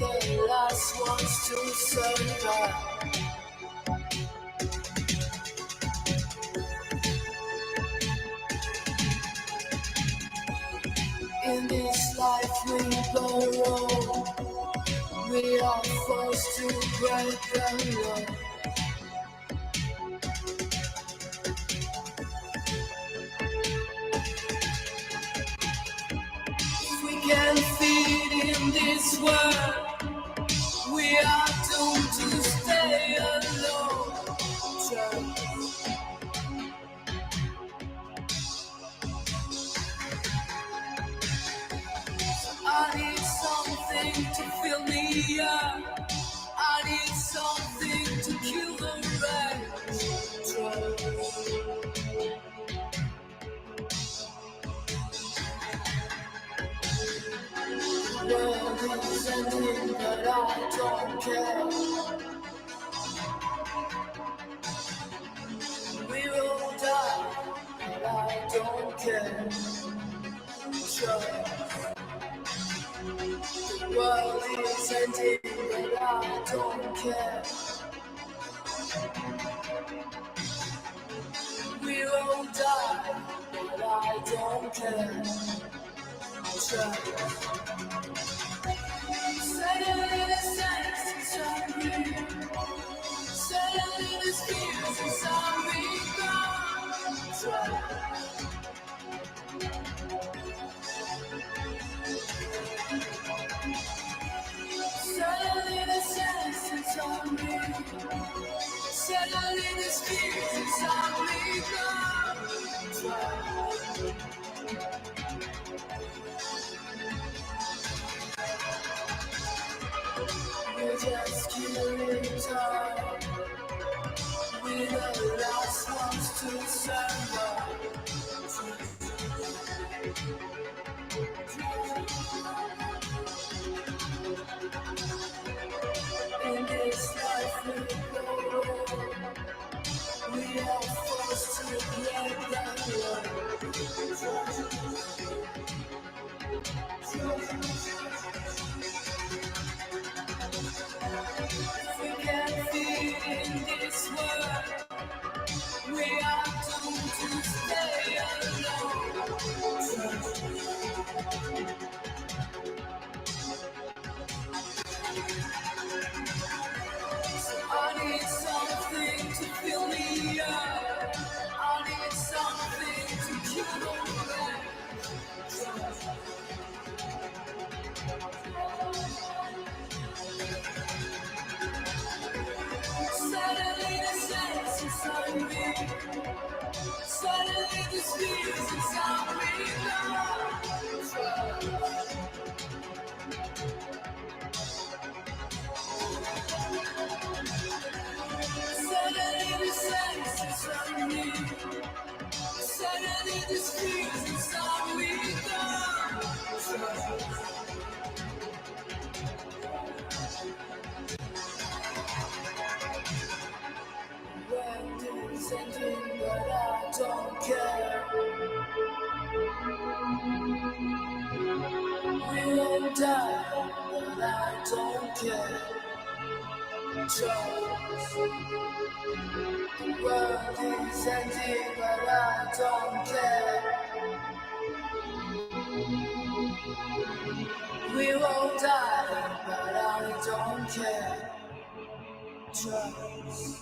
the last ones to survive. In this life we borrow, we are forced to break the law. If we can feed in this world, we are doomed to stay alone. I need something to fill me up. I need something to kill the rage. The world is ending, but I don't care. We will die, but I don't care. The world is ending, but I don't care. We will die, but I don't care. Suddenly the sense inside me, suddenly the fears inside me gone. Suddenly the sense inside me, suddenly the fears inside me gone. We're just killing time. We're the last ones to survive. In this life we are forced to break the law. We can't feed in this world. We are doomed to stay alone. I need something to fill me up. I need something to kill the rain. Suddenly the sense inside me, suddenly the fears inside me gone. Suddenly the sense inside me, suddenly the fears inside me gone. World is ending, but I don't care. We will die, but I don't care. The world is ending, but I don't care. We will die, but I don't care. Trust.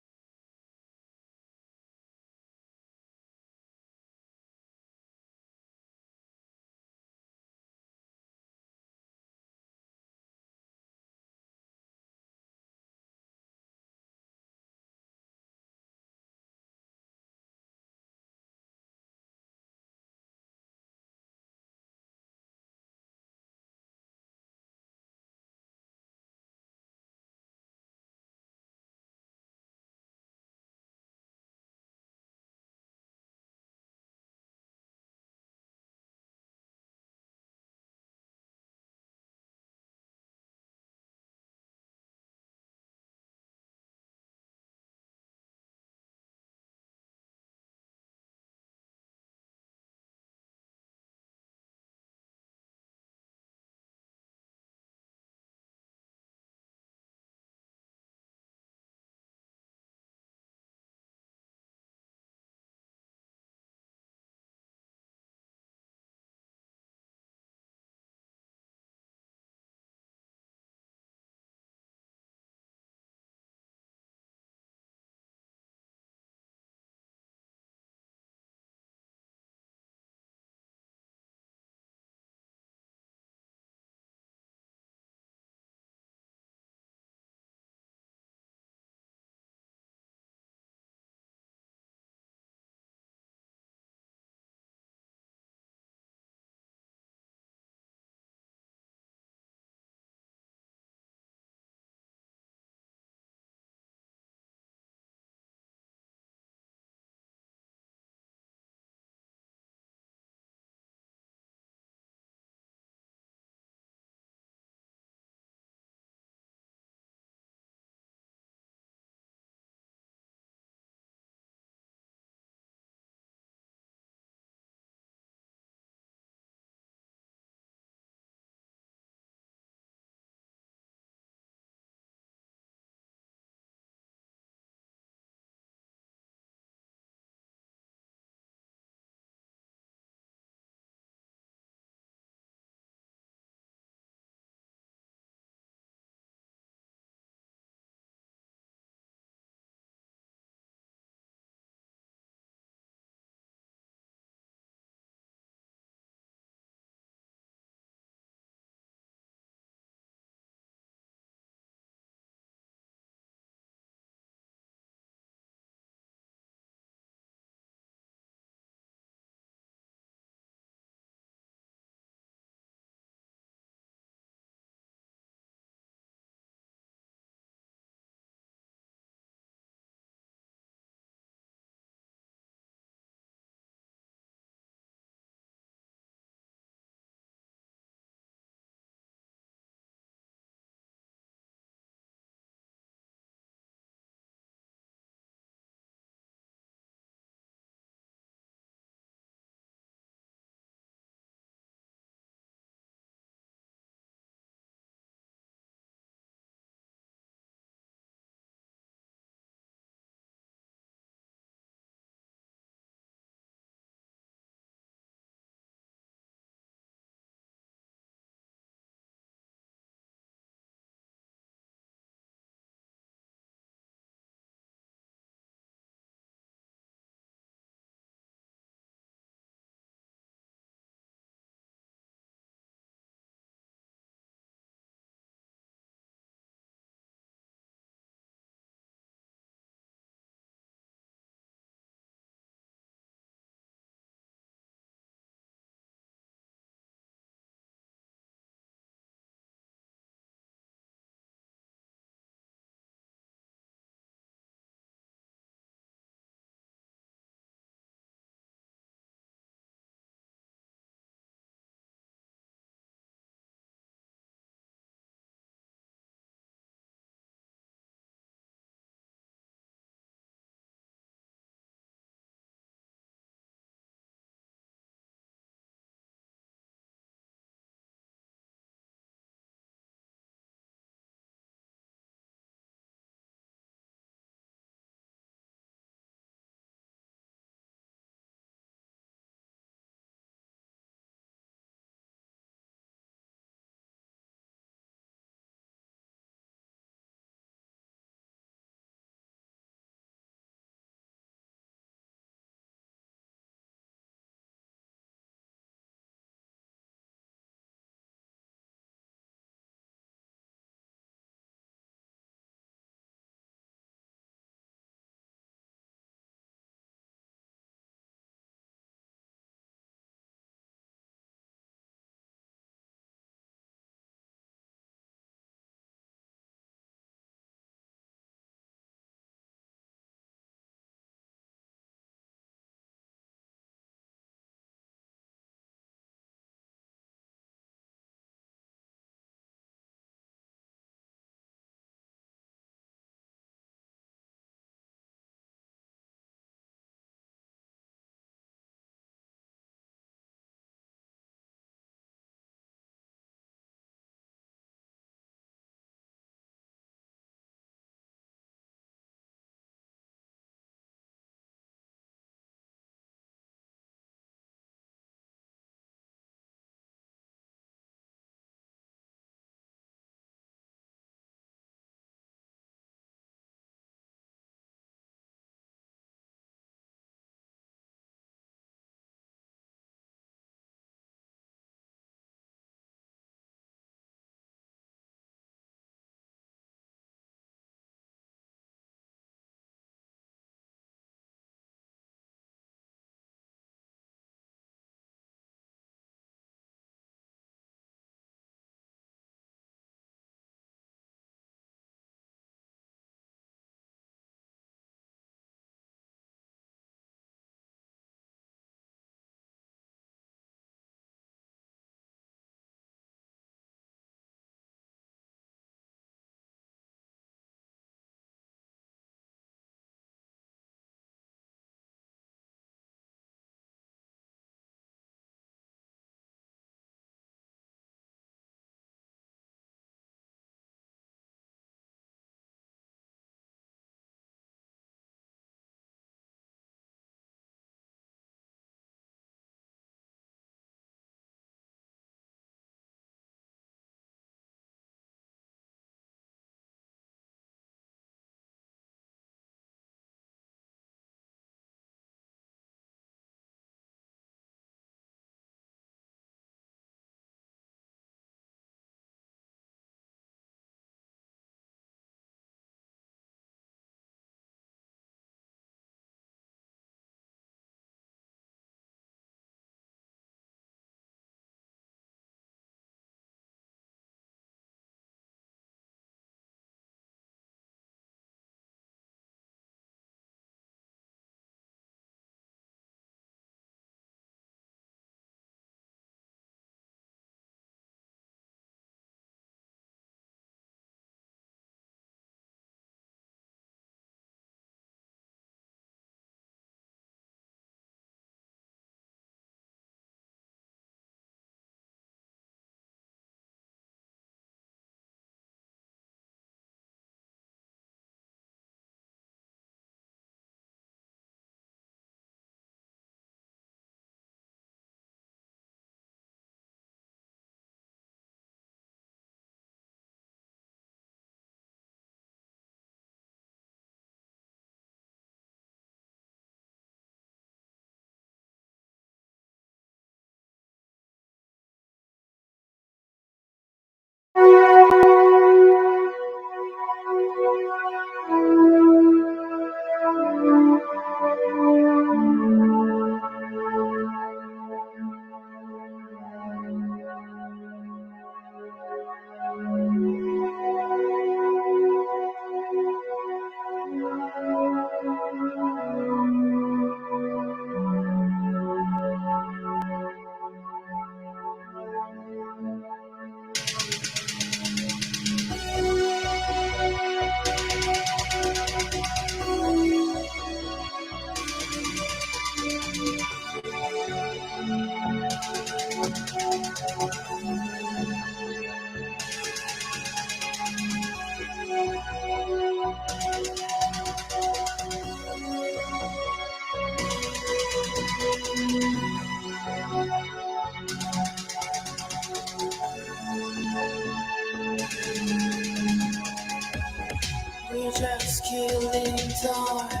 We're just killing time.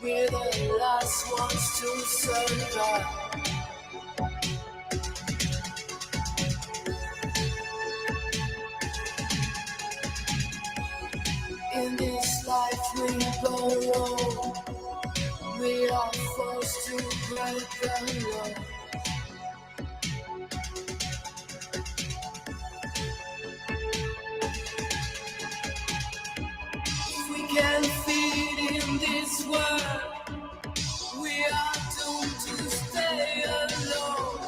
We're the last ones to survive. In this life we borrow. We are forced to break the law. We can feed in this world. We are doomed to stay alone.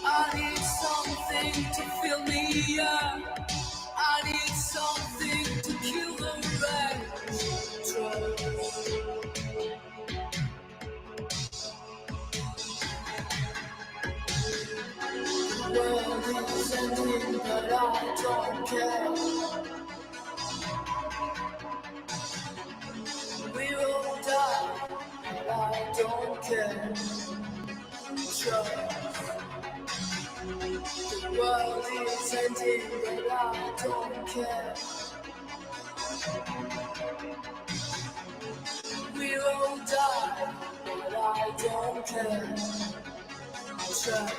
I need something to fill me up. I need something to kill the rage. The world is ending, but I don't care. We will die, but I don't care. The world is ending, but I don't care. We will die, but I don't care. Suddenly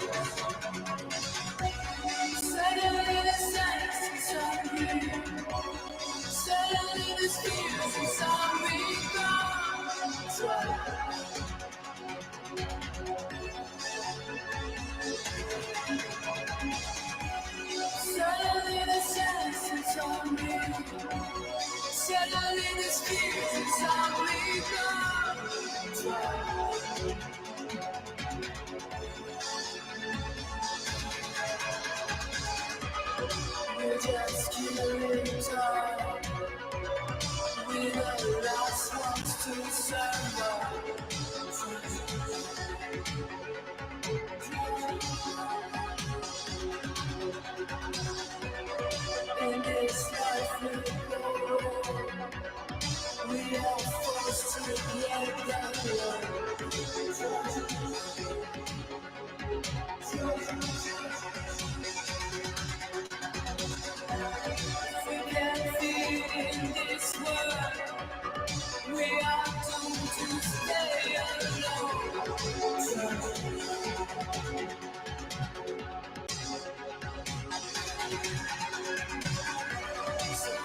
the sense inside me. Suddenly the spirits inside me gone. Suddenly the sense inside me. Suddenly the spirits inside me gone. We're just killing time. We're the last ones to survive. In this life we go, we are forced to break the law. We can't feed in this world. We are doomed to stay alone.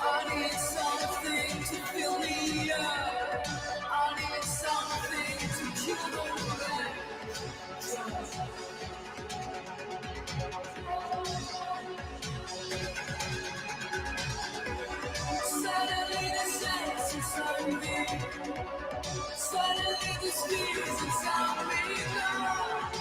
I need something to fill me up. I need something to kill the rain. Suddenly the sense inside me. Suddenly the spirits inside me gone.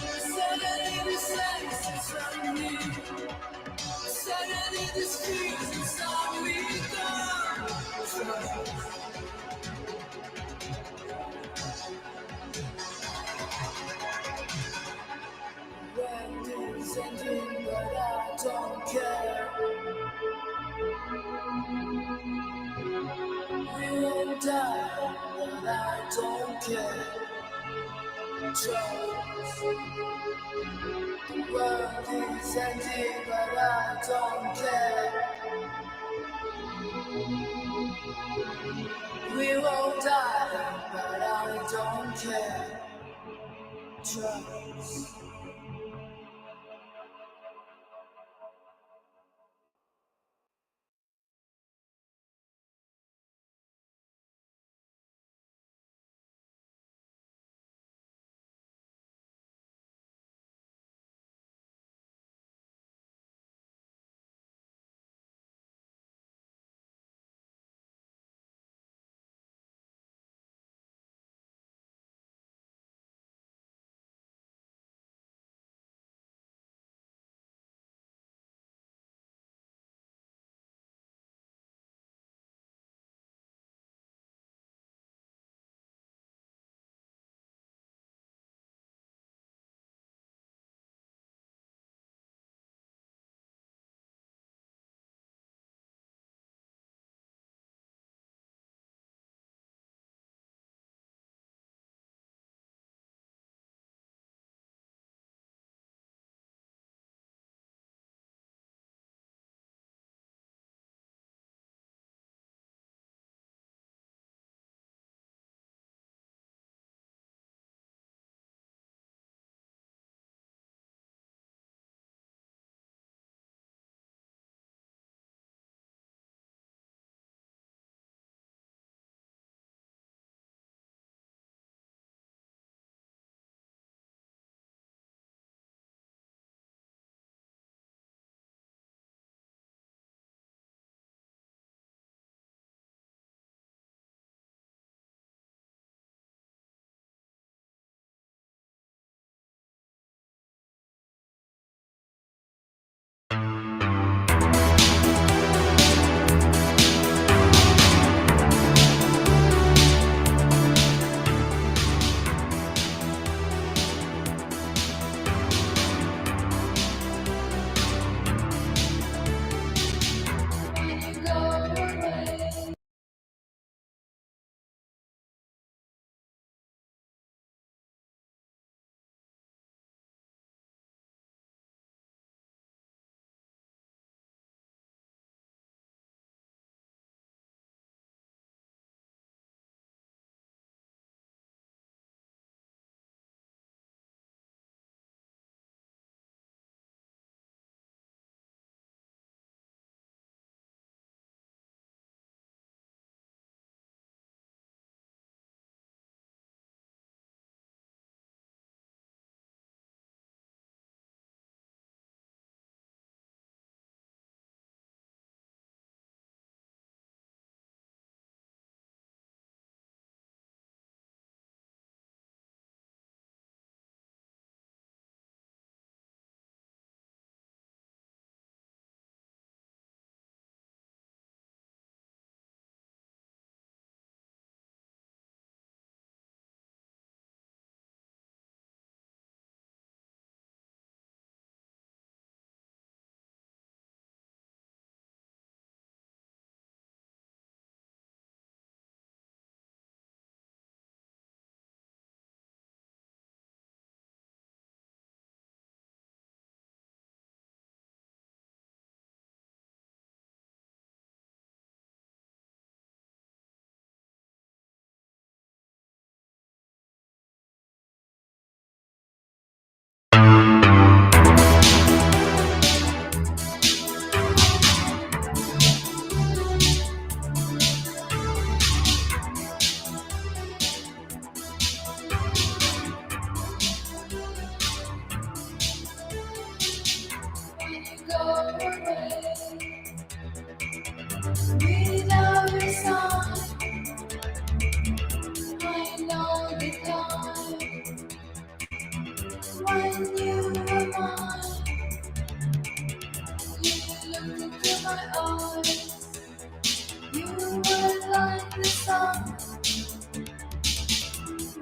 Suddenly the sense inside me. Suddenly the spirits inside me gone. When it's ending, but I don't care. We will die, but I don't care. The world is ending, but I don't care. We will die, but I don't care. Trust.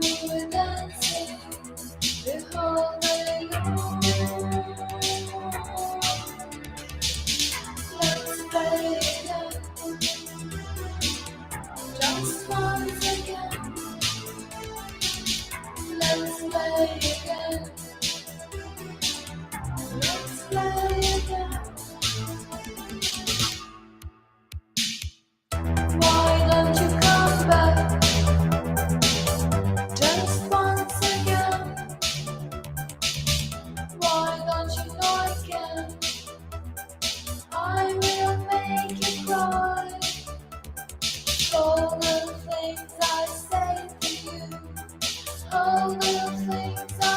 We were dancing the whole day long. Let's play again, just once again. Let's play again. Let's play again. Why don't you come back? Just once again. Why don't you know again? I will make you cry. All the things I say to you. All the things I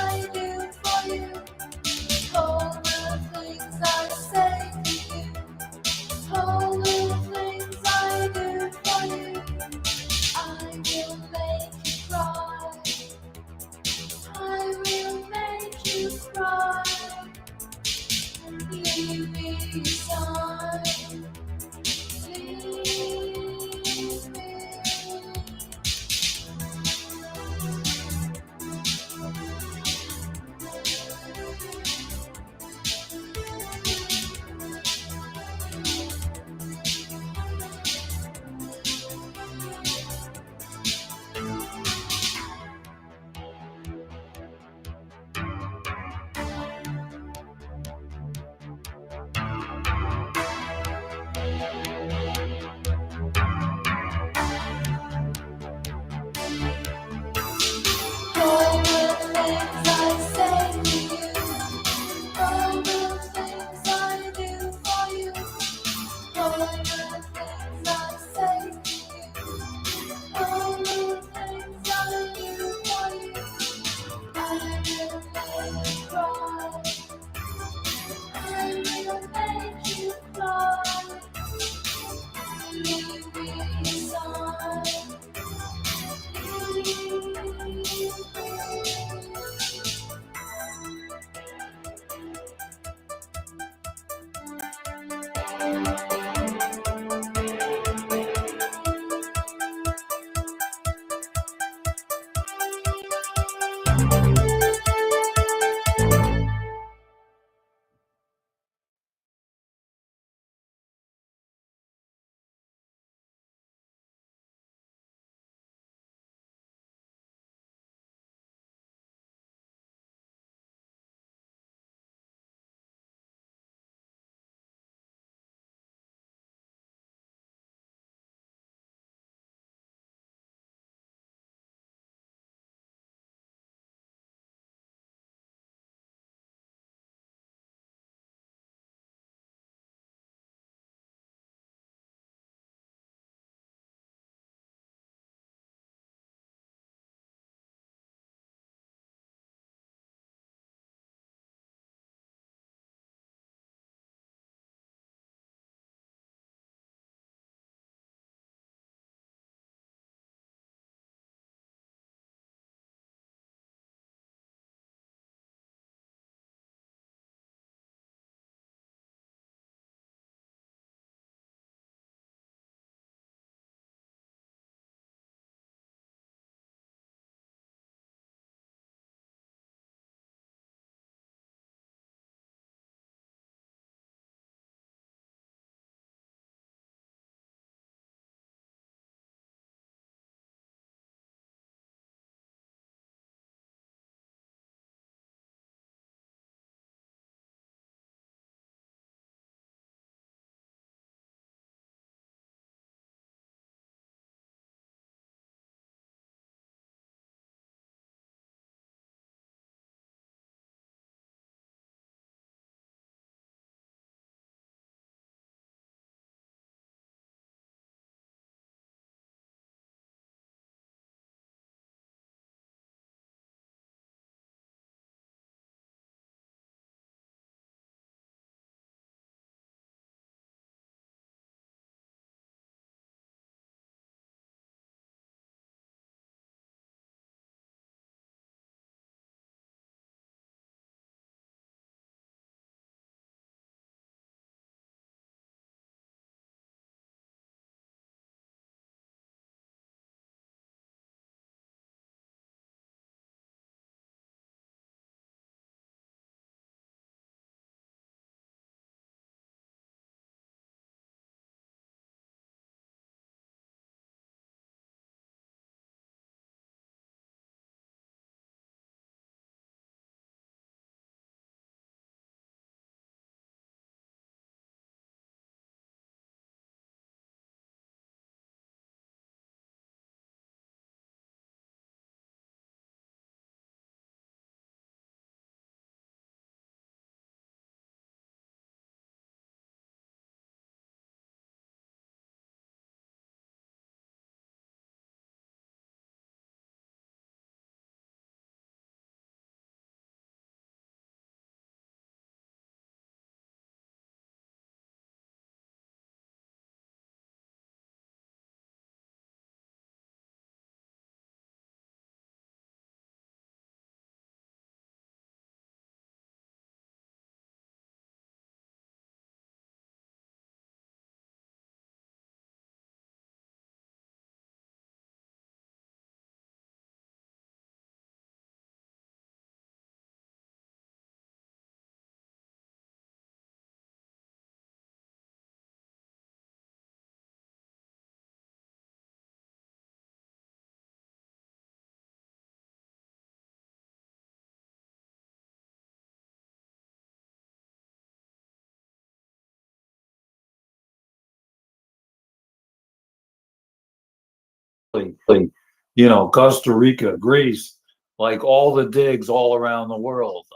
you know, Costa Rica, Greece, like all the digs all around the world,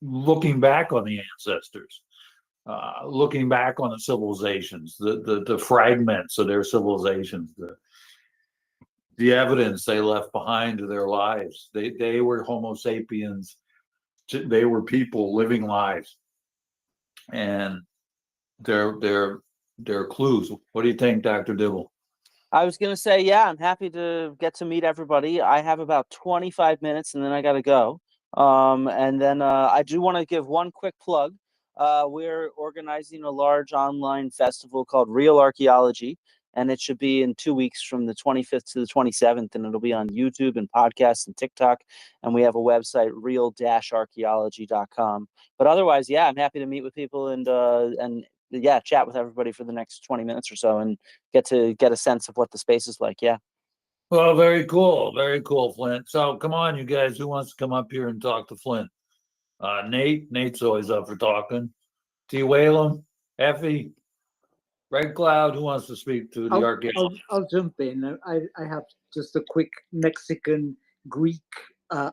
looking back on the ancestors, looking back on the civilizations, the fragments of their civilizations, the evidence they left behind to their lives. They were Homo sapiens. They were people living lives, and they're clues. What do you think, Dr. Dibble? I was going to say, yeah, I'm happy to get to meet everybody. I have about 25 minutes and then I got to go. And then I do want to give one quick plug. We're organizing a large online festival called Real Archaeology, and it should be in 2 weeks from the 25th to the 27th, and it'll be on YouTube and podcasts and TikTok. And we have a website, real-archaeology.com. But otherwise, yeah, I'm happy to meet with people and yeah, chat with everybody for the next 20 minutes or so and get a sense of what the space is like. Yeah. Well, very cool, Flint. So come on, you guys. Who wants to come up here and talk to Flint? Nate's always up for talking. T. Whalem, Effie, Red Cloud. Who wants to speak to the archaeologist? I'll jump in. I have just a quick Mexican Greek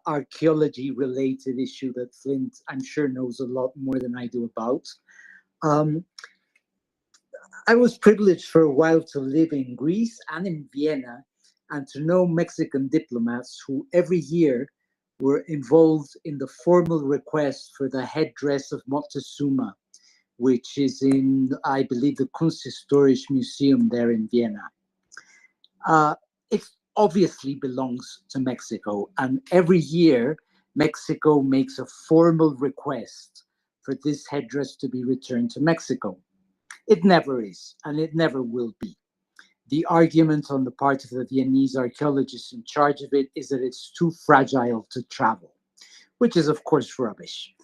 archaeology related issue that Flint, I'm sure, knows a lot more than I do about. I was privileged for a while to live in Greece and in Vienna and to know Mexican diplomats who every year were involved in the formal request for the headdress of Moctezuma, which is in, I believe, the Kunsthistorische Museum there in Vienna. It obviously belongs to Mexico, and every year Mexico makes a formal request for this headdress to be returned to Mexico. It never is, and it never will be. The argument on the part of the Viennese archaeologists in charge of it is that it's too fragile to travel, which is, of course, rubbish.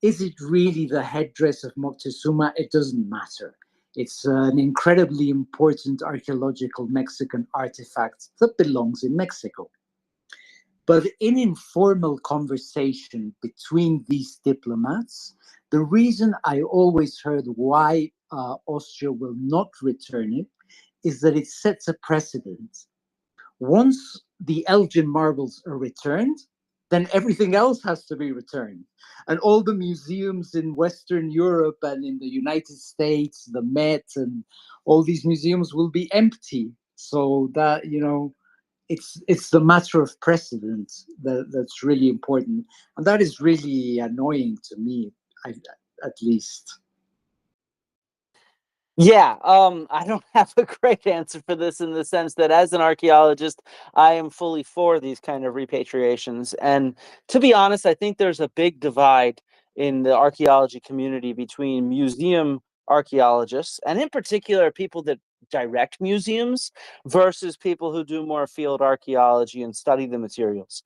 Is it really the headdress of Moctezuma? It doesn't matter. It's an incredibly important archaeological Mexican artifact that belongs in Mexico. But in informal conversation between these diplomats, the reason I always heard why Austria will not return it is that it sets a precedent. Once the Elgin marbles are returned, then everything else has to be returned. And all the museums in Western Europe and in the United States, the Met and all these museums will be empty. So that, you know, it's the matter of precedent that's really important. And that is really annoying to me, at least. Yeah, I don't have a great answer for this in the sense that as an archaeologist, I am fully for these kind of repatriations. And to be honest, I think there's a big divide in the archaeology community between museum archaeologists, and in particular, people that direct museums versus people who do more field archaeology and study the materials.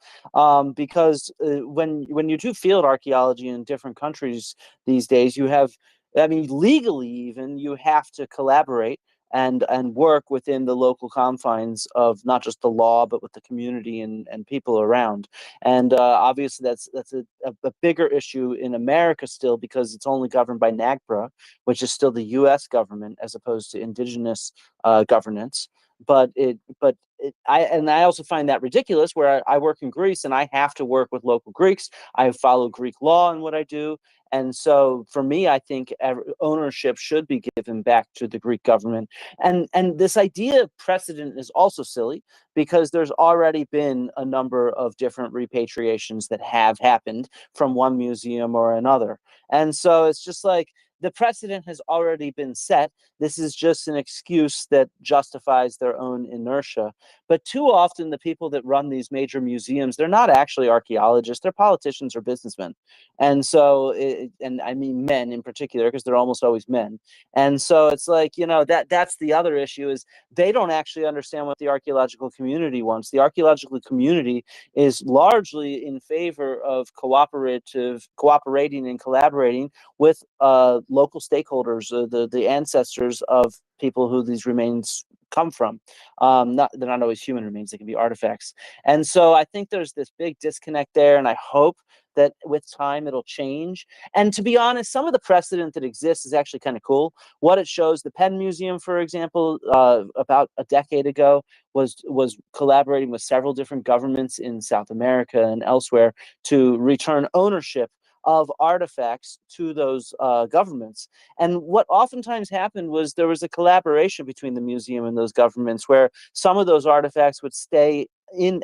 Because when you do field archaeology in different countries these days, you have, I mean, legally even, you have to collaborate and work within the local confines of not just the law, but with the community and people around. And obviously, that's a bigger issue in America still because it's only governed by NAGPRA, which is still the U.S. government as opposed to indigenous governance. I also find that ridiculous where I work in Greece and I have to work with local Greeks. I follow Greek law in what I do. And so for me, I think ownership should be given back to the Greek government. And this idea of precedent is also silly because there's already been a number of different repatriations that have happened from one museum or another. And so it's just like the precedent has already been set. This is just an excuse that justifies their own inertia. But too often, the people that run these major museums, they're not actually archaeologists, they're politicians or businessmen. And so, and I mean men in particular, because they're almost always men. And so it's like, you know, that's the other issue is they don't actually understand what the archaeological community wants. The archaeological community is largely in favor of cooperating and collaborating with local stakeholders, the ancestors of people who these remains come from. They're not always human remains, they can be artifacts. And so I think there's this big disconnect there, and I hope that with time it'll change. And to be honest, some of the precedent that exists is actually kind of cool. What it shows, the Penn Museum, for example, about a decade ago, was collaborating with several different governments in South America and elsewhere to return ownership of artifacts to those governments. And what oftentimes happened was there was a collaboration between the museum and those governments, where some of those artifacts would stay in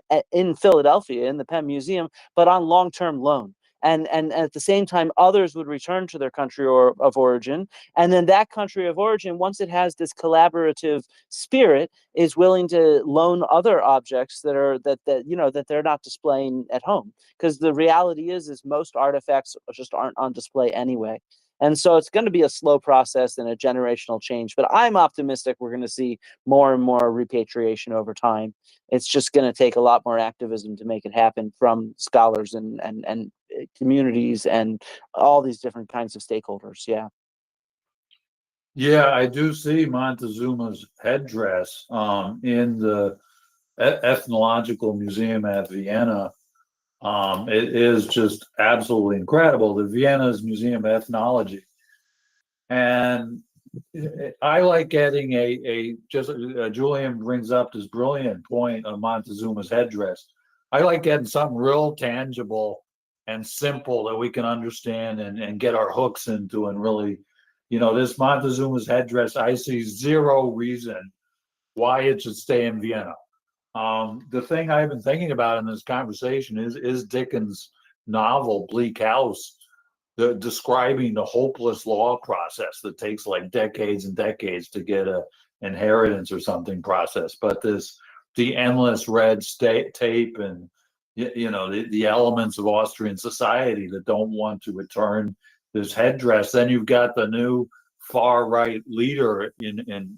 Philadelphia in the Penn Museum, but on long-term loan. And at the same time, others would return to their country of origin. And then that country of origin, once it has this collaborative spirit, is willing to loan other objects that they're not displaying at home. Because the reality is most artifacts just aren't on display anyway. And so it's going to be a slow process and a generational change. But I'm optimistic we're going to see more and more repatriation over time. It's just going to take a lot more activism to make it happen from scholars and communities and all these different kinds of stakeholders. Yeah. Yeah, I do see Montezuma's headdress in the Ethnological Museum at Vienna. It is just absolutely incredible. The Vienna's Museum of Ethnology. And I like getting Julian brings up this brilliant point of Montezuma's headdress. I like getting something real tangible and simple that we can understand and get our hooks into, and really, this Montezuma's headdress, I see zero reason why it should stay in Vienna. The thing I've been thinking about in this conversation is Dickens' novel Bleak House, describing the hopeless law process that takes like decades and decades to get a inheritance or something process. But the endless red tape and the elements of Austrian society that don't want to return this headdress. Then you've got the new far right leader in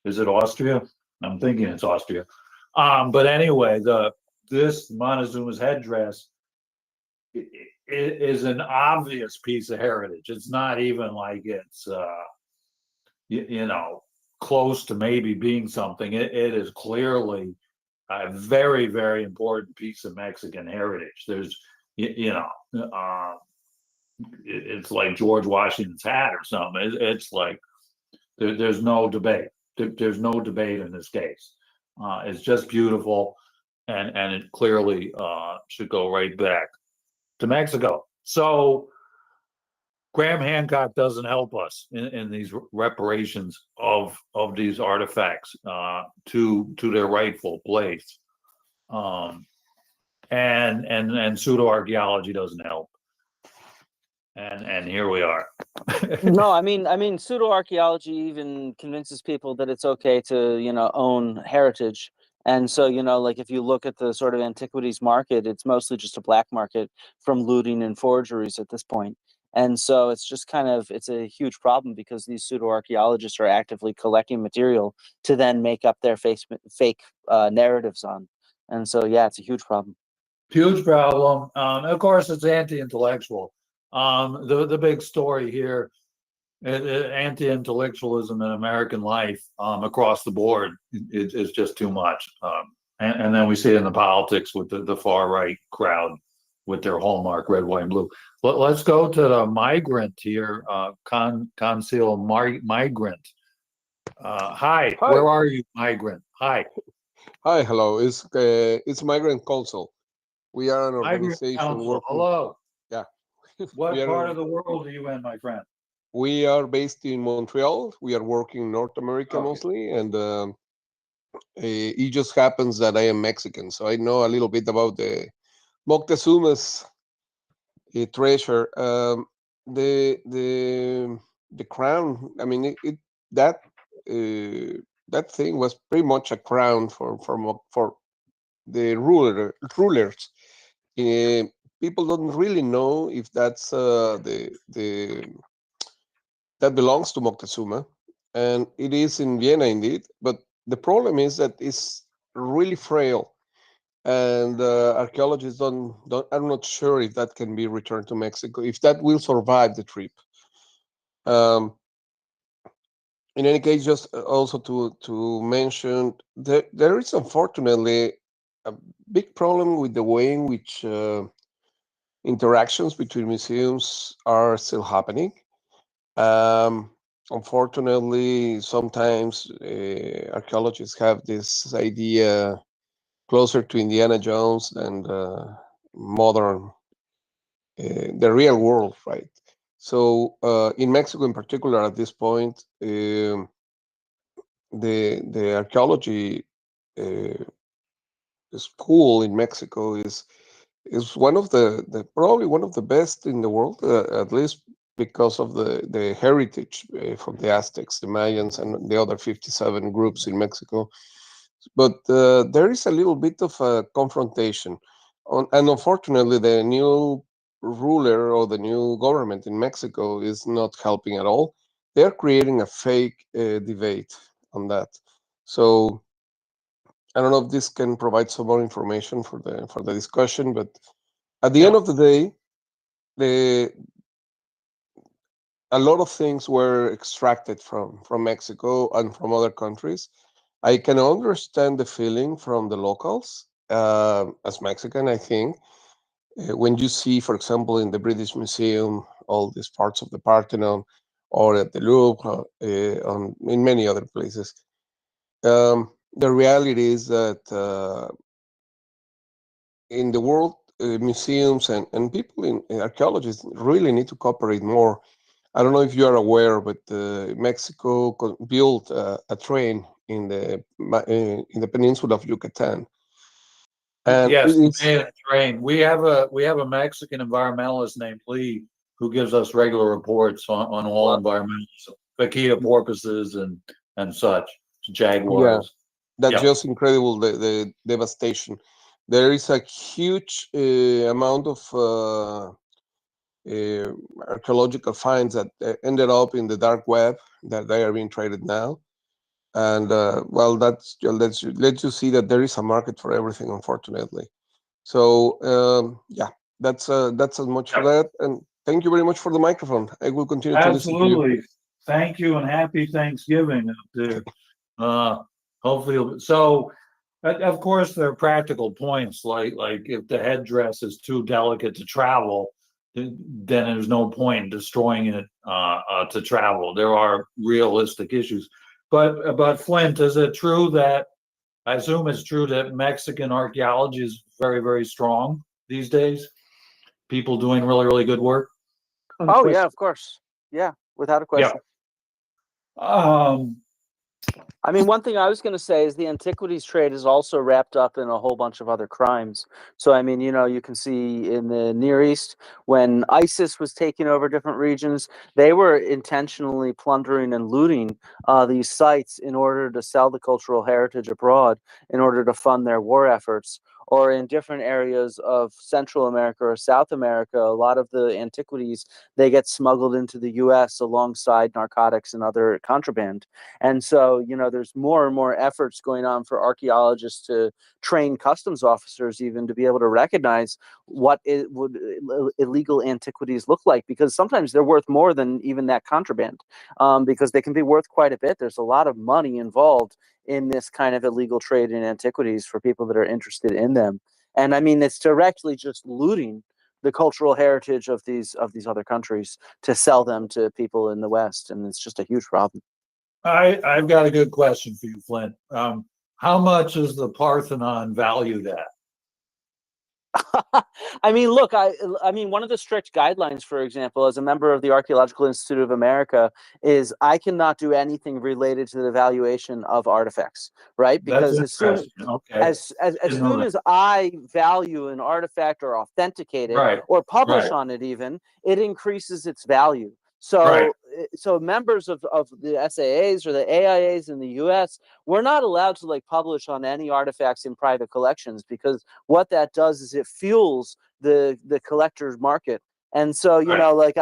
is it Austria? I'm thinking it's Austria. But anyway, this Montezuma's headdress is an obvious piece of heritage. It's not even like it's close to maybe being something. It is clearly a very, very important piece of Mexican heritage. There's it's like George Washington's hat or something. It's like there's no debate. There's no debate in this case. It's just beautiful, and it clearly should go right back to Mexico. So Graham Hancock doesn't help us in these reparations of these artifacts to their rightful place, and pseudo archaeology doesn't help. And here we are. No, I mean, pseudo archaeology even convinces people that it's okay to, own heritage. And so, like if you look at the sort of antiquities market, it's mostly just a black market from looting and forgeries at this point. And so it's just it's a huge problem, because these pseudo archaeologists are actively collecting material to then make up their fake narratives on. And so, yeah, it's a huge problem. Huge problem. Of course, it's anti-intellectual. The big story here, anti-intellectualism in American life across the board is just too much. And then we see it in the politics with the far right crowd with their hallmark red, white, and blue. Let's go to the migrant here, Conceal Migrant. Hi, where are you, migrant? Hi. Hi, hello. It's Migrant Council. We are an organization. Working, hello. Yeah. What part of the world are you in, my friend? We are based in Montreal. We are working in North America mostly, and it just happens that I am Mexican, so I know a little bit about the Moctezuma's treasure. The crown. I mean, that thing was pretty much a crown for the rulers. People don't really know if that's that belongs to Moctezuma, and it is in Vienna indeed. But the problem is that it's really frail, and archaeologists don't. I'm not sure if that can be returned to Mexico, if that will survive the trip. In any case, just also to mention that there is unfortunately a big problem with the way in which interactions between museums are still happening. Unfortunately, sometimes archaeologists have this idea closer to Indiana Jones than modern, the real world, right? So in Mexico, in particular, at this point, the archaeology school in Mexico is one of the probably one of the best in the world, at least because of the heritage from the Aztecs, the Mayans, and the other 57 groups in Mexico. But there is a little bit of a confrontation, and unfortunately, the new ruler or the new government in Mexico is not helping at all. They're creating a fake debate on that. So I don't know if this can provide some more information for the discussion, but at the end of the day, a lot of things were extracted from Mexico and from other countries. I can understand the feeling from the locals as Mexican. I think when you see, for example, in the British Museum, all these parts of the Parthenon, or at the Louvre, in many other places, the reality is that in the world, museums and people in archaeologists really need to cooperate more. I don't know if you are aware, but Mexico built a train in the peninsula of Yucatan, and Yes, it the is Mayan train. We have a Mexican environmentalist named Lee who gives us regular reports on all environmental vaquita porpoises and such, yeah, jaguars. that's Yeah. just incredible. The devastation. There is a huge amount of archaeological finds that ended up in the dark web that they are being traded now. And well, that's lets you see that there is a market for everything, unfortunately. So yeah, that's as much for Yeah. that. And thank you very much for the microphone. I will continue to listen to you. Absolutely. Thank you and happy Thanksgiving out there. Hopefully, so of course there are practical points like if the headdress is too delicate to travel, then there's no point in destroying it to travel. There are realistic issues. But Flint, is it true that I assume it's true that Mexican archaeology is very, very strong these days? People doing really, really good work. Oh yeah, of course. Yeah, without a Yeah. question. Um, I mean, one thing I was going to say is the antiquities trade is also wrapped up in a whole bunch of other crimes. So, I mean, you can see in the Near East, when ISIS was taking over different regions, they were intentionally plundering and looting these sites in order to sell the cultural heritage abroad, in order to fund their war efforts. Or in different areas of Central America or South America, a lot of the antiquities, they get smuggled into the U.S. alongside narcotics and other contraband. And so, there's more and more efforts going on for archaeologists to train customs officers even to be able to recognize what it would illegal antiquities look like, because sometimes they're worth more than even that contraband, because they can be worth quite a bit. There's a lot of money involved in this kind of illegal trade in antiquities for people that are interested in them. And I mean, it's directly just looting the cultural heritage of these other countries to sell them to people in the West, and it's just a huge problem. I've got a good question for you, Flint. How much is the Parthenon valued at? I mean, look, I mean, one of the strict guidelines, for example, as a member of the Archaeological Institute of America, is I cannot do anything related to the valuation of artifacts, right? That's Because interesting. Okay. as Didn't know soon that. as I value an artifact or authenticate it Right. or publish Right. on it, even, it increases its value. Right. So members of the SAAs or the AIAs in the U.S., we're not allowed to publish on any artifacts in private collections, because what that does is it fuels the collector's market. And so, Right.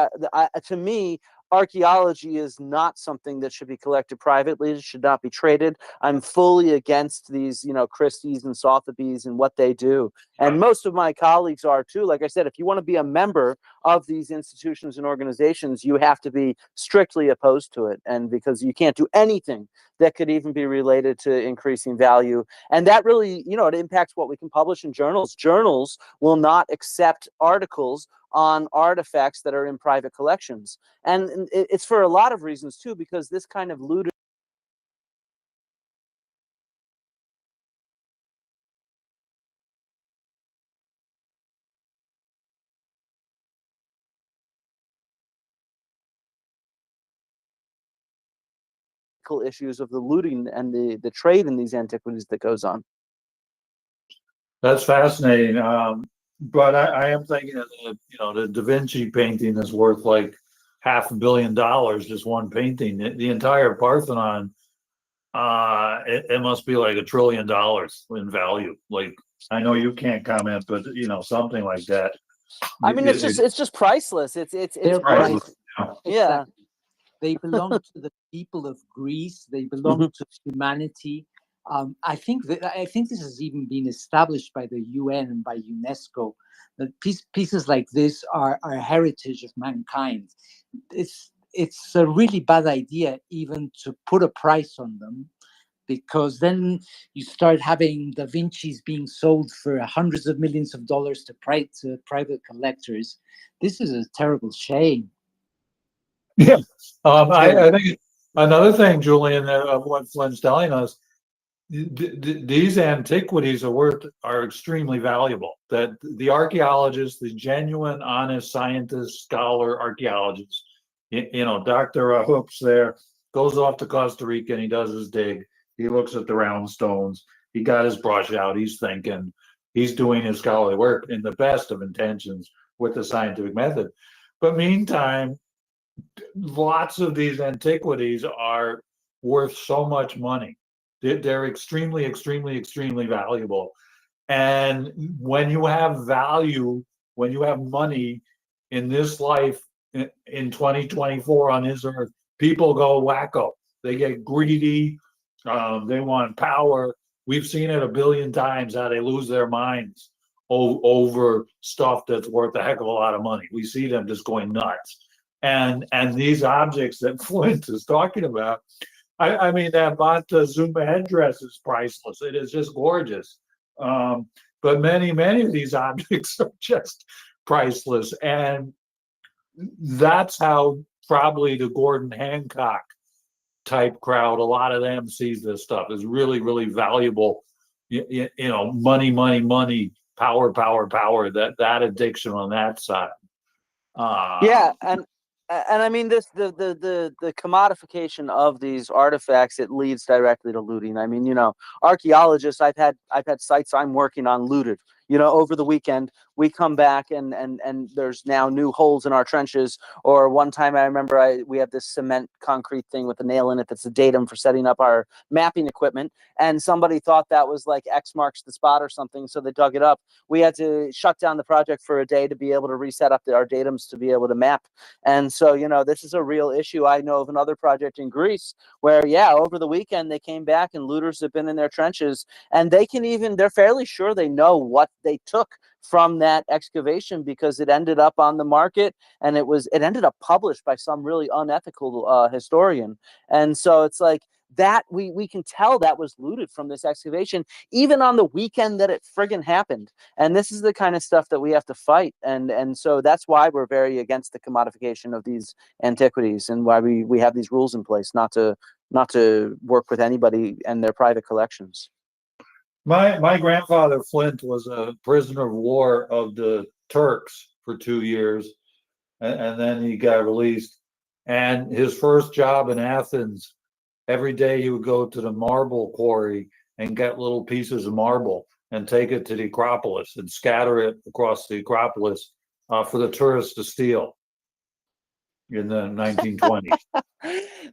to me, archaeology is not something that should be collected privately. It should not be traded. I'm fully against these, Christie's and Sotheby's and what they do. And most of my colleagues are too. Like I said, if you want to be a member of these institutions and organizations, you have to be strictly opposed to it, and because you can't do anything that could even be related to increasing value. And that really, it impacts what we can publish in journals. Journals will not accept articles on artifacts that are in private collections. And it's for a lot of reasons too, because this kind of looted issues of the looting and the trade in these antiquities that goes on. That's fascinating. But I am thinking of the Da Vinci painting is worth like $500 million, just one painting. The entire Parthenon, it must be like $1 trillion in value. Like, I know you can't comment, but something like that. I mean, it's just priceless. It's priceless. Yeah. They belong to the people of Greece. They belong to humanity. I think this has even been established by the UN and by UNESCO, that pieces like this are heritage of mankind. It's a really bad idea even to put a price on them, because then you start having Da Vinci's being sold for hundreds of millions of dollars to private collectors. This is a terrible shame. Yeah. I think another thing, Julian, of what Flynn's telling us, these antiquities are extremely valuable. That the archaeologists, the genuine, honest scientist, scholar archaeologists, Dr. Hoops there goes off to Costa Rica and he does his dig. He looks at the round stones. He got his brush out. He's thinking. He's doing his scholarly work in the best of intentions with the scientific method. But meantime, lots of these antiquities are worth so much money. They're extremely, extremely, extremely valuable. And when you have value, when you have money in this life, in 2024 on this earth, people go wacko. They get greedy. They want power. We've seen it a billion times how they lose their minds over stuff that's worth a heck of a lot of money. We see them just going nuts. And these objects that Flint is talking about, I mean, that Montezuma headdress is priceless. It is just gorgeous. But many of these objects are just priceless. And that's how probably the Gordon Hancock type crowd, a lot of them sees this stuff as really, really valuable. Money, power, that addiction on that side. Yeah, and I mean, the commodification of these artifacts, it leads directly to looting. I mean, archaeologists, I've had sites I'm working on looted. Over the weekend, we come back and there's now new holes in our trenches. Or one time I remember we have this cement concrete thing with a nail in it that's a datum for setting up our mapping equipment. And somebody thought that was like X marks the spot or something, so they dug it up. We had to shut down the project for a day to be able to reset up our datums to be able to map. And so, this is a real issue. I know of another project in Greece where, over the weekend they came back and looters have been in their trenches, and they're fairly sure they know what they took from that excavation, because it ended up on the market and it ended up published by some really unethical historian. And so it's like that we can tell that was looted from this excavation, even on the weekend that it friggin' happened. And this is the kind of stuff that we have to fight. And so that's why we're very against the commodification of these antiquities, and why we have these rules in place not to work with anybody and their private collections. My grandfather Flint was a prisoner of war of the Turks for 2 years, and then he got released. And his first job in Athens, every day he would go to the marble quarry and get little pieces of marble and take it to the Acropolis and scatter it across the Acropolis for the tourists to steal in the 1920s.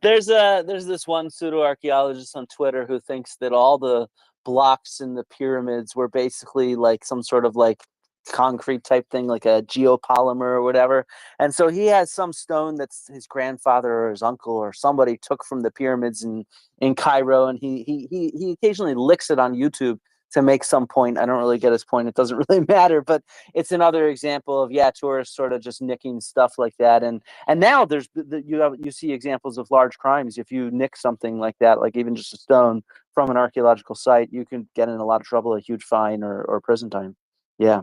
There's this one pseudo archaeologist on Twitter who thinks that all the blocks in the pyramids were basically like some sort of like concrete type thing, like a geopolymer or whatever. And so he has some stone that's his grandfather or his uncle or somebody took from the pyramids in Cairo, and he occasionally licks it on YouTube to make some point. I don't really get his point. It doesn't really matter, but it's another example of tourists sort of just nicking stuff like that. And now there's you see examples of large crimes. If you nick something like that, like even just a stone from an archaeological site, you can get in a lot of trouble, a huge fine or prison time. Yeah.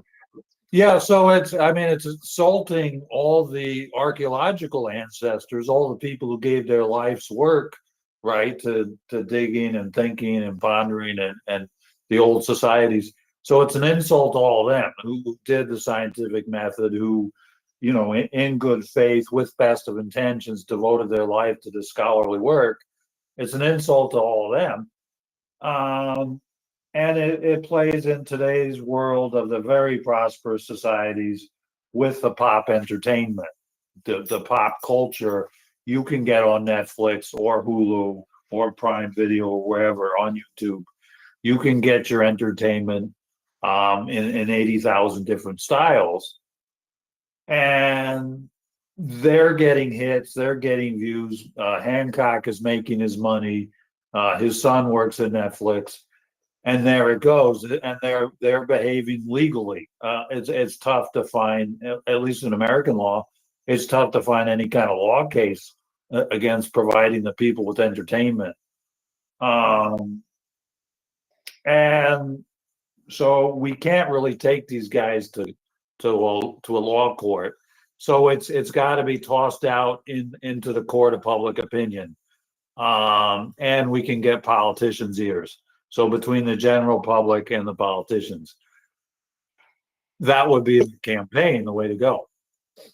Yeah, so it's insulting all the archaeological ancestors, all the people who gave their life's work, right, to digging and thinking and pondering and the old societies. So it's an insult to all of them who did the scientific method, who, in good faith, with best of intentions, devoted their life to the scholarly work. It's an insult to all of them. And it plays in today's world of the very prosperous societies with the pop entertainment, the pop culture you can get on Netflix or Hulu or Prime Video or wherever on YouTube. You can get your entertainment in 80,000 different styles. And they're getting hits, they're getting views. Hancock is making his money. His son works at Netflix. And there it goes, and they're behaving legally. It's tough to find, at least in American law, it's tough to find any kind of law case against providing the people with entertainment. And so we can't really take these guys to a law court. So it's got to be tossed out into the court of public opinion, and we can get politicians' ears. So between the general public and the politicians, that would be the campaign, the way to go.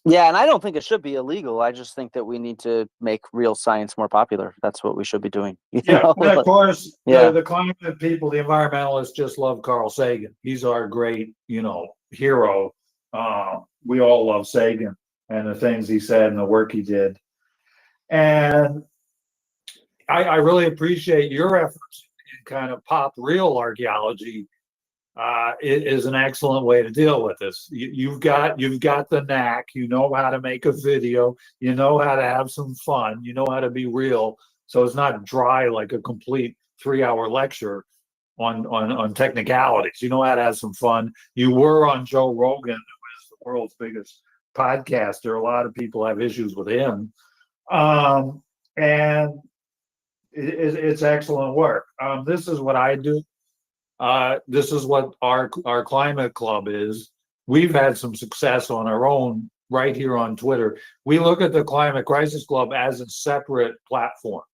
Yeah, and I don't think it should be illegal. I just think that we need to make real science more popular. That's what we should be doing. Yeah, and of course, the climate people, the environmentalists just love Carl Sagan. He's our great, hero. We all love Sagan and the things he said and the work he did. And I really appreciate your efforts in kind of pop real archaeology. It is an excellent way to deal with this. You've got the knack. You know how to make a video. You know how to have some fun. You know how to be real. So it's not dry like a complete 3-hour lecture on technicalities. You know how to have some fun. You were on Joe Rogan, who is the world's biggest podcaster. A lot of people have issues with him, and it's excellent work. This is what I do. This is what our climate club is. We've had some success on our own right here on Twitter. We look at the Climate Crisis Club as a separate platform,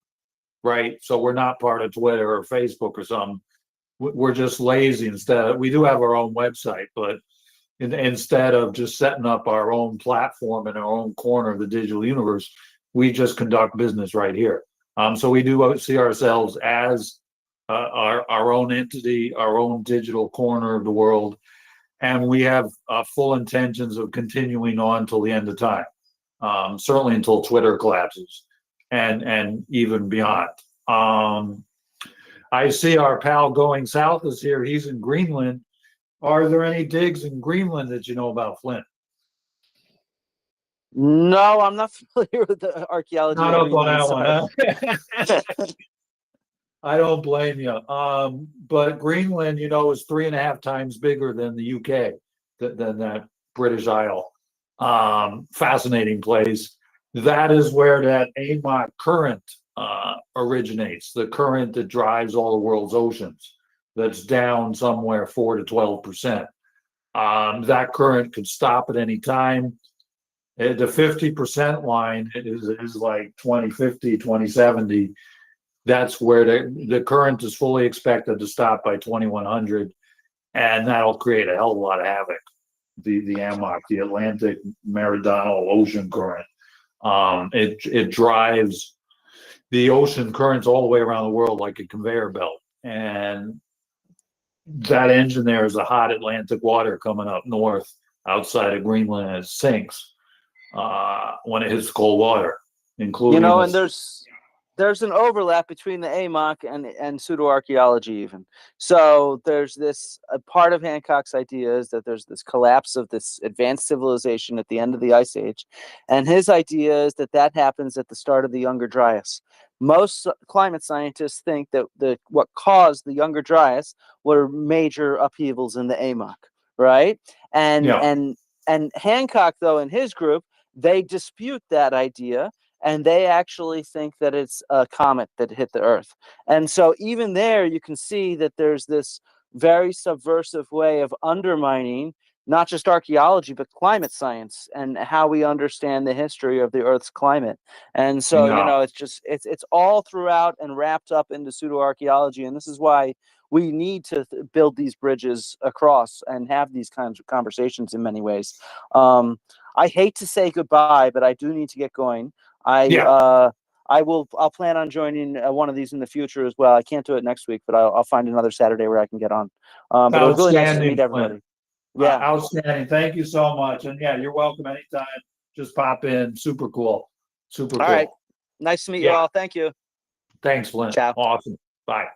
right? So we're not part of Twitter or Facebook or something. We're just lazy. We do have our own website, but instead of just setting up our own platform in our own corner of the digital universe, we just conduct business right here. So we do see ourselves as our own entity, our own digital corner of the world, and we have full intentions of continuing on till the end of time, certainly until Twitter collapses, and even beyond. I see our pal Going South is here. He's in Greenland. Are there any digs in Greenland that you know about, Flint? No, I'm not familiar with the archaeology. Not up on that one, huh? I don't blame you. But Greenland, is 3.5 times bigger than the UK, than that British Isle. Fascinating place. That is where that AMOC current originates, the current that drives all the world's oceans. That's down somewhere 4 to 12%. That current could stop at any time. The 50% line is like 2050, 2070. That's where the current is fully expected to stop by 2100, and that'll create a hell of a lot of havoc. The AMOC, the Atlantic Meridional Ocean Current, it drives the ocean currents all the way around the world like a conveyor belt, and that engine there is the hot Atlantic water coming up north outside of Greenland, and it sinks when it hits cold water, including and there's an overlap between the AMOC and pseudo-archaeology even. So there's this a part of Hancock's idea is that there's this collapse of this advanced civilization at the end of the Ice Age. And his idea is that happens at the start of the Younger Dryas. Most climate scientists think that what caused the Younger Dryas were major upheavals in the AMOC, right? And Yeah. and Hancock, though, in his group, they dispute that idea, and they actually think that it's a comet that hit the Earth. And so even there, you can see that there's this very subversive way of undermining not just archaeology, but climate science and how we understand the history of the Earth's climate. And so, Yeah. it's all throughout and wrapped up into pseudo-archaeology. And this is why we need to build these bridges across and have these kinds of conversations in many ways. I hate to say goodbye, but I do need to get going. I'll plan on joining one of these in the future as well. I can't do it next week, but I'll find another Saturday where I can get on. But it was really nice to meet everybody. Clint. Yeah. Outstanding. Thank you so much. And yeah, you're welcome anytime. Just pop in. Super cool. Super cool. All right. Nice to meet you all. Thank you. Thanks, Flint. Ciao. Awesome. Bye.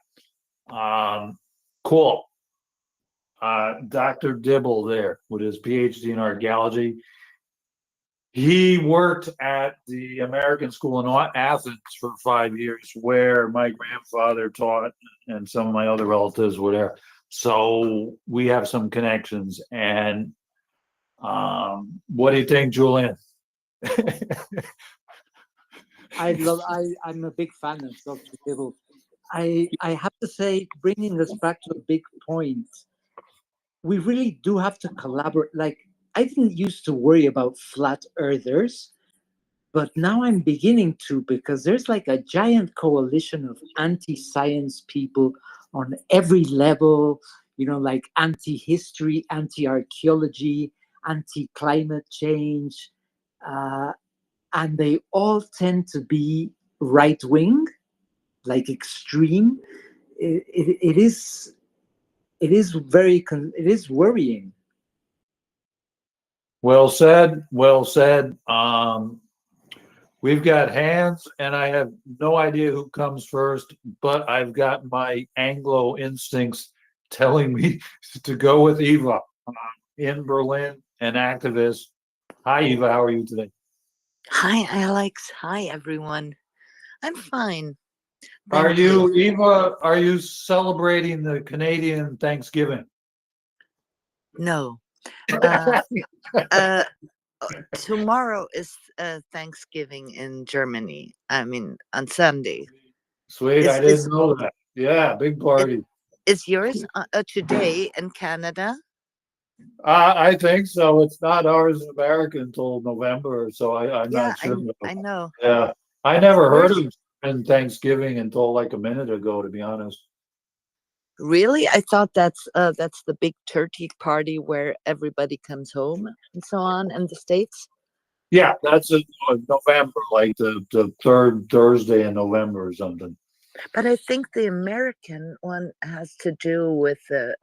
Cool. Dr. Dibble there with his PhD in archaeology. He worked at the American School in Athens for 5 years, where my grandfather taught and some of my other relatives were there. So we have some connections. And what do you think, Julian? I'm a big fan of Dr. Dibble. I have to say, bringing us back to a big point, we really do have to collaborate. Like, I didn't used to worry about flat earthers, but now I'm beginning to, because there's like a giant coalition of anti-science people on every level, like anti-history, anti-archaeology, anti-climate change, and they all tend to be right-wing, like extreme. It is worrying. Well said. Well said. We've got hands, and I have no idea who comes first, but I've got my Anglo instincts telling me to go with Eva in Berlin, an activist. Hi, Eva. How are you today? Hi, Alex. Hi, everyone. I'm fine. Are you, Eva, are you celebrating the Canadian Thanksgiving? No. Tomorrow is Thanksgiving in Germany. I mean, on Sunday. Sweet. I didn't know that. Yeah, big party. Is yours today in Canada? I think so. It's not ours in America until November, so I'm not sure. I know. Yeah, I never heard of Thanksgiving until like a minute ago, to be honest. Really? I thought that's the big turkey party where everybody comes home and so on in the States. Yeah, that's in November, like the third Thursday in November or something. But I think the American one has to do with the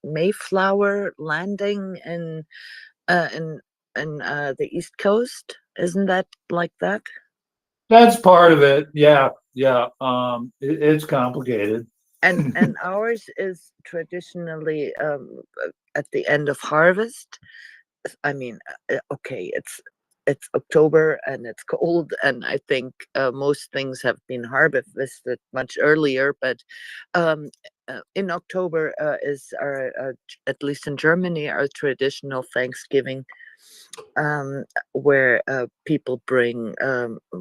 Mayflower landing in the East Coast. Isn't that like that? That's part of it. Yeah. It's complicated. And ours is traditionally at the end of harvest. I mean, okay, it's October and it's cold, and I think most things have been harvested much earlier. But in October is our, at least in Germany, our traditional Thanksgiving, where people bring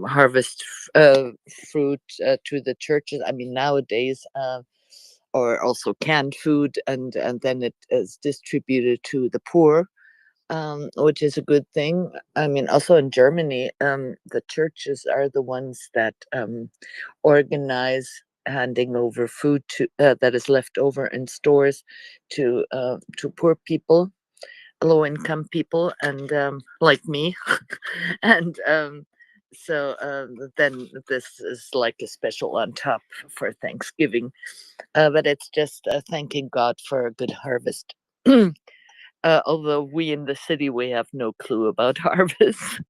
harvest fruit to the churches. I mean, nowadays, or also canned food, and then it is distributed to the poor. Which is a good thing. I mean, also in Germany, the churches are the ones that organize handing over food to that is left over in stores to poor people, low-income people, and like me, and so then this is like a special on top for Thanksgiving, but it's just thanking God for a good harvest. Although we in the city, we have no clue about harvest.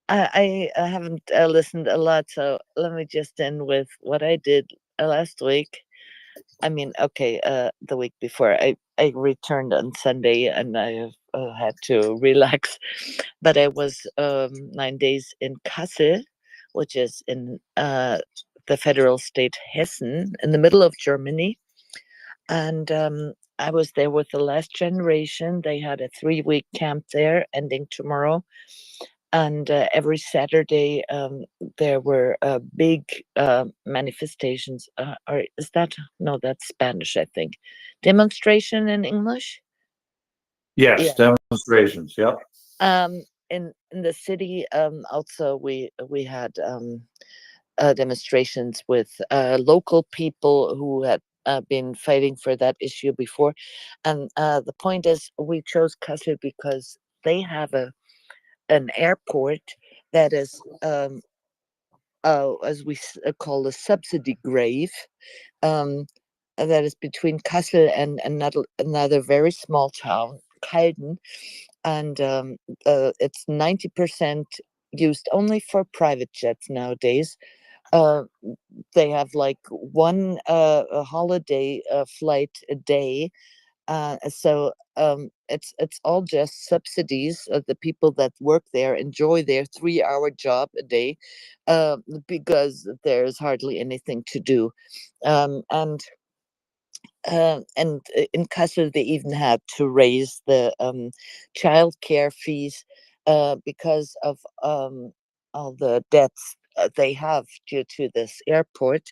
I haven't listened a lot, so let me just end with what I did last week. I mean, okay, the week before, I returned on Sunday, and I have had to relax. But I was 9 days in Kassel, which is in the federal state Hessen, in the middle of Germany. And I was there with the last generation. They had a 3-week camp there, ending tomorrow. And every Saturday there were big manifestations. Or is that no? That's Spanish, I think. Demonstration in English. Yes, demonstrations. Yep. In the city, also we had demonstrations with local people who had been fighting for that issue before. And the point is, we chose Kassel because they have an airport that is, as we call, a subsidy grave, that is between Kassel and another very small town, Calden. And it's 90% used only for private jets nowadays. They have like one a holiday flight a day. So it's all just subsidies. The people that work there enjoy their 3-hour job a day because there's hardly anything to do. And in Kassel, they even had to raise the childcare fees because of all the debts they have due to this airport.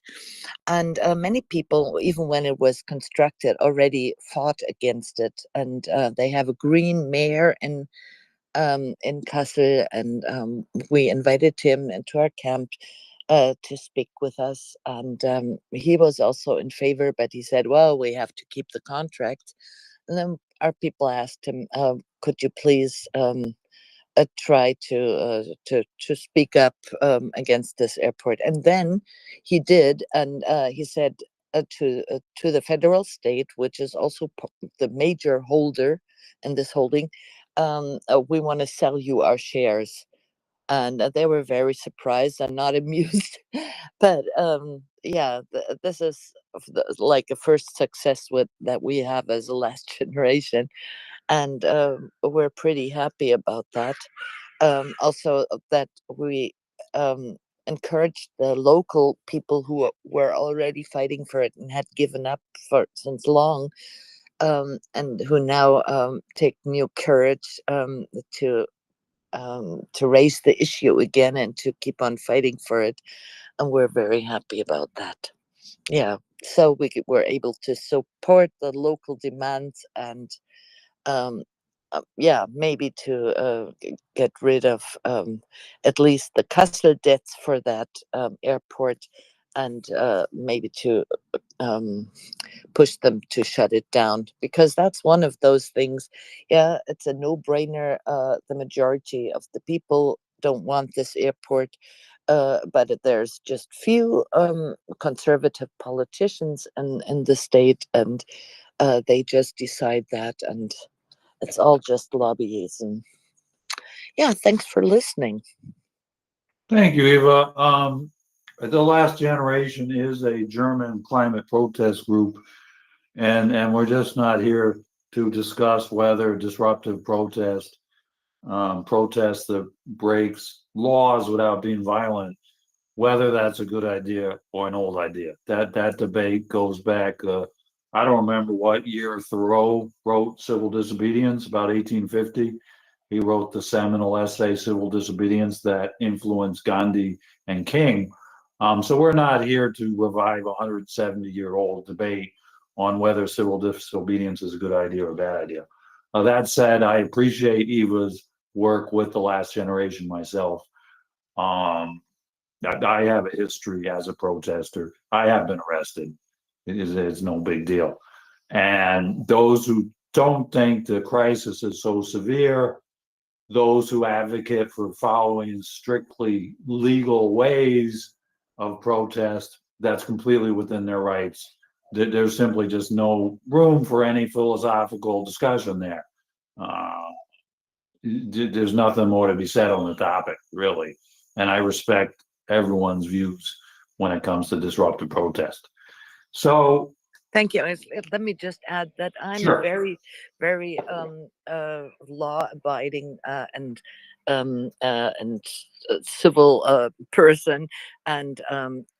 And many people, even when it was constructed, already fought against it. And they have a green mayor in Kassel, and we invited him into our camp to speak with us. And he was also in favor, but he said, well, we have to keep the contract. And then our people asked him, could you please try to speak up against this airport? And then he did, and he said to the federal state, which is also the major holder in this holding, we want to sell you our shares. And they were very surprised and not amused. But yeah, this is like a first success that we have as a last generation, and we're pretty happy about that. Also, that we encouraged the local people who were already fighting for it and had given up for since long, and who now take new courage to raise the issue again and to keep on fighting for it. And we're very happy about that. Yeah, so were able to support the local demands, and yeah, maybe to get rid of at least the Kassel debts for that airport, and maybe to push them to shut it down, because that's one of those things. Yeah, it's a no-brainer. The majority of the people don't want this airport, but there's just few conservative politicians in the state, and they just decide that, and it's all just lobbyism. Yeah, thanks for listening. Thank you, Eva. The Last Generation is a German climate protest group, and we're just not here to discuss whether disruptive protest that breaks laws without being violent, whether that's a good idea or an old idea. That debate goes back. I don't remember what year Thoreau wrote Civil Disobedience, about 1850. He wrote the seminal essay Civil Disobedience that influenced Gandhi and King. So we're not here to revive a 170-year-old debate on whether civil disobedience is a good idea or a bad idea. That said, I appreciate Eva's work with the Last Generation myself. I have a history as a protester. I have been arrested. It's no big deal. And those who don't think the crisis is so severe, those who advocate for following strictly legal ways of protest, that's completely within their rights. There's simply just no room for any philosophical discussion there. There's nothing more to be said on the topic, really. And I respect everyone's views when it comes to disruptive protest. So Thank you. Let me just add that I'm a Sure. very, very law-abiding and civil person, and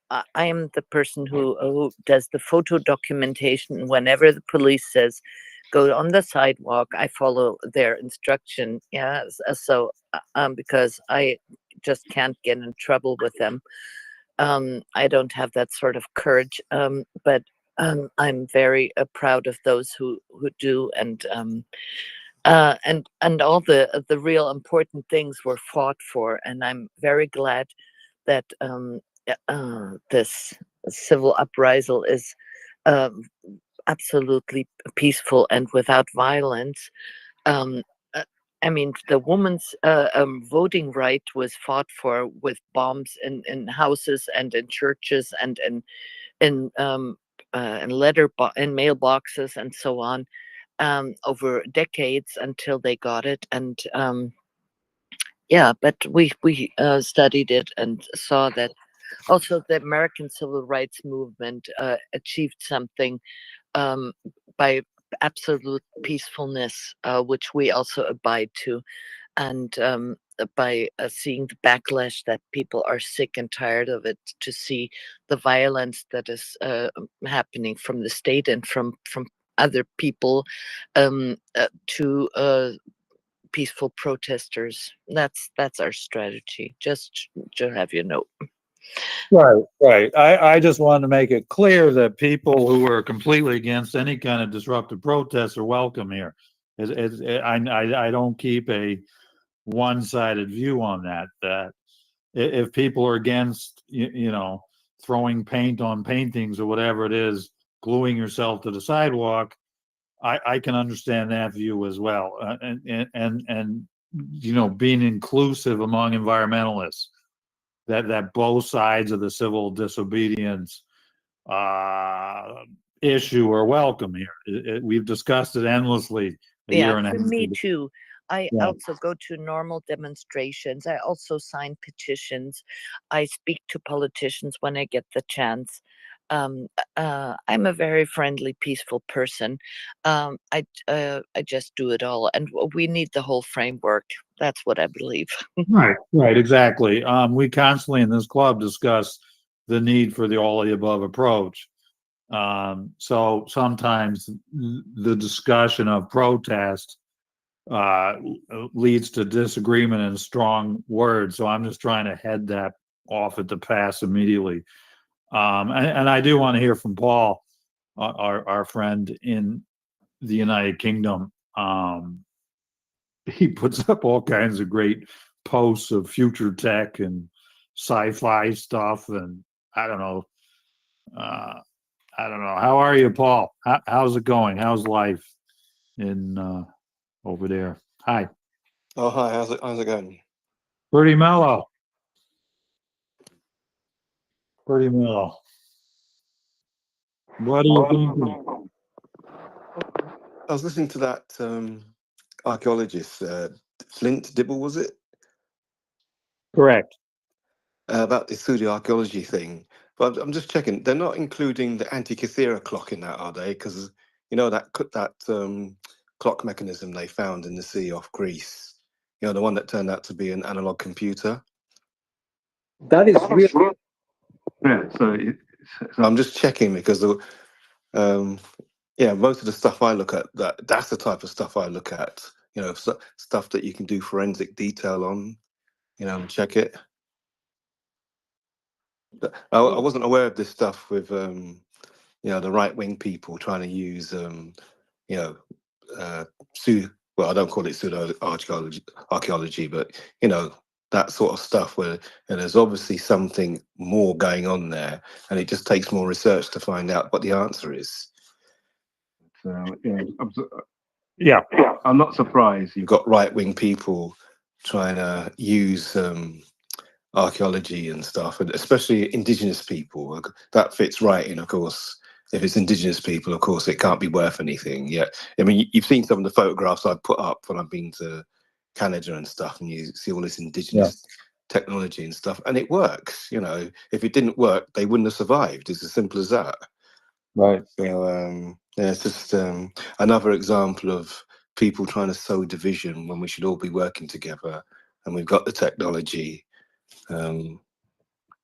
I am the person who does the photo documentation. Whenever the police says go on the sidewalk, I follow their instruction. Yeah, so because I just can't get in trouble with them. I don't have that sort of courage, but I'm very proud of those who do, and all the real important things were fought for, and I'm very glad that this civil uprisal is um, absolutely peaceful and without violence. Um, uh, I mean, the woman's voting right was fought for with bombs in houses and in churches and in in mailboxes and so on, over decades until they got it. And yeah, but we studied it and saw that also the American civil rights movement achieved something um, by absolute peacefulness, which we also abide to, and by seeing the backlash that people are sick and tired of it, to see the violence that is happening from the state and from other people, to peaceful protesters. That's our strategy. Just to have you know. Right, right. I just wanted to make it clear that people who are completely against any kind of disruptive protests are welcome here. I don't keep a one-sided view on that. That if people are against, throwing paint on paintings or whatever it is, gluing yourself to the sidewalk, I can understand that view as well. And being inclusive among environmentalists, that both sides of the civil disobedience issue are welcome here. We've discussed it endlessly a Yeah, year and a for half me ago. too. I Yeah. also go to normal demonstrations. I also sign petitions. I speak to politicians when I get the chance. I'm a very friendly, peaceful person. I just do it all, and we need the whole framework. That's what I believe. Right, right, exactly. We constantly in this club discuss the need for the all of the above approach. So sometimes the discussion of protest uh, leads to disagreement and strong words. So I'm just trying to head that off at the pass immediately. And I do want to hear from Paul, our friend in the United Kingdom. He puts up all kinds of great posts of future tech and sci-fi stuff, and I don't know. Uh, I don't know. How are you, Paul? How's it going? How's life in over there? Hi. Oh, hi. How's it going? Pretty mellow. Pretty mellow. What are you thinking? I was listening to that archaeologist, Flint Dibble, was it? Correct. About the pseudo archaeology thing. But I'm just checking. They're not including the Antikythera clock in that, are they? Because that clock mechanism they found in the sea off Greece. The one that turned out to be an analog computer. That is real. Yeah. So I'm just checking because most of the stuff I look at, that's the type of stuff I look at. Stuff that you can do forensic detail on. And check it. But I wasn't aware of this stuff with the right wing people trying to use well, I don't call it pseudo archaeology, but that sort of stuff where there's obviously something more going on there, and it just takes more research to find out what the answer is. So Yeah. I'm not surprised you've got right wing people trying to use archaeology and stuff, and especially indigenous people. That fits right in, of course. If it's indigenous people, of course, it can't be worth anything. Yeah, I mean, you've seen some of the photographs I've put up when I've been to Canada and stuff, and you see all this indigenous technology and stuff, and it works. If it didn't work, they wouldn't have survived. It's as simple as that. Right. So yeah, it's just another example of people trying to sow division when we should all be working together, and we've got the technology, and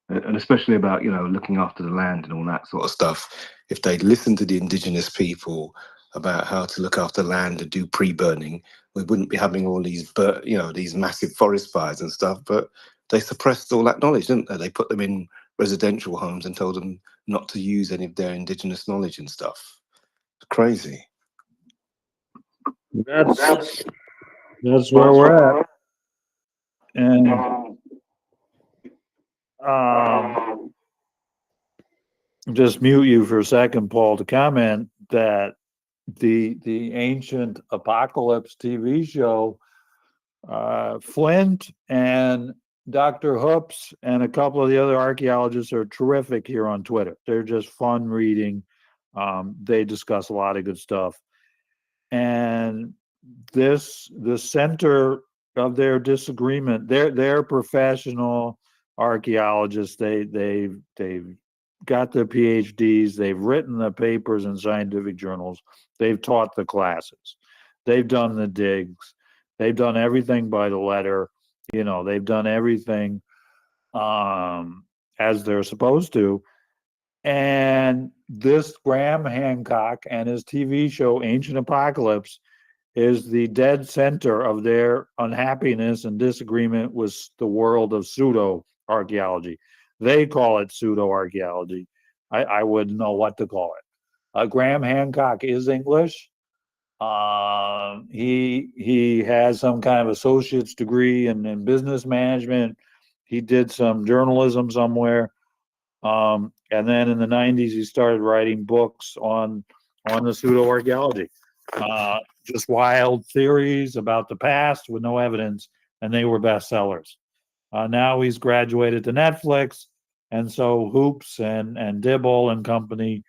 especially about looking after the land and all that sort of stuff. If they'd listened to the indigenous people about how to look after land and do pre-burning, we wouldn't be having all these these massive forest fires and stuff. But they suppressed all that knowledge, didn't they? They put them in residential homes and told them not to use any of their indigenous knowledge and stuff. It's crazy. That's where we're at. And just mute you for a second, Paul, to comment that the ancient apocalypse TV show, Flint and Dr. Hoops and a couple of the other archaeologists are terrific here on Twitter. They're just fun reading. They discuss a lot of good stuff. And the center of their disagreement, they're professional archaeologists. They've got their PhDs. They've written the papers in scientific journals. They've taught the classes. They've done the digs. They've done everything by the letter. They've done everything as they're supposed to. And this Graham Hancock and his TV show, Ancient Apocalypse, is the dead center of their unhappiness and disagreement with the world of pseudo-archaeology. They call it pseudo-archaeology. I wouldn't know what to call it. Graham Hancock is English. He has some kind of associate's degree in business management. He did some journalism somewhere. And then in the 90s, he started writing books on the pseudo-archaeology. Just wild theories about the past with no evidence, and they were bestsellers. Now he's graduated to Netflix, and so Hoops and Dibble and company,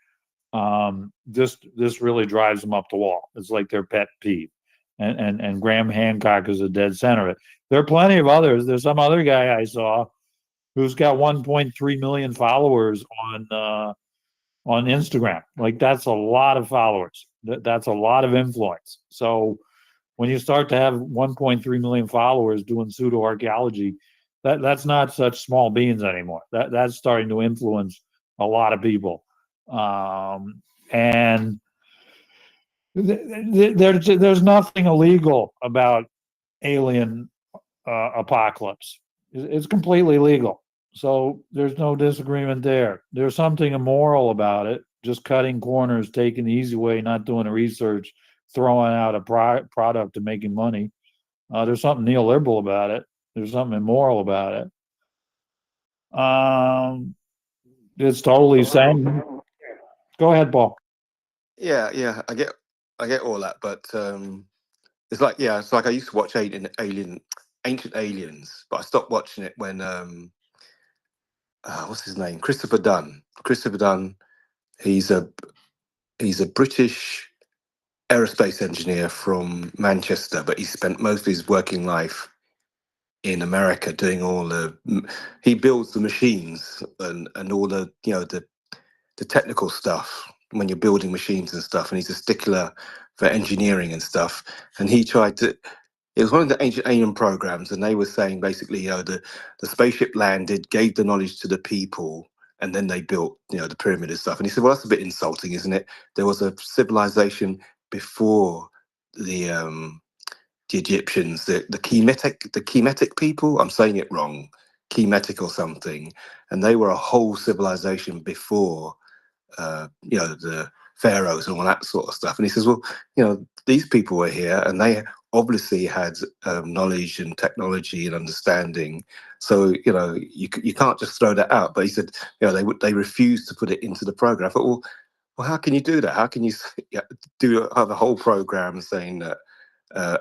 this really drives them up the wall. It's like their pet peeve. And Graham Hancock is a dead center of it. There are plenty of others. There's some other guy I saw who's got 1.3 million followers on Instagram. Like, that's a lot of followers. That's a lot of influence. So when you start to have 1.3 million followers doing pseudo archaeology, that's not such small beans anymore. That's starting to influence a lot of people. And there's nothing illegal about alien apocalypse. It's completely legal. So there's no disagreement there. There's something immoral about it, just cutting corners, taking the easy way, not doing the research, throwing out a product and making money. There's something neoliberal about it. There's something immoral about it. It's totally sane. Go ahead, Paul. Yeah, I get all that, but it's like I used to watch Ancient Aliens, but I stopped watching it when what's his name? Christopher Dunn. He's a British aerospace engineer from Manchester, but he spent most of his working life in America doing he builds the machines and all the the technical stuff when you're building machines and stuff, and he's a stickler for engineering and stuff. And he tried to, it was one of the ancient alien programs, and they were saying basically, the spaceship landed, gave the knowledge to the people, and then they built, the pyramid and stuff. And he said, well, that's a bit insulting, isn't it? There was a civilization before the Egyptians, the Kemetic people. I'm saying it wrong, Kemetic or something, and they were a whole civilization before the pharaohs and all that sort of stuff. And he says, well, these people were here and they obviously had knowledge and technology and understanding. So, you can't just throw that out. But he said, they refused to put it into the program. I thought, well, how can you do that? How can you have a whole program saying that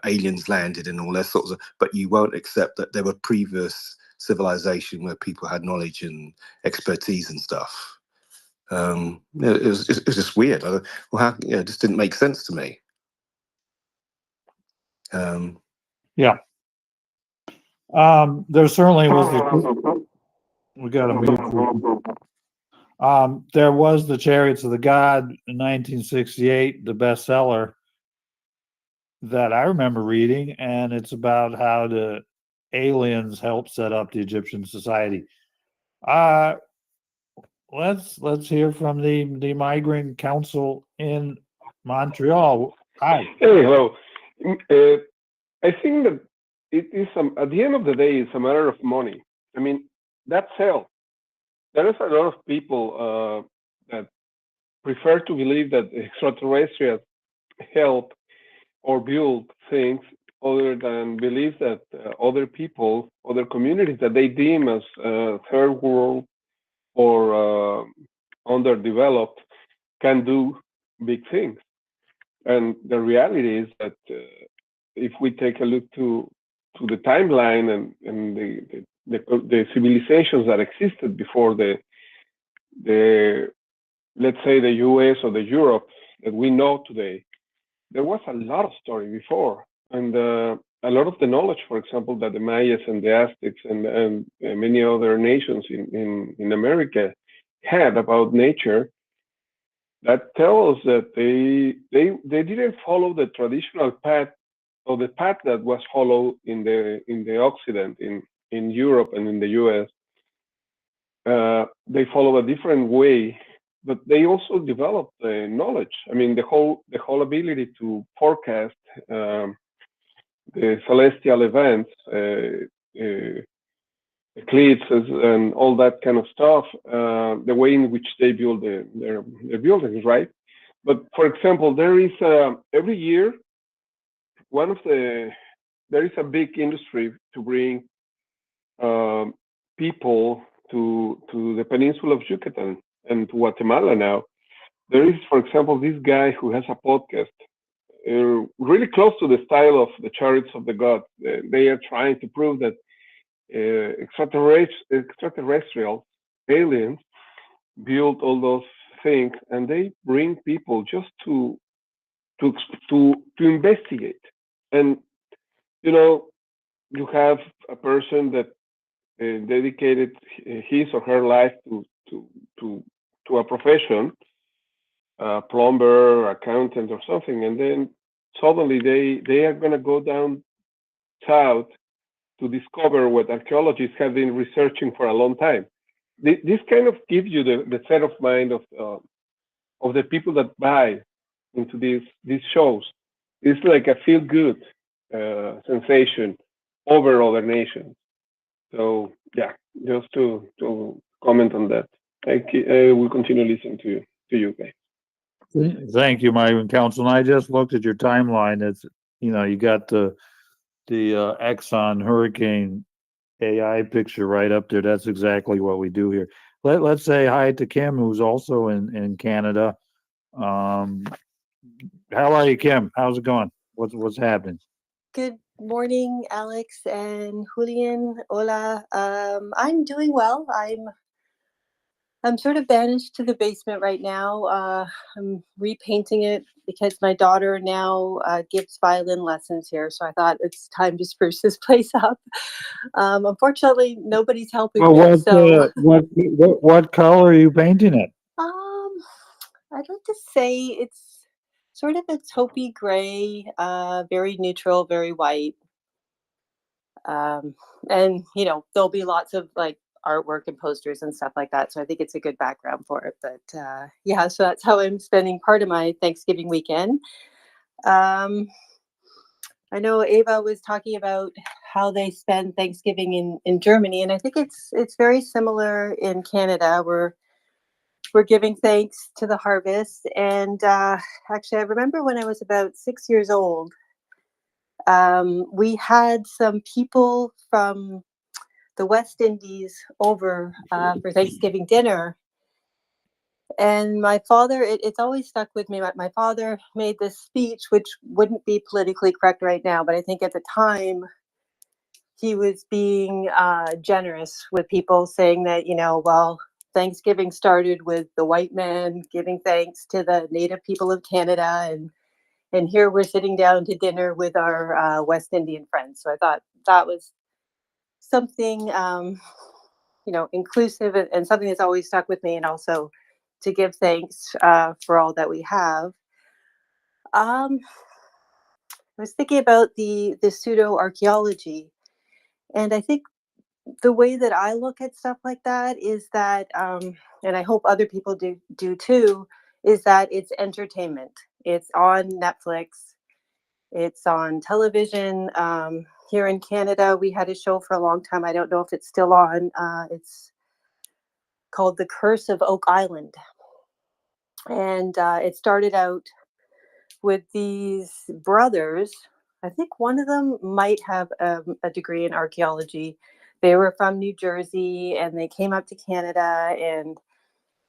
aliens landed and all that sorts of, but you won't accept that there were previous civilization where people had knowledge and expertise and stuff. It was just weird. It just didn't make sense to me. Yeah. There certainly was we got to move. There was The Chariots of the God in 1968, the bestseller that I remember reading, and it's about how the aliens helped set up the Egyptian society. Let's hear from the Migrant Council in Montreal. Hi. Hey, hello. I think that it is at the end of the day, it's a matter of money. I mean, that's hell. There is a lot of people that prefer to believe that extraterrestrials help or build things other than believe that other people, other communities that they deem as third world or underdeveloped can do big things. And the reality is that if we take a look to the timeline and the civilizations that existed before the let's say the US or the Europe that we know today, there was a lot of story before, and a lot of the knowledge, for example, that the Mayas and the Aztecs and many other nations in America had about nature, that tells us that they didn't follow the traditional path or the path that was followed in the Occident, in Europe and in the US. They follow a different way, but they also developed knowledge. I mean, the whole ability to forecast the celestial events, eclipses, and all that kind of stuff. The way in which they build their buildings, right? But for example, there is every year there is a big industry to bring people to the peninsula of Yucatan and to Guatemala now. There is, for example, this guy who has a podcast really close to the style of the Chariots of the God. They are trying to prove that extraterrestrial aliens build all those things, and they bring people just to investigate. And you have a person that dedicated his or her life to a profession, plumber, accountant, or something, and then suddenly they are going to go down south to discover what archaeologists have been researching for a long time. This kind of gives you the set of mind of the people that buy into these shows. It's like a feel good sensation over other nations. So yeah, just to comment on that. I will continue listening to you guys. Thank you, Migrant Council. And I just looked at your timeline. It's you got the Exxon Hurricane AI picture right up there. That's exactly what we do here. Let's say hi to Kim, who's also in Canada. How are you, Kim? How's it going? What's happening? Good morning, Alex and Julian. Hola. I'm doing well. I'm sort of banished to the basement right now. I'm repainting it because my daughter now gives violin lessons here. So I thought it's time to spruce this place up. Unfortunately, nobody's helping me. So what color are you painting it? I'd like to say it's sort of a taupey gray, very neutral, very white. And there'll be lots of like artwork and posters and stuff like that. So I think it's a good background for it. But yeah, so that's how I'm spending part of my Thanksgiving weekend. I know Ava was talking about how they spend Thanksgiving in Germany, and I think it's very similar in Canada. We're giving thanks to the harvest. And actually, I remember when I was about 6 years old, we had some people from the West Indies over for Thanksgiving dinner. And my father, it's always stuck with me. My father made this speech, which wouldn't be politically correct right now, but I think at the time he was being generous with people, saying that, well, Thanksgiving started with the white man giving thanks to the native people of Canada, and here we're sitting down to dinner with our West Indian friends. So I thought that was something inclusive and something that's always stuck with me, and also to give thanks for all that we have. I was thinking about the pseudo archaeology, and I think the way that I look at stuff like that is that, and I hope other people do too, is that it's entertainment. It's on Netflix. It's on television. Here in Canada, we had a show for a long time. I don't know if it's still on. It's called The Curse of Oak Island. And it started out with these brothers. I think one of them might have a degree in archaeology. They were from New Jersey, and they came up to Canada, and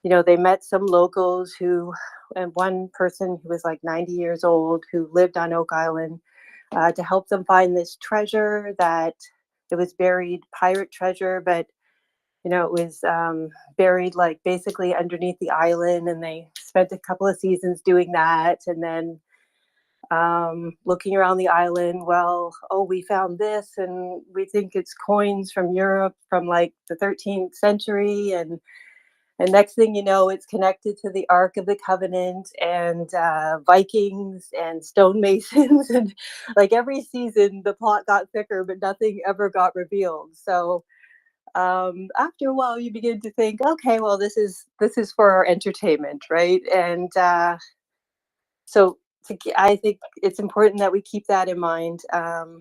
they met some locals and one person who was like 90 years old who lived on Oak Island, to help them find this treasure that it was buried, pirate treasure, but it was buried like basically underneath the island, and they spent a couple of seasons doing that, and then looking around the island. Well, we found this, and we think it's coins from Europe from like the 13th century, and next thing you know, it's connected to the Ark of the Covenant and Vikings and stonemasons. And like every season, the plot got thicker, but nothing ever got revealed. So after a while, you begin to think, okay, well, this is for our entertainment, right? And so I think it's important that we keep that in mind. The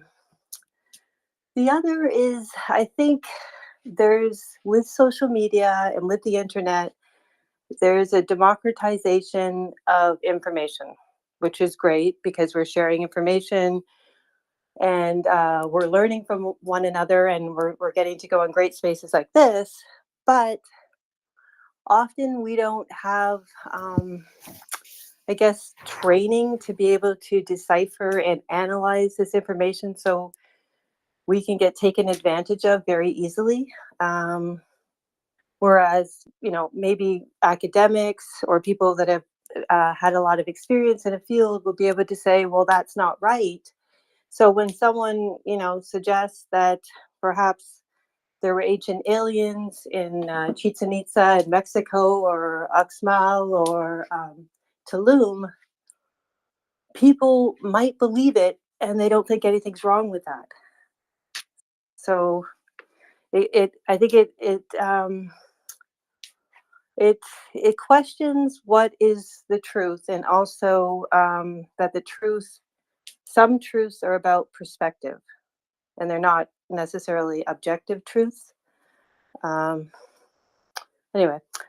other is, I think with social media and with the internet, there's a democratization of information, which is great because we're sharing information, and we're learning from one another, and we're getting to go in great spaces like this. But often we don't have, I guess, training to be able to decipher and analyze this information, so we can get taken advantage of very easily. Whereas, maybe academics or people that have had a lot of experience in a field will be able to say, well, that's not right. So when someone, suggests that perhaps there were ancient aliens in Chichen Itza in Mexico, or Uxmal, or Tulum, people might believe it, and they don't think anything's wrong with that. So I think it questions what is the truth, and also that some truths are about perspective, and they're not necessarily objective truths. Anyway,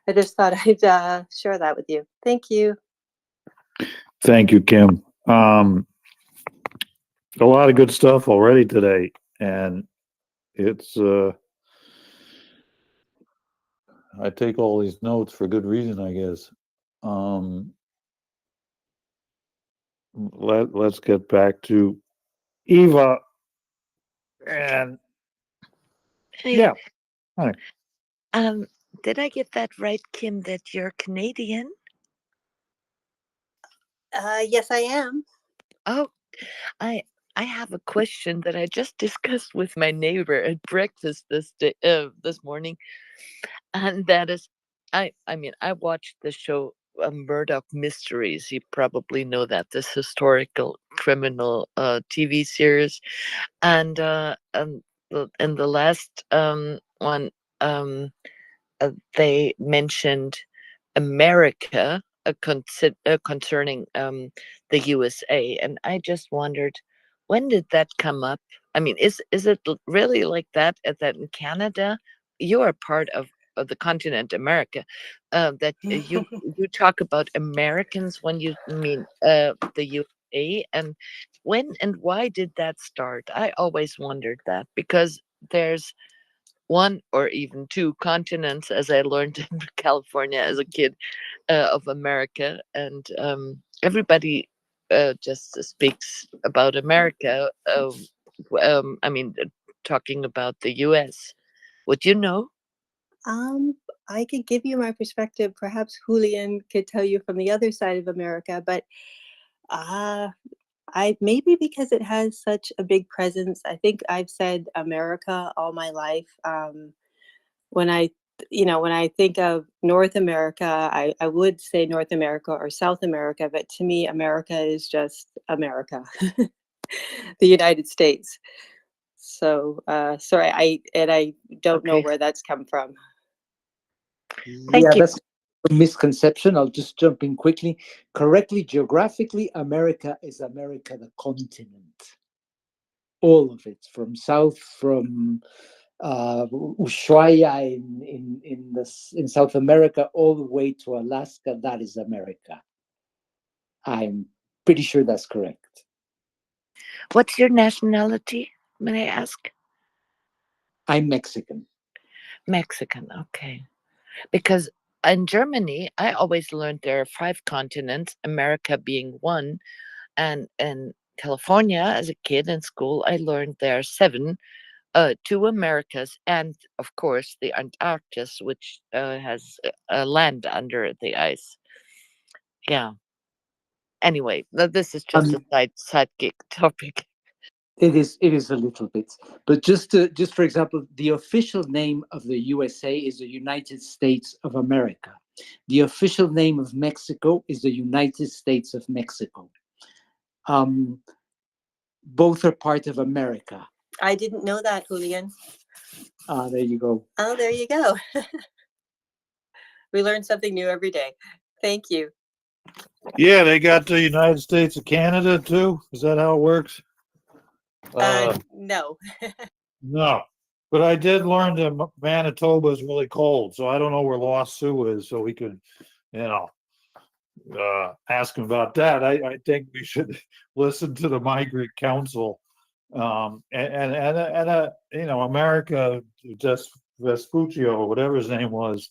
I just thought I'd share that with you. Thank you. Thank you, Kim. A lot of good stuff already today, and it's I take all these notes for good reason, I guess. Let's get back to Eva, and Hey, yeah, hi. did I get that right, Kim, that you're Canadian? Yes, I am. Oh, I have a question that I just discussed with my neighbor at breakfast this morning, and that is, I mean, I watched the show Murdoch Mysteries. You probably know that, this historical criminal TV series, and in the last one, they mentioned America concerning the USA, and I just wondered, when did that come up? I mean, is it really like that? That in Canada, you are part of the continent America, that you talk about Americans when you mean the USA, and when and why did that start? I always wondered that, because there's one or even two continents, as I learned in California as a kid, of America, and everybody just speaks about America. I mean, talking about the U.S. Would you know? I could give you my perspective. Perhaps Julian could tell you from the other side of America, but maybe because it has such a big presence. I think I've said America all my life. when I when I think of North America, I would say North America or South America, but to me, America is just America, the United States. So sorry, I don't know Okay. where that's come from. Thank Yeah, you. that's a misconception. I'll just jump in quickly. Correctly, geographically, America is America, the continent. All of it, from from Ushuaia in South America all the way to Alaska. That is America. I'm pretty sure that's correct. What's your nationality, may I ask? I'm Mexican. Mexican, okay. Because in Germany, I always learned there are 5 continents, America being one. And in California, as a kid in school, I learned there are 7, 2 Americas, and of course the Antarctic, which has land under the ice. Yeah. Anyway, this is just a side gig topic. It is a little bit, but just for example, the official name of the USA is the United States of America. The official name of Mexico is the United States of Mexico. Both are part of America. I didn't know that, Julian. There you go. Oh, there you go. We learn something new every day. Thank you. Yeah, they got the United States of Canada too. Is that how it works? No. No, but I did learn that Manitoba is really cold, so I don't know where Lost Sioux is, so we could, ask him about that. I think we should listen to the Migrant Council, and America just Vespuccio, whatever his name was.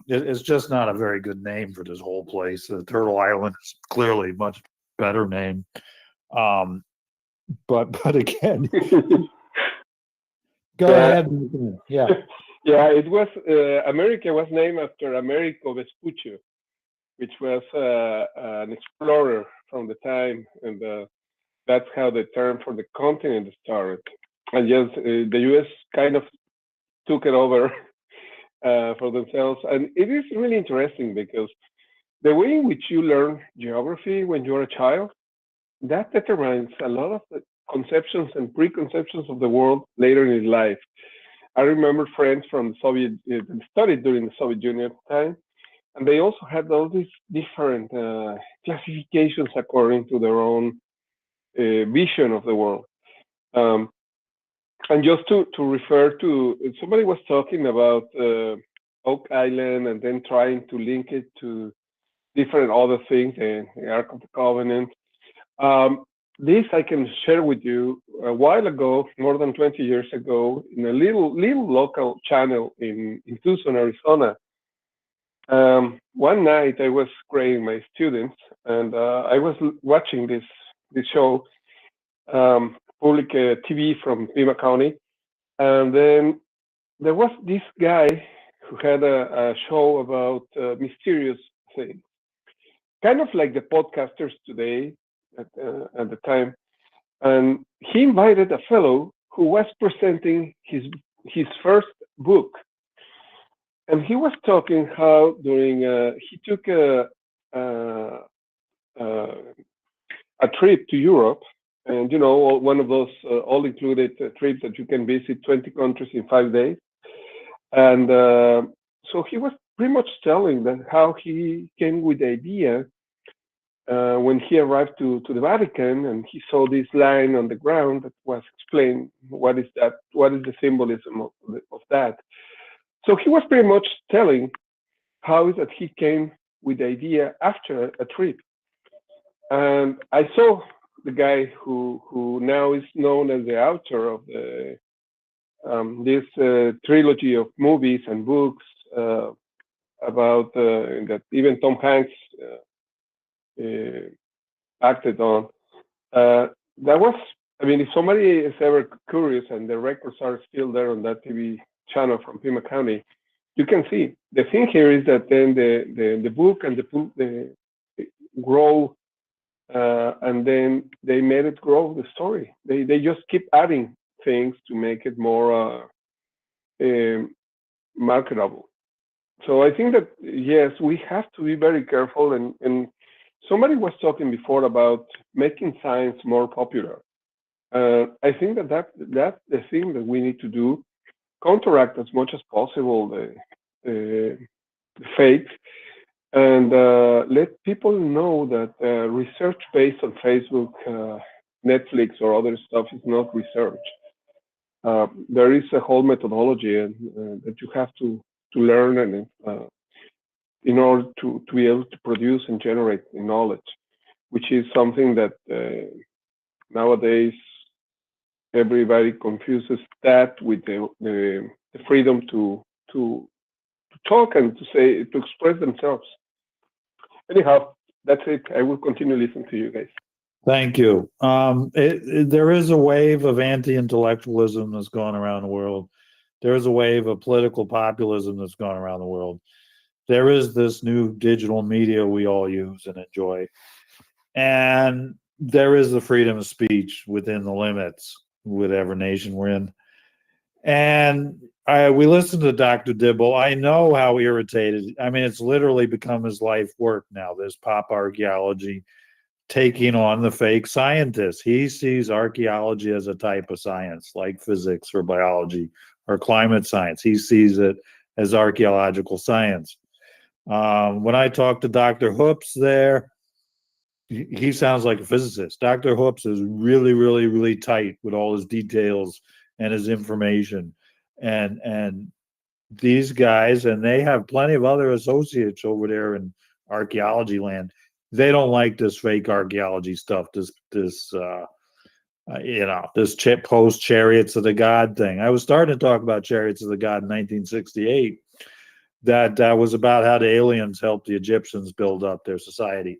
It's just not a very good name for this whole place. Turtle Island is clearly a much better name. But again, go ahead. Yeah. Yeah, it was America was named after Americo Vespuccio, which was an explorer from the time, and that's how the term for the continent started. And yes, the U.S. kind of took it over for themselves, and it is really interesting because the way in which you learn geography when you're a child, that determines a lot of the conceptions and preconceptions of the world later in life. I remember friends from Soviet studied during the Soviet Union time, and they also had all these different classifications according to their own vision of the world. And just to refer to, somebody was talking about Oak Island and then trying to link it to different other things, the Ark of the Covenant. This I can share with you. A while ago, more than 20 years ago, in a little local channel in Tucson, Arizona. One night I was grading my students, and I was watching this show, public TV from Pima County, and then there was this guy who had a show about mysterious things, kind of like the podcasters today at the time. And he invited a fellow who was presenting his first book, and he was talking how during he took a trip to Europe, and one of those all-included trips that you can visit 20 countries in 5 days, and so he was pretty much telling that how he came with the idea when he arrived to the Vatican, and he saw this line on the ground that was explained what is that, what is the symbolism of that. So he was pretty much telling how is that he came with the idea after a trip. And I saw the guy who now is known as the author of this trilogy of movies and books about that even Tom Hanks acted on. That was, I mean, if somebody is ever curious, and the records are still there on that TV channel from Pima County, you can see. The thing here is that then the book and the grow, and then they made it grow the story. They just keep adding things to make it more marketable. So I think that yes, we have to be very careful. And somebody was talking before about making science more popular. I think that's the thing that we need to do. Counteract as much as possible the fake, and let people know that research based on Facebook, Netflix, or other stuff is not research. There is a whole methodology that you have to learn, and in order to be able to produce and generate knowledge, which is something that nowadays everybody confuses that with the freedom to talk and to express themselves. Anyhow, that's it. I will continue listening to you guys. Thank you. There is a wave of anti-intellectualism that's gone around the world. There is a wave of political populism that's gone around the world. There is this new digital media we all use and enjoy. And there is the freedom of speech within the limits, whatever nation we're in. And we listened to Dr. Dibble. I know how irritated. I mean, it's literally become his life work now, this pop archaeology, taking on the fake scientists. He sees archaeology as a type of science, like physics or biology or climate science. He sees it as archaeological science. When I talked to Dr. Hoops there, he sounds like a physicist. Dr. Hoops is really, really, really tight with all his details and his information. And these guys, and they have plenty of other associates over there in archaeology land. They don't like this fake archaeology stuff, this post Chariots of the God thing. I was starting to talk about Chariots of the God in 1968. That was about how the aliens helped the Egyptians build up their society.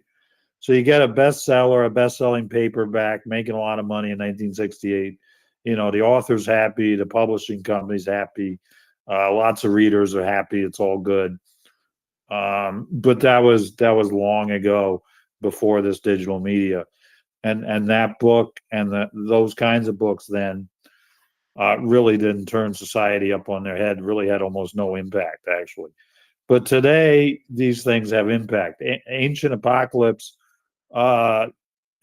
So you get a bestseller, a best-selling paperback, making a lot of money in 1968. The author's happy, the publishing company's happy, lots of readers are happy. It's all good. But that was long ago, before this digital media, and that book and those kinds of books then really didn't turn society up on their head. Really had almost no impact, actually. But today these things have impact. Ancient Apocalypse,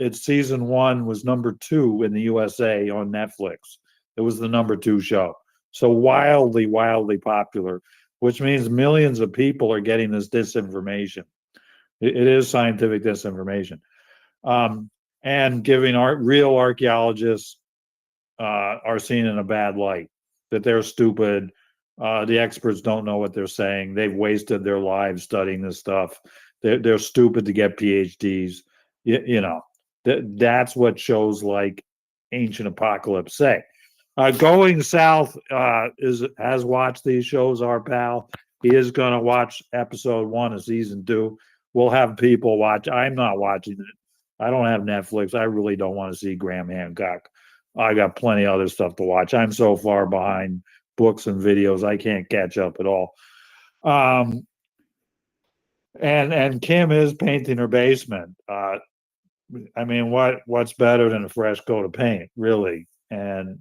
its season 1 was number 2 in the USA on Netflix. It was the number 2 show. So wildly, wildly popular, which means millions of people are getting this disinformation. It is scientific disinformation. And giving real archaeologists are seen in a bad light, that they're stupid. The experts don't know what they're saying. They've wasted their lives studying this stuff. They're stupid to get PhDs. That's what shows like Ancient Apocalypse say. Going South has watched these shows, our pal. He is going to watch episode 1 of season 2. We'll have people watch. I'm not watching it. I don't have Netflix. I really don't want to see Graham Hancock. I got plenty of other stuff to watch. I'm so far behind books and videos, I can't catch up at all. And Kim is painting her basement. I mean, what's better than a fresh coat of paint, really? And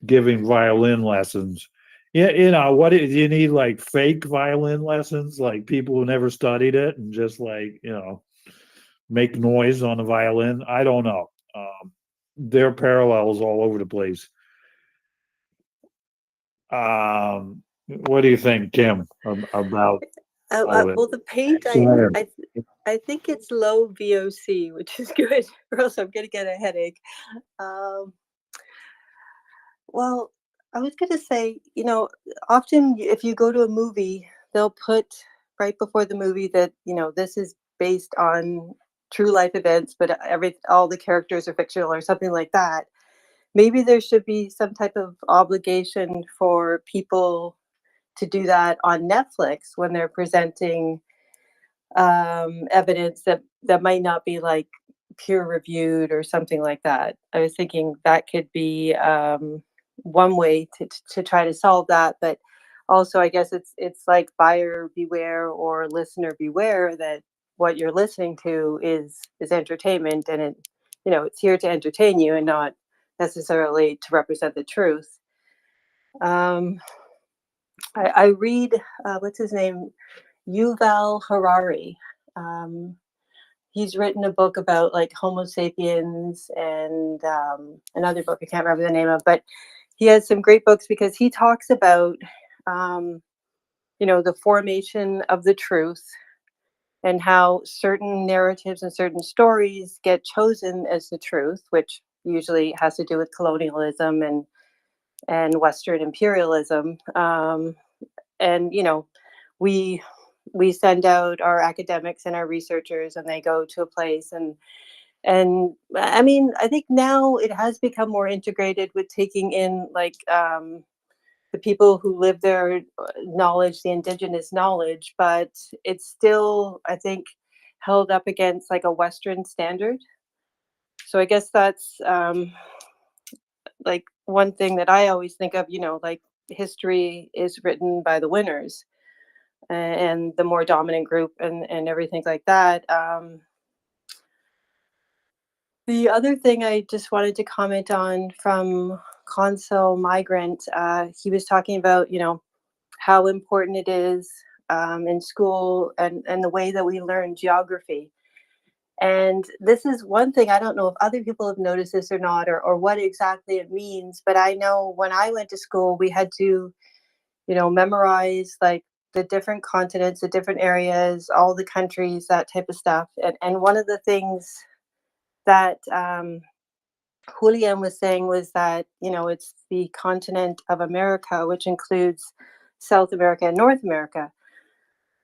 giving violin lessons. Yeah, what do you need? Like fake violin lessons, like people who never studied it and just like make noise on the violin. I don't know. There are parallels all over the place. What do you think, Kim, about all well, the paint, I think it's low VOC, which is good, or else I'm going to get a headache. Well, I was going to say, often if you go to a movie, they'll put right before the movie that, this is based on true life events, but all the characters are fictional or something like that. Maybe there should be some type of obligation for people to do that on Netflix when they're presenting evidence that might not be like peer reviewed or something like that. I was thinking that could be one way to try to solve that, but also I guess it's like buyer beware or listener beware, that what you're listening to is entertainment, and it's here to entertain you and not necessarily to represent the truth. I read, what's his name? Yuval Harari. He's written a book about like Homo sapiens and another book I can't remember the name of, but he has some great books because he talks about, the formation of the truth and how certain narratives and certain stories get chosen as the truth, which usually has to do with colonialism and Western imperialism. And we send out our academics and our researchers, and they go to a place and I mean, I think now it has become more integrated with taking in like the people who live there knowledge, the indigenous knowledge, but it's still, I think, held up against like a Western standard. So I guess that's like one thing that I always think of, like history is written by the winners and the more dominant group and everything like that. The other thing I just wanted to comment on from Consul Migrant, he was talking about, how important it is in school and the way that we learn geography. And this is one thing, I don't know if other people have noticed this or not, or what exactly it means, but I know when I went to school, we had to, memorize like the different continents, the different areas, all the countries, that type of stuff. And one of the things that Julian was saying was that, it's the continent of America, which includes South America and North America.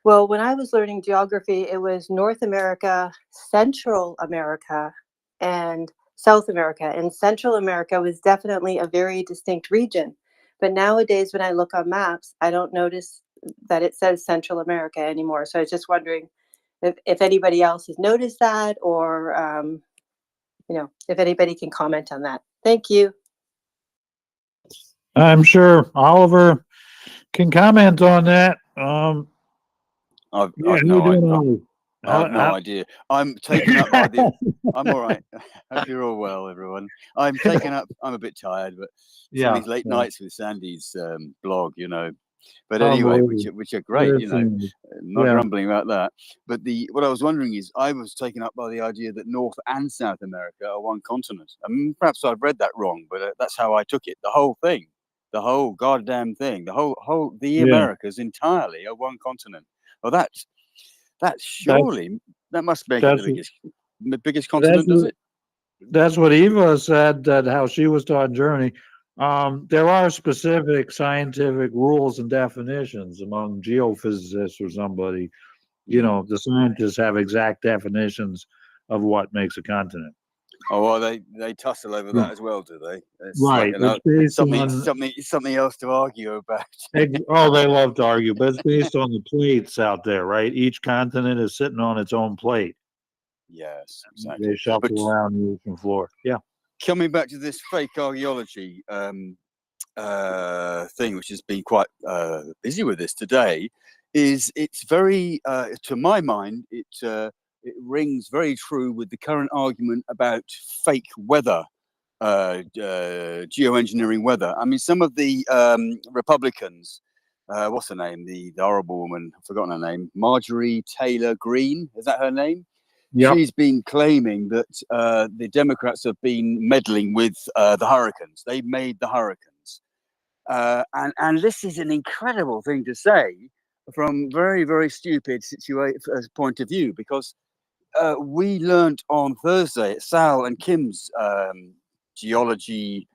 Well, when I was learning geography, it was North America, Central America, and South America. And Central America was definitely a very distinct region. But nowadays, when I look on maps, I don't notice that it says Central America anymore. So I was just wondering if anybody else has noticed that, or if anybody can comment on that. Thank you. I'm sure Oliver can comment on that. I've Yeah, I've how you no doing, I- Oliver? I've no idea. I'm taken up by the. I'm all right. Hope you're all well, everyone. I'm taken up. I'm a bit tired, but some of these late nights with Sandy's blog, But anyway, which are great, not Yeah. grumbling about that. But what I was wondering is, I was taken up by the idea that North and South America are one continent. I mean, perhaps I've read that wrong, but that's how I took it. The whole thing, the whole goddamn thing, the Yeah. Americas entirely are one continent. Well, that's surely that must make it the biggest continent, does it? That's what Eva said, that how she was taught in Germany. There are specific scientific rules and definitions among geophysicists or somebody. The scientists have exact definitions of what makes a continent. Oh, well, they tussle over that as well, do they? It's Right. like It's something else to argue about. Oh, they love to argue, but it's based on the plates out there, right? Each continent is sitting on its own plate. Yes, exactly. They shuffle around the ocean floor. Yeah. Coming back to this fake archaeology thing, which has been quite busy with this today, it's very, to my mind, it rings very true with the current argument about fake weather, geoengineering weather. I mean, some of the Republicans, what's her name? The horrible woman, I've forgotten her name, Marjorie Taylor Greene, is that her name? Yep. She's been claiming that the Democrats have been meddling with the hurricanes. They've made the hurricanes. And this is an incredible thing to say from very, very stupid point of view, because we learned on Thursday at Sal and Kim's geology,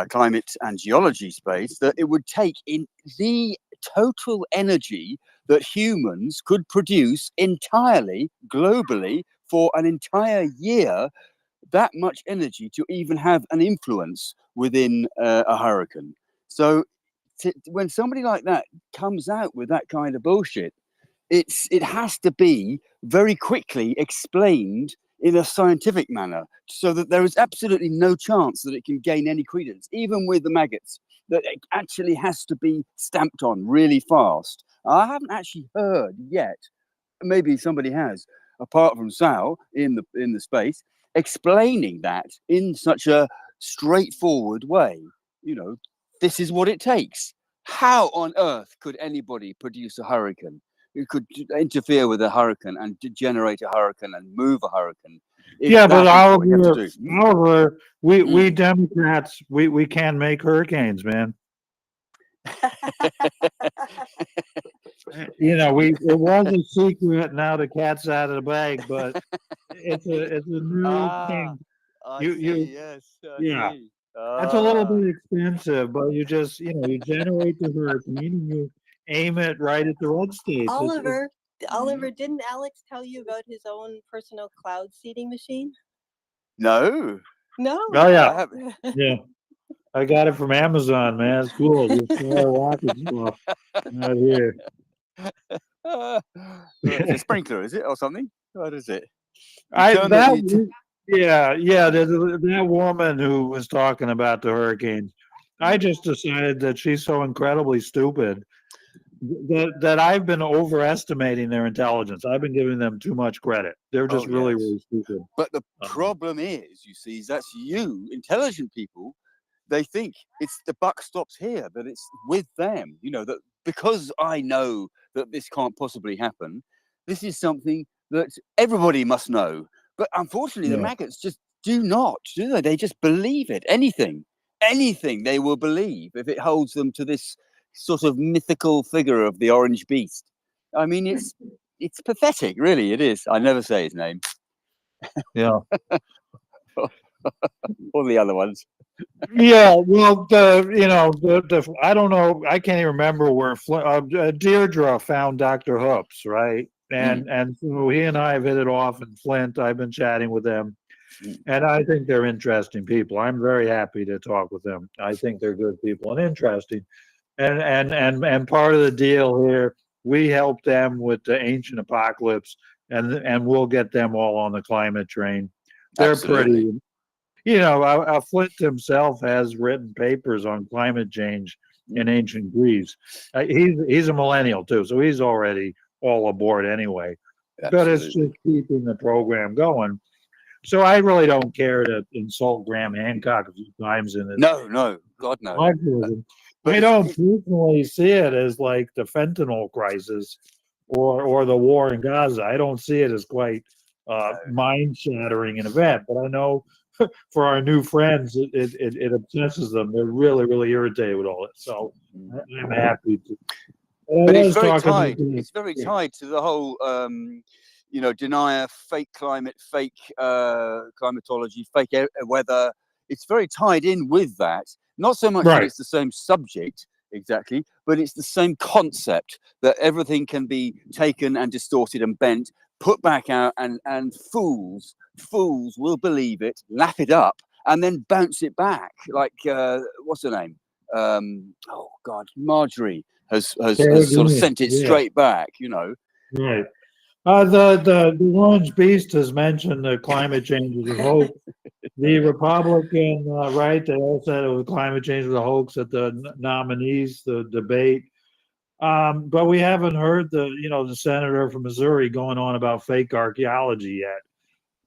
climate and geology space that it would take in the total energy that humans could produce entirely, globally, for an entire year, that much energy to even have an influence within a hurricane. So when somebody like that comes out with that kind of bullshit, it has to be very quickly explained in a scientific manner, so that there is absolutely no chance that it can gain any credence, even with the maggots, that it actually has to be stamped on really fast. I haven't actually heard yet, maybe somebody has, apart from Sal in the space, explaining that in such a straightforward way. This is what it takes. How on earth could anybody produce a hurricane? Who could interfere with a hurricane and generate a hurricane and move a hurricane? If Yeah, but that is what you have to do. Oliver, we Democrats, we can make hurricanes, man. You know, it was a secret. Now the cat's out of the bag, but it's a new thing. Yes. Yeah. That's a little bit expensive, but you just, you generate the hurricane and you aim it right at the red states. Oliver, didn't Alex tell you about his own personal cloud seeding machine? No. No. Oh yeah, I yeah. I got it from Amazon, man. It's cool. Just rocket stuff out here. It's a sprinkler, is it, or something? What is it? That woman who was talking about the hurricanes, I just decided that she's so incredibly stupid that I've been overestimating their intelligence. I've been giving them too much credit. They're just really stupid. But the problem is, you see, that's you, intelligent people. They think it's the buck stops here, that it's with them. You know, that because I know that this can't possibly happen, this is something that everybody must know. But unfortunately, the maggots just do not, do they? They just believe it. Anything they will believe if it holds them to this sort of mythical figure of the orange beast. I mean, it's pathetic, really. It is. I never say his name. Yeah. All the other ones. Yeah, well, I don't know. I can't even remember where Deirdre found Dr. Hoops, right? And so he and I have hit it off in Flint. I've been chatting with them, and I think they're interesting people. I'm very happy to talk with them. I think they're good people and interesting. And part of the deal here, we help them with the ancient apocalypse, and we'll get them all on the climate train. They're Absolutely. pretty. Flint himself has written papers on climate change in ancient Greece. He's a millennial too, so he's already all aboard anyway. Absolutely. But it's just keeping the program going. So I really don't care to insult Graham Hancock a few times in this. No, God no. I don't personally see it as like the fentanyl crisis or the war in Gaza. I don't see it as quite mind-shattering an event, but I know for our new friends, it obsesses them. They're really, really irritated with all it. So I'm happy to. But it's very tied. It's very tied to the whole, denier, fake climate, fake climatology, fake weather. It's very tied in with that. Not so much that it's the same subject exactly, but it's the same concept that everything can be taken and distorted and bent, put back out, and fools will believe it, lap it up, and then bounce it back. Like what's her name? Oh God, Marjorie has sort of sent it straight back. Right. The Orange Beast has mentioned the climate change is a hoax. The Republican, they all said it was climate change was a hoax at the nominees, the debate. But we haven't heard the senator from Missouri going on about fake archaeology yet.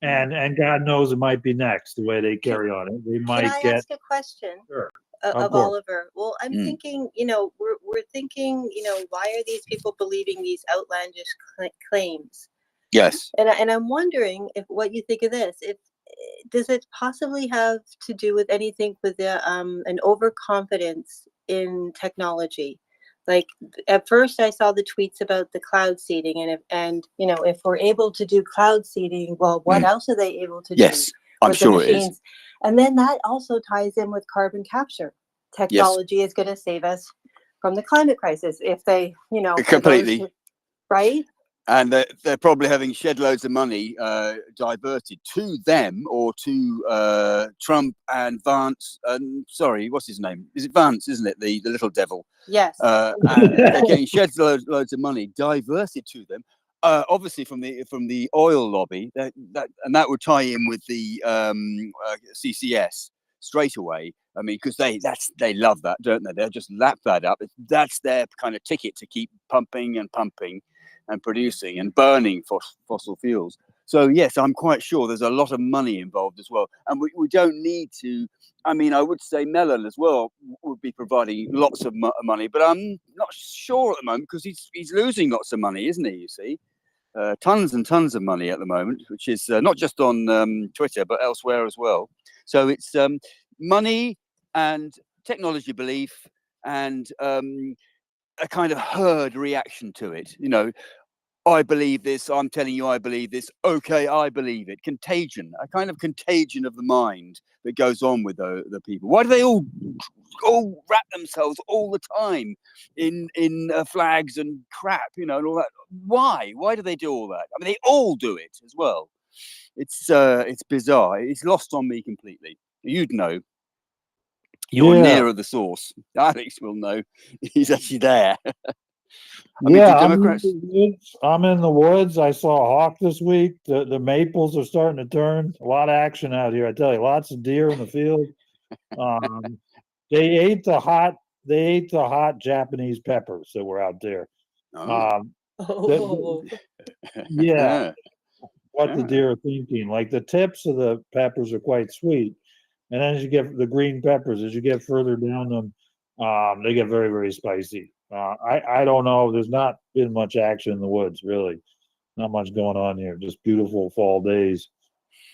And God knows it might be next the way they carry on it. They might Can I ask a question? Sure. Of Oliver. Well, I'm thinking, we're thinking, why are these people believing these outlandish claims? Yes. And I'm wondering what you think of this. Does it possibly have to do with anything with an overconfidence in technology? Like at first I saw the tweets about the cloud seeding, and if we're able to do cloud seeding, well, what else are they able to do? Yes, I'm sure it is. And then that also ties in with carbon capture. Technology is going to save us from the climate crisis if they, completely right. And they're probably having shed loads of money diverted to them or to Trump and Vance. Sorry, what's his name? Is it Vance? Isn't it the little devil? Yes. They're getting shed loads of money diverted to them. Obviously from the oil lobby, that would tie in with the CCS straight away. I mean, because they love that, don't they? They'll just lap that up. That's their kind of ticket to keep pumping and producing and burning fossil fuels. So yes, I'm quite sure there's a lot of money involved as well, and we don't need to. I mean, I would say Mellon as well would be providing lots of money, but I'm not sure at the moment because he's losing lots of money, isn't he? You see, tons and tons of money at the moment, which is not just on Twitter but elsewhere as well. So it's money and technology belief and a kind of herd reaction to it. You know, I believe this, I'm telling you I believe this, okay, I believe it. Contagion, a kind of contagion of the mind that goes on with the people. Why do they all wrap themselves all the time in flags and crap, you know, and all that? Why do they do all that? I mean, they all do it as well. It's bizarre. It's lost on me completely. You'd know. You're nearer the source. Alex will know. He's actually there. I'm in the woods. I saw a hawk this week. The maples are starting to turn. A lot of action out here. I tell you, lots of deer in the field. They ate the hot Japanese peppers that were out there. Yeah, what the deer are thinking. Like the tips of the peppers are quite sweet, and then as you get the green peppers, as you get further down them, they get very, very spicy. I don't know. There's not been much action in the woods, really. Not much going on here. Just beautiful fall days.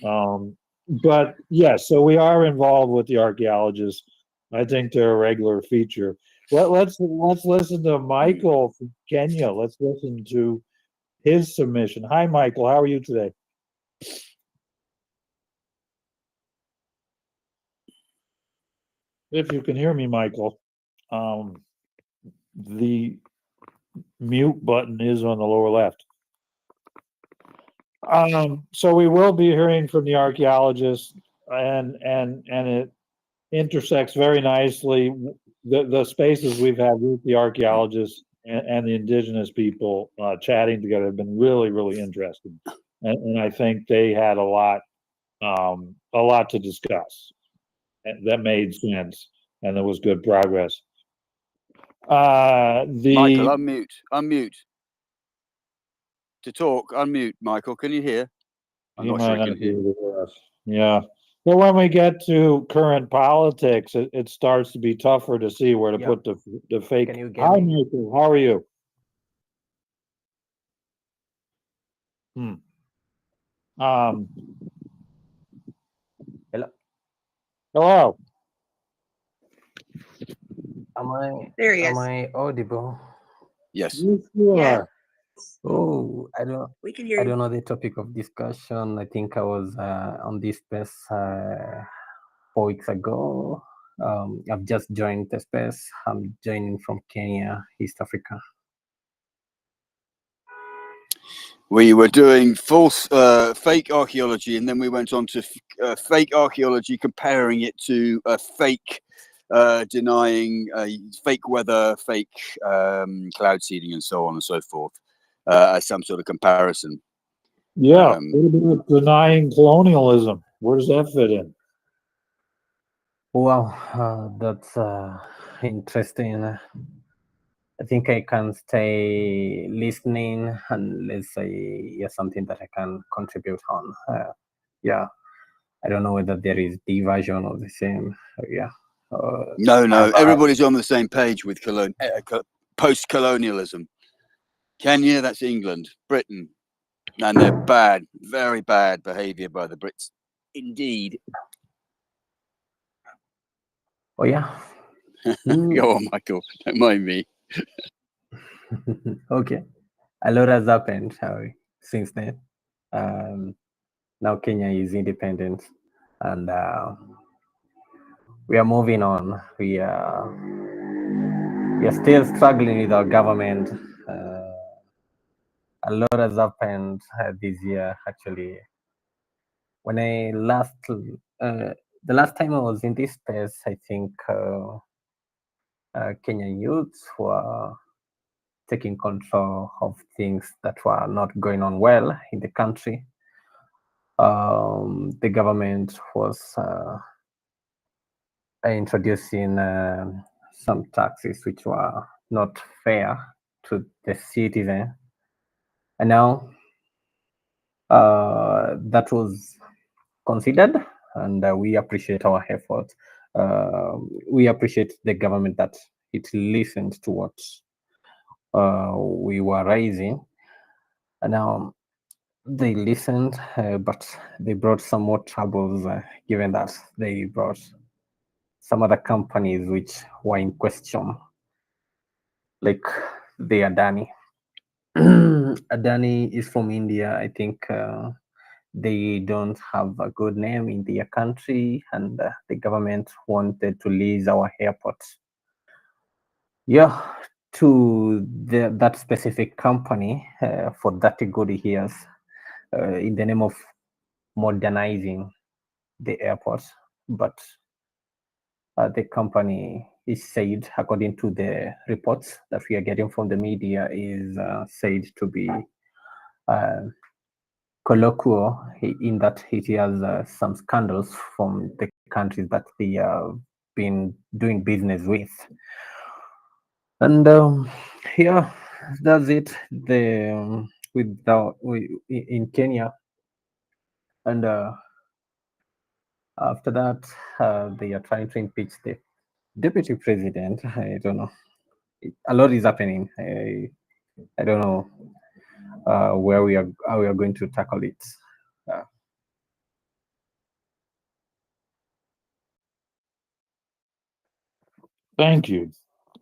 But yes, so we are involved with the archaeologists. I think they're a regular feature. Let's listen to Michael from Kenya. Let's listen to his submission. Hi, Michael. How are you today? If you can hear me, Michael, the mute button is on the lower left. So we will be hearing from the archaeologists, and it intersects very nicely the spaces we've had with the archaeologists and the indigenous people chatting together have been really, really interesting, and I think they had a lot to discuss that made sense, and there was good progress. Michael, unmute. To talk, unmute, Michael. Can you hear? I'm not sure he can hear. Yeah. But when we get to current politics, it starts to be tougher to see where to put the fake. Can you get Hi, me? Michael. How are you? Hello. Hello. Am I audible? Yes. You are. Oh, We can hear I you. don't know the topic of discussion. I think I was on this space 4 weeks ago. I've just joined the space. I'm joining from Kenya, East Africa. We were doing false fake archaeology, and then we went on to fake archaeology, comparing it to fake denying fake weather, fake cloud seeding, and so on and so forth, as some sort of comparison. Yeah. What about denying colonialism? Where does that fit in? Wow, that's interesting. I think I can stay listening and let's say something that I can contribute on. Yeah, I don't know whether there is the version of the same. No, everybody's on the same page with post-colonialism. Kenya, that's England, Britain, and they're bad, very bad behavior by the Brits, indeed. Oh yeah. Go on, Michael. Don't mind me. Okay. A lot has happened since then. Now Kenya is independent, and we are moving on. We are still struggling with our government. A lot has happened this year, actually. When I the last time I was in this space, I think Kenyan youths were taking control of things that were not going on well in the country. The government was introducing some taxes which were not fair to the citizen, and now That was considered, and we appreciate our effort. We appreciate the government that it listened to what we were raising. And now they listened, but they brought some more troubles, given that they brought some other companies which were in question, like the Adani. Adani is from India. I think they don't have a good name in their country, and the government wanted to lease our airport. Yeah, to that specific company for 30 good years in the name of modernizing the airport. But the company is said, according to the reports that we are getting from the media, is said to be colloquial in that it has some scandals from the countries that they have been doing business with. And yeah, that's it. In Kenya, and after that, they are trying to impeach the deputy president. I don't know. A lot is happening. I don't know how we are going to tackle it. Thank you.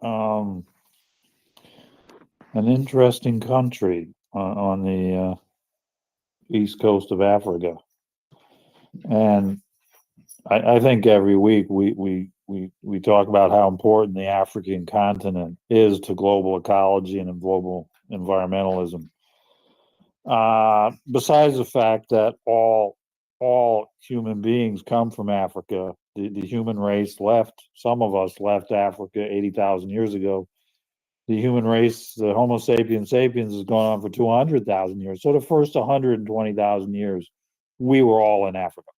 An interesting country on the east coast of Africa, and I think every week we talk about how important the African continent is to global ecology and global environmentalism. Besides the fact that all human beings come from Africa, the human race left. Some of us left Africa 80,000 years ago. The human race, the Homo sapiens sapiens, has gone on for 200,000 years. So the first 120,000 years, we were all in Africa.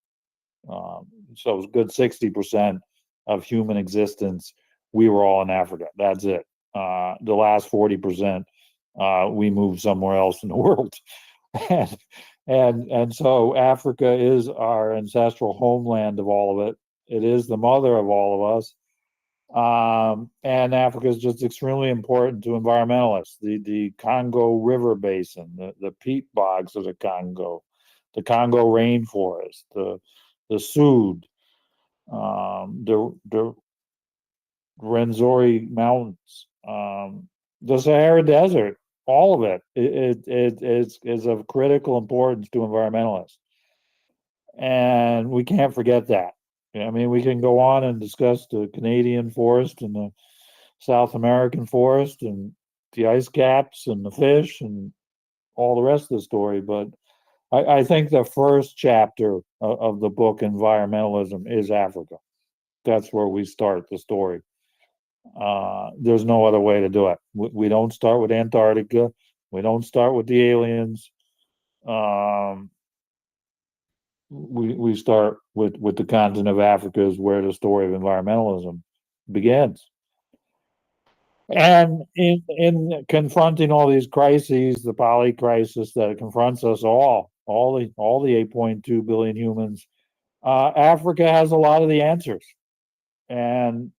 So a good 60% of human existence, we were all in Africa. That's it. The last 40%, we moved somewhere else in the world. and so Africa is our ancestral homeland of all of it. It is the mother of all of us. And Africa is just extremely important to environmentalists. The Congo River Basin, the peat bogs of the Congo rainforest, the Sud, the Rwenzori Mountains, the Sahara Desert, all of it is of critical importance to environmentalists. And we can't forget that. I mean, we can go on and discuss the Canadian forest and the South American forest and the ice caps and the fish and all the rest of the story. But I think the first chapter of the book, Environmentalism, is Africa. That's where we start the story. There's no other way to do it. We don't start with Antarctica. We don't start with the aliens. We start with the continent of Africa, is where the story of environmentalism begins. And in confronting all these crises, the poly crisis that confronts us all the 8.2 billion humans, Africa has a lot of the answers, and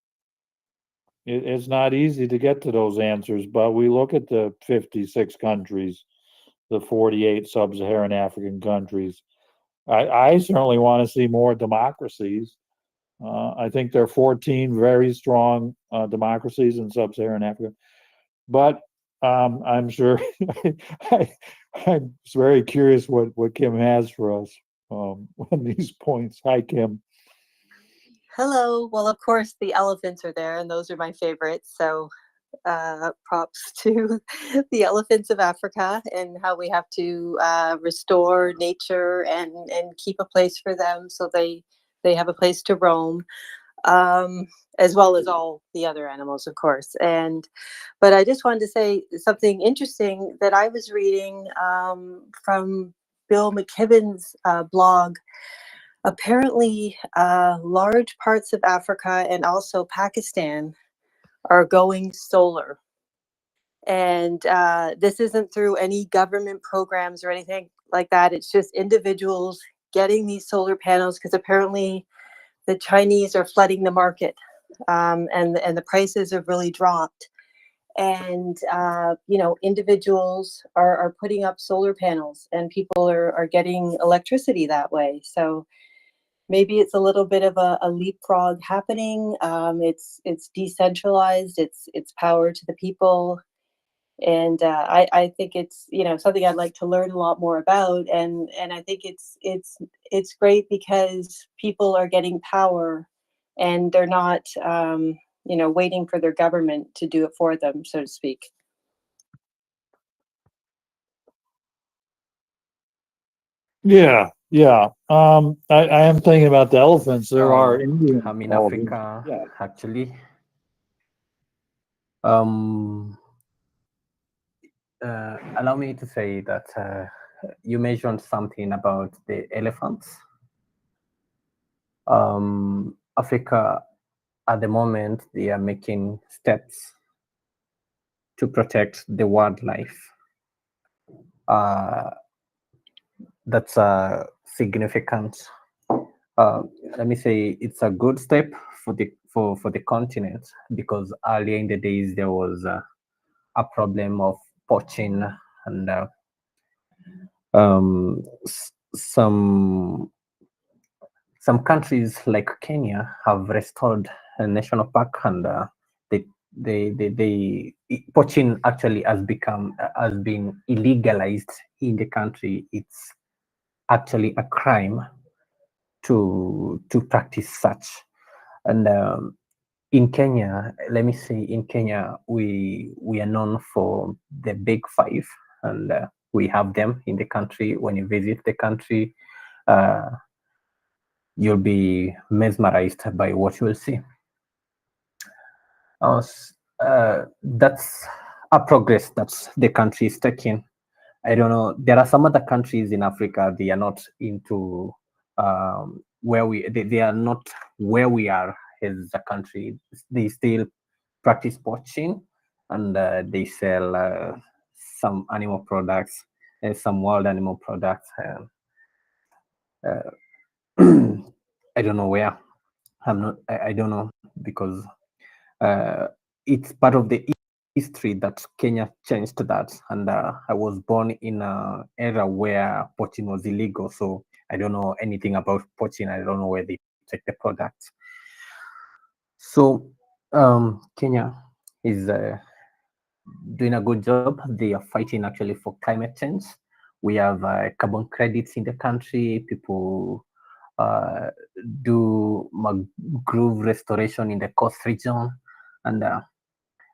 it's not easy to get to those answers. But we look at the 56 countries, the 48 sub-Saharan African countries. I certainly want to see more democracies. I think there are 14 very strong democracies in sub-Saharan Africa. But I'm sure I'm very curious what Kim has for us on these points. Hi, Kim. Hello. Well, of course, the elephants are there, and those are my favorites. So props to the elephants of Africa and how we have to restore nature and keep a place for them so they have a place to roam, as well as all the other animals, of course. But I just wanted to say something interesting that I was reading from Bill McKibben's blog. Apparently, large parts of Africa and also Pakistan are going solar. And this isn't through any government programs or anything. like that. It's just individuals getting these solar panels because apparently the Chinese are flooding the market, and the prices have really dropped. And you know, individuals are putting up solar panels, and people are getting electricity that way. So maybe it's a little bit of a leapfrog happening. It's decentralized. It's power to the people. And I think it's, you know, something I'd like to learn a lot more about, and I think it's great because people are getting power, and they're not you know, waiting for their government to do it for them, so to speak. Yeah, yeah. I am thinking about the elephants. There are Indian I'm in elephants. Africa, Yeah. actually. Allow me to say that you mentioned something about the elephants. Africa, at the moment, they are making steps to protect the wildlife. That's significant. Let me say it's a good step for the continent, because earlier in the days there was a problem of poaching, and some countries like Kenya have restored a national park, and poaching actually has been illegalized in the country. It's actually a crime to practice such. And in Kenya, let me say, in Kenya, we are known for the big five, and we have them in the country. When you visit the country, you'll be mesmerized by what you will see. That's a progress that the country is taking. I don't know. There are some other countries in Africa. They are not into they are not where we are as a country. They still practice poaching, and they sell some animal products, some wild animal products. I don't know where. I don't know, because it's part of the history that Kenya changed that, and I was born in an era where poaching was illegal, so I don't know anything about poaching. I don't know where they take the products. So Kenya is doing a good job. They are fighting actually for climate change. We have carbon credits in the country. People do mangrove restoration in the coast region, and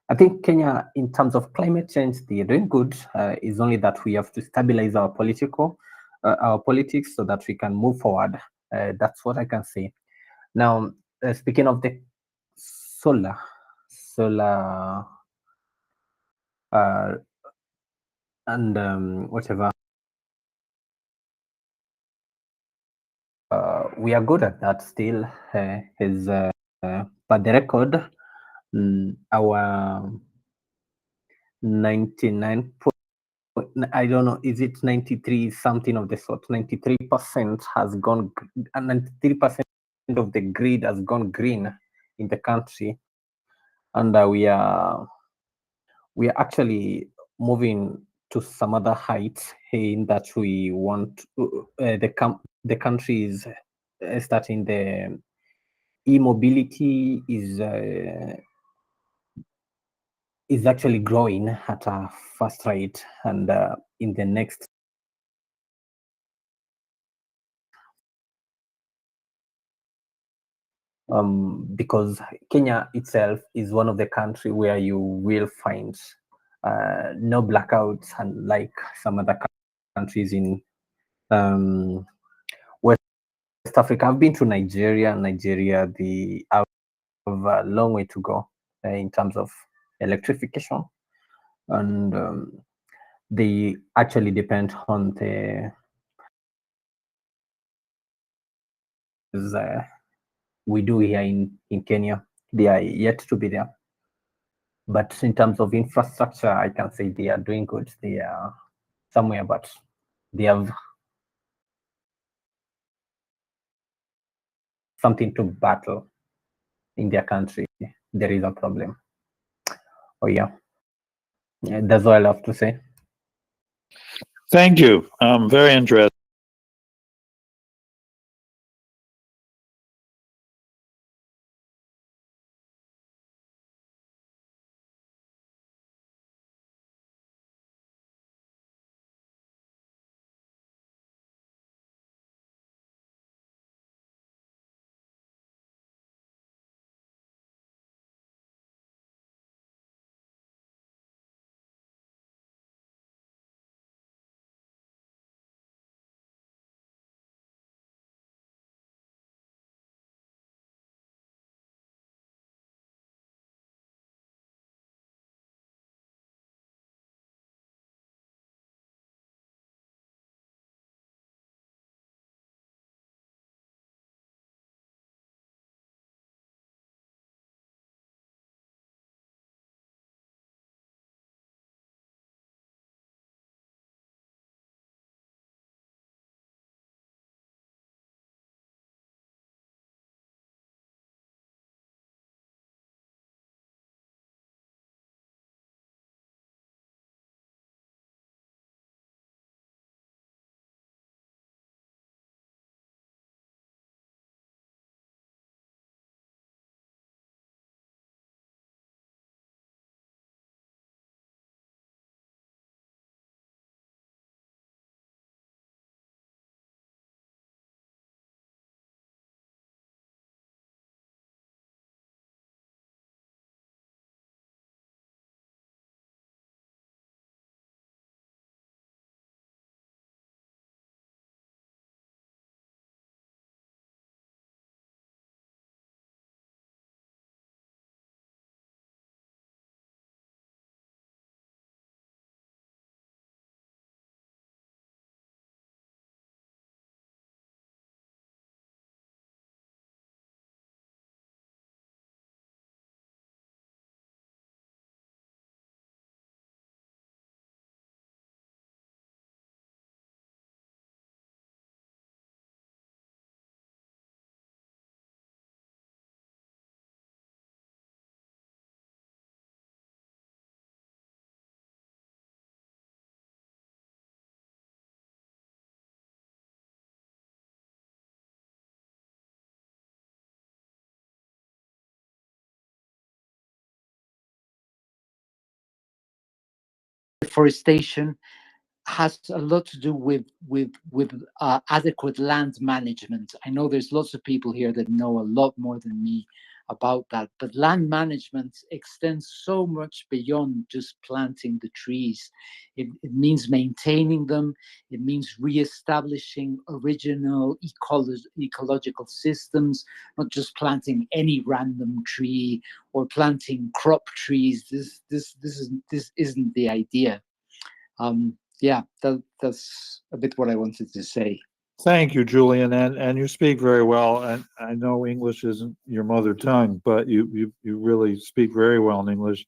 I think Kenya, in terms of climate change, they are doing good. It's only that we have to stabilize our politics so that we can move forward. That's what I can say. Now, speaking of the solar, and whatever, we are good at that still. But the record, our 99. I don't know, is it 93 something of the sort? 93% has gone, and 93% of the grid has gone green in the country, and we are actually moving to some other heights in that we want the country is starting the e-mobility is actually growing at a fast rate, and in the next because Kenya itself is one of the country where you will find no blackouts, unlike some other countries in West Africa. I've been to Nigeria. They have a long way to go in terms of electrification, and they actually depend on the we do here in Kenya. They are yet to be there. But in terms of infrastructure, I can say they are doing good. They are somewhere, but they have something to battle in their country, there is a problem. Oh yeah, that's all I love to say. Thank you. Very interesting. Deforestation has a lot to do with adequate land management. I know there's lots of people here that know a lot more than me about that, but land management extends so much beyond just planting the trees. It means maintaining them. It means reestablishing original ecological systems, not just planting any random tree or planting crop trees. This isn't the idea. Yeah, that's a bit what I wanted to say. Thank you, Julian, and you speak very well. And I know English isn't your mother tongue, but you really speak very well in English.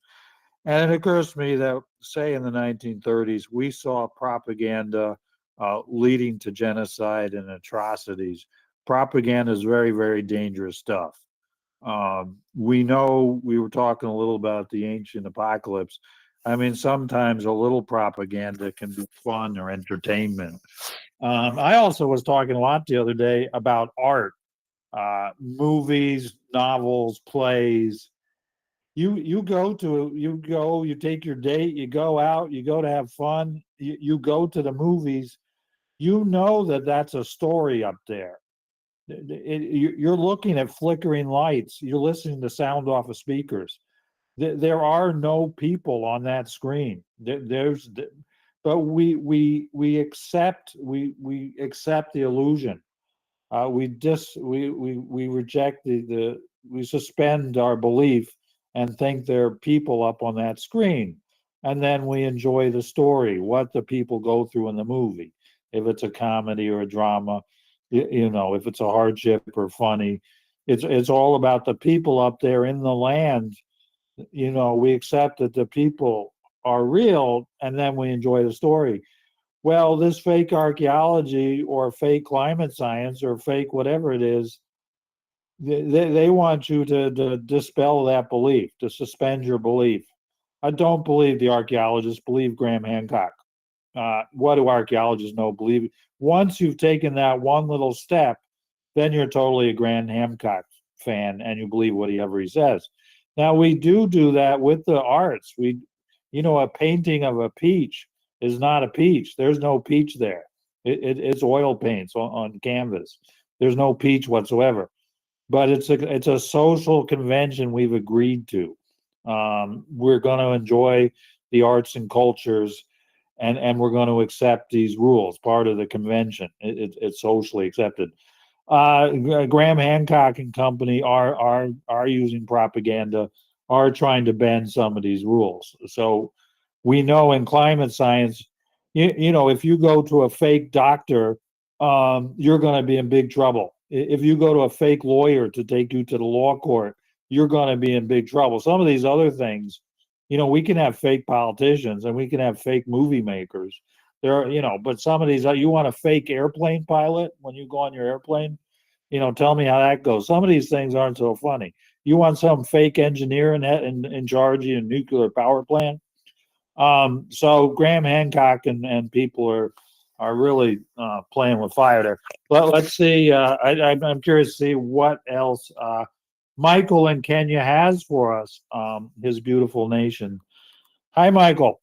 And it occurs to me that, say, in the 1930s, we saw propaganda leading to genocide and atrocities. Propaganda is very, very dangerous stuff. We know, we were talking a little about the ancient apocalypse. I mean, sometimes a little propaganda can be fun or entertainment. I also was talking a lot the other day about art, movies, novels, plays. You take your date, you go out, you go to have fun, you go to the movies. You know that that's a story up there. You're looking at flickering lights. You're listening to sound off of speakers. There are no people on that screen. But we accept the illusion. We reject we suspend our belief and think there are people up on that screen, and then we enjoy the story, what the people go through in the movie. If it's a comedy or a drama, if it's a hardship or funny, it's all about the people up there in the land. We accept that the people are real, and then we enjoy the story. Well, this fake archaeology or fake climate science or fake whatever it is, They want you to dispel that belief, to suspend your belief. I don't believe the archaeologists, believe Graham Hancock. What do archaeologists know? Believe once you've taken that one little step, then you're totally a Graham Hancock fan and you believe whatever he says. Now we do that with the arts. A painting of a peach is not a peach. There's no peach there. It's oil paints on canvas. There's no peach whatsoever. But it's a social convention we've agreed to. We're going to enjoy the arts and cultures, and we're going to accept these rules. Part of the convention. It's socially accepted. Graham Hancock and company are using propaganda, are trying to bend some of these rules. So we know in climate science, if you go to a fake doctor, you're going to be in big trouble. If you go to a fake lawyer to take you to the law court, you're going to be in big trouble. Some of these other things, we can have fake politicians and we can have fake movie makers. But some of these, you want a fake airplane pilot when you go on your airplane? Tell me how that goes. Some of these things aren't so funny. You want some fake engineer in charge of a nuclear power plant? So Graham Hancock and people are really playing with fire there. But let's see. I'm curious to see what else Michael in Kenya has for us. His beautiful nation. Hi, Michael.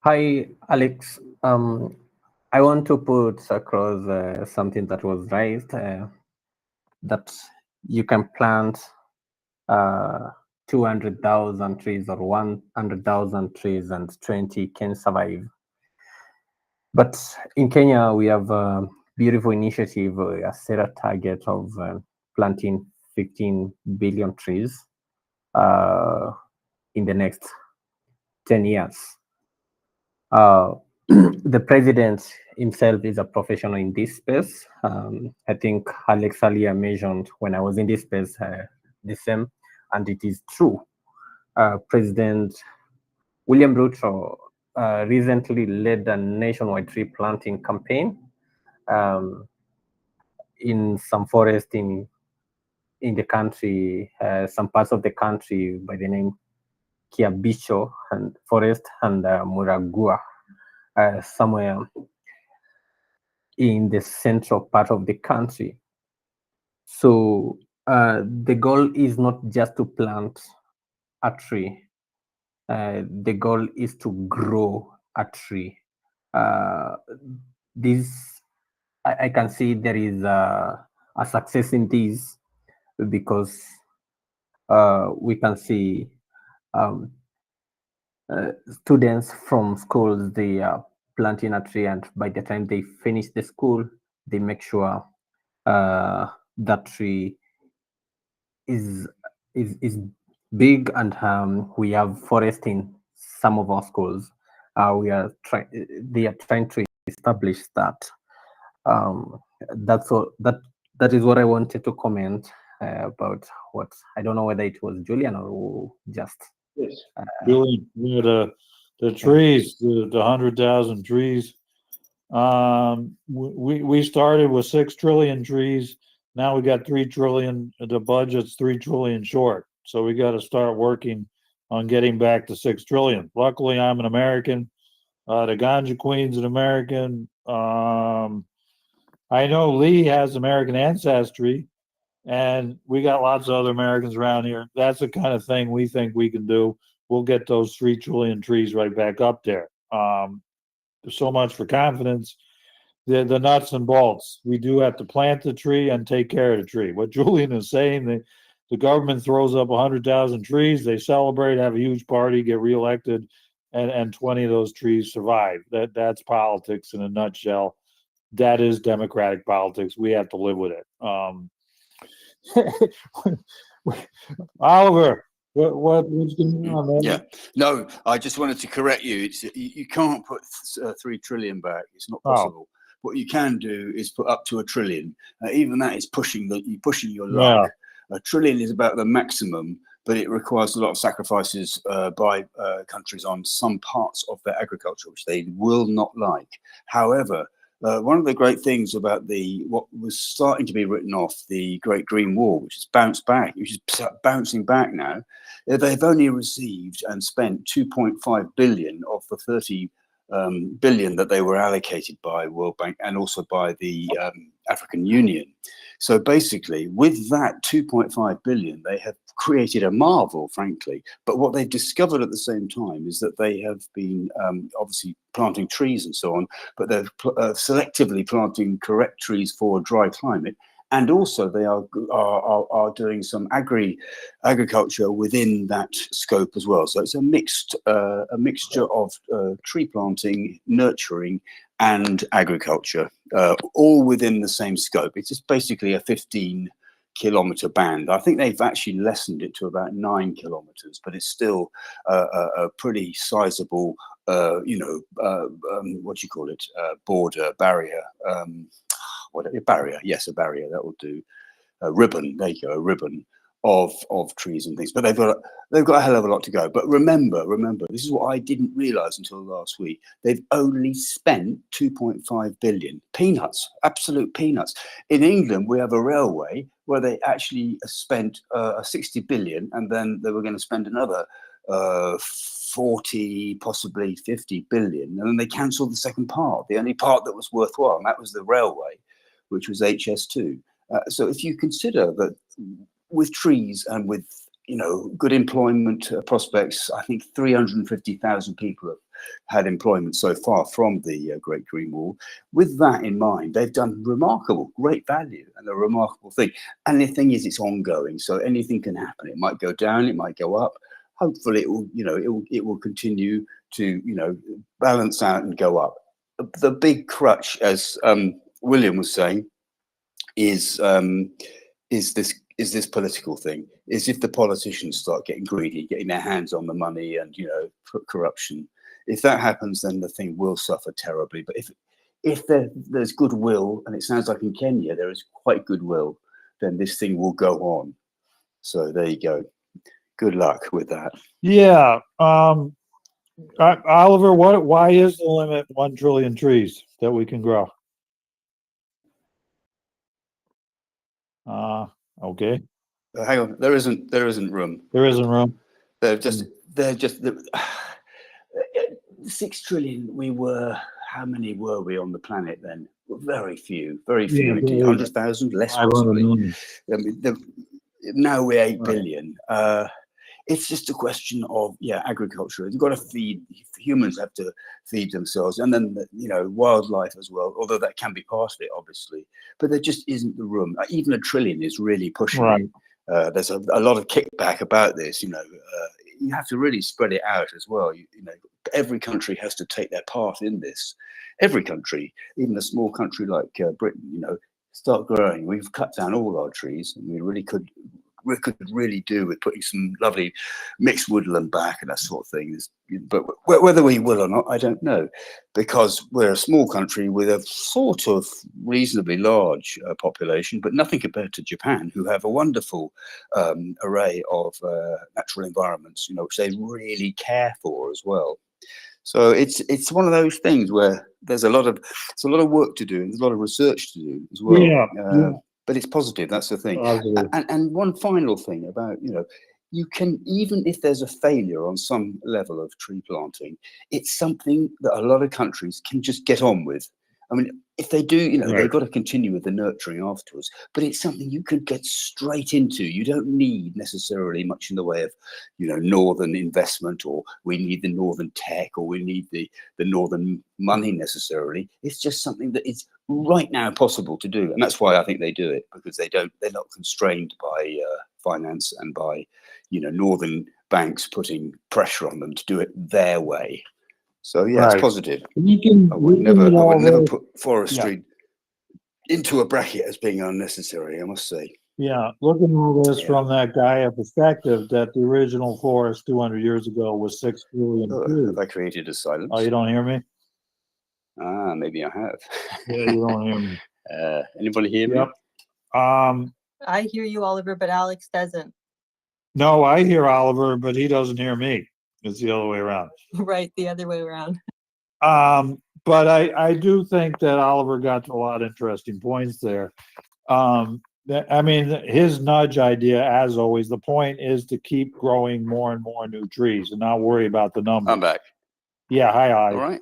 Hi, Alex. I want to put across something that was raised, that you can plant 200,000 trees or 100,000 trees and 20 can survive. But in Kenya, we have a beautiful initiative, a set a target of planting 15 billion trees in the next 10 years. The president himself is a professional in this space. I think Alex earlier mentioned when I was in this space the same, and it is true. President William Ruto recently led a nationwide tree planting campaign in some forest in the country, some parts of the country by the name Kiabicho and Forest and Muragua, somewhere in the central part of the country. So the goal is not just to plant a tree. The goal is to grow a tree. I can see there is a success in this because we can see students from schools, they are planting a tree, and by the time they finish the school, they make sure that tree is big, and we have forest in some of our schools. They are trying to establish that. That's all. That is what I wanted to comment about. What I don't know whether it was Julian or just. Yes. Julian, the trees, the 100,000 trees. We started with 6 trillion trees. Now we got 3 trillion. The budget's 3 trillion short. So we got to start working on getting back to 6 trillion. Luckily, I'm an American. The Ganja Queen's an American. I know Lee has American ancestry, and we got lots of other Americans around here. That's the kind of thing we think we can do. We'll get those 3 trillion trees right back up there. So much for confidence. The nuts and bolts. We do have to plant the tree and take care of the tree. What Julian is saying, the government throws up 100,000 trees, they celebrate, have a huge party, get reelected, and 20 of those trees survive. That's politics in a nutshell. That is democratic politics. We have to live with it. Oliver, what's going on, man? Yeah, no, I just wanted to correct you. You can't put 3 trillion back. It's not possible. What you can do is put up to 1 trillion. Even that is pushing your luck. Yeah. 1 trillion is about the maximum, but it requires a lot of sacrifices by countries on some parts of their agriculture, which they will not like. However, one of the great things about what was starting to be written off, the Great Green Wall, which has bounced back, which is bouncing back now, they've only received and spent 2.5 billion of the 30 billion that they were allocated by World Bank and also by the African Union. So basically, with that 2.5 billion, they have created a marvel, frankly. But what they've discovered at the same time is that they have been obviously planting trees and so on, but they're selectively planting correct trees for a dry climate. And also they are doing some agriculture within that scope as well. So it's a mixture of tree planting, nurturing, and agriculture, all within the same scope. It's just basically a 15-kilometer band. I think they've actually lessened it to about 9 kilometers, but it's still a pretty sizable, what do you call it, border barrier. A barrier, yes, a barrier, that will do. A ribbon, there you go, a ribbon of trees and things. But they've got a hell of a lot to go. But remember, this is what I didn't realize until last week. They've only spent 2.5 billion. Peanuts, absolute peanuts. In England, we have a railway where they actually spent 60 billion, and then they were going to spend another 40, possibly 50 billion. And then they cancelled the second part, the only part that was worthwhile, and that was the railway, which was HS2. So if you consider that with trees and with, good employment prospects, I think 350,000 people have had employment so far from the Great Green Wall. With that in mind, they've done remarkable, great value and a remarkable thing. And the thing is, it's ongoing. So anything can happen. It might go down, it might go up. Hopefully it will, it will continue to, balance out and go up. The big crutch, as William was saying, is this political thing. Is if the politicians start getting greedy, getting their hands on the money and corruption. If that happens, then the thing will suffer terribly. But if there's goodwill, and it sounds like in Kenya there is quite goodwill, then this thing will go on. So there you go. Good luck with that. Yeah. Oliver, why is the limit 1 trillion trees that we can grow? Okay. Hang on, there isn't room. There isn't room. They're just 6 trillion. How many were we on the planet then? Very few. Yeah, 100,000, less possibly. I mean, now we're 8 billion. It's just a question of agriculture. You've got to feed. Humans have to feed themselves, and then wildlife as well. Although that can be part of it, obviously, but there just isn't the room. Even 1 trillion is really pushing. Right. There's a lot of kickback about this. You have to really spread it out as well. Every country has to take their part in this. Every country, even a small country like Britain, start growing. We've cut down all our trees, and we could really do with putting some lovely mixed woodland back and that sort of thing. But whether we will or not, I don't know, because we're a small country with a sort of reasonably large population, but nothing compared to Japan, who have a wonderful array of natural environments, which they really care for as well. So it's one of those things where there's a lot of work to do, and there's a lot of research to do as well. Yeah. But it's positive. That's the thing. Positive. And one final thing about, you can, even if there's a failure on some level of tree planting, it's something that a lot of countries can just get on with. I mean, if they do, Right. they've got to continue with the nurturing afterwards, but it's something you can get straight into. You don't need necessarily much in the way of, northern investment, or we need the northern tech, or we need the northern money necessarily. It's just something that is right now possible to do. And that's why I think they do it, because they're not constrained by finance and by, northern banks putting pressure on them to do it their way. So yeah, Right. it's positive. I I would never put forestry into a bracket as being unnecessary, I must say. Yeah, looking at all this from that Gaia perspective, that the original forest 200 years ago was 6 billion trees. Have I created a silence? Oh, you don't hear me? Maybe I have. Yeah, you don't hear me. Anybody hear me? Yep. I hear you, Oliver, but Alex doesn't. No, I hear Oliver, but he doesn't hear me. It's the other way around. Right, the other way around. But I do think that Oliver got to a lot of interesting points there. I mean, his nudge idea, as always, the point is to keep growing more and more new trees and not worry about the numbers. I'm back. Yeah, hi, All hi. right.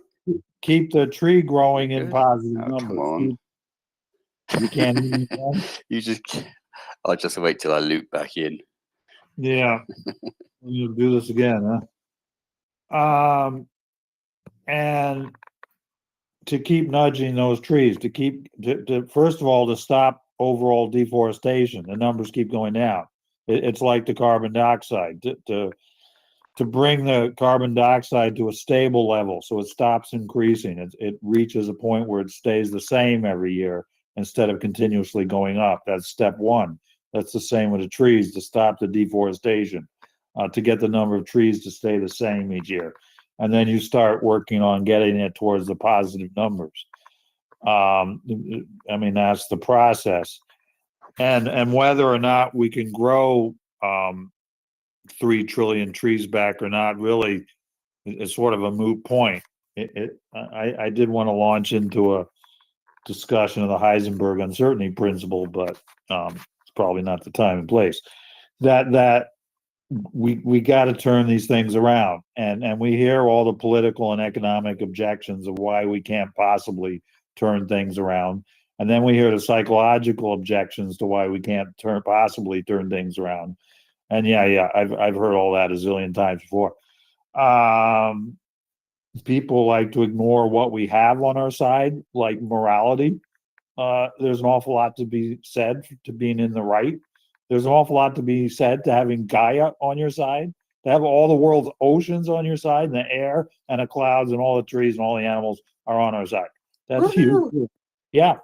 Keep the tree growing in Good. positive Oh, come numbers. on. You can't even You just, I'll just wait till I loop back in. Yeah. You'll do this again, huh? And to keep nudging those trees, to first of all, to stop overall deforestation. The numbers keep going down. It's like the carbon dioxide, to bring the carbon dioxide to a stable level so it stops increasing. It reaches a point where it stays the same every year instead of continuously going up. That's step one. That's the same with the trees, to stop the deforestation, to get the number of trees to stay the same each year. And then you start working on getting it towards the positive numbers. I mean, that's the process. And whether or not we can grow 3 trillion trees back or not, really, it's sort of a moot point. I did want to launch into a discussion of the Heisenberg uncertainty principle, but it's probably not the time and place. That we got to turn these things around, and we hear all the political and economic objections of why we can't possibly turn things around, and then we hear the psychological objections to why we can't possibly turn things around. And yeah, I've heard all that a zillion times before. People like to ignore what we have on our side, like morality. There's an awful lot to be said to being in the right. There's an awful lot to be said to having Gaia on your side, to have all the world's oceans on your side, and the air and the clouds and all the trees and all the animals are on our side. That's huge. Yeah.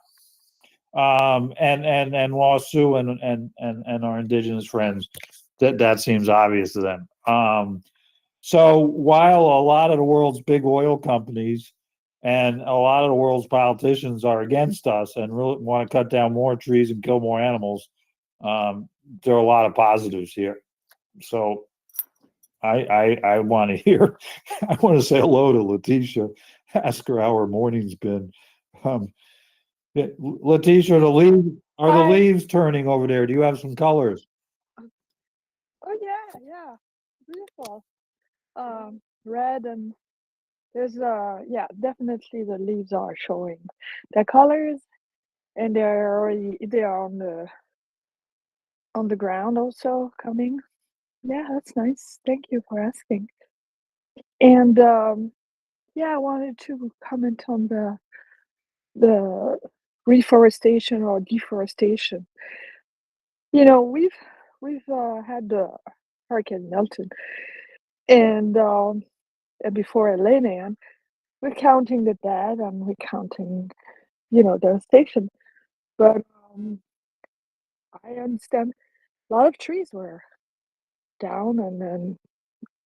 And Law Sue and our indigenous friends, that seems obvious to them. So while a lot of the world's big oil companies and a lot of the world's politicians are against us and really want to cut down more trees and kill more animals, there are a lot of positives here. So I want to hear, I want to say hello to Letitia, ask her how her morning's been. Letitia, are the leaves turning over there? Do you have some colors? Oh yeah, beautiful. Red, and there's yeah, definitely the leaves are showing their colors, and they are on the ground also coming. Yeah, that's nice. Thank you for asking. And yeah, I wanted to comment on the reforestation or deforestation. You know, we've had Hurricane Milton, and before Elena, and we're counting the dead, and we're counting, devastation. But I understand a lot of trees were down, and then,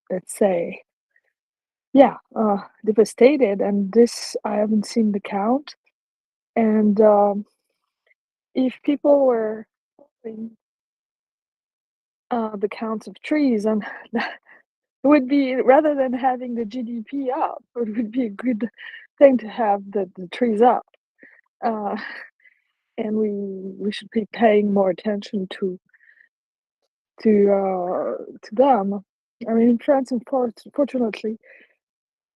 let's say, yeah, devastated. And this, I haven't seen the count. And if people were following the counts of trees, and it would be, rather than having the GDP up, it would be a good thing to have the trees up. And we should be paying more attention to them. I mean, in France, unfortunately,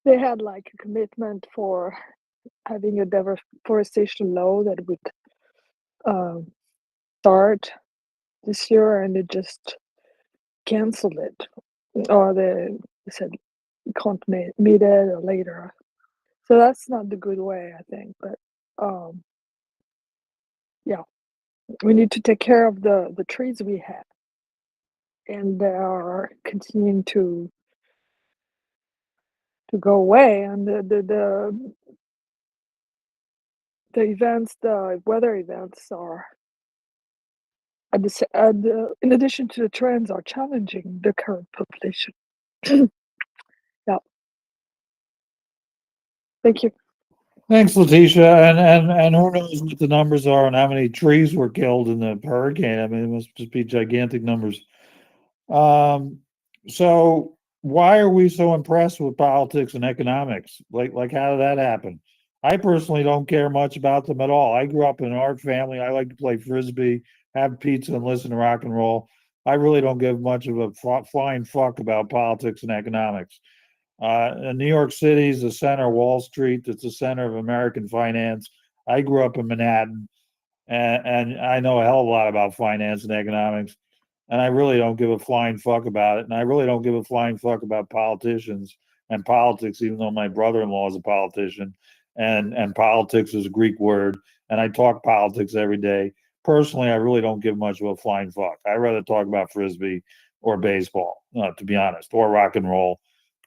they had like a commitment for having a deforestation law that would start this year, and they just canceled it, or they said we can't meet it or later. So that's not the good way, I think. But yeah, we need to take care of the trees we have, and they are continuing to go away. And the events, the weather events, are in addition to the trends, are challenging the current population. Yeah. Thank you. Thanks, Letitia. And who knows what the numbers are and how many trees were killed in the hurricane. I mean, it must just be gigantic numbers. So why are we so impressed with politics and economics? Like how did that happen? I personally don't care much about them at all. I grew up in an art family. I like to play frisbee, have pizza, and listen to rock and roll. I really don't give much of a flying fuck about politics and economics. And New York City is the center of Wall Street. It's the center of American finance. I grew up in Manhattan, and I know a hell of a lot about finance and economics. And I really don't give a flying fuck about it. And I really don't give a flying fuck about politicians and politics, even though my brother-in-law is a politician, and politics is a Greek word. And I talk politics every day. Personally, I really don't give much of a flying fuck. I'd rather talk about frisbee or baseball, to be honest, or rock and roll,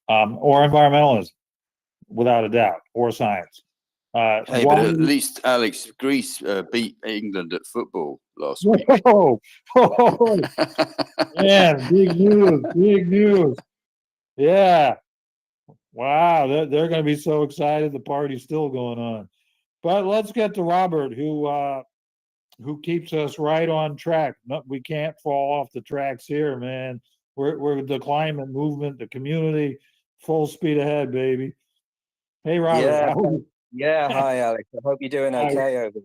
or environmentalism, without a doubt, or science. Hey, but at least Alex, Greece beat England at football last week. Oh, man, big news, big news. Yeah. Wow, they're going to be so excited. The party's still going on. But let's get to Robert, who keeps us right on track. No, we can't fall off the tracks here, man. We're the climate movement, the community, full speed ahead, baby. Hey, Robert. Yeah, yeah. Hi, Alex. I hope you're doing okay over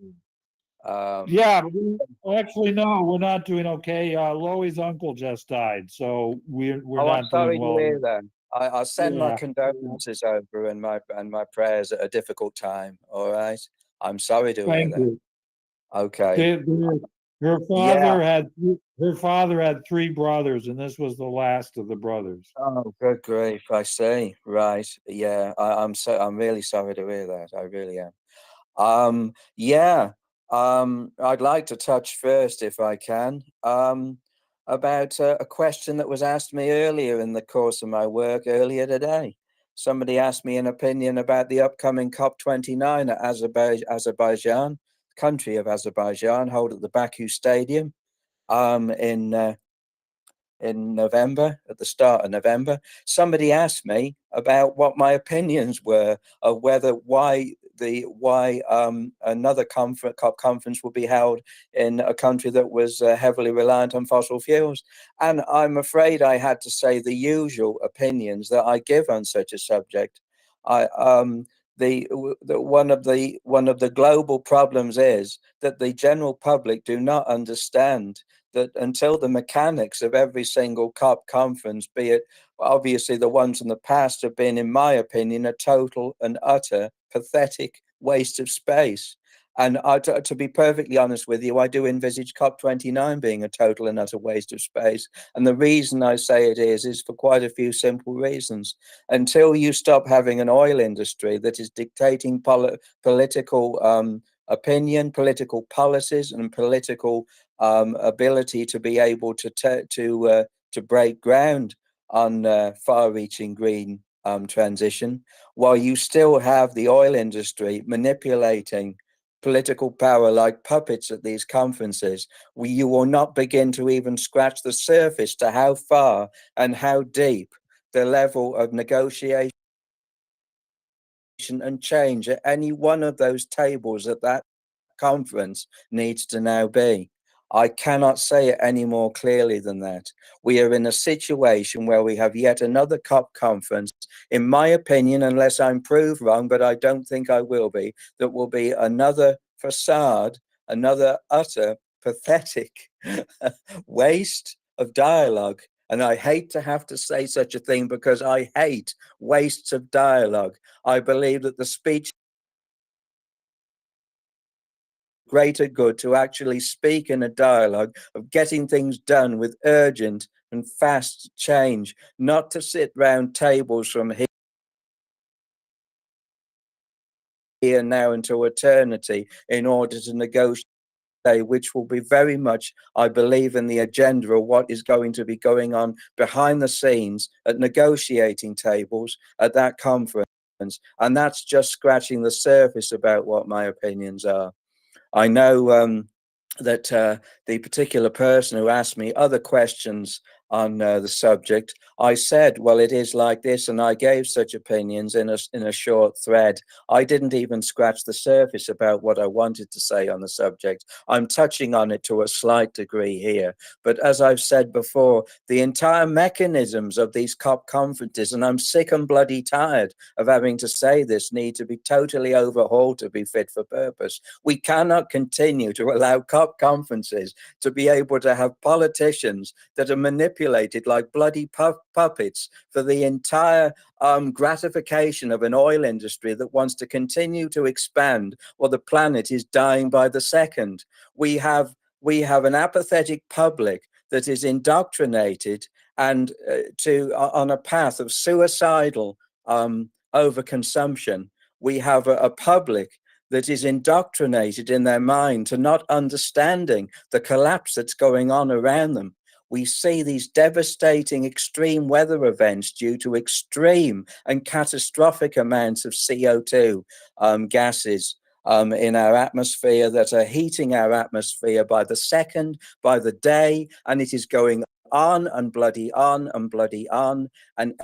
there. Yeah, but actually, no, we're not doing okay. Loey's uncle just died, so we're not sorry doing well. to hear that. I send my condolences over and my prayers at a difficult time. All right, I'm sorry to hear that. You. Okay. Her father had 3 brothers, and this was the last of the brothers. Oh, good grief! I see. Right. Yeah. I'm really sorry to hear that. I really am. Yeah. I'd like to touch first, if I can, about a question that was asked me earlier in the course of my work earlier today. Somebody asked me an opinion about the upcoming COP29 at Azerbaijan, country of Azerbaijan, held at the Baku Stadium in November, at the start of November. Somebody asked me about what my opinions were of why another COP conference would be held in a country that was heavily reliant on fossil fuels. And I'm afraid I had to say the usual opinions that I give on such a subject. One of the global problems is that the general public do not understand that until the mechanics of every single COP conference, be it obviously the ones in the past have been, in my opinion, a total and utter pathetic waste of space. And to be perfectly honest with you, I do envisage COP29 being a total and utter waste of space. And the reason I say it is for quite a few simple reasons. Until you stop having an oil industry that is dictating political opinion, political policies, and political ability to be able to break ground on far-reaching green transition, while you still have the oil industry manipulating political power like puppets at these conferences, you will not begin to even scratch the surface to how far and how deep the level of negotiation and change at any one of those tables at that conference needs to now be. I cannot say it any more clearly than that. We are in a situation where we have yet another COP conference, in my opinion, unless I'm proved wrong, but I don't think I will be, that will be another facade, another utter pathetic waste of dialogue. And I hate to have to say such a thing because I hate wastes of dialogue. I believe that the speech greater good to actually speak in a dialogue of getting things done with urgent and fast change, not to sit round tables from here now until eternity in order to negotiate, which will be very much, I believe, in the agenda of what is going to be going on behind the scenes at negotiating tables at that conference. And that's just scratching the surface about what my opinions are. I know that the particular person who asked me other questions on the subject, I said, well, it is like this, and I gave such opinions in a short thread. I didn't even scratch the surface about what I wanted to say on the subject. I'm touching on it to a slight degree here. But as I've said before, the entire mechanisms of these COP conferences, and I'm sick and bloody tired of having to say this, need to be totally overhauled to be fit for purpose. We cannot continue to allow COP conferences to be able to have politicians that are manipulated like bloody puppets for the entire gratification of an oil industry that wants to continue to expand while the planet is dying by the second. We have an apathetic public that is indoctrinated and on a path of suicidal overconsumption. We have a public that is indoctrinated in their mind to not understanding the collapse that's going on around them. We see these devastating extreme weather events due to extreme and catastrophic amounts of CO2 gases in our atmosphere that are heating our atmosphere by the second, by the day, and it is going on and bloody on and bloody on. And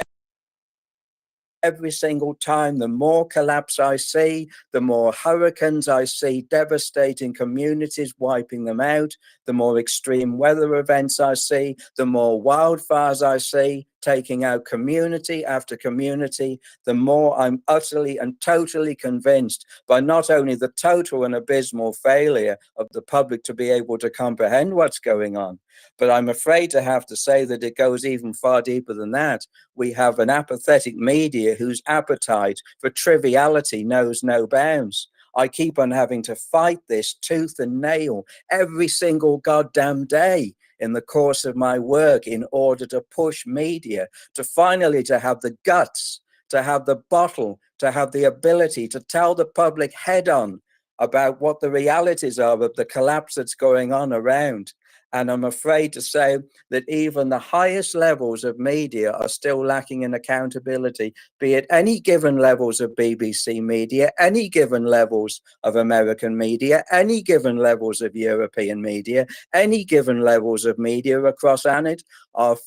every single time, the more collapse I see, the more hurricanes I see devastating communities, wiping them out, the more extreme weather events I see, the more wildfires I see, taking out community after community, the more I'm utterly and totally convinced by not only the total and abysmal failure of the public to be able to comprehend what's going on, but I'm afraid to have to say that it goes even far deeper than that. We have an apathetic media whose appetite for triviality knows no bounds. I keep on having to fight this tooth and nail every single goddamn day in the course of my work in order to push media to finally to have the guts, to have the bottle, to have the ability to tell the public head on about what the realities are of the collapse that's going on around. And I'm afraid to say that even the highest levels of media are still lacking in accountability, be it any given levels of BBC media, any given levels of American media, any given levels of European media, any given levels of media across ANIT are.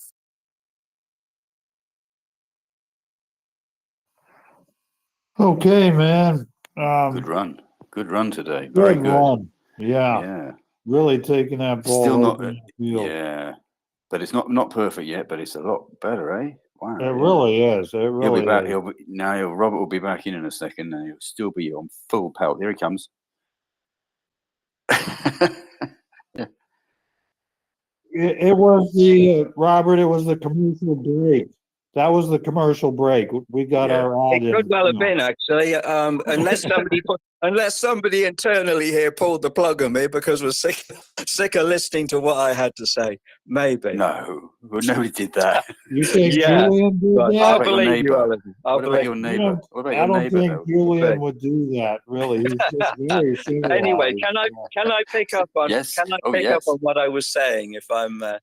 Okay, man. Good run today. Very Good good. run. Yeah. Yeah. Really taking that ball. Still not. over the field. Yeah. But it's not perfect yet. But it's a lot better, eh? Wow. It really is. It really He'll be back. is. Robert will be back in a second, and he'll still be on full pelt. Here he comes. It was the Robert. It was the commercial break. That was the commercial break. We got our ad. It could well have been, actually, unless somebody internally here pulled the plug on me because we're sick of listening to what I had to say. Maybe. No, well, nobody did that. You think Yeah, Julian did but that? I'll believe you, Oliver. What about your neighbor? What about your neighbor? I don't think Julian would do that. Really, he's just very civilized. Anyway, can I pick up on Yes. Can I pick up on what I was saying if I'm able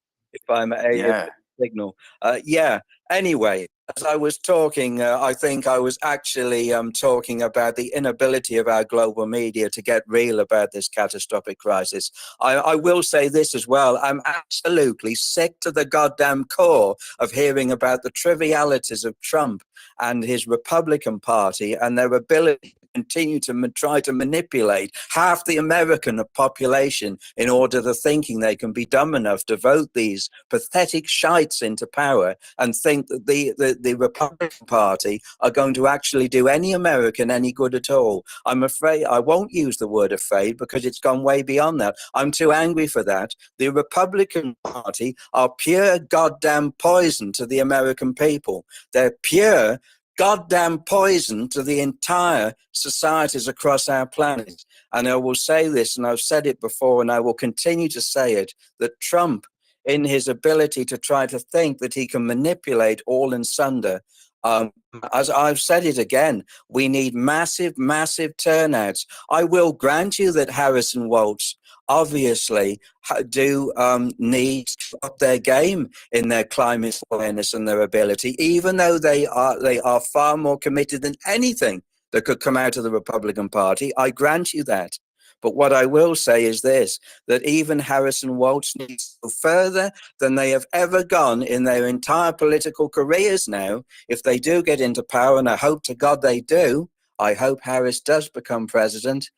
to signal? Yeah. Anyway, as I was talking, I think I was actually talking about the inability of our global media to get real about this catastrophic crisis. I will say this as well. I'm absolutely sick to the goddamn core of hearing about the trivialities of Trump and his Republican Party and their ability to continue to try to manipulate half the American population in order to thinking they can be dumb enough to vote these pathetic shites into power and think that the Republican Party are going to actually do any American any good at all. I'm afraid I won't use the word afraid because it's gone way beyond that. I'm too angry for that. The Republican Party are pure goddamn poison to the American people. They're pure goddamn poison to the entire societies across our planet. And I will say this, and I've said it before, and I will continue to say it, that Trump, in his ability to try to think that he can manipulate all and sunder, as I've said it again, we need massive, massive turnouts. I will grant you that Harrison Waltz obviously do need to up their game in their climate awareness and their ability, even though they are far more committed than anything that could come out of the Republican Party. I grant you that. But what I will say is this, that even Harris and Waltz need to go further than they have ever gone in their entire political careers now. If they do get into power, and I hope to God they do, I hope Harris does become president,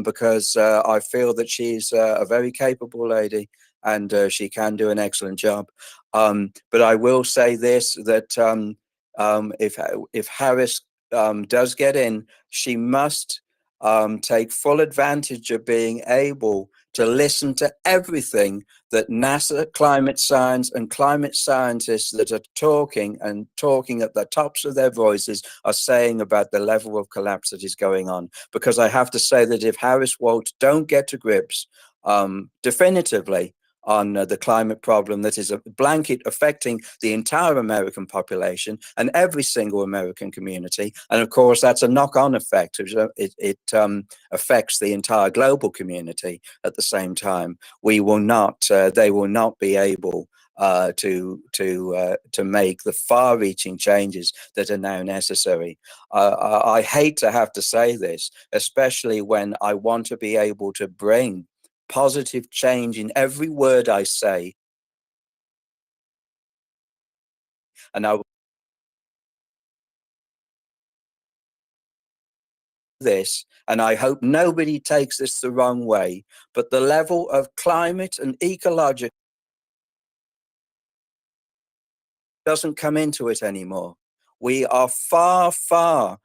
because I feel that she's a very capable lady, and she can do an excellent job. But I will say this, that if Harris does get in, she must take full advantage of being able to listen to everything that NASA climate science and climate scientists that are talking at the tops of their voices are saying about the level of collapse that is going on. Because I have to say that if Harris Waltz don't get to grips definitively on the climate problem that is a blanket affecting the entire American population and every single American community. And of course, that's a knock-on effect. It affects the entire global community at the same time. We will not, they will not be able to make the far-reaching changes that are now necessary. I hate to have to say this, especially when I want to be able to bring positive change in every word I say. And I this, and I hope nobody takes this the wrong way, but the level of climate and ecological doesn't come into it anymore. We are far, far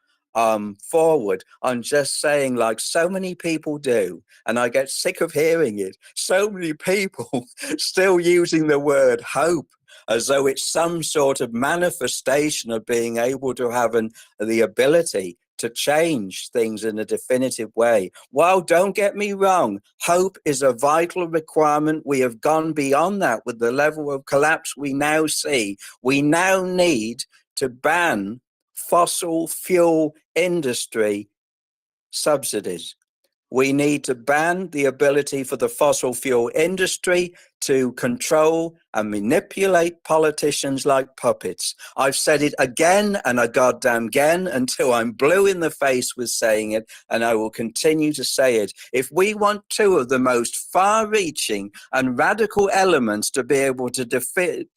forward on just saying, like so many people do, and I get sick of hearing it, so many people still using the word hope as though it's some sort of manifestation of being able to have the ability to change things in a definitive way. While don't get me wrong, hope is a vital requirement. We have gone beyond that with the level of collapse we now see. We now need to ban fossil fuel industry subsidies. We need to ban the ability for the fossil fuel industry to control and manipulate politicians like puppets. I've said it again and a goddamn again until I'm blue in the face with saying it, and I will continue to say it. If we want two of the most far-reaching and radical elements to be able to befit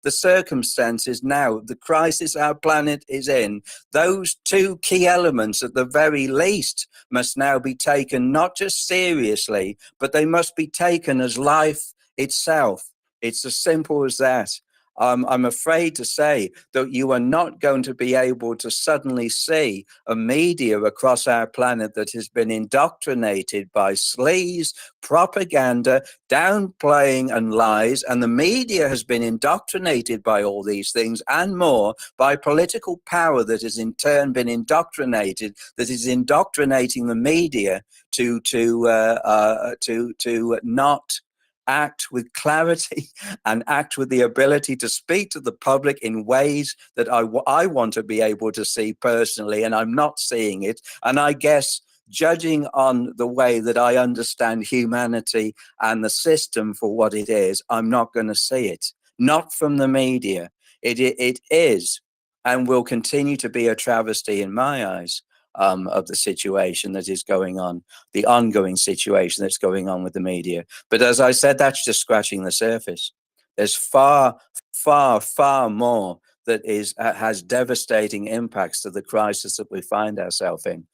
the circumstances now, the crisis our planet is in, those two key elements at the very least must now be taken not just seriously, but they must be taken as life itself. It's as simple as that. I'm afraid to say that you are not going to be able to suddenly see a media across our planet that has been indoctrinated by sleaze, propaganda, downplaying and lies, and the media has been indoctrinated by all these things and more by political power that has in turn been indoctrinated, that is indoctrinating the media to not act with clarity and act with the ability to speak to the public in ways that I want to be able to see personally, and I'm not seeing it. And I guess judging on the way that I understand humanity and the system for what it is, I'm not going to see it. Not from the media. It is and will continue to be a travesty in my eyes of the situation that is going on, the ongoing situation that's going on with the media. But as I said, that's just scratching the surface. There's far, far, far more that has devastating impacts to the crisis that we find ourselves in.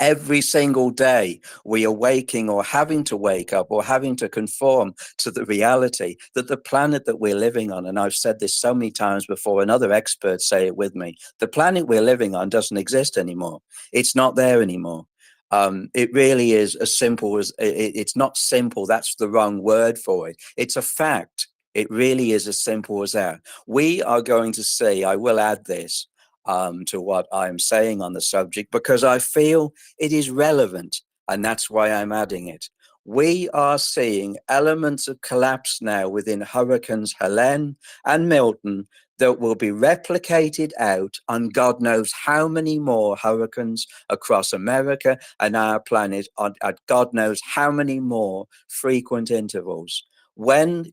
Every single day we are waking or having to wake up or having to conform to the reality that the planet that we're living on, and I've said this so many times before and other experts say it with me, the planet we're living on doesn't exist anymore. It's not there anymore. It really is as simple as, it's not simple, that's the wrong word for it. It's a fact. It really is as simple as that. We are going to see, I will add this, to what I'm saying on the subject, because I feel it is relevant, and that's why I'm adding it. We are seeing elements of collapse now within hurricanes Helene and Milton that will be replicated out on God knows how many more hurricanes across America and our planet at God knows how many more frequent intervals. When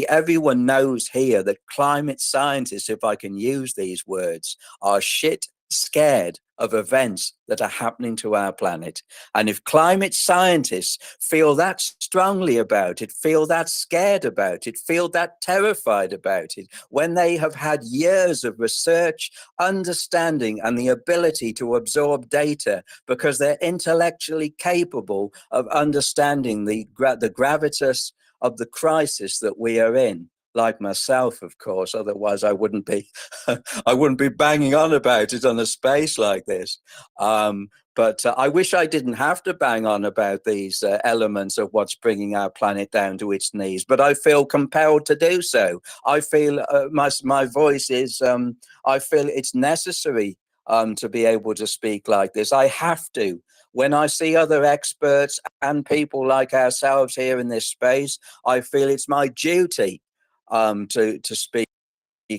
everyone knows here that climate scientists, if I can use these words, are shit scared of events that are happening to our planet. And if climate scientists feel that strongly about it, feel that scared about it, feel that terrified about it, when they have had years of research, understanding, and the ability to absorb data because they're intellectually capable of understanding the gravitas of the crisis that we are in, like myself, of course, otherwise I wouldn't be I wouldn't be banging on about it on a space like this. But I wish I didn't have to bang on about these elements of what's bringing our planet down to its knees, but I feel compelled to do so. I feel my voice is, I feel it's necessary to be able to speak like this. I have to. When I see other experts and people like ourselves here in this space, I feel it's my duty to speak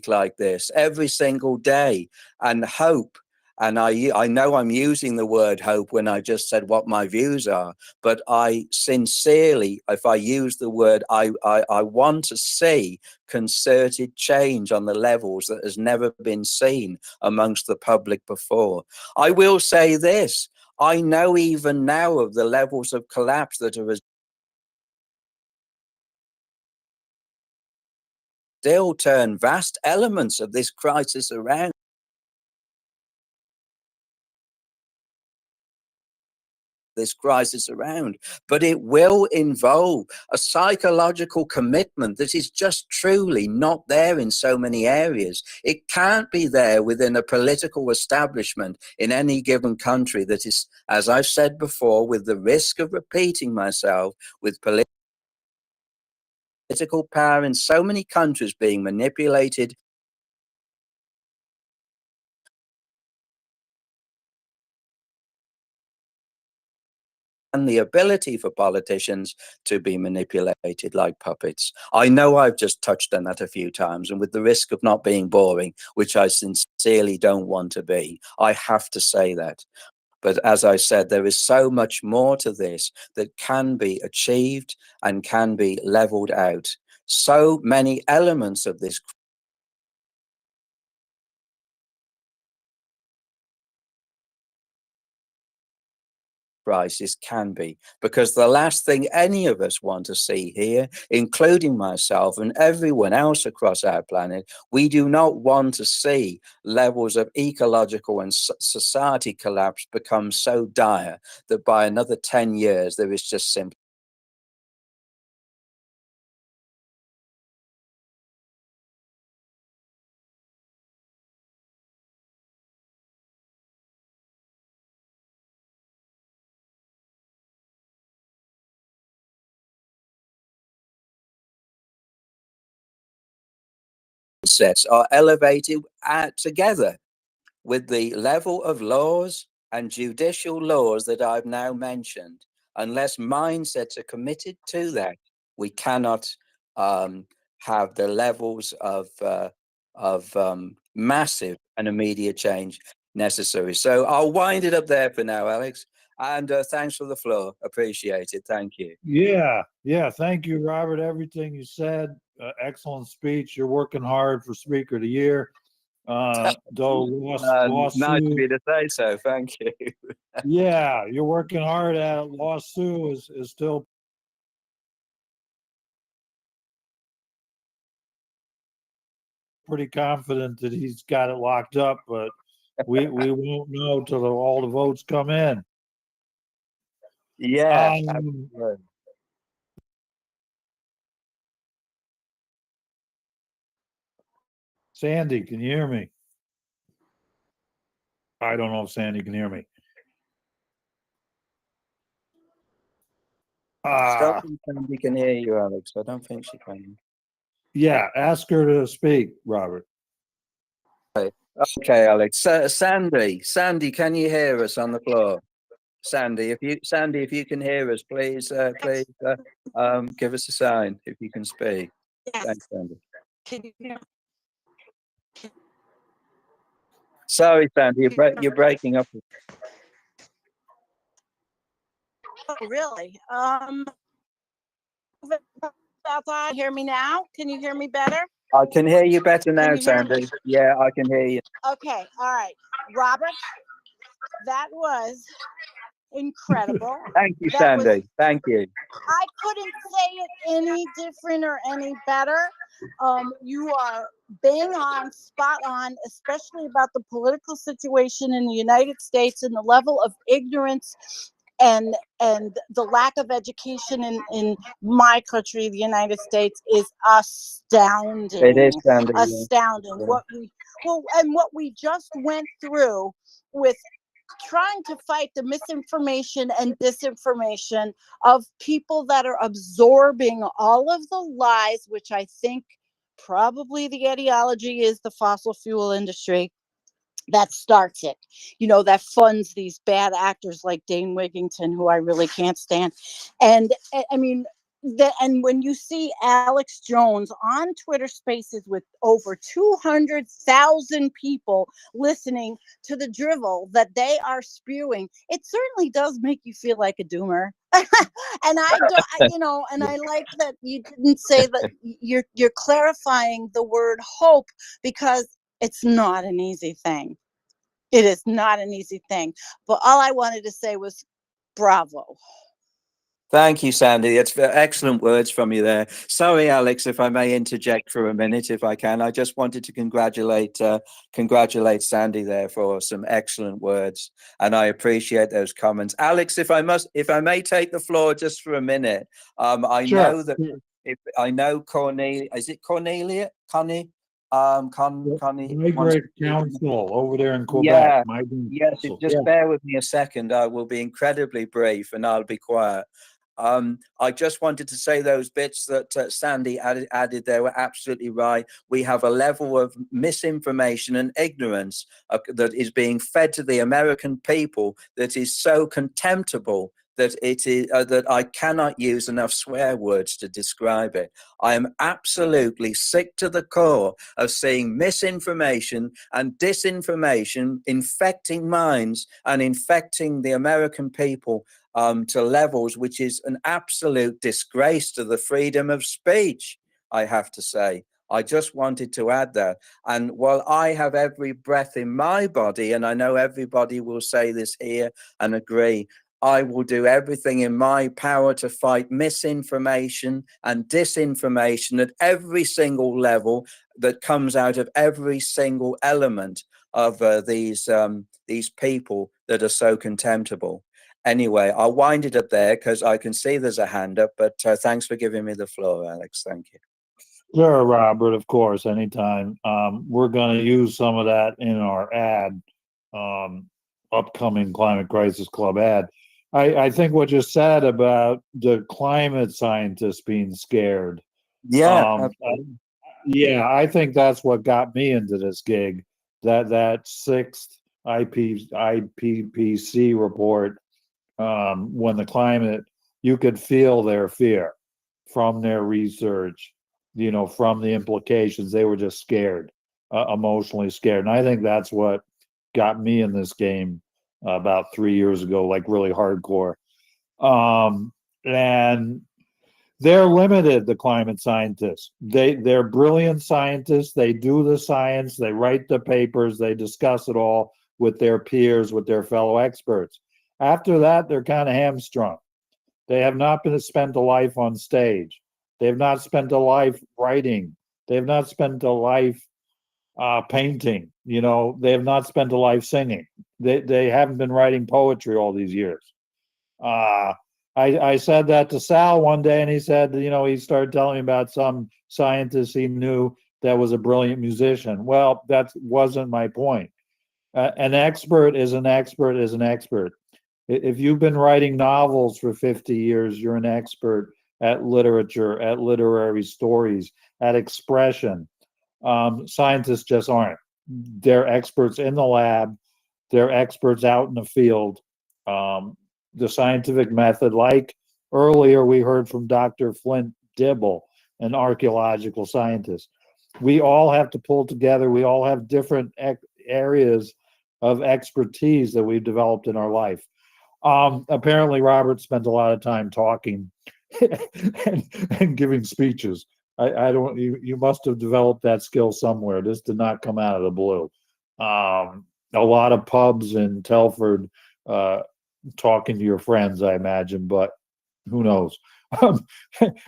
like this every single day, and hope. And I know I'm using the word hope when I just said what my views are, but I sincerely, if I use the word, I want to see concerted change on the levels that has never been seen amongst the public before. I will say this, I know even now of the levels of collapse that are still turn vast elements of this crisis around. This crisis around, but it will involve a psychological commitment that is just truly not there in so many areas. It can't be there within a political establishment in any given country that is, as I've said before, with the risk of repeating myself, with political power in so many countries being manipulated and the ability for politicians to be manipulated like puppets. I know I've just touched on that a few times, and with the risk of not being boring, which I sincerely don't want to be, I have to say that. But as I said, there is so much more to this that can be achieved and can be leveled out. So many elements of this crisis can be, because the last thing any of us want to see here, including myself and everyone else across our planet, we do not want to see levels of ecological and society collapse become so dire that by another 10 years there is just simply sets are elevated together with the level of laws and judicial laws that I've now mentioned. Unless mindsets are committed to that, we cannot have the levels of massive and immediate change necessary. So I'll wind it up there for now, Alex. And thanks for the floor. Appreciate it. Thank you. Yeah. Thank you, Robert. Everything you said, excellent speech. You're working hard for Speaker of the Year. Though Nice of lawsuit, you to say so. Thank you. yeah, you're working hard at it. Lawsuit is still pretty confident that he's got it locked up, but we won't know till all the votes come in. Yeah. Sandy, can you hear me? I don't know if Sandy can hear me. I don't think Sandy can hear you, Alex. I don't think she can. Yeah, ask her to speak, Robert. Okay, Alex. Sandy, can you hear us on the floor? Sandy, if you can hear us, please give us a sign if you can speak. Yes. Thanks, Sandy. Can you hear me? Sorry, Sandy, you're breaking up. Oh, really? Outside, hear me now? Can you hear me better? I can hear you better now, you hear me? Sandy. Yeah, I can hear you. Okay, all right. Robert, that was incredible. Thank you, That was, Sandy. Thank you. I couldn't say it any different or any better. You are bang on, spot on, especially about the political situation in the United States and the level of ignorance and the lack of education in my country, the United States, is astounding. It is, Sandy. Astounding. Yeah. What we just went through with trying to fight the misinformation and disinformation of people that are absorbing all of the lies, which I think probably the ideology is the fossil fuel industry that starts it, that funds these bad actors like Dane Wigington, who I really can't stand. And I mean, and when you see Alex Jones on Twitter Spaces with over 200,000 people listening to the drivel that they are spewing, it certainly does make you feel like a doomer. And I don't, and I like that you didn't say that you're clarifying the word hope, because it's not an easy thing. It is not an easy thing. But all I wanted to say was bravo. Thank you, Sandy. It's excellent words from you there. Sorry, Alex, if I may interject for a minute, if I can. I just wanted to congratulate Sandy there for some excellent words, and I appreciate those comments. Alex, if I may take the floor just for a minute. I Sure. know that I know Cornelia. Is it Cornelia? Connie? Connie. Migrant Council over there in Quebec. Yeah. Migrant Yes. Council. Just Yeah. bear with me a second. I will be incredibly brief, and I'll be quiet. I just wanted to say those bits that Sandy added there were absolutely right. We have a level of misinformation and ignorance that is being fed to the American people that is so contemptible that it is that I cannot use enough swear words to describe it. I am absolutely sick to the core of seeing misinformation and disinformation infecting minds and infecting the American people to levels which is an absolute disgrace to the freedom of speech, I have to say. I just wanted to add that. And while I have every breath in my body, and I know everybody will say this here and agree, I will do everything in my power to fight misinformation and disinformation at every single level that comes out of every single element of these people that are so contemptible. Anyway, I'll wind it up there because I can see there's a hand up, but thanks for giving me the floor, Alex. Thank you. Sure, Robert, of course, anytime. We're going to use some of that in our ad, upcoming Climate Crisis Club ad. I think what you said about the climate scientists being scared. Yeah. Yeah, I think that's what got me into this gig. That sixth IPCC report, when the climate, you could feel their fear from their research, from the implications. They were just scared, emotionally scared. And I think that's what got me in this game about 3 years ago, like really hardcore. And they're limited, the climate scientists. They're brilliant scientists. They do the science, they write the papers, they discuss it all with their peers, with their fellow experts. After that, they're kind of hamstrung. They have not spent a life on stage. They have not spent a life writing. They have not spent a life painting. They have not spent a life singing. They haven't been writing poetry all these years. I said that to Sal one day, and he said, he started telling me about some scientist he knew that was a brilliant musician. Well, that wasn't my point. An expert is an expert is an expert. If you've been writing novels for 50 years, you're an expert at literature, at literary stories, at expression. Scientists just aren't. They're experts in the lab. They're experts out in the field. The scientific method, like earlier we heard from Dr. Flint Dibble, an archaeological scientist. We all have to pull together. We all have different areas of expertise that we've developed in our life. Apparently, Robert spent a lot of time talking and giving speeches. I don't. You must have developed that skill somewhere. This did not come out of the blue. a lot of pubs in Telford talking to your friends, I imagine, but who knows?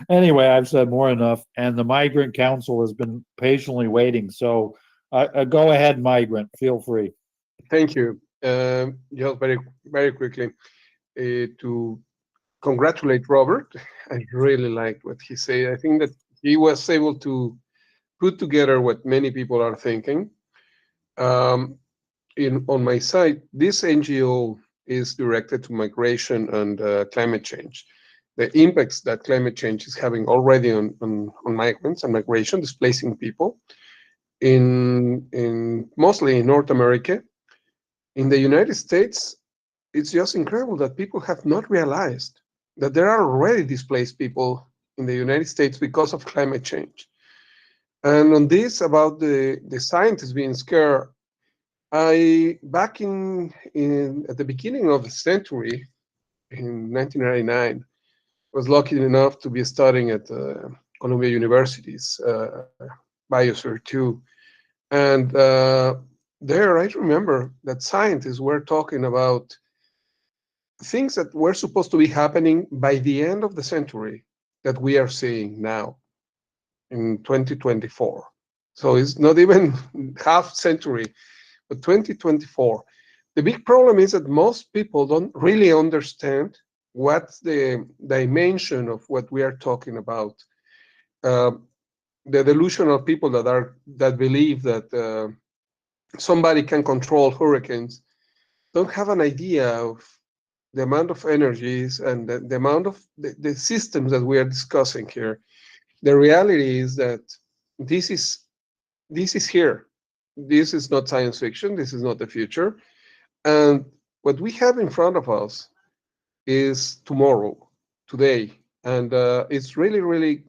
Anyway, I've said more enough, and the Migrant Council has been patiently waiting. So go ahead, Migrant. Feel free. Thank you. Just very quickly to congratulate Robert. I really liked what he said. I think that he was able to put together what many people are thinking. On my side, this NGO is directed to migration and climate change. The impacts that climate change is having already on migrants and migration, displacing people in mostly in North America. In the United States, it's just incredible that people have not realized that there are already displaced people in the United States because of climate change. And on this, about the scientists being scared, back at the beginning of the century, in 1999, was lucky enough to be studying at Columbia University's Biosphere 2. And there, I remember that scientists were talking about things that were supposed to be happening by the end of the century that we are seeing now in 2024. So it's not even half century, but 2024. The big problem is that most people don't really understand what's the dimension of what we are talking about. The delusional people that believe that somebody can control hurricanes don't have an idea of the amount of energies and the amount of the systems that we are discussing here. The reality is that this is here. This is not science fiction. This is not the future. And what we have in front of us is tomorrow, today. And it's really, really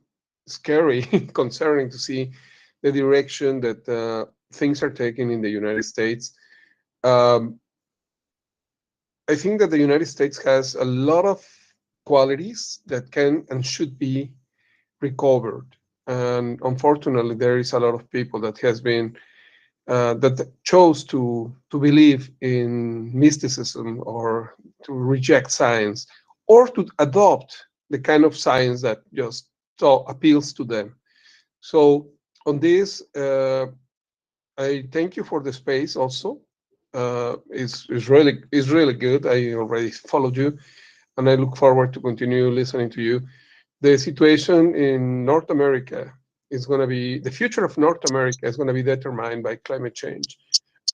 scary, concerning to see the direction that things are taking in the United States. I think that the United States has a lot of qualities that can and should be recovered. And unfortunately, there is a lot of people that has been that chose to believe in mysticism or to reject science or to adopt the kind of science that just so appeals to them. So on this, I thank you for the space also. It's really good. I already followed you, and I look forward to continue listening to you. The situation in North America is going to be, the future of North America is going to be determined by climate change.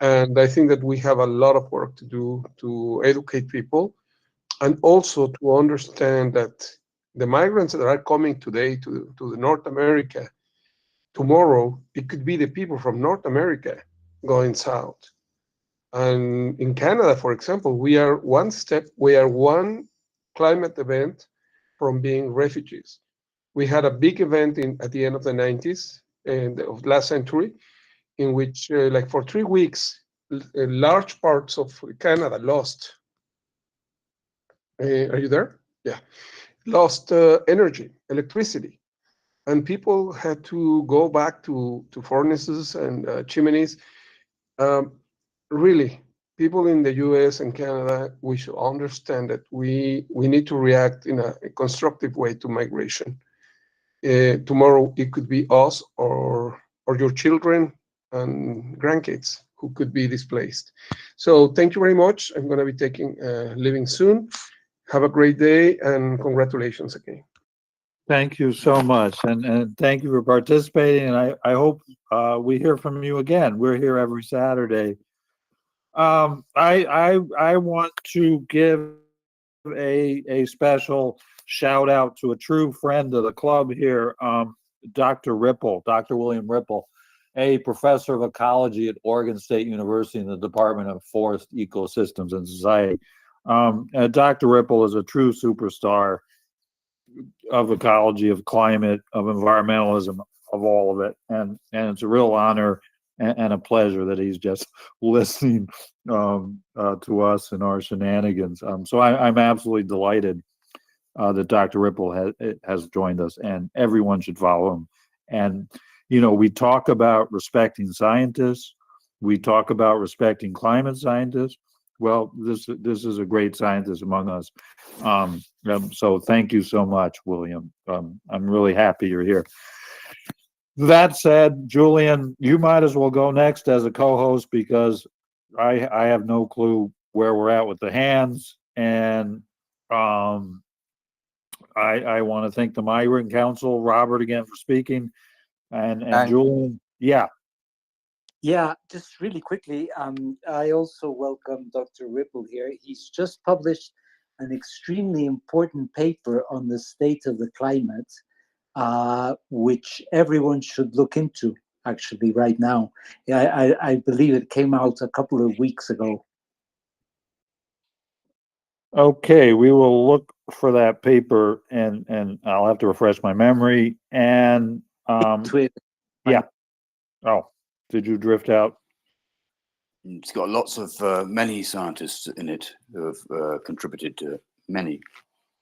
And I think that we have a lot of work to do to educate people and also to understand that the migrants that are coming today to North America, tomorrow, it could be the people from North America going south. And in Canada, for example, we are one climate event from being refugees. We had a big event at the end of the 90s and of last century, in which, like for 3 weeks, large parts of Canada lost. Are you there? Yeah, lost energy, electricity, and people had to go back to furnaces and chimneys. Really, people in the U.S. and Canada, we should understand that we need to react in a constructive way to migration. Tomorrow it could be us or your children and grandkids who could be displaced. So thank you very much. I'm going to be leaving soon. Have a great day and congratulations again. Thank you so much, and thank you for participating. And I hope we hear from you again. We're here every Saturday. I want to give a special shout out to a true friend of the club here, Dr. William Ripple, a professor of ecology at Oregon State University in the Department of Forest Ecosystems and Society. Dr. Ripple is a true superstar of ecology, of climate, of environmentalism, of all of it, and it's a real honor and a pleasure that he's just listening to us and our shenanigans. So I'm absolutely delighted that Dr. Ripple has joined us, and everyone should follow him. And we talk about respecting scientists, we talk about respecting climate scientists. Well, this is a great scientist among us. So thank you so much, William. I'm really happy you're here. That said, Julian, you might as well go next as a co-host, because I have no clue where we're at with the hands, and I want to thank the Migrant Council, Robert, again for speaking, and Julian. Yeah. Yeah, just really quickly, I also welcome Dr. Ripple here. He's just published an extremely important paper on the state of the climate, which everyone should look into, actually, right now. I believe it came out a couple of weeks ago. Okay, we will look for that paper, and I'll have to refresh my memory. And yeah. Oh, did you drift out? It's got lots of many scientists in it who have contributed to many.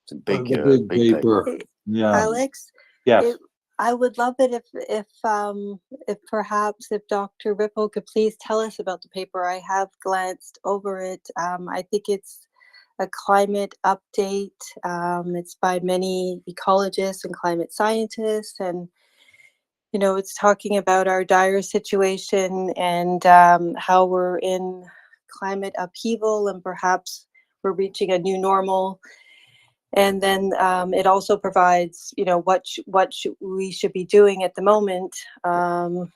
It's a big, big paper. Yeah. Alex? Yes. I would love it if perhaps if Dr. Ripple could please tell us about the paper. I have glanced over it. I think it's a climate update. It's by many ecologists and climate scientists, and it's talking about our dire situation and how we're in climate upheaval, and perhaps we're reaching a new normal. And then it also provides, what we should be doing at the moment,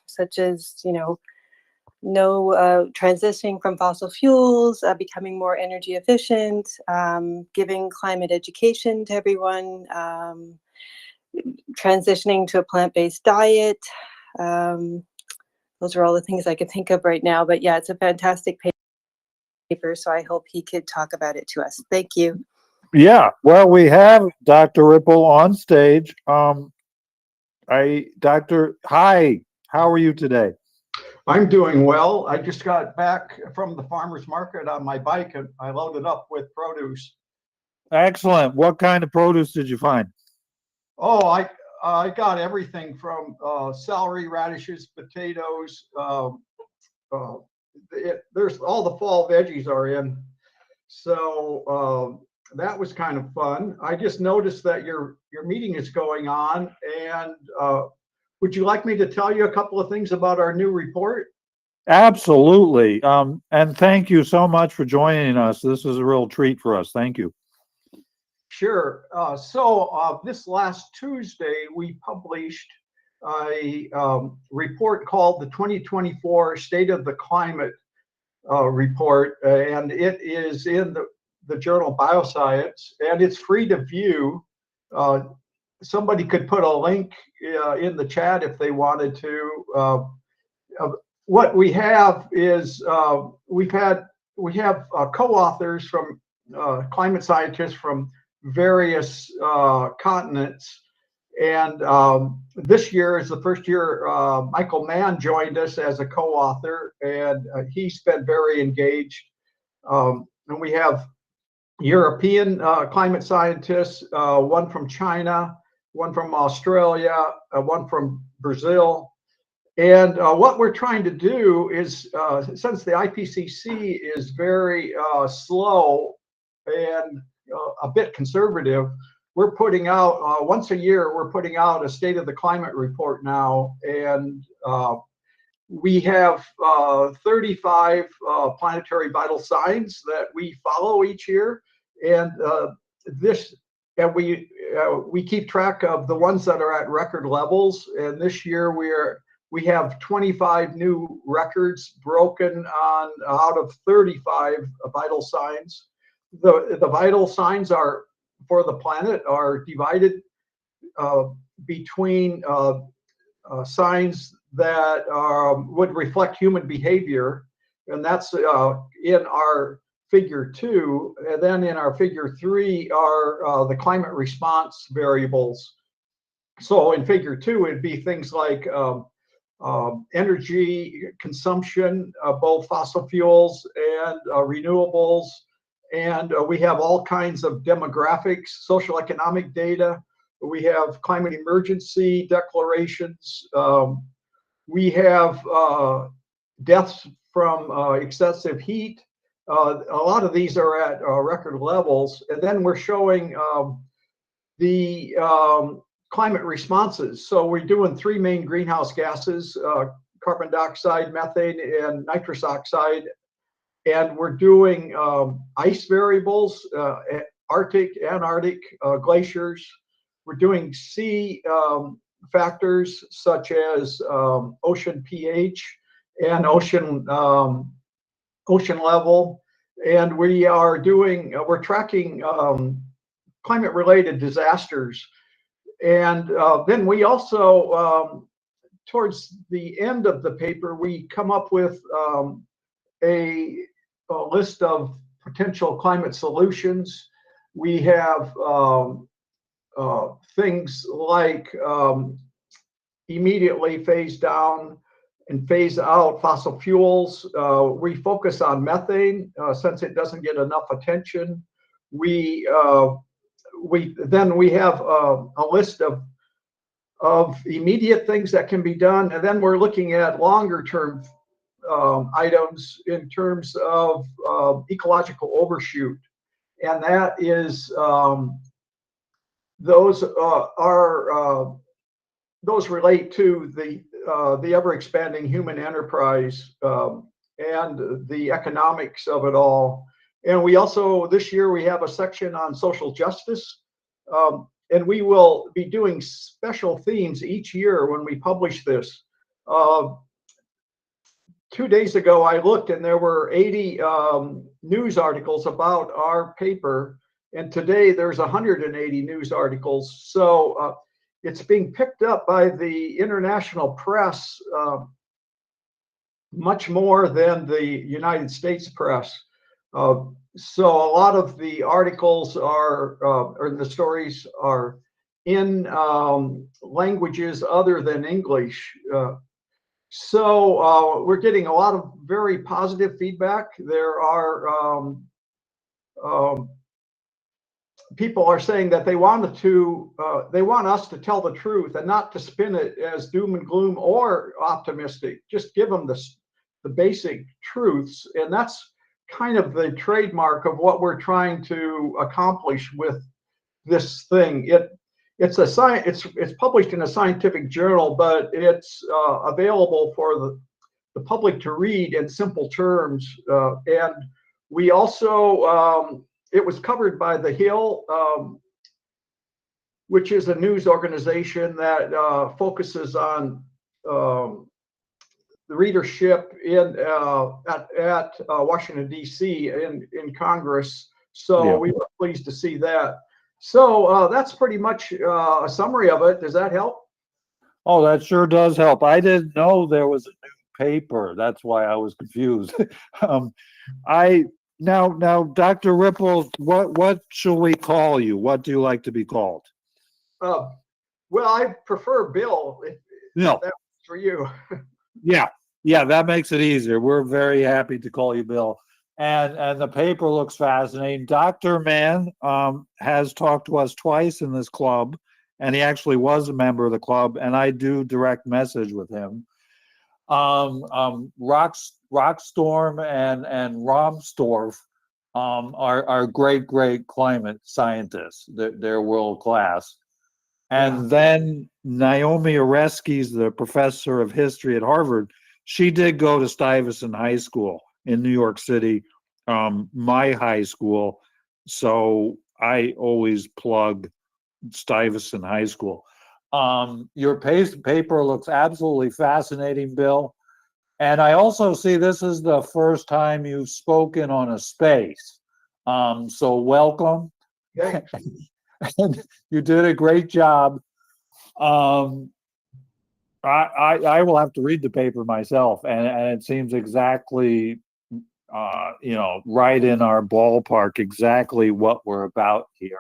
such as, transitioning from fossil fuels, becoming more energy efficient, giving climate education to everyone, transitioning to a plant-based diet. Those are all the things I can think of right now. But yeah, it's a fantastic paper, so I hope he could talk about it to us. Thank you. Yeah, well, we have Dr. Ripple on stage. Doctor, hi, how are you today? I'm doing well. I just got back from the farmer's market on my bike, and I loaded up with produce. Excellent. What kind of produce did you find? Oh, I got everything from celery, radishes, potatoes. There's all the fall veggies are in. So that was kind of fun. I just noticed that your meeting is going on, and would you like me to tell you a couple of things about our new report? Absolutely. And thank you so much for joining us. This is a real treat for us. Thank you. Sure. So this last Tuesday, we published a report called the 2024 State of the Climate report, and it is in the journal Bioscience, and it's free to view. Somebody could put a link in the chat if they wanted to. What we have is we have co-authors from climate scientists from various continents, and this year is the first year Michael Mann joined us as a co-author, and he's been very engaged. And we have European climate scientists, one from China, one from Australia, one from Brazil. And what we're trying to do is, since the IPCC is very slow and a bit conservative, we're putting out once a year, we're putting out a state of the climate report now. And we have 35 planetary vital signs that we follow each year. And we keep track of the ones that are at record levels. And this year we have 25 new records broken out of 35 vital signs. The vital signs are for the planet are divided between signs that would reflect human behavior, and that's in our figure 2, and then in our figure 3 are the climate response variables. So in figure 2, it'd be things like energy consumption, both fossil fuels and renewables. And we have all kinds of demographics, social economic data. We have climate emergency declarations. We have deaths from excessive heat. A lot of these are at record levels. And then we're showing the climate responses. So we're doing three main greenhouse gases, carbon dioxide, methane, and nitrous oxide. And we're doing ice variables, Arctic, Antarctic, glaciers. We're doing sea factors such as ocean pH and ocean level. And we are doing, we're tracking climate-related disasters. And then we also, towards the end of the paper, we come up with a list of potential climate solutions. We have things like immediately phase down and phase out fossil fuels. We focus on methane since it doesn't get enough attention. We have a list of immediate things that can be done, and then we're looking at longer term items in terms of ecological overshoot, and that is those relate to the ever expanding human enterprise and the economics of it all. And we also, this year, we have a section on social justice, and we will be doing special themes each year when we publish this. 2 days ago, I looked and there were 80 news articles about our paper, and today there's 180 news articles. So it's being picked up by the international press much more than the United States press. So a lot of the articles are, or the stories are in languages other than English. So we're getting a lot of very positive feedback. There are people are saying that they want us to tell the truth and not to spin it as doom and gloom or optimistic. Just give them the basic truths, and that's kind of the trademark of what we're trying to accomplish with this thing. It's published in a scientific journal, but it's available for the public to read in simple terms. And we also, it was covered by The Hill, which is a news organization that focuses on the readership at Washington, D.C. in Congress. So Yeah. we were pleased to see that. So that's pretty much a summary of it. Does that help? Oh, that sure does help. I didn't know there was a new paper. That's why I was confused. Now, Dr. Ripple, what shall we call you? What do you like to be called? Well, I prefer Bill. If No. that's for you. Yeah, that makes it easier. We're very happy to call you Bill. And the paper looks fascinating. Dr. Mann has talked to us twice in this club, and he actually was a member of the club, and I do direct message with him. Rockstorm and Romstorff are great climate scientists. They're world class. And then Naomi Oreskes, the professor of history at Harvard, she did go to Stuyvesant High School in New York City, my high school. So I always plug Stuyvesant High School. Your paper looks absolutely fascinating, Bill. And I also see this is the first time you've spoken on a space. So welcome. Okay. And you did a great job. I will have to read the paper myself, and it seems exactly, right in our ballpark, exactly what we're about here.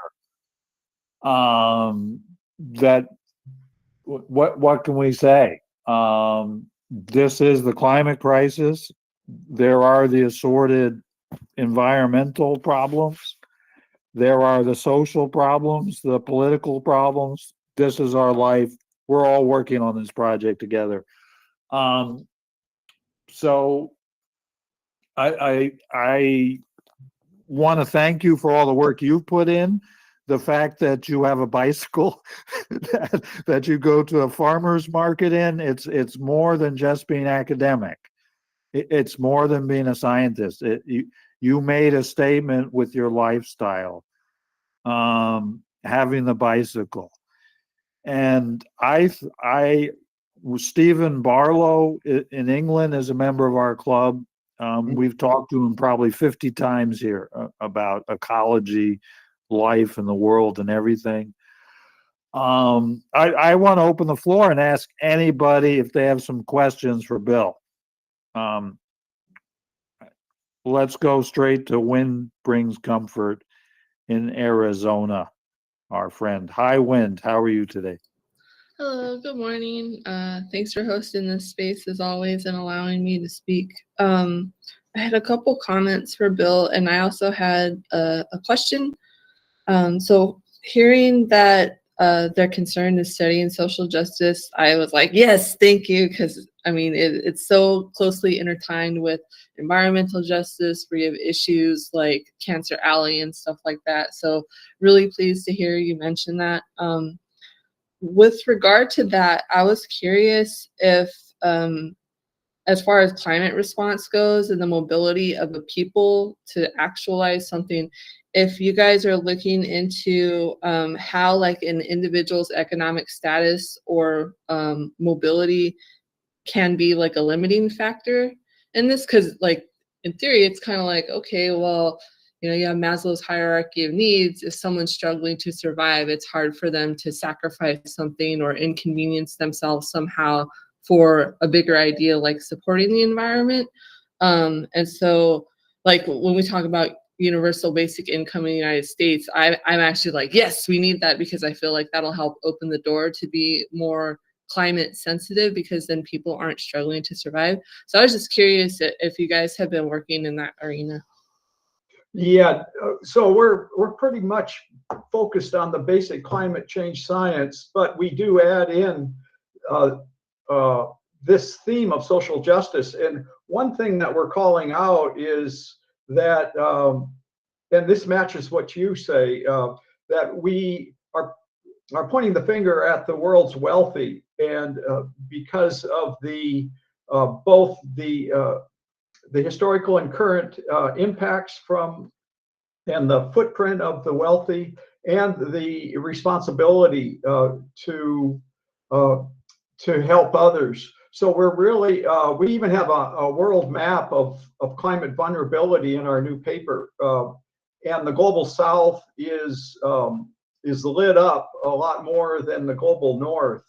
What can we say? This is the climate crisis. There are the assorted environmental problems. There are the social problems, the political problems. This is our life. We're all working on this project together. So I want to thank you for all the work you've put in. The fact that you have a bicycle that you go to a farmer's market in, it's more than just being academic. It's more than being a scientist. You made a statement with your lifestyle, having the bicycle. And Stephen Barlow in England is a member of our club. We've talked to him probably 50 times here about ecology, life, and the world and everything. I want to open the floor and ask anybody if they have some questions for Bill. Let's go straight to Wind Brings Comfort in Arizona, our friend. Hi, Wind. How are you today? Hello, good morning. Thanks for hosting this space as always and allowing me to speak. I had a couple comments for Bill, and I also had a question. So hearing that their concern is studying social justice, I was like, yes, thank you, because I mean, it's so closely intertwined with environmental justice, where you have issues like Cancer Alley and stuff like that. So really pleased to hear you mention that. With regard to that, I was curious if, as far as climate response goes and the mobility of the people to actualize something, if you guys are looking into how like an individual's economic status or mobility can be like a limiting factor in this, because like in theory, it's kind of like, okay, well, you know, you have Maslow's hierarchy of needs. If someone's struggling to survive, it's hard for them to sacrifice something or inconvenience themselves somehow for a bigger idea like supporting the environment. And so like when we talk about universal basic income in the United States, I'm actually like, yes, we need that, because I feel like that'll help open the door to be more climate sensitive, because then people aren't struggling to survive. So I was just curious if you guys have been working in that arena. Yeah, so we're pretty much focused on the basic climate change science, but we do add in this theme of social justice. And one thing that we're calling out is that, and this matches what you say, that we are pointing the finger at the world's wealthy, and because of the both the historical and current impacts from and the footprint of the wealthy, and the responsibility to help others. So we're really we even have a world map of climate vulnerability in our new paper, and the global South is lit up a lot more than the global North.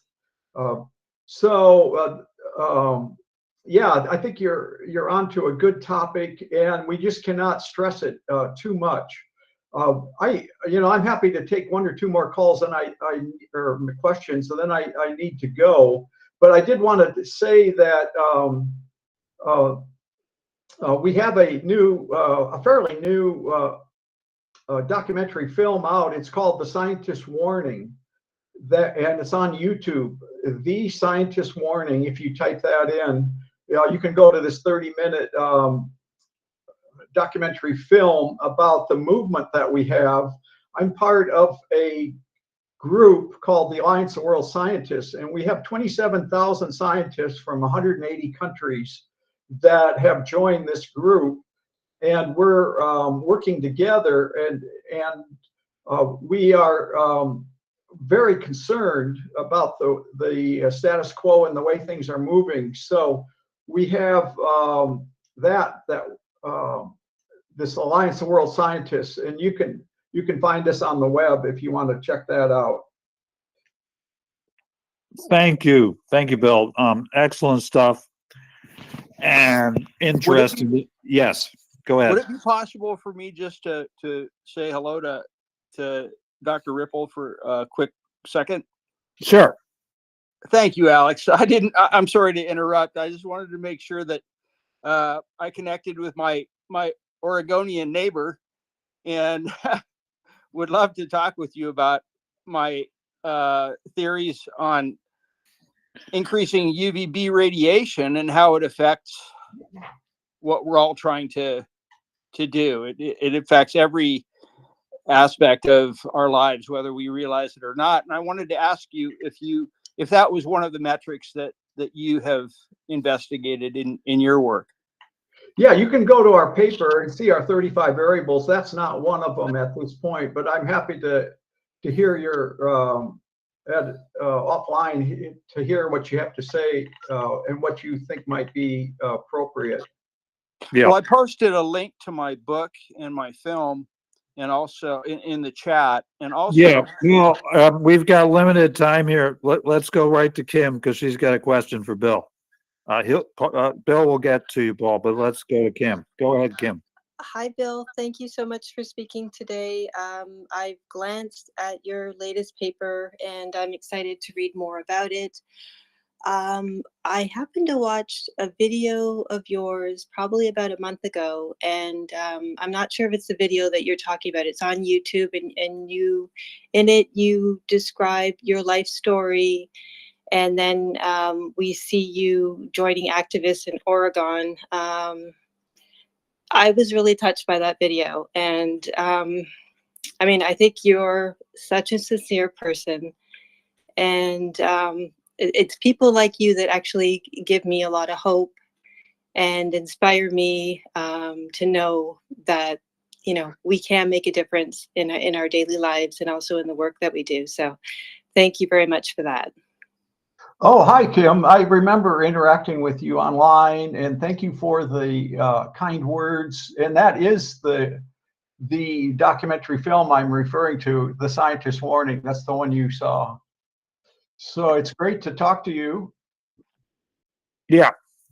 Yeah, I think you're onto a good topic, and we just cannot stress it too much. I'm happy to take one or two more calls, and or questions, and then I need to go. But I did want to say that we have a fairly new documentary film out. It's called The Scientist Warning. And it's on YouTube. The Scientist Warning. If you type that in, you can go to this 30-minute documentary film about the movement that we have. I'm part of a group called the Alliance of World Scientists, and we have 27,000 scientists from 180 countries that have joined this group, and we're working together, and we are very concerned about the status quo and the way things are moving. So we have this Alliance of World Scientists, and you can find this on the web if you want to check that out. Thank you, Bill. Excellent stuff and interesting. Yes, go ahead. Would it be possible for me just to say hello to Dr. Ripple for a quick second? Sure. Thank you, Alex. I'm sorry to interrupt. I just wanted to make sure that I connected with my Oregonian neighbor, and would love to talk with you about my theories on increasing UVB radiation and how it affects what we're all trying to do. It affects every aspect of our lives, whether we realize it or not. And I wanted to ask you if that was one of the metrics that you have investigated in your work. Yeah, you can go to our paper and see our 35 variables. That's not one of them at this point, but I'm happy to hear your offline to hear what you have to say and what you think might be appropriate. Yeah. Well, I posted a link to my book and my film, and also in the chat, and also Yeah. Well, we've got limited time here. Let's go right to Kim because she's got a question for Bill. Bill will get to you, Paul, but let's go to Kim. Go ahead, Kim. Hi, Bill. Thank you so much for speaking today. I've glanced at your latest paper and I'm excited to read more about it. I happened to watch a video of yours probably about a month ago, and I'm not sure if it's the video that you're talking about. It's on YouTube, and you describe your life story, and then we see you joining activists in Oregon. I was really touched by that video, and I mean, I think you're such a sincere person, and it's people like you that actually give me a lot of hope and inspire me to know that, you know, we can make a difference in our daily lives and also in the work that we do. So thank you very much for that. Oh, hi, Kim. I remember interacting with you online, and thank you for the kind words. And that is the documentary film I'm referring to, The Scientist Warning. That's the one you saw. So it's great to talk to you. Yeah,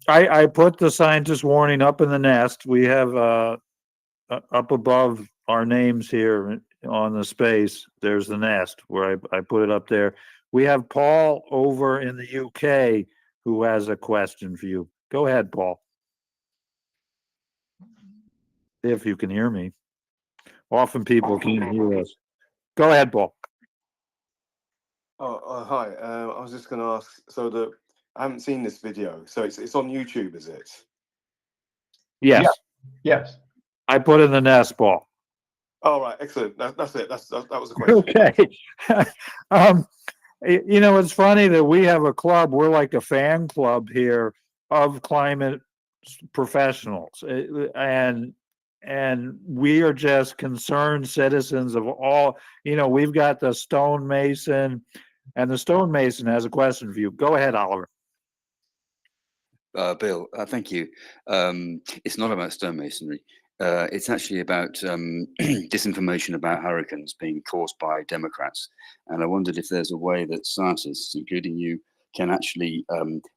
I put The Scientist Warning up in the nest. We have up above our names here on the space. There's the nest where I put it up there. We have Paul over in the UK who has a question for you. Go ahead, Paul. If you can hear me. Often people can't hear us. Go ahead, Paul. Hi. I was just going to ask. So I haven't seen this video. So it's on YouTube, is it? Yes. Yeah. Yes. I put in the nest, Paul. Oh, right. Excellent. That's it. That was the question. Okay. You know, it's funny that we have a club. We're like a fan club here of climate professionals, and we are just concerned citizens of all. You know, we've got the stonemason, and the stonemason has a question for you. Go ahead, Oliver. Bill, thank you. It's not about stonemasonry. It's actually about disinformation about hurricanes being caused by Democrats. And I wondered if there's a way that scientists, including you, can actually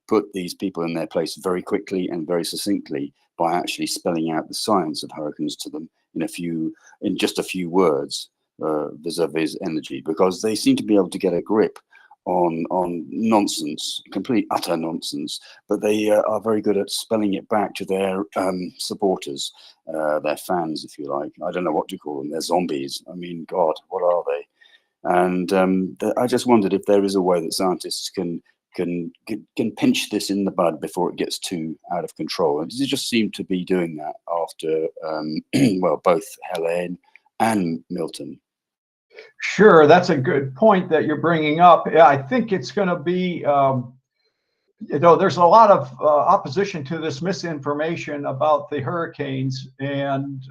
put these people in their place very quickly and very succinctly by actually spelling out the science of hurricanes to them in just a few words vis-a-vis energy, because they seem to be able to get a grip on nonsense, complete utter nonsense, but they are very good at spelling it back to their supporters, their fans, if you like. I don't know what to call them. They're zombies. I mean, God, what are they? And I just wondered if there is a way that scientists can pinch this in the bud before it gets too out of control. And they just seem to be doing that after, well, both Helene and Milton. Sure, that's a good point that you're bringing up. Yeah, I think it's going to be, there's a lot of opposition to this misinformation about the hurricanes, and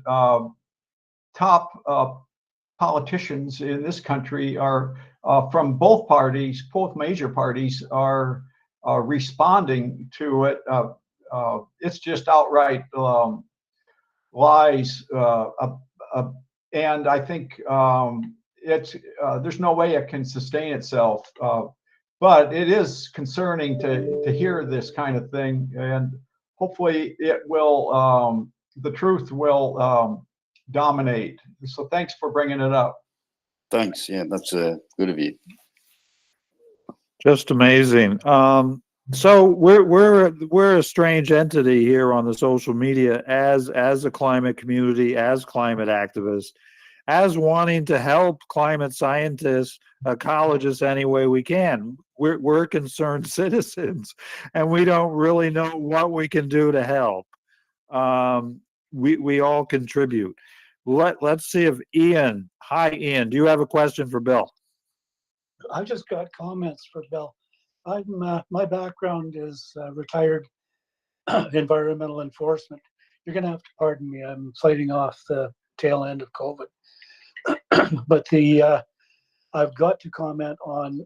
top politicians in this country are from both parties, both major parties are responding to it. It's just outright lies, and I think there's no way it can sustain itself. But it is concerning to hear this kind of thing, and hopefully it will, the truth will dominate. So thanks for bringing it up. Thanks. Yeah, that's good of you. Just amazing. So we're a strange entity here on the social media as a climate community, as climate activists, as wanting to help climate scientists, ecologists any way we can. We're concerned citizens, and we don't really know what we can do to help. We all contribute. Let's see if Ian. Hi, Ian. Do you have a question for Bill? I've just got comments for Bill. My background is retired environmental enforcement. You're going to have to pardon me. I'm fighting off the tail end of COVID. But I've got to comment on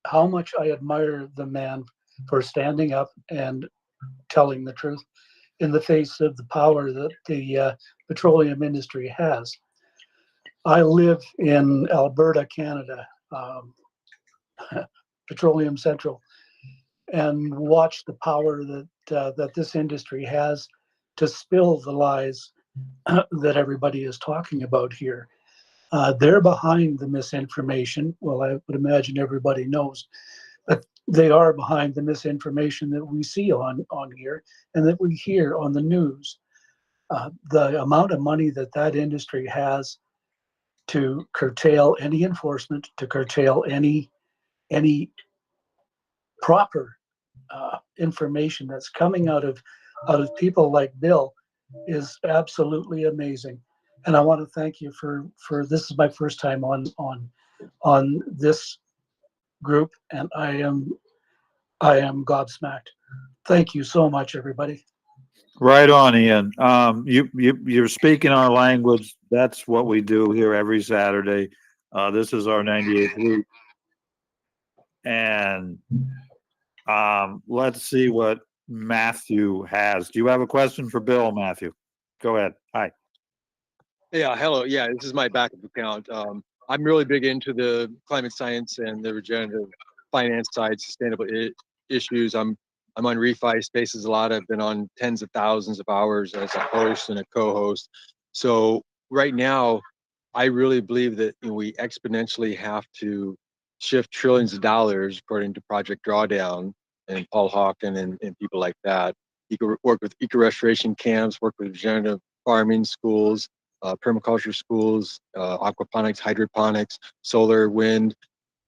how much I admire the man for standing up and telling the truth in the face of the power that the petroleum industry has. I live in Alberta, Canada, Petroleum Central, and watch the power that this industry has to spill the lies that everybody is talking about here. They're behind the misinformation. Well, I would imagine everybody knows, but they are behind the misinformation that we see on here and that we hear on the news. The amount of money that industry has to curtail any enforcement, to curtail any proper information that's coming out of people like Bill is absolutely amazing. And I want to thank you for this is my first time on this group, and I am gobsmacked. Thank you so much, everybody. Right on, Ian. You're speaking our language. That's what we do here every Saturday. This is our 98th week. And let's see what Matthew has. Do you have a question for Bill, Matthew? Go ahead. Hi. Yeah, hello. Yeah, this is my backup account. I'm really big into the climate science and the regenerative finance side, sustainable issues. I'm on refi spaces a lot. I've been on tens of thousands of hours as a host and a co-host. So right now, I really believe that we exponentially have to shift trillions of dollars according to Project Drawdown and Paul Hawken and people like that. You can work with eco-restoration camps, work with regenerative farming schools, permaculture schools, aquaponics, hydroponics, solar, wind,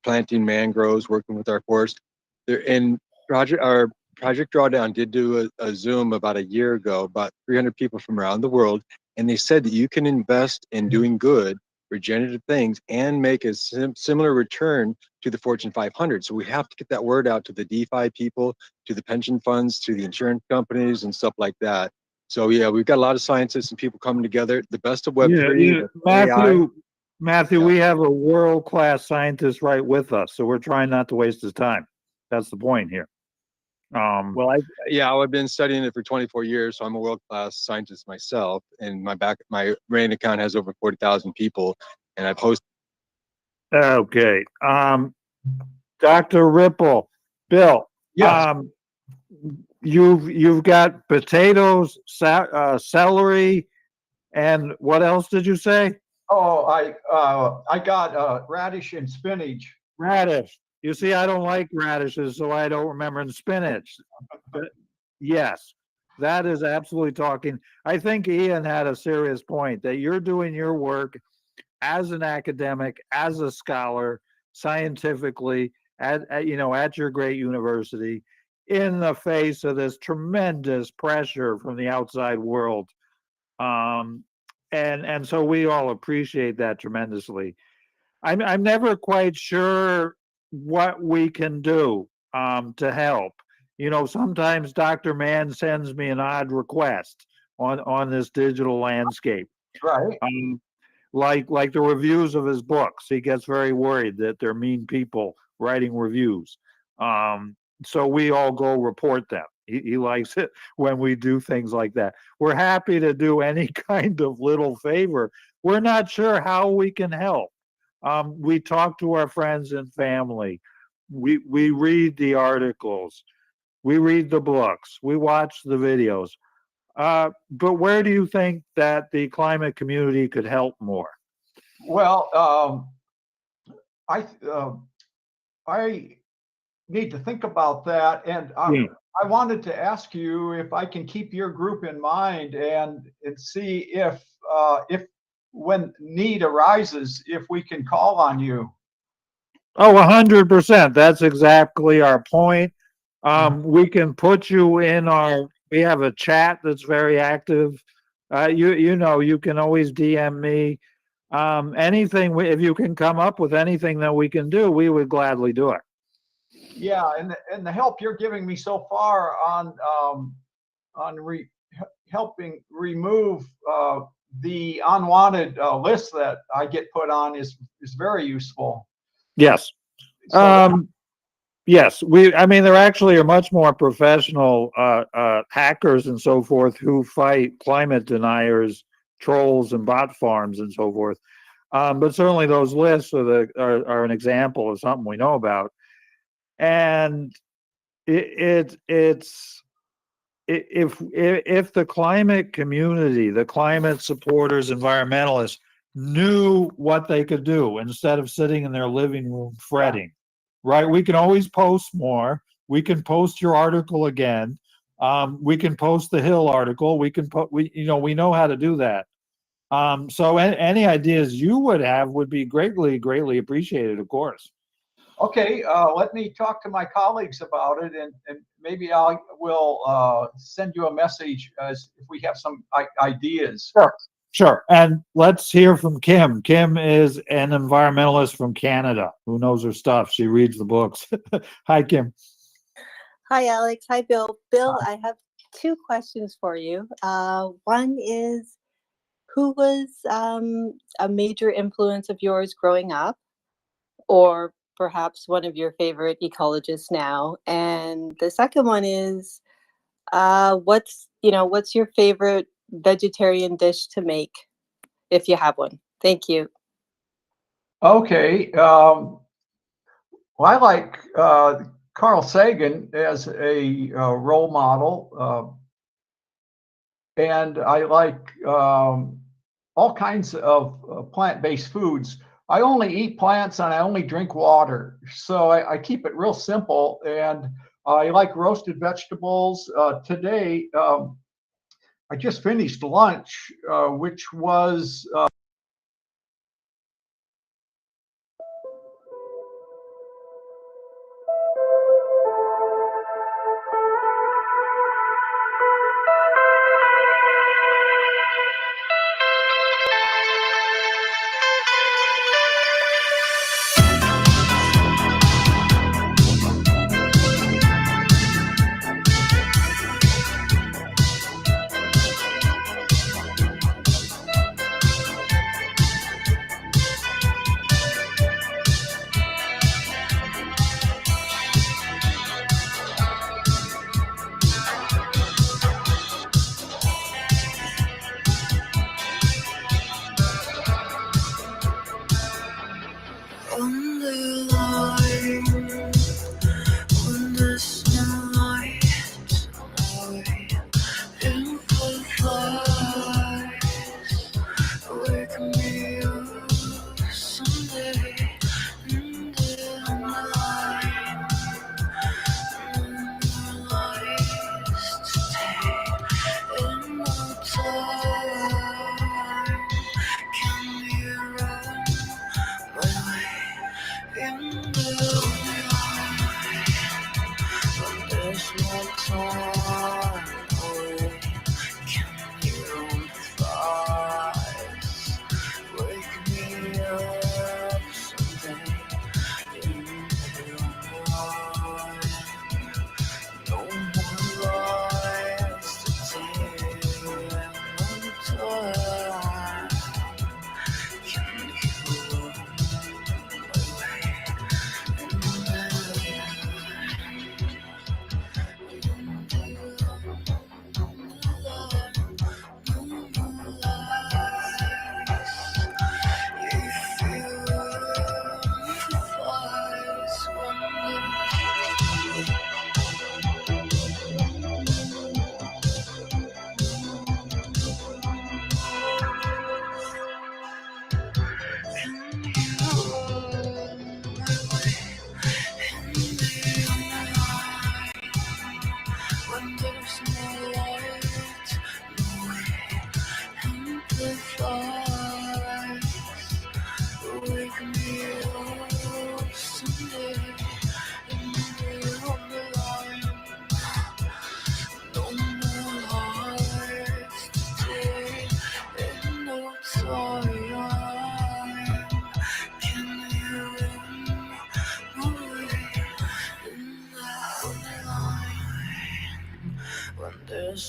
planting mangroves, working with our forest. Our Project Drawdown did do a Zoom about a year ago, about 300 people from around the world, and they said that you can invest in doing good, regenerative things, and make a similar return to the Fortune 500. So we have to get that word out to the DeFi people, to the pension funds, to the insurance companies, and stuff like that. So yeah, we've got a lot of scientists and people coming together. The best of Web3, Matthew, we have a world-class scientist right with us, so we're trying not to waste his time. That's the point here. Well, I've been studying it for 24 years, so I'm a world-class scientist myself. And my RAIN account has over 40,000 people, and I've hosted. Okay, Dr. Ripple, Bill. Yes. You've got potatoes, celery, and what else did you say? Oh, I got radish and spinach. Radish. You see, I don't like radishes, so I don't remember spinach. But yes, that is absolutely talking. I think Ian had a serious point that you're doing your work as an academic, as a scholar, scientifically, at your great university, in the face of this tremendous pressure from the outside world. And so we all appreciate that tremendously. I'm never quite sure what we can do to help. Sometimes Dr. Mann sends me an odd request on this digital landscape. Right. Like the reviews of his books. He gets very worried that they're mean people writing reviews. So we all go report them. He likes it when we do things like that. We're happy to do any kind of little favor. We're not sure how we can help. We talk to our friends and family. We read the articles. We read the books. We watch the videos. But where do you think that the climate community could help more? Well, I need to think about that, and I wanted to ask you if I can keep your group in mind and see if when need arises, if we can call on you. Oh, 100%. That's exactly our point. We can put you in our We have a chat that's very active. You know, you can always DM me. Anything, if you can come up with anything that we can do, we would gladly do it. Yeah, and the help you're giving me so far on helping remove the unwanted list that I get put on is very useful. Yes. So Yes, I mean, there actually are much more professional hackers and so forth who fight climate deniers, trolls, and bot farms and so forth. But certainly those lists are an example of something we know about. And if the climate community, the climate supporters, environmentalists knew what they could do instead of sitting in their living room fretting, right? We can always post more. We can post your article again. We can post the Hill article. We know how to do that. So any ideas you would have would be greatly appreciated, of course. okay, let me talk to my colleagues about it, and maybe I will send you a message if we have some ideas. Sure. And let's hear from Kim. Kim is an environmentalist from Canada who knows her stuff. She reads the books. Hi, Kim. Hi, Alex. Hi, Bill. Bill, I have two questions for you. One is, who was a major influence of yours growing up, or perhaps one of your favorite ecologists now? And the second one is, what's your favorite vegetarian dish to make, if you have one? Thank you. Okay. Well, I like Carl Sagan as a role model, and I like all kinds of plant-based foods. I only eat plants and I only drink water, so I keep it real simple. And I like roasted vegetables. Today, I just finished lunch, which was Underline, when the sunlight improvise, wake me up someday in the underline, normalize today in no time. Can you run my way in the underline? When there's no time away, can you rise? Wake me up someday in the online. No more lies to tell, no time. Can you run my way in the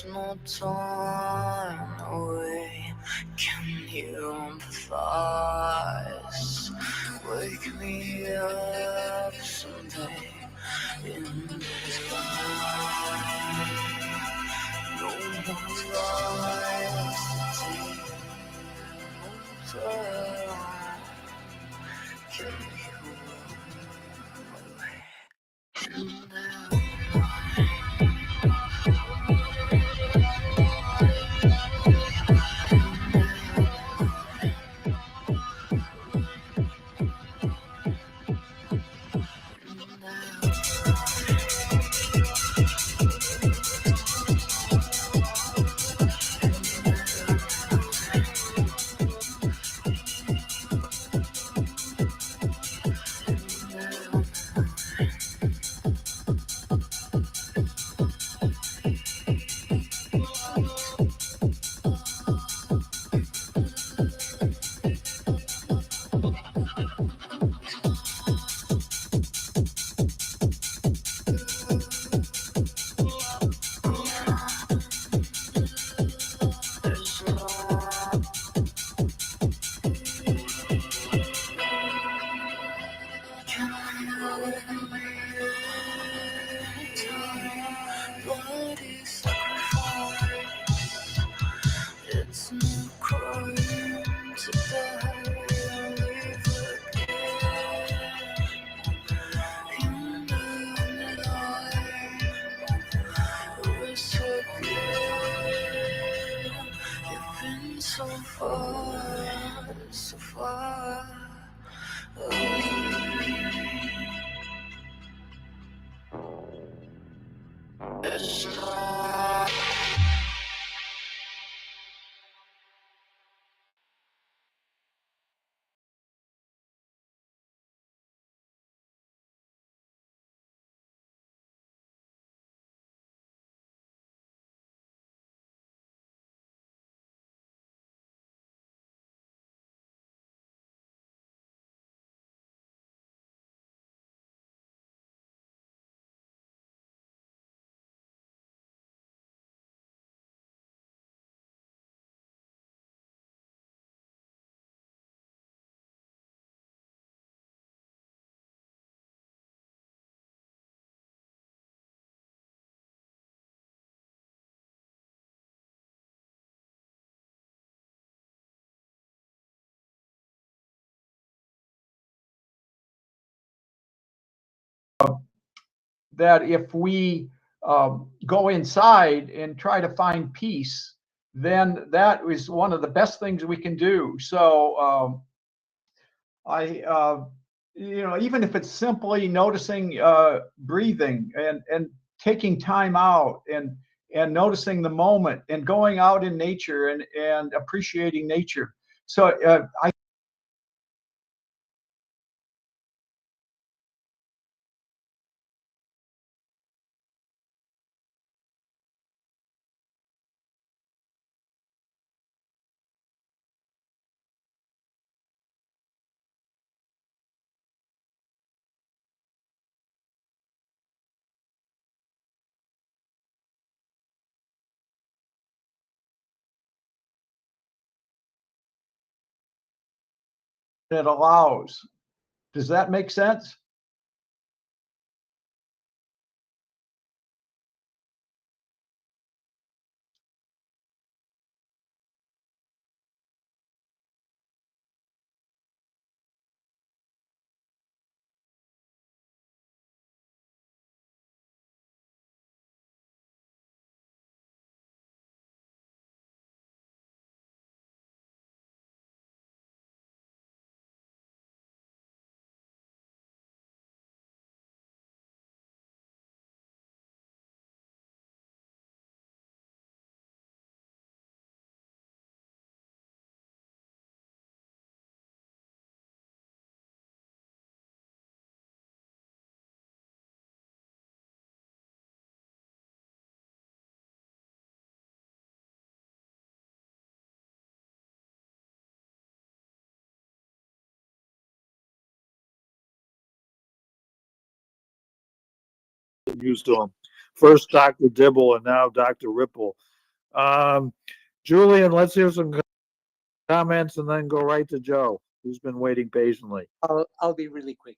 There's no time away. Can you empathize? Wake me up someday in daylight. No more lies to tell. Can you away? It's no crime to die and live again. In the light, we're so good. You've been so far, so far away. It's not. That if we go inside and try to find peace, then that is one of the best things we can do. So even if it's simply noticing breathing and taking time out and noticing the moment and going out in nature and appreciating nature. So I it allows. Does that make sense? Used to them. First Dr. Dibble and now Dr. Ripple Julian, let's hear some comments and then go right to Joe, who's been waiting patiently. I'll be really quick.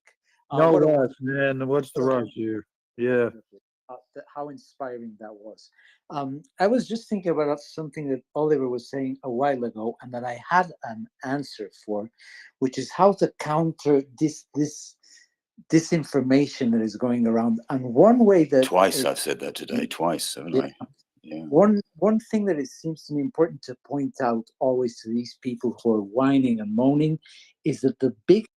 No What a rush, wonderful- man. What's the rush here? Yeah. How inspiring that was. I was just thinking about something that Oliver was saying a while ago, and that I had an answer for, which is how to counter this disinformation that is going around. And one way that Twice I've said that today. Twice, haven't I? Yeah. One thing that it seems to me important to point out always to these people who are whining and moaning is that the biggest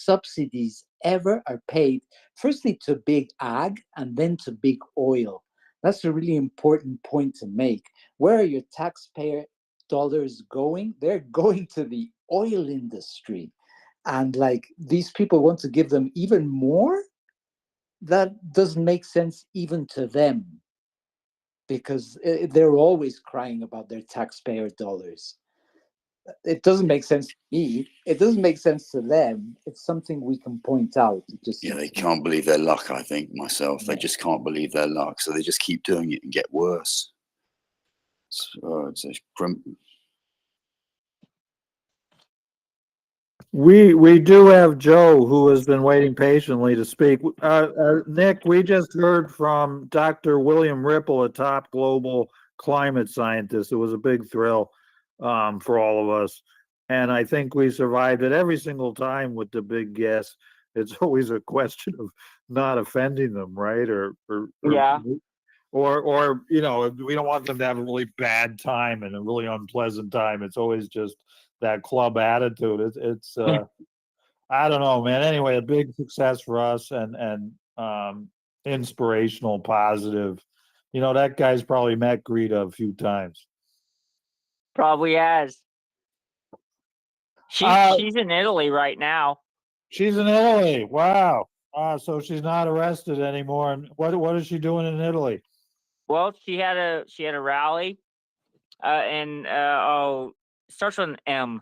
subsidies ever are paid firstly to big ag and then to big oil. That's a really important point to make. Where are your taxpayer dollars going? They're going to the oil industry. And like these people want to give them even more? That doesn't make sense even to them, because they're always crying about their taxpayer dollars. It doesn't make sense to me. It doesn't make sense to them. It's something we can point out. Yeah, they can't believe their luck, I think, myself. They just can't believe their luck. So they just keep doing it and get worse. It's a We do have Joe, who has been waiting patiently to speak. Nick, we just heard from Dr. William Ripple, a top global climate scientist. It was a big thrill for all of us. And I think we survived it every single time with the big guests. It's always a question of not offending them, right? Or you know, we don't want them to have a really bad time and a really unpleasant time. It's always just that club attitude. It's I don't know, man. Anyway, a big success for us and inspirational, positive. You know, that guy's probably met Greta a few times. Probably has. She's in Italy right now. She's in Italy. Wow. So she's not arrested anymore. And what is she doing in Italy? Well, she had a rally, and starts with an M.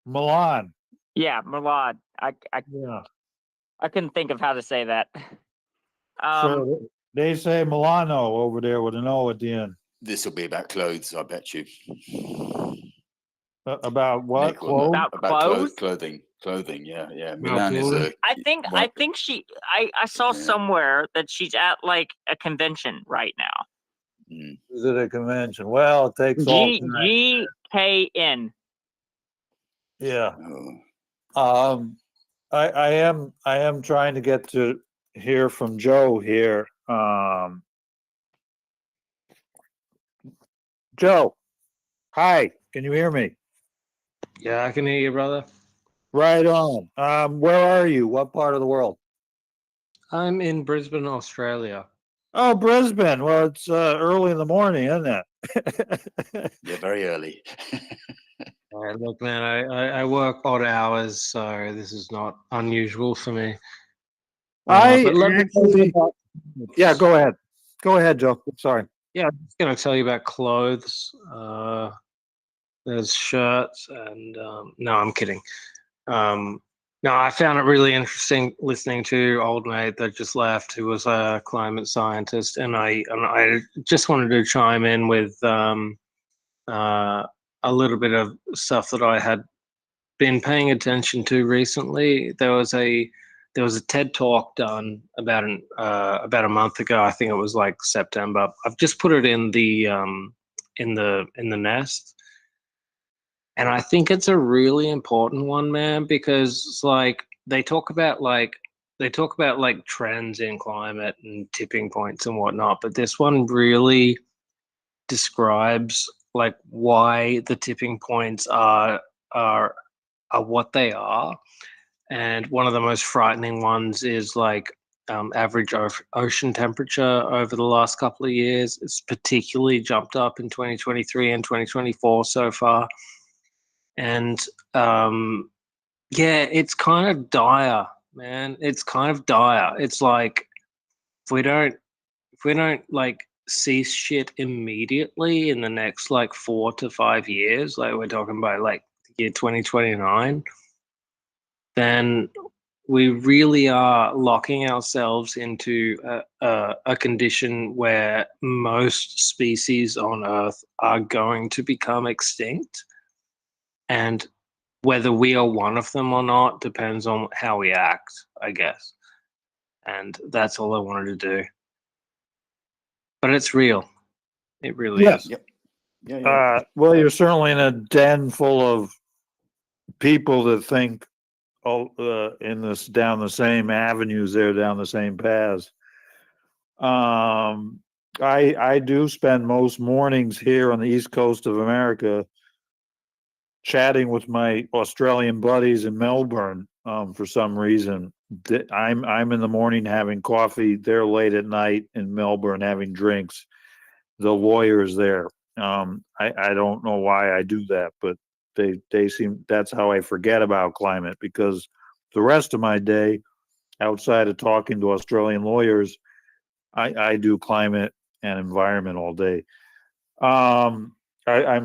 Milan. Yeah, Milan. I couldn't think of how to say that. So they say Milano over there with an O at the end. This will be about clothes, I bet you. About what? Nick, Clothes? About clothes? Clothing. Yeah. Milan is a. I think I saw somewhere that she's at like a convention right now. Is it a convention? Well, it takes all time. GKN. Yeah. I am trying to get to hear from Joe here. Joe, hi. Can you hear me? Yeah, I can hear you, brother. Right on. Where are you? What part of the world? I'm in Brisbane, Australia. Oh, Brisbane. Well, it's early in the morning, isn't it? Yeah, very early. Look, man, I work odd hours, so this is not unusual for me. But let me tell you about... Yeah, go ahead. Go ahead, Joe. Sorry. Yeah, I'm just going to tell you about clothes. There's shirts, and no, I'm kidding. No, I found it really interesting listening to old mate that just left, who was a climate scientist, and I just wanted to chime in with a little bit of stuff that I had been paying attention to recently. There was a TED talk done about a month ago. I think it was like September. I've just put it in the nest. And I think it's a really important one, man, because it's like they talk about trends in climate and tipping points and whatnot, but this one really describes like why the tipping points are what they are. And one of the most frightening ones is like average ocean temperature over the last couple of years. It's particularly jumped up in 2023 and 2024 so far. And it's kind of dire, man. It's kind of dire. It's like if we don't like cease shit immediately in the next like 4 to 5 years, like we're talking about like the year 2029, then we really are locking ourselves into a condition where most species on Earth are going to become extinct. And whether we are one of them or not depends on how we act, I guess. And that's all I wanted to do. But it's real. It really Yes. is. Yep. Yeah. Well, you're certainly in a den full of people that think in this down the same avenues there, down the same paths. I do spend most mornings here on the East Coast of America chatting with my Australian buddies in Melbourne. For some reason, I'm in the morning having coffee. They're late at night in Melbourne having drinks. The lawyers there. I don't know why I do that, but they seem that's how I forget about climate, because the rest of my day, outside of talking to Australian lawyers, I do climate and environment all day. I'm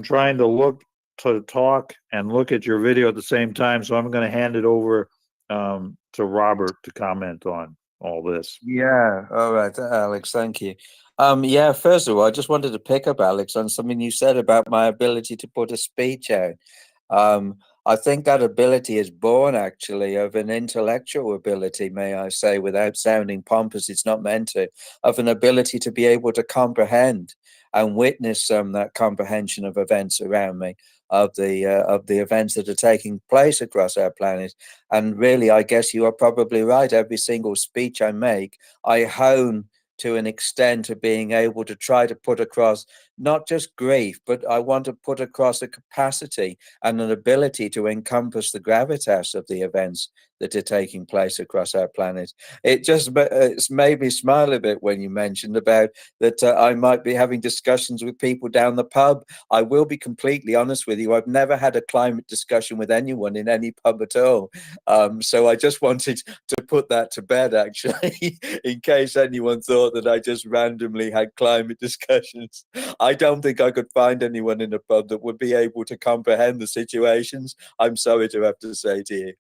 trying to talk and look at your video at the same time, so I'm going to hand it over to Robert to comment on all this. Yeah, all right, Alex, thank you. Yeah, first of all, I just wanted to pick up, Alex, on something you said about my ability to put a speech out. I think that ability is born actually of an intellectual ability, may I say, without sounding pompous, it's not meant to, of an ability to be able to comprehend and witness that comprehension of events around me, of the events that are taking place across our planet. And really, I guess you are probably right. Every single speech I make, I hone to an extent of being able to try to put across not just grief, but I want to put across a capacity and an ability to encompass the gravitas of the events that are taking place across our planet. It just it's made me smile a bit when you mentioned about that I might be having discussions with people down the pub. I will be completely honest with you. I've never had a climate discussion with anyone in any pub at all. So I just wanted to put that to bed, actually, in case anyone thought that I just randomly had climate discussions. I don't think I could find anyone in a pub that would be able to comprehend the situations. I'm sorry to have to say to you.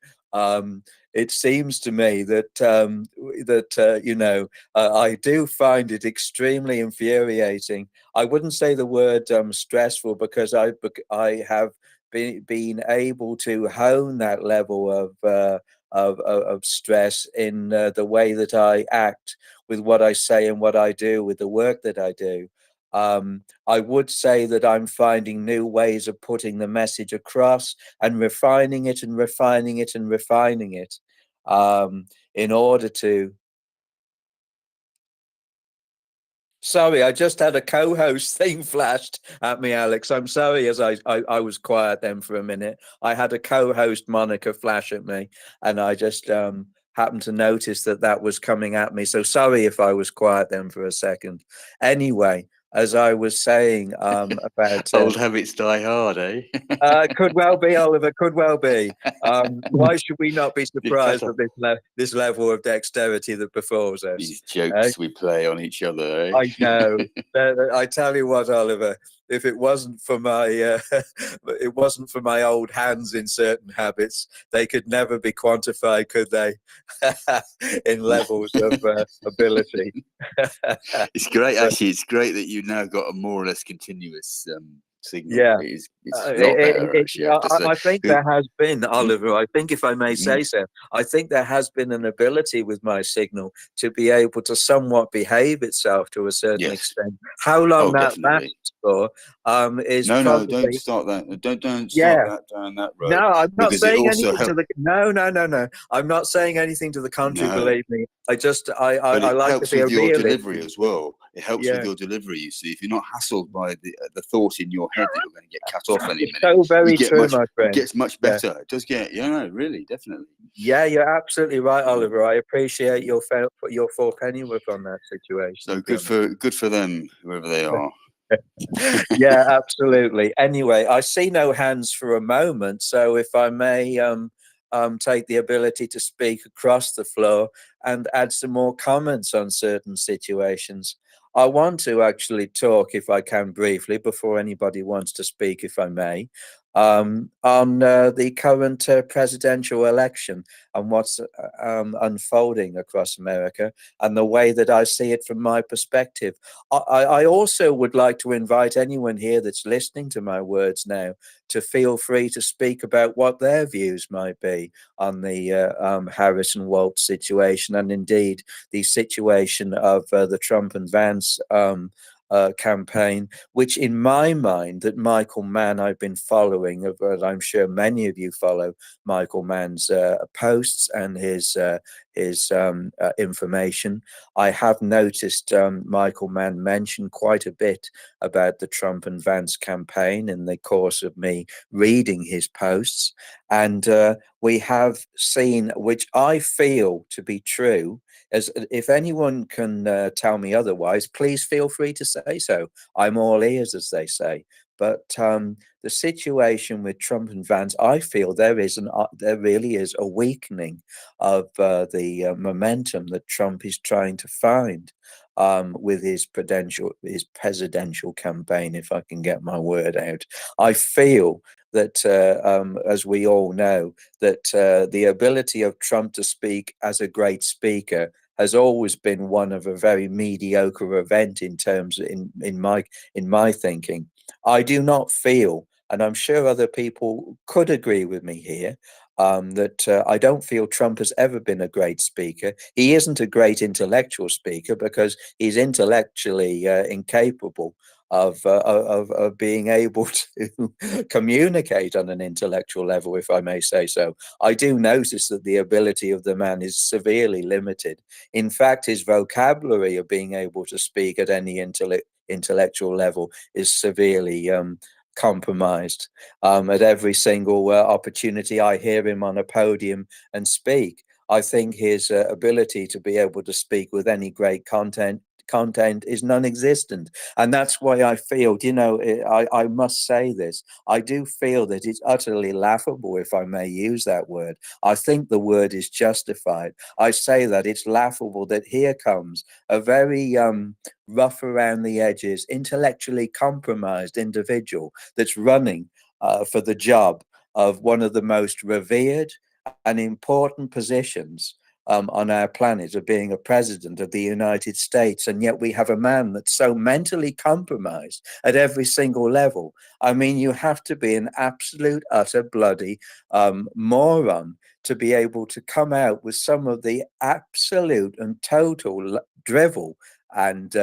It seems to me that you know, I do find it extremely infuriating. I wouldn't say the word stressful, because I have been able to hone that level of stress in the way that I act, with what I say and what I do, with the work that I do. I would say that I'm finding new ways of putting the message across and refining it and refining it and refining it in order to. Sorry, I just had a co-host thing flashed at me, Alex. I'm sorry, as I was quiet then for a minute. I had a co-host moniker flash at me, and I just happened to notice that was coming at me. So sorry if I was quiet then for a second. Anyway, as I was saying about old habits die hard, eh? Could well be, Oliver. Could well be. Why should we not be surprised at this level of dexterity that befalls us? These jokes we play on each other, eh? I know. I tell you what, Oliver. If it wasn't for my, it wasn't for my old hands in certain habits, they could never be quantified, could they? In levels of ability. It's great, actually. It's great that you now got a more or less continuous signal. Yeah, It's a lot better, actually. I think there has been, Oliver, I think, if I may say so, I think there has been an ability with my signal to be able to somewhat behave itself to a certain extent. How long that lasts for is no, probably... don't start that. Don't Yeah. start that down that road. No, I'm not because saying it also anything to the... No. I'm not saying anything to the contrary, No. believe me. But I it like helps to be with a your realist. delivery as well. It helps Yeah. with your delivery. You see, if you're not hassled by the thought in your head that you're going to get cut off any It's minute, so very you get true, much, my friend. It gets much Yeah. better. It does get, no, really, definitely. Yeah, you're absolutely right, Oliver. I appreciate your four pennyworth on that situation. So good for them, whoever they are. Yeah, absolutely. Anyway, I see no hands for a moment, so if I may take the ability to speak across the floor and add some more comments on certain situations. I want to actually talk, if I can briefly, before anybody wants to speak, if I may, on the current presidential election and what's unfolding across America and the way that I see it from my perspective. I also would like to invite anyone here that's listening to my words now to feel free to speak about what their views might be on the Harris and Waltz situation, and indeed the situation of the Trump and Vance campaign, which in my mind, that Michael Mann I've been following, but I'm sure many of you follow Michael Mann's posts and his information. I have noticed Michael Mann mention quite a bit about the Trump and Vance campaign in the course of me reading his posts, and we have seen, which I feel to be true, as if anyone can tell me otherwise, please feel free to say so. I'm all ears, as they say. But the situation with Trump and Vance, I feel there really is a weakening of the momentum that Trump is trying to find with his presidential campaign, if I can get my word out. I feel that, as we all know, that the ability of Trump to speak as a great speaker has always been one of a very mediocre event in terms in my thinking. I do not feel, and I'm sure other people could agree with me here, that I don't feel Trump has ever been a great speaker. He isn't a great intellectual speaker because he's intellectually incapable of being able to communicate on an intellectual level, if I may say so. I do notice that the ability of the man is severely limited. In fact, his vocabulary of being able to speak at any intellectual level is severely compromised. At every single opportunity I hear him on a podium and speak, I think his ability to be able to speak with any great content is non-existent, and that's why I feel, you know, I must say this, I do feel that it's utterly laughable, if I may use that word. I think the word is justified. I say that it's laughable that here comes a very rough around the edges, intellectually compromised individual that's running for the job of one of the most revered and important positions on our planet, of being a president of the United States, and yet we have a man that's so mentally compromised at every single level. I mean, you have to be an absolute, utter, bloody moron to be able to come out with some of the absolute and total drivel and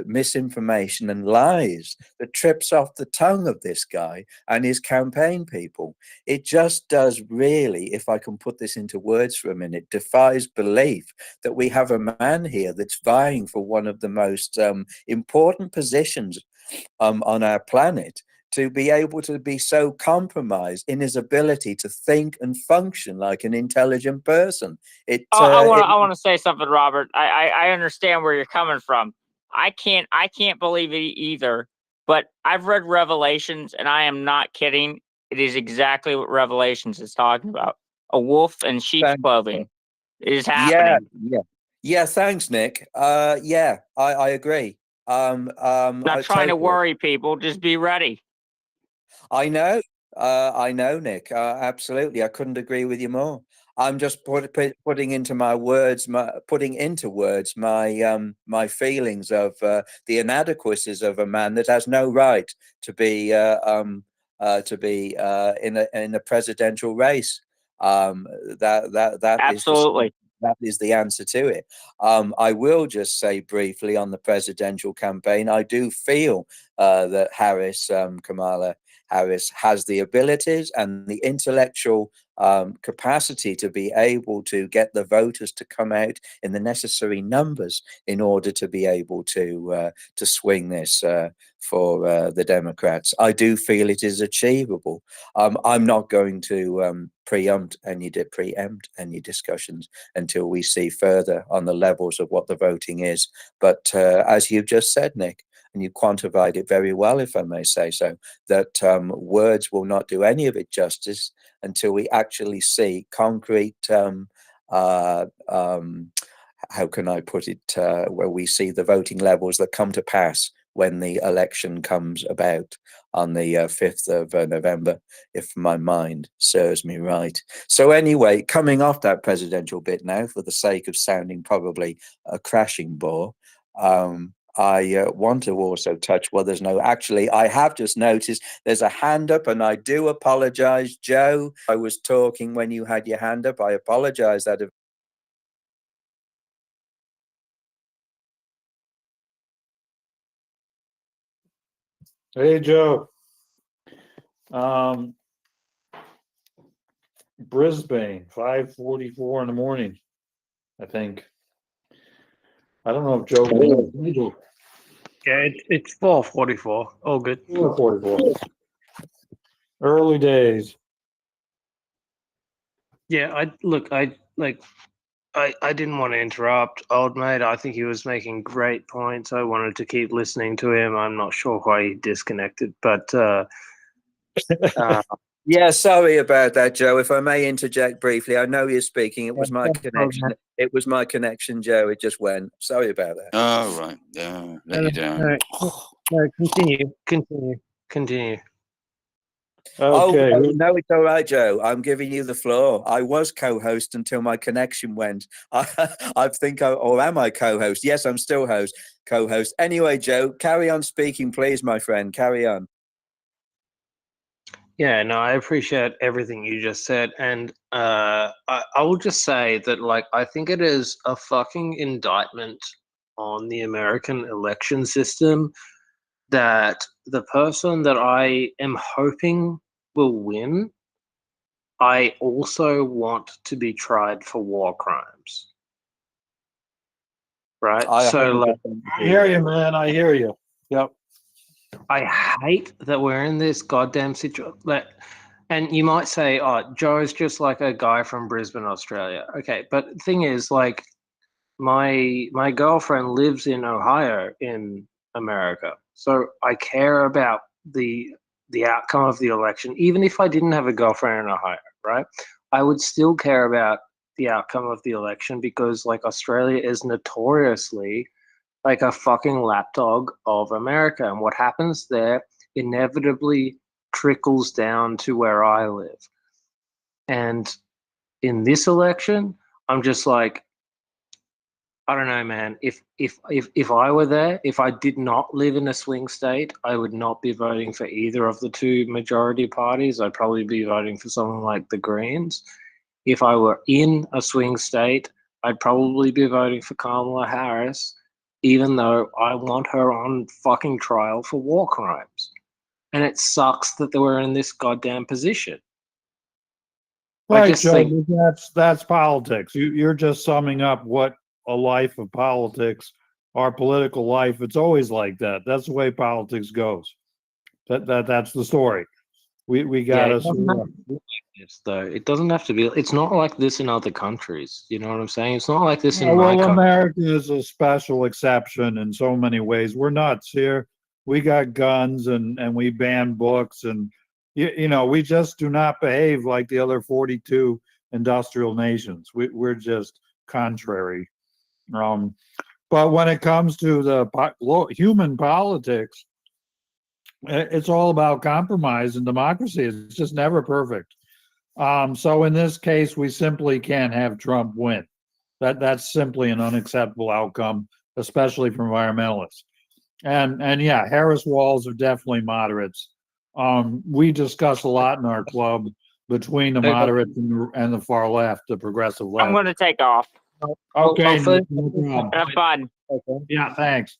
misinformation and lies that trips off the tongue of this guy and his campaign people. It just does really, if I can put this into words for a minute, defies belief that we have a man here that's vying for one of the most important positions on our planet, to be able to be so compromised in his ability to think and function like an intelligent person. I want to say something, Robert. I understand where you're coming from. I can't believe it either. But I've read Revelations, and I am not kidding. It is exactly what Revelations is talking about. A wolf in sheep's clothing. It is happening. Yeah. Thanks, Nick. Yeah, I agree. Not trying to worry people. Just be ready. I know, Nick. Absolutely, I couldn't agree with you more. I'm just putting into words my feelings of the inadequacies of a man that has no right to be in a presidential race. That Absolutely. That is the answer to it. I will just say briefly on the presidential campaign, I do feel that Kamala Harris has the abilities and the intellectual capacity to be able to get the voters to come out in the necessary numbers in order to be able to swing this for the Democrats. I do feel it is achievable. I'm not going to preempt any discussions until we see further on the levels of what the voting is. But as you just said, Nick, and you quantified it very well, if I may say so, that words will not do any of it justice until we actually see concrete, how can I put it, where we see the voting levels that come to pass when the election comes about on the 5th of November, if my mind serves me right. So anyway, coming off that presidential bit now, for the sake of sounding probably a crashing bore, I want to also touch, well, there's no, actually, I have just noticed there's a hand up, and I do apologize, Joe. I was talking when you had your hand up. I apologize that. Hey, Joe. Brisbane, 5:44 in the morning, I think. I don't know if Joe can. Yeah, it's 4:44. All good. 4:44. Early days. Yeah, I didn't want to interrupt old mate. I think he was making great points. I wanted to keep listening to him. I'm not sure why he disconnected, but yeah, sorry about that, Joe. If I may interject briefly, I know you're speaking. It was my connection. It was my connection, Joe. It just went. Sorry about that. Oh, right. Let you down. No, continue. Okay. Oh, no, it's all right, Joe. I'm giving you the floor. I was co-host until my connection went. I think, or am I co-host? Yes, I'm still co-host. Anyway, Joe, carry on speaking, please, my friend. Carry on. Yeah, no, I appreciate everything you just said, and I will just say that, like, I think it is a fucking indictment on the American election system that the person that I am hoping will win, I also want to be tried for war crimes. Right? So, like, I hear you, man. I hear you. Yep. I hate that we're in this goddamn situation. And you might say, oh, Joe's just like a guy from Brisbane, Australia. Okay, but the thing is, like, my girlfriend lives in Ohio in America. So I care about the outcome of the election. Even if I didn't have a girlfriend in Ohio, right? I would still care about the outcome of the election because, like, Australia is notoriously like a fucking lapdog of America. And what happens there inevitably trickles down to where I live. And in this election, I'm just like, I don't know, man. If I were there, if I did not live in a swing state, I would not be voting for either of the two majority parties. I'd probably be voting for someone like the Greens. If I were in a swing state, I'd probably be voting for Kamala Harris, even though I want her on fucking trial for war crimes. And it sucks that we're in this goddamn position. Right, Joe, that's politics. You're just summing up what a life of politics, our political life. It's always like that. That's the way politics goes. That's the story. We got to. Though it doesn't have to be. It's not like this in other countries. You know what I'm saying? It's not like this in my Well, country. America is a special exception in so many ways. We're nuts here. We got guns and we ban books and you know, we just do not behave like the other 42 industrial nations. We're just contrary. But when it comes to the human politics, it's all about compromise and democracy. It's just never perfect. So in this case, we simply can't have Trump win. That's simply an unacceptable outcome, especially for environmentalists. And yeah, Harris walls are definitely moderates. We discuss a lot in our club between the moderates and the far left, the progressive left. I'm going to take off. Okay. Have fun. Okay. Yeah, thanks.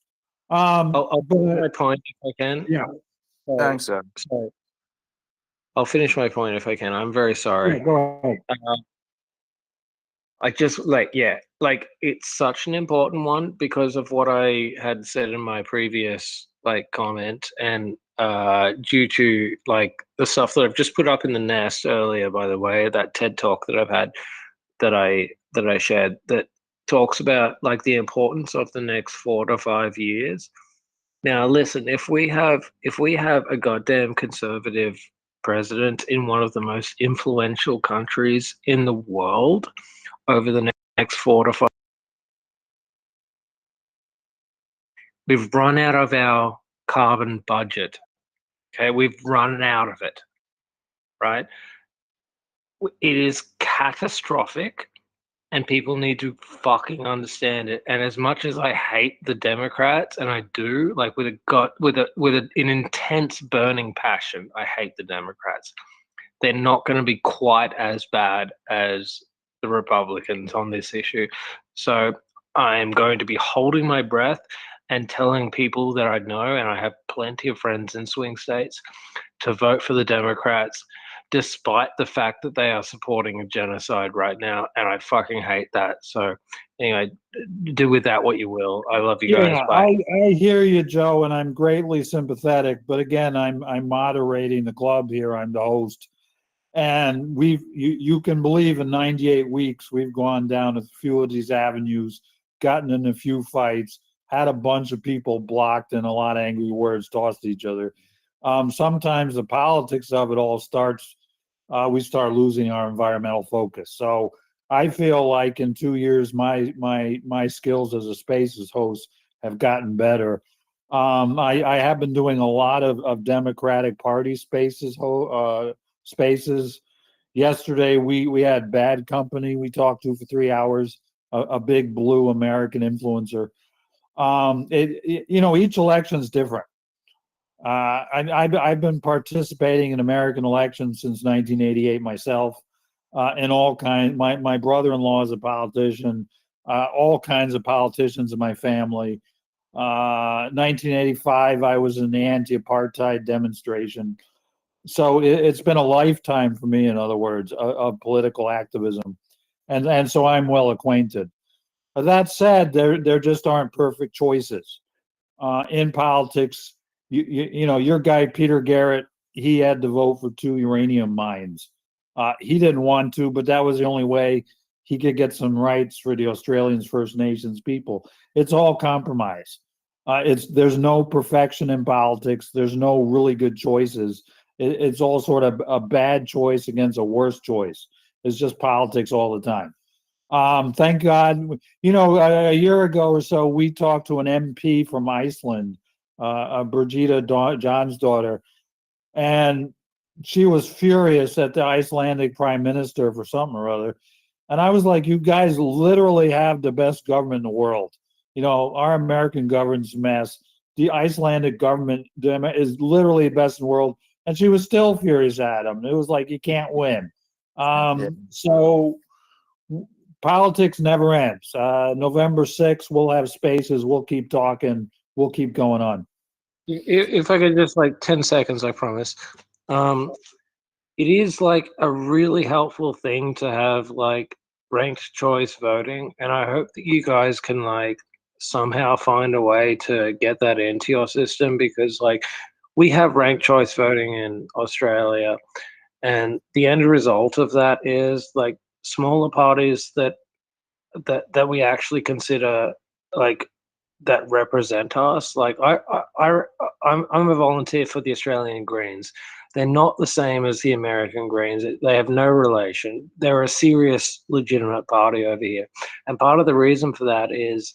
I'll finish my point if I can. Yeah. Thanks, sir. Sorry. I'll finish my point if I can. I'm very sorry. Yeah, go ahead. I just it's such an important one because of what I had said in my previous comment, and due to the stuff that I've just put up in the nest earlier, by the way, that TED talk that I've had that I shared that talks about the importance of the next 4 to 5 years. Now, listen, if we have a goddamn conservative president in one of the most influential countries in the world over the next 4 to 5, we've run out of our carbon budget. Okay, we've run out of it, right? It is catastrophic, and people need to fucking understand it. And as much as I hate the Democrats, and I do, like with an intense burning passion, I hate the Democrats. They're not going to be quite as bad as the Republicans on this issue. So I'm going to be holding my breath and telling people that I know, and I have plenty of friends in swing states, to vote for the Democrats, despite the fact that they are supporting a genocide right now. And I fucking hate that. So anyway, do with that what you will. I love you guys. Yeah, Bye. I hear you, Joe, and I'm greatly sympathetic. But again, I'm moderating the club here. I'm the host, and you can believe in 98 weeks we've gone down a few of these avenues, gotten in a few fights, had a bunch of people blocked, and a lot of angry words tossed to each other. Sometimes the politics of it all starts. We start losing our environmental focus. So I feel like in 2 years, my skills as a Spaces host have gotten better. I have been doing a lot of Democratic Party spaces. Yesterday, we had Bad Company we talked to for 3 hours, a big blue American influencer. Each election's different. I've been participating in American elections since 1988 myself, in all kinds. My brother-in-law is a politician. All kinds of politicians in my family. 1985, I was in the anti-apartheid demonstration. So it's been a lifetime for me, in other words, of political activism, and so I'm well acquainted. That said, there just aren't perfect choices in politics. Your guy Peter Garrett, he had to vote for 2 uranium mines. He didn't want to, but that was the only way he could get some rights for the Australians, First Nations people. It's all compromise. There's no perfection in politics. There's no really good choices. It's all sort of a bad choice against a worse choice. It's just politics all the time. Thank God, a year ago or so, we talked to an MP from Iceland, Birgitta John's daughter, and she was furious at the Icelandic prime minister for something or other. And I was like, you guys literally have the best government in the world. Our American government's a mess. The Icelandic government is literally the best in the world. And she was still furious at him. It was like, you can't win. So politics never ends. November 6th, we'll have spaces. We'll keep talking. We'll keep going on. If I could just 10 seconds, I promise. It is a really helpful thing to have ranked choice voting, and I hope that you guys can somehow find a way to get that into your system, because we have ranked choice voting in Australia, and the end result of that is smaller parties that we actually consider that represent us. I'm a volunteer for the Australian Greens. They're not the same as the American Greens. They have no relation. They're a serious, legitimate party over here. And part of the reason for that is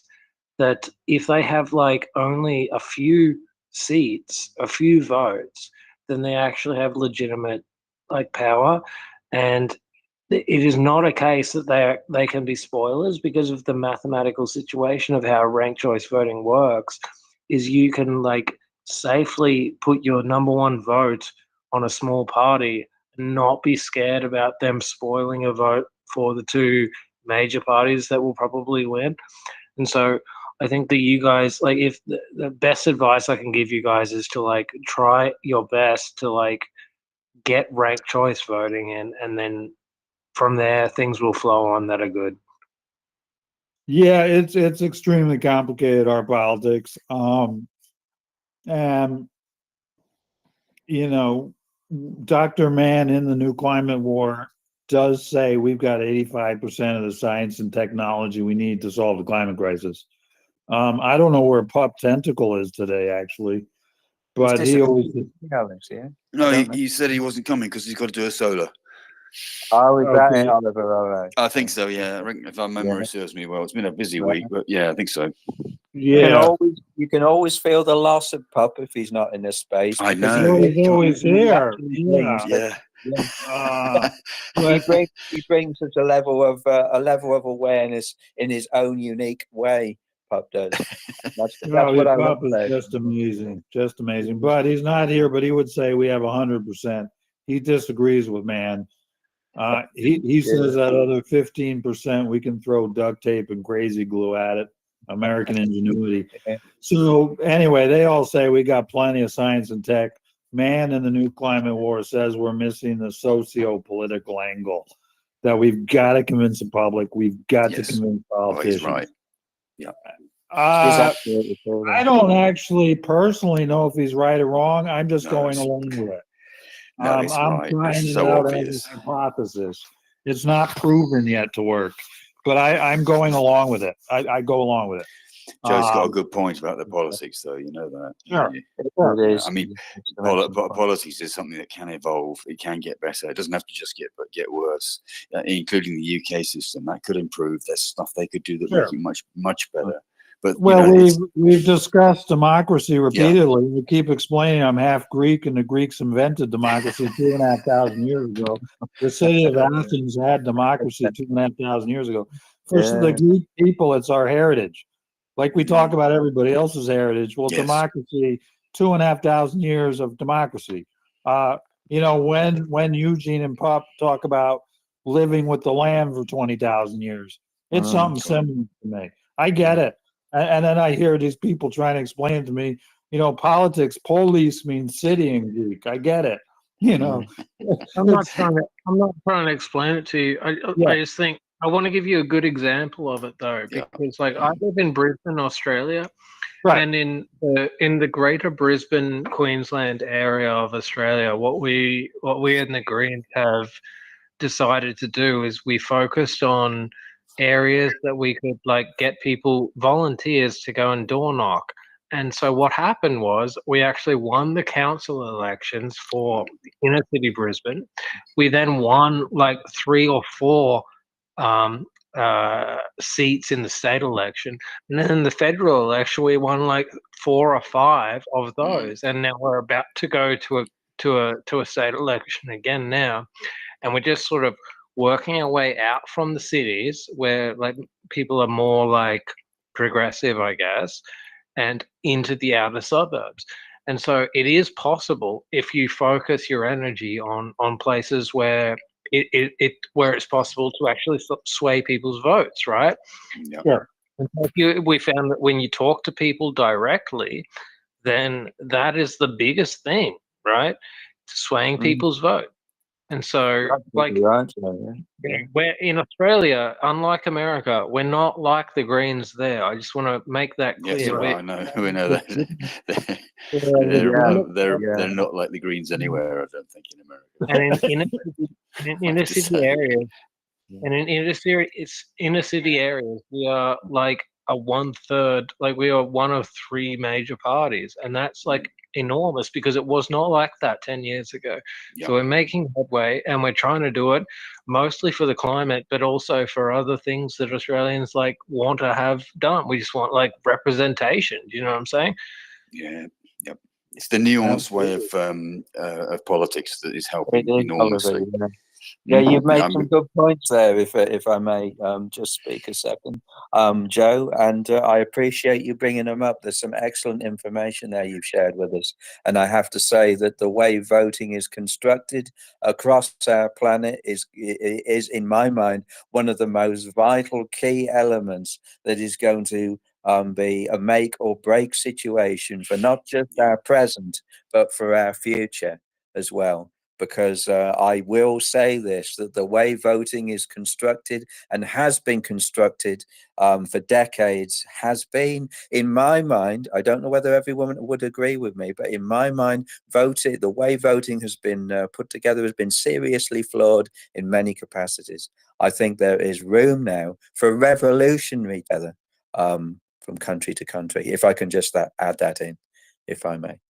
that if they have only a few seats, a few votes, then they actually have legitimate power. And it is not a case that they can be spoilers, because of the mathematical situation of how ranked choice voting works. Is you can safely put your number one vote on a small party and not be scared about them spoiling a vote for the 2 major parties that will probably win. And so I think that you guys, if the best advice I can give you guys is to try your best to get ranked choice voting in, and then from there things will flow on that are good. Yeah, it's extremely complicated, our politics. And Dr. Mann in the New Climate War does say we've got 85% of the science and technology we need to solve the climate crisis. I don't know where Pup Tentacle is today, actually, but he always. No, he said he wasn't coming because he's got to do a solo. Oh, is that it, Oliver? All right. I think so, yeah. If our memory serves me well. It's been a busy week, but yeah, I think so. Yeah. You can always feel the loss of Pup if he's not in this space. I because know. He's always he here. actually Yeah. brings that- Yeah. Uh, he but brings such a level of awareness in his own unique way. Pup does. That's no, what his I love pup is about just him. amazing, just amazing. But he's not here. But he would say we have 100%. He disagrees with man. He says that other 15% we can throw duct tape and crazy glue at it. American ingenuity. So anyway, they all say we got plenty of science and tech. Man in the new climate war says we're missing the socio-political angle. That we've got to convince the public. We've got to convince politicians. Oh, he's right. Yeah. I don't actually personally know if he's right or wrong. I'm just going along with it. No, it's I'm right. trying It's it so out obvious. as a hypothesis. It's not proven yet to work, but I'm going along with it. I go along with it. Joe's got a good point about the politics, though. You know that. Sure. Yeah, I mean, politics is something that can evolve. It can get better. It doesn't have to just get worse. Including the UK system, that could improve. There's stuff they could do that make it much better. But Well, we've discussed democracy repeatedly. We keep explaining I'm half Greek, and the Greeks invented democracy 2,500 years ago. The city of Athens had democracy 2,500 years ago. For the Greek people, it's our heritage. Like we talk about everybody else's heritage. Well, democracy, 2,500 years of democracy. When Eugene and Pop talk about living with the land for 20,000 years, it's something similar to me. I get it. And then I hear these people trying to explain it to me, politics, police means city in Greek. I get it. I'm not trying to explain it to you. I just think I want to give you a good example of it though, because like I live in Brisbane, Australia, and in the greater Brisbane, Queensland area of Australia, what we in the Greens have decided to do is we focused on areas that we could like get volunteers to go and door knock. And so what happened was we actually won the council elections for inner city Brisbane. We then won like 3 or 4 seats in the state election, and then in the federal election we won like 4 or 5 of those. And now we're about to go to a state election again now, and we're just sort of working our way out from the cities where like people are more like progressive, I guess, and into the outer suburbs. And so it is possible if you focus your energy on places where where it's possible to actually sway people's votes, right? Sure. We found that when you talk to people directly, then that is the biggest thing, right? Swaying people's vote. And so, like, we're in Australia, unlike America, we're not like the Greens there. I just want to make that clear. Yes, I know. We know that. They're not like the Greens anywhere, I don't think, in America. And in inner city areas, and in inner city areas, we are like a 1/3, like we are one of 3 major parties, and that's like enormous because it was not like that 10 years ago. So we're making headway, and we're trying to do it mostly for the climate, but also for other things that Australians like want to have done. We just want like representation. Do you know what I'm saying? Yeah. Yep. It's the nuanced way of politics that is helping enormously. Yeah, you've made some good points there, if I may just speak a second, Joe, and I appreciate you bringing them up. There's some excellent information there you've shared with us, and I have to say that the way voting is constructed across our planet is, in my mind, one of the most vital key elements that is going to be a make or break situation for not just our present, but for our future as well. Because I will say this, that the way voting is constructed and has been constructed for decades has been, in my mind, I don't know whether everyone would agree with me, but in my mind, the way voting has been put together has been seriously flawed in many capacities. I think there is room now for revolutionary together from country to country, if I can just add that in, if I may.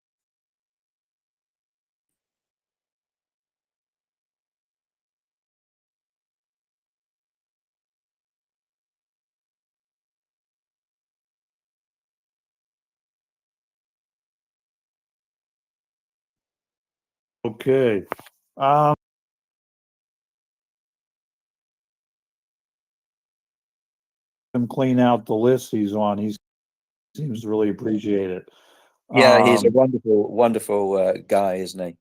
Okay. Him clean out the list he's on. He seems to really appreciate it. Yeah, he's a wonderful, wonderful guy, isn't he?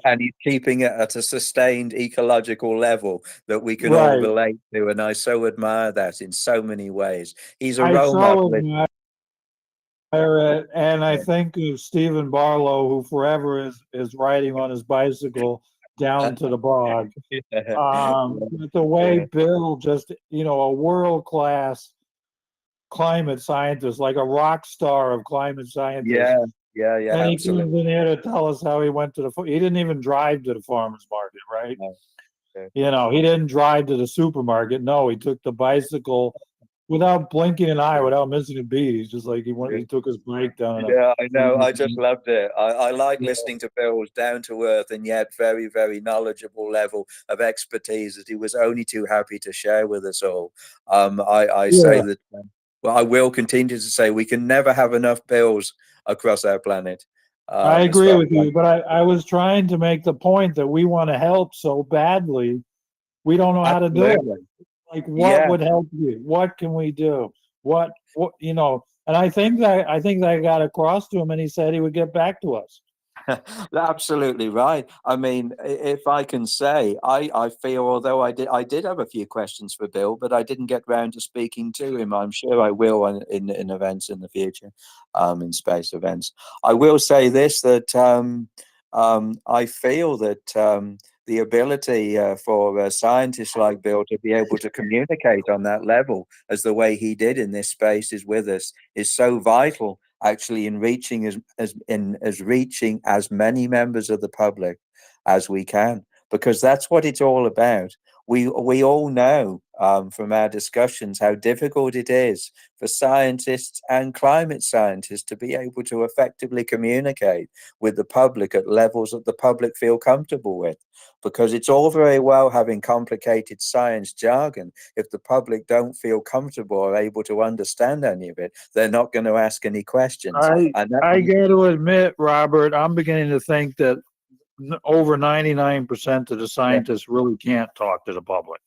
And he's keeping it at a sustained ecological level that we can all relate to, and I so admire that in so many ways. He's a role model. And I think of Stephen Barlow, who forever is riding on his bicycle down to the bog. But the way Bill just, a world-class climate scientist, like a rock star of climate scientists. Yeah, and he absolutely. comes in here to tell us how he went to he didn't even drive to the farmer's market, right? No. He didn't drive to the supermarket. No, he took the bicycle without blinking an eye, without missing a beat. He's just like, he took his bike down. Yeah, I know. I just loved it. I like listening to Bill's down to earth and yet very, very knowledgeable level of expertise that he was only too happy to share with us all. I say that, well, I will continue to say we can never have enough Bills across our planet. I agree with you, but I was trying to make the point that we want to help so badly. We don't know how to do it. Like, what would help you? What can we do? What, and I think that I got across to him, and he said he would get back to us. Absolutely right. I mean, if I can say, I feel, although I did have a few questions for Bill, but I didn't get round to speaking to him. I'm sure I will in events in the future, in space events. I will say this, that I feel that the ability for scientists like Bill to be able to communicate on that level as the way he did in this space is with us is so vital, actually, in reaching reaching as many members of the public as we can, because that's what it's all about. We all know from our discussions how difficult it is for scientists and climate scientists to be able to effectively communicate with the public at levels that the public feel comfortable with, because it's all very well having complicated science jargon. If the public don't feel comfortable or able to understand any of it, they're not going to ask any questions. I got to admit, Robert, I'm beginning to think that over 99% of the scientists really can't talk to the public.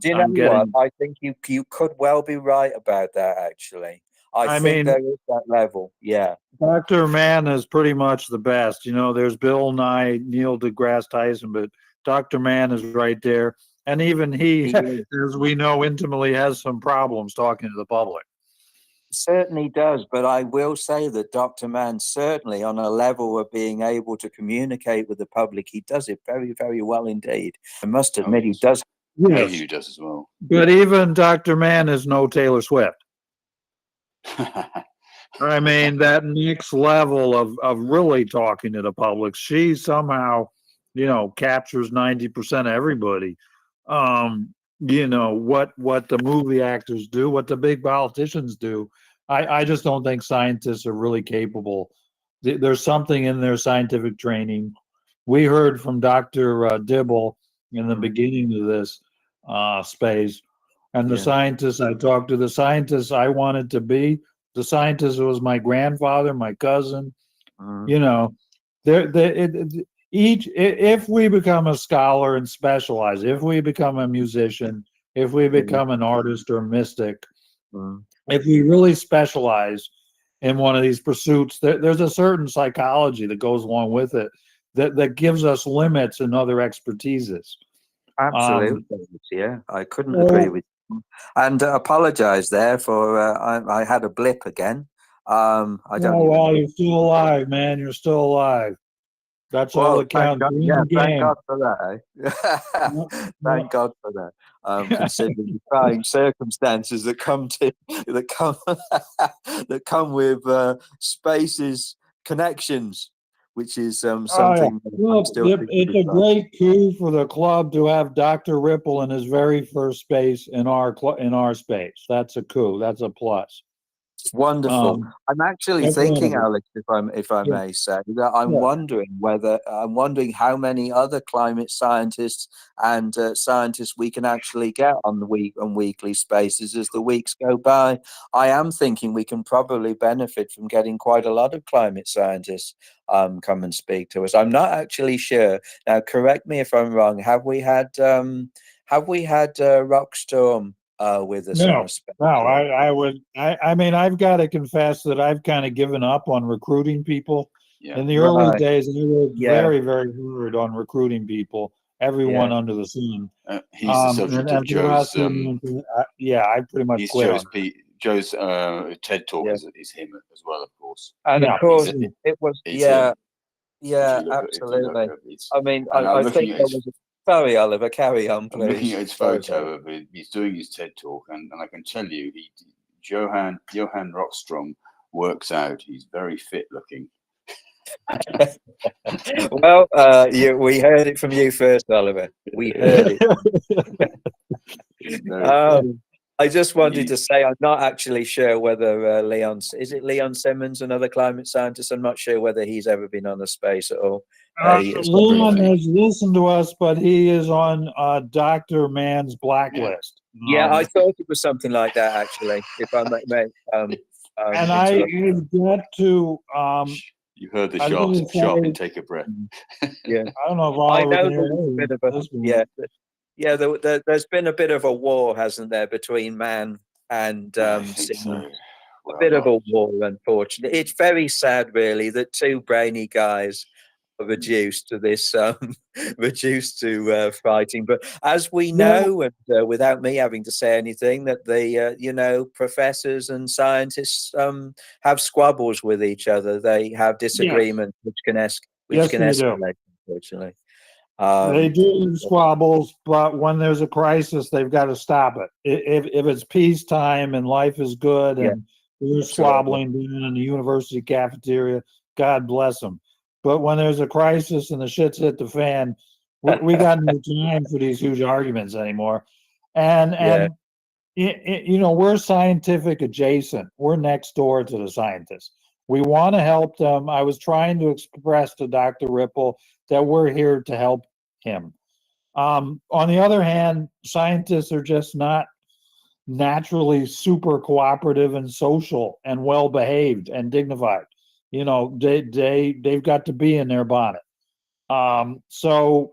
Do you know what? I think you could well be right about that, actually. I think there is that level. Yeah. Dr. Mann is pretty much the best. There's Bill Nye, Neil deGrasse Tyson, but Dr. Mann is right there. And even he as we know intimately, has some problems talking to the public. Certainly does, but I will say that Dr. Mann, certainly on a level of being able to communicate with the public, he does it very, very well indeed. I must admit, he does. Yes. He does as well. But even Dr. Mann is no Taylor Swift. I mean, that next level of really talking to the public, she somehow, captures 90% of everybody. What the movie actors do, what the big politicians do. I just don't think scientists are really capable. There's something in their scientific training. We heard from Dr. Dibble in the beginning of this space, and the scientists I talked to, the scientists I wanted to be, the scientist was my grandfather, my cousin. If we become a scholar and specialize, if we become a musician, if we become an artist or mystic, if we really specialize in one of these pursuits, there's a certain psychology that goes along with it that gives us limits in other expertises. Absolutely. Yeah, I couldn't agree with you. And apologize there for I had a blip again. I don't. You're still alive, man. You're still alive. That's all that counts. Thank God for that. Eh? Thank God for that. Considering the trying circumstances that come with space's connections, which is something. Look, it's a great coup for the club to have Dr. Ripple in his very first space in our space. That's a coup. That's a plus. Wonderful. I'm actually That's one of thinking, them. Alex, if I Yeah. may say, that I'm Yeah. wondering how many other climate scientists and scientists we can actually get on the weekly spaces as the weeks go by. I am thinking we can probably benefit from getting quite a lot of climate scientists come and speak to us. I'm not actually sure. Now, correct me if I'm wrong. Have we had Rockstorm with us on No, a space? no, I mean, I've got to confess that I've kind of given up on recruiting people. Yeah. In the early Right. days, I worked Yeah. very, very hard on recruiting people, everyone Yeah. under the sun. He's the subject of And for the last Joe's. few months, I pretty much He's quit on Joe's TED talk Yeah. is him as well, of course. And Yeah. of course, It's- it was, It's yeah, him. yeah, If you look absolutely. at it, I mean, and I'm I looking think at there his, was. Sorry, Oliver, carry on, I'm looking please. at his Sorry, photo of it. He's doing his TED talk, and I can tell you, Johann Rockstrom works out. He's very fit looking. Well, we heard it from you first, Oliver. We heard it. I just wanted to say I'm not actually sure whether is it Leon Simmons, another climate scientist? I'm not sure whether he's ever been on a space at all. Leon has listened to us, but he is on Dr. Mann's blacklist. Yeah, I thought it was something like that, actually, if I may. And I have got to. You heard the I was gonna sharp say- intake of breath. Yeah, I don't know if I Oliver know can hear there was a anything. bit of a there's been a bit of a war, hasn't there, between Mann and Simmons? A bit of a war, unfortunately. It's very sad, really, that two brainy guys are reduced to this, fighting. But as we know, and without me having to say anything, that the professors and scientists have squabbles with each other. They have disagreements, which can Yes, they do. escalate, unfortunately. They do have squabbles, but when there's a crisis, they've got to stop it. If it's peacetime and life is good and we're squabbling down in the university cafeteria, God bless them. But when there's a crisis and the shit's hit the fan, we got no time for these huge arguments anymore. And we're scientific adjacent. We're next door to the scientists. We want to help them. I was trying to express to Dr. Ripple that we're here to help him. On the other hand, scientists are just not naturally super cooperative and social and well behaved and dignified. They've got to be in their bonnet. So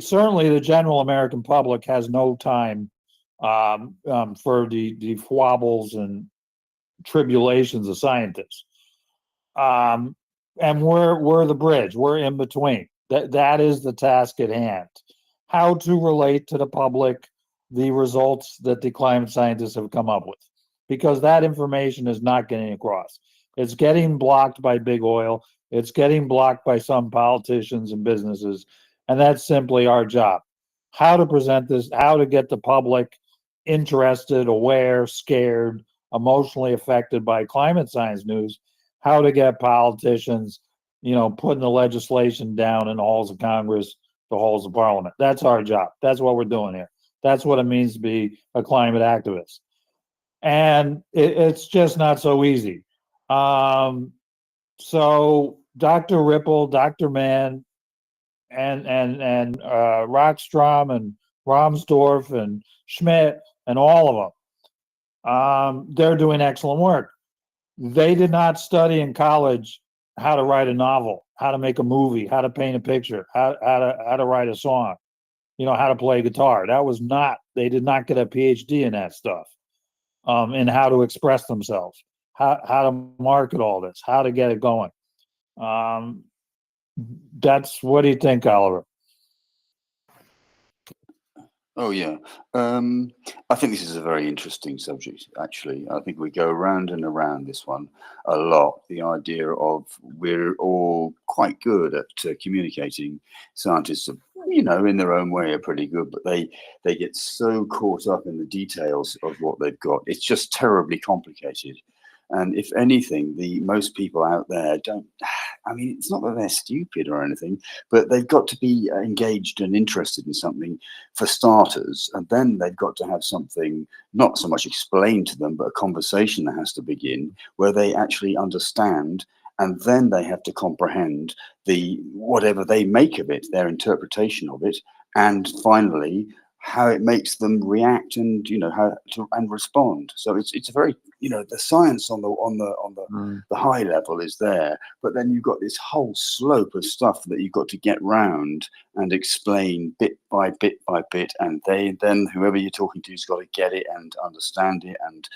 certainly the general American public has no time for the squabbles and tribulations of scientists. And we're the bridge. We're in between. That is the task at hand. How to relate to the public the results that the climate scientists have come up with, because that information is not getting across. It's getting blocked by big oil. It's getting blocked by some politicians and businesses, and that's simply our job. How to present this, how to get the public interested, aware, scared, emotionally affected by climate science news, how to get politicians, putting the legislation down in the halls of Congress, the halls of Parliament. That's our job. That's what we're doing here. That's what it means to be a climate activist. And it's just not so easy. So Dr. Ripple, Dr. Mann, and Rockstrom and Romsdorf and Schmidt and all of them, they're doing excellent work. They did not study in college how to write a novel, how to make a movie, how to paint a picture, how to write a song, how to play guitar. They did not get a PhD in that stuff, in how to express themselves, how to market all this, how to get it going. What do you think, Oliver? Oh yeah, I think this is a very interesting subject. Actually, I think we go around and around this one a lot. The idea of we're all quite good at communicating. Scientists are, in their own way, are pretty good, but they get so caught up in the details of what they've got. It's just terribly complicated. And if anything, most people out there I mean, it's not that they're stupid or anything, but they've got to be engaged and interested in something for starters, and then they've got to have something not so much explained to them, but a conversation that has to begin where they actually understand, and then they have to comprehend the whatever they make of it, their interpretation of it, and finally how it makes them react and how to and respond. So it's a very the science on the high level is there, but then you've got this whole slope of stuff that you've got to get round and explain bit by bit by bit, and then whoever you're talking to has got to get it and understand it and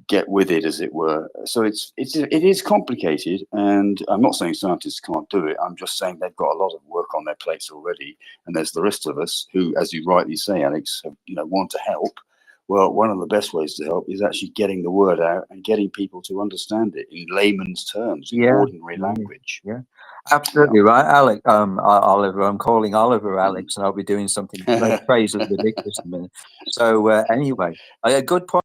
get with it, as it were. So it is complicated, and I'm not saying scientists can't do it. I'm just saying they've got a lot of work on their plates already, and there's the rest of us who, as you rightly say, Alex, want to help. Well, one of the best ways to help is actually getting the word out and getting people to understand it in layman's terms, in ordinary language. Yeah, absolutely right, Alex. Oliver, I'm calling Oliver Alex, and I'll be doing something very crazy and ridiculous in a minute. So anyway, a good point.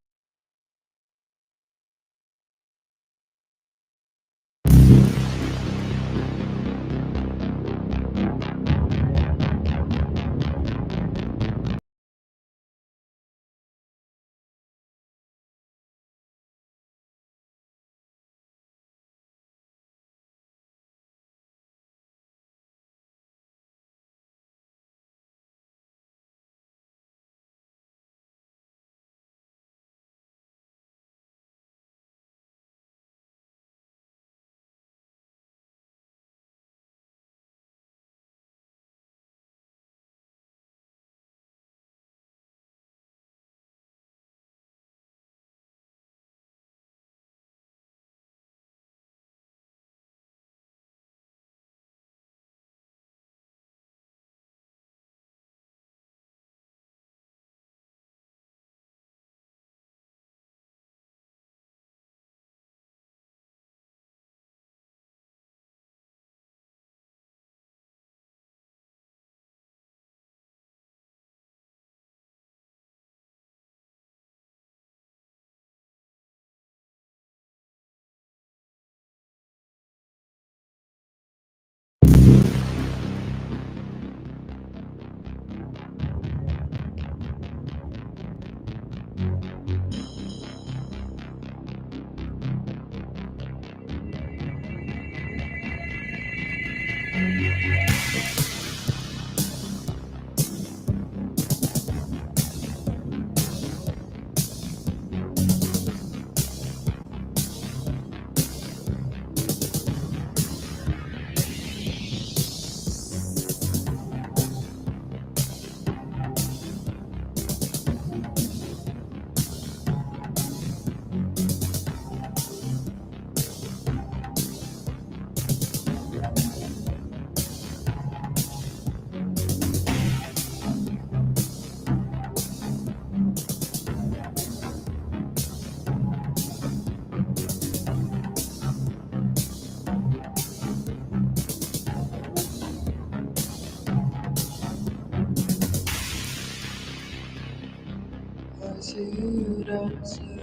I see you dancing.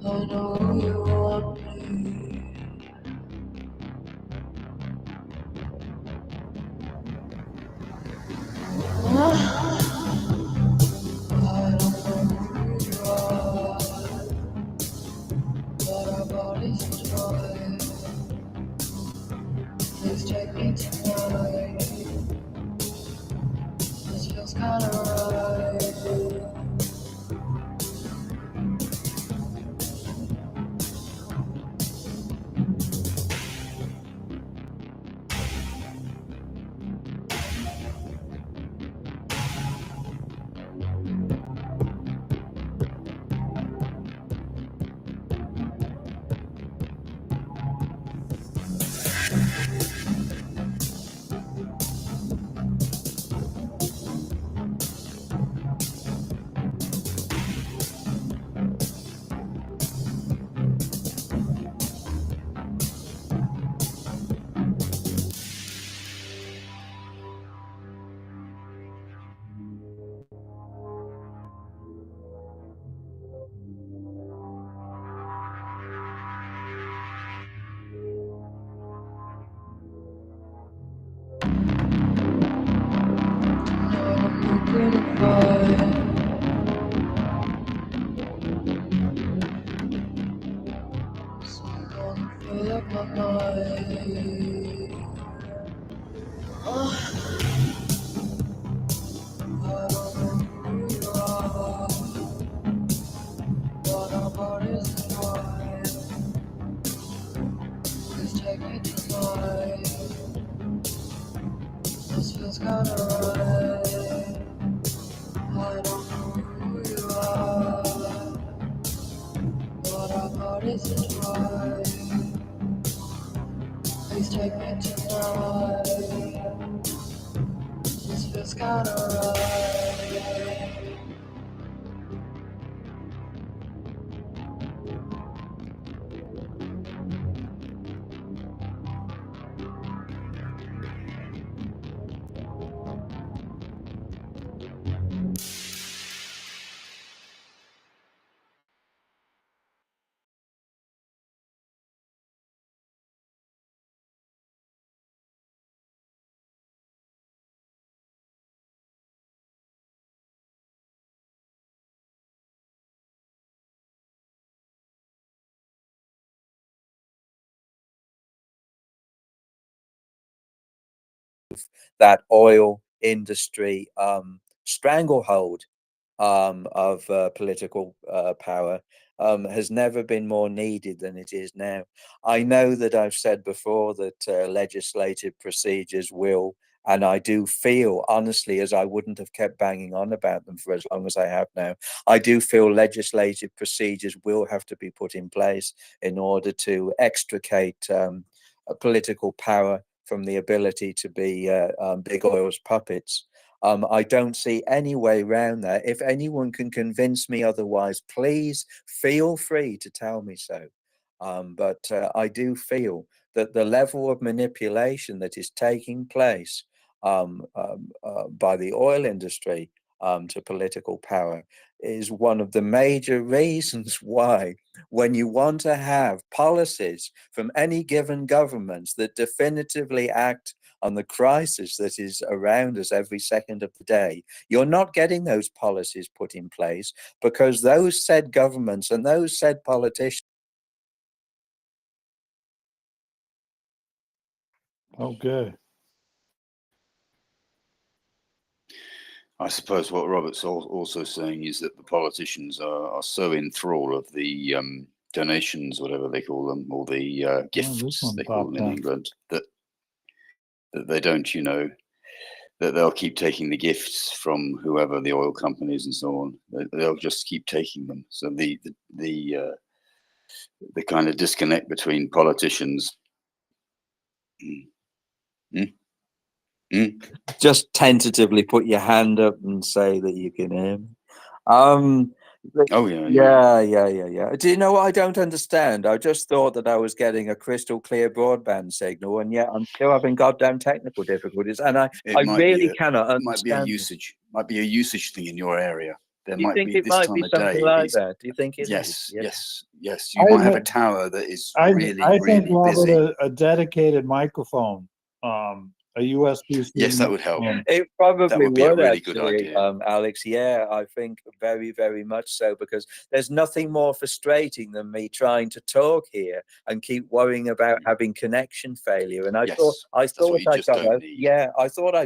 I know you want me. I don't know who you are, but our bodies try. Please take me tonight. This feels kinda right. gotta ride. I don't know who you are, but our bodies entwine. Please take me tonight. This feels kinda right. that oil industry stranglehold of political power has never been more needed than it is now. I know that I've said before that legislative procedures will, and I do feel honestly, as I wouldn't have kept banging on about them for as long as I have now, I do feel legislative procedures will have to be put in place in order to extricate political power from the ability to be big oil's puppets. I don't see any way around that. If anyone can convince me otherwise, please feel free to tell me so. But I do feel that the level of manipulation that is taking place by the oil industry to political power is one of the major reasons why, when you want to have policies from any given governments that definitively act on the crisis that is around us every second of the day, you're not getting those policies put in place because those said governments and those said politicians. Okay. I suppose what Robert's also saying is that the politicians are so in thrall of the donations, whatever they call them, or the gifts they call them in England, that they don't, you know, that they'll keep taking the gifts from whoever, the oil companies and so on. They'll just keep taking them. So the kind of disconnect between politicians. Just tentatively put your hand up and say that you can hear me. Oh yeah. Do you know what I don't understand? I just thought that I was getting a crystal clear broadband signal, and yet I'm still having goddamn technical difficulties, and I really cannot understand. Might be a usage thing in your area. There Do you might think be it this might time be of something day. like that? Do you think it Yes, is? yes. You might have a tower that is really, I think, really Robert, busy. a dedicated microphone, a USB. Yes, that would help. It probably That would be a really actually, good idea. Alex. Yeah, I think very, very much so, because there's nothing more frustrating than me trying to talk here and keep worrying about having connection failure. And I thought I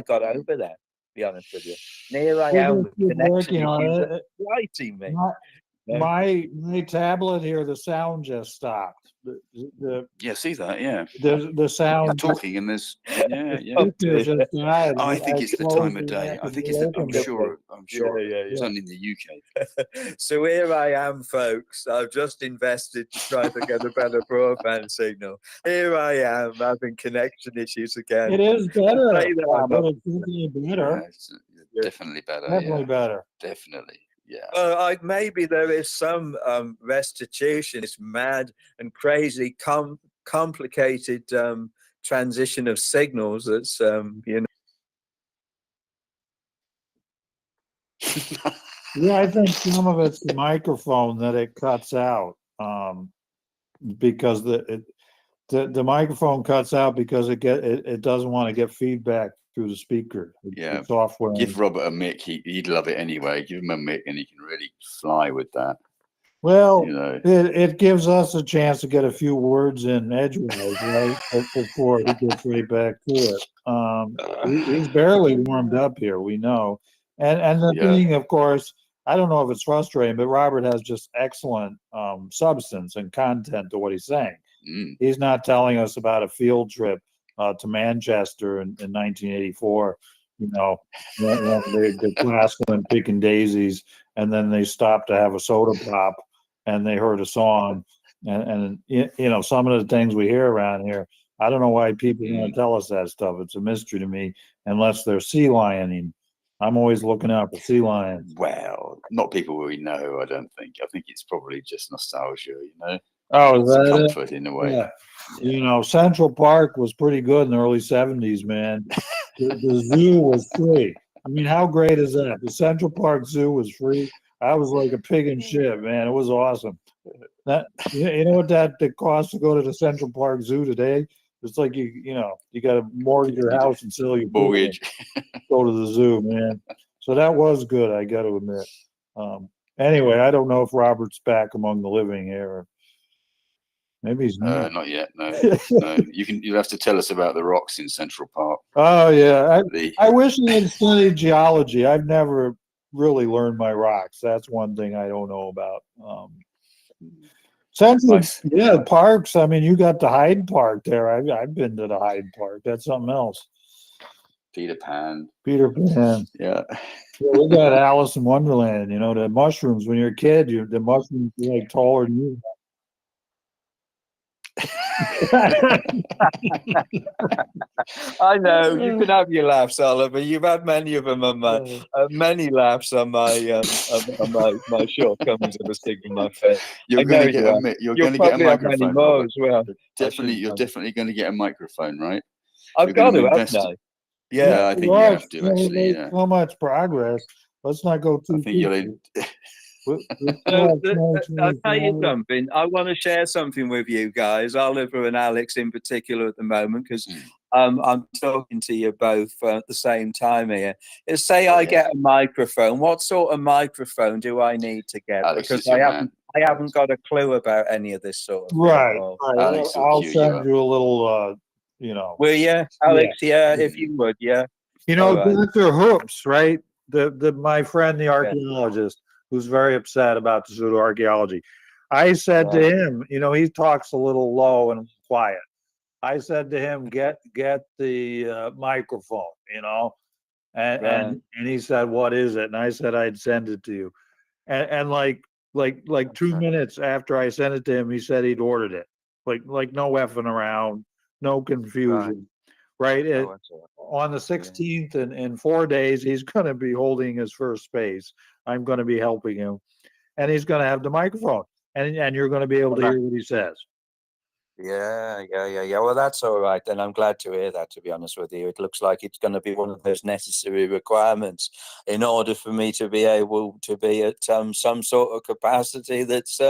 got over that. To be honest with you, here I am with connection issues writing me. My tablet here, the sound just stopped. Yeah, see that? Yeah. The sound. I'm talking and there's yeah. Just died. I think it's the time of day. I think it's. I'm sure. Yeah. It's only in the UK. So here I am, folks. I've just invested to try to get a better broadband signal. Here I am having connection issues again. It is better. Say that But it's definitely better. Yeah, it's definitely better. Definitely better. Definitely. Yeah. Maybe there is some restitution. It's mad and crazy, complicated transition of signals. That's you know. Yeah, I think some of it's the microphone that it cuts out, because the microphone cuts out because it doesn't want to get feedback through the speaker. Yeah. The software. Give Robert a mic. He'd love it anyway. Give him a mic and he can really fly with that. Well, you know, it gives us a chance to get a few words in edgewise, right, before he gets right back to it. He's barely warmed up here, we know. And the thing, of course, I don't know if it's frustrating, but Robert has just excellent substance and content to what he's saying. He's not telling us about a field trip to Manchester in 1984 you know, when the class went picking daisies, and then they stopped to have a soda pop, and they heard a song, and you know, some of the things we hear around here, I don't know why people want to tell us that stuff. It's a mystery to me, unless they're sea lioning. I'm always looking out for sea lions. Well, not people we know, I don't think. I think it's probably just nostalgia, you know. Oh, it's is that it? comfort in a way. Yeah. You know, Central Park was pretty good in the early 70s, man. The zoo was free. I mean, how great is that? The Central Park Zoo was free. I was like a pig in shit, man. It was awesome. That you know what that costs to go to the Central Park Zoo today? It's like you know, you got to mortgage your house and sell your mortgage. Go to the zoo, man. So that was good, I got to admit. Anyway, I don't know if Robert's back among the living here. Maybe he's not. Not yet. No, no. You'll have to tell us about the rocks in Central Park. Oh yeah, I wish I had studied geology. I've never really learned my rocks. That's one thing I don't know about. Central, yeah, parks. I mean, you got the Hyde Park there. I've been to the Hyde Park. That's something else. Peter Pan. Peter Pan. Yeah. Yeah, we got Alice in Wonderland. You know, the mushrooms. When you're a kid, the mushrooms are like taller than you. I know you can have your laughs, Oliver. You've had many of them on my many laughs on my my shortcomings of a stick in my face. You're going to get a microphone. More as well. You're definitely going to get a microphone, right? I've got to, haven't I? Yeah, I think you have to actually. Yeah. So much progress. Let's not go too. I think you'll. I'll tell you something. I want to share something with you guys, Oliver and Alex in particular at the moment, because I'm talking to you both at the same time here. Say I get a microphone. What sort of microphone do I need to get? Alex, because I haven't got a clue about any of this sort of right. thing. Alex, I'll send you a little. You know. Will you, Alex? Yeah, if you would. Yeah. You know, Dr. Hoops, right? My friend, the archaeologist, who's very upset about the pseudoarchaeology. I said to him, you know, he talks a little low and quiet. I said to him, get the microphone, you know, and he said, what is it? And I said, I'd send it to you. And like 2 minutes after I sent it to him, he said he'd ordered it. Like no effing around, no confusion. Right. On the 16th, in 4 days, he's going to be holding his first space. I'm going to be helping him, and he's going to have the microphone, and you're going to be able to hear what he says. Yeah. Well, that's all right then. I'm glad to hear that, to be honest with you. It looks like it's going to be one of those necessary requirements in order for me to be able to be at some sort of capacity that's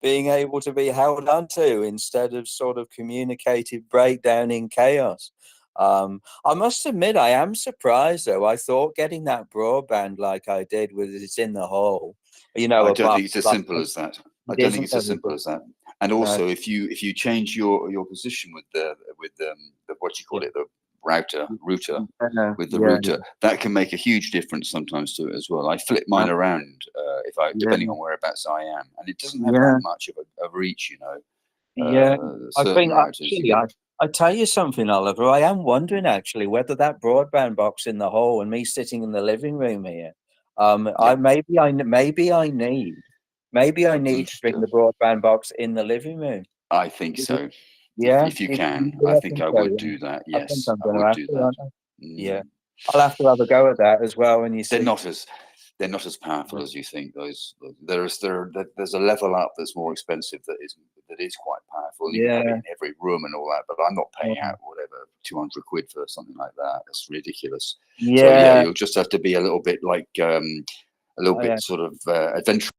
being able to be held onto instead of sort of communicative breakdown in chaos. I must admit, I am surprised though. I thought getting that broadband like I did with it's in the hole, you know. I don't think it's as simple as that. I don't think it's as simple as that. And also, if you change your position with the what you call it, the router with the router, that can make a huge difference sometimes to it as well. I flip mine around depending on whereabouts I am, and it doesn't have that much of a reach, you know. I think actually, I tell you something, Oliver. I am wondering actually whether that broadband box in the hole and me sitting in the living room here, maybe I need to bring the broadband box in the living room. I think so. Yeah, if you can, I think I would do that. Yes, I would do that. Yeah, I'll have to have a go at that as well. When you see they're not as powerful as you think. There's a level up that's more expensive that is quite powerful. You have it in every room and all that, but I'm not paying out whatever 200 quid for something like that. That's ridiculous. Yeah. So yeah, you'll just have to be a little bit like sort of adventurous.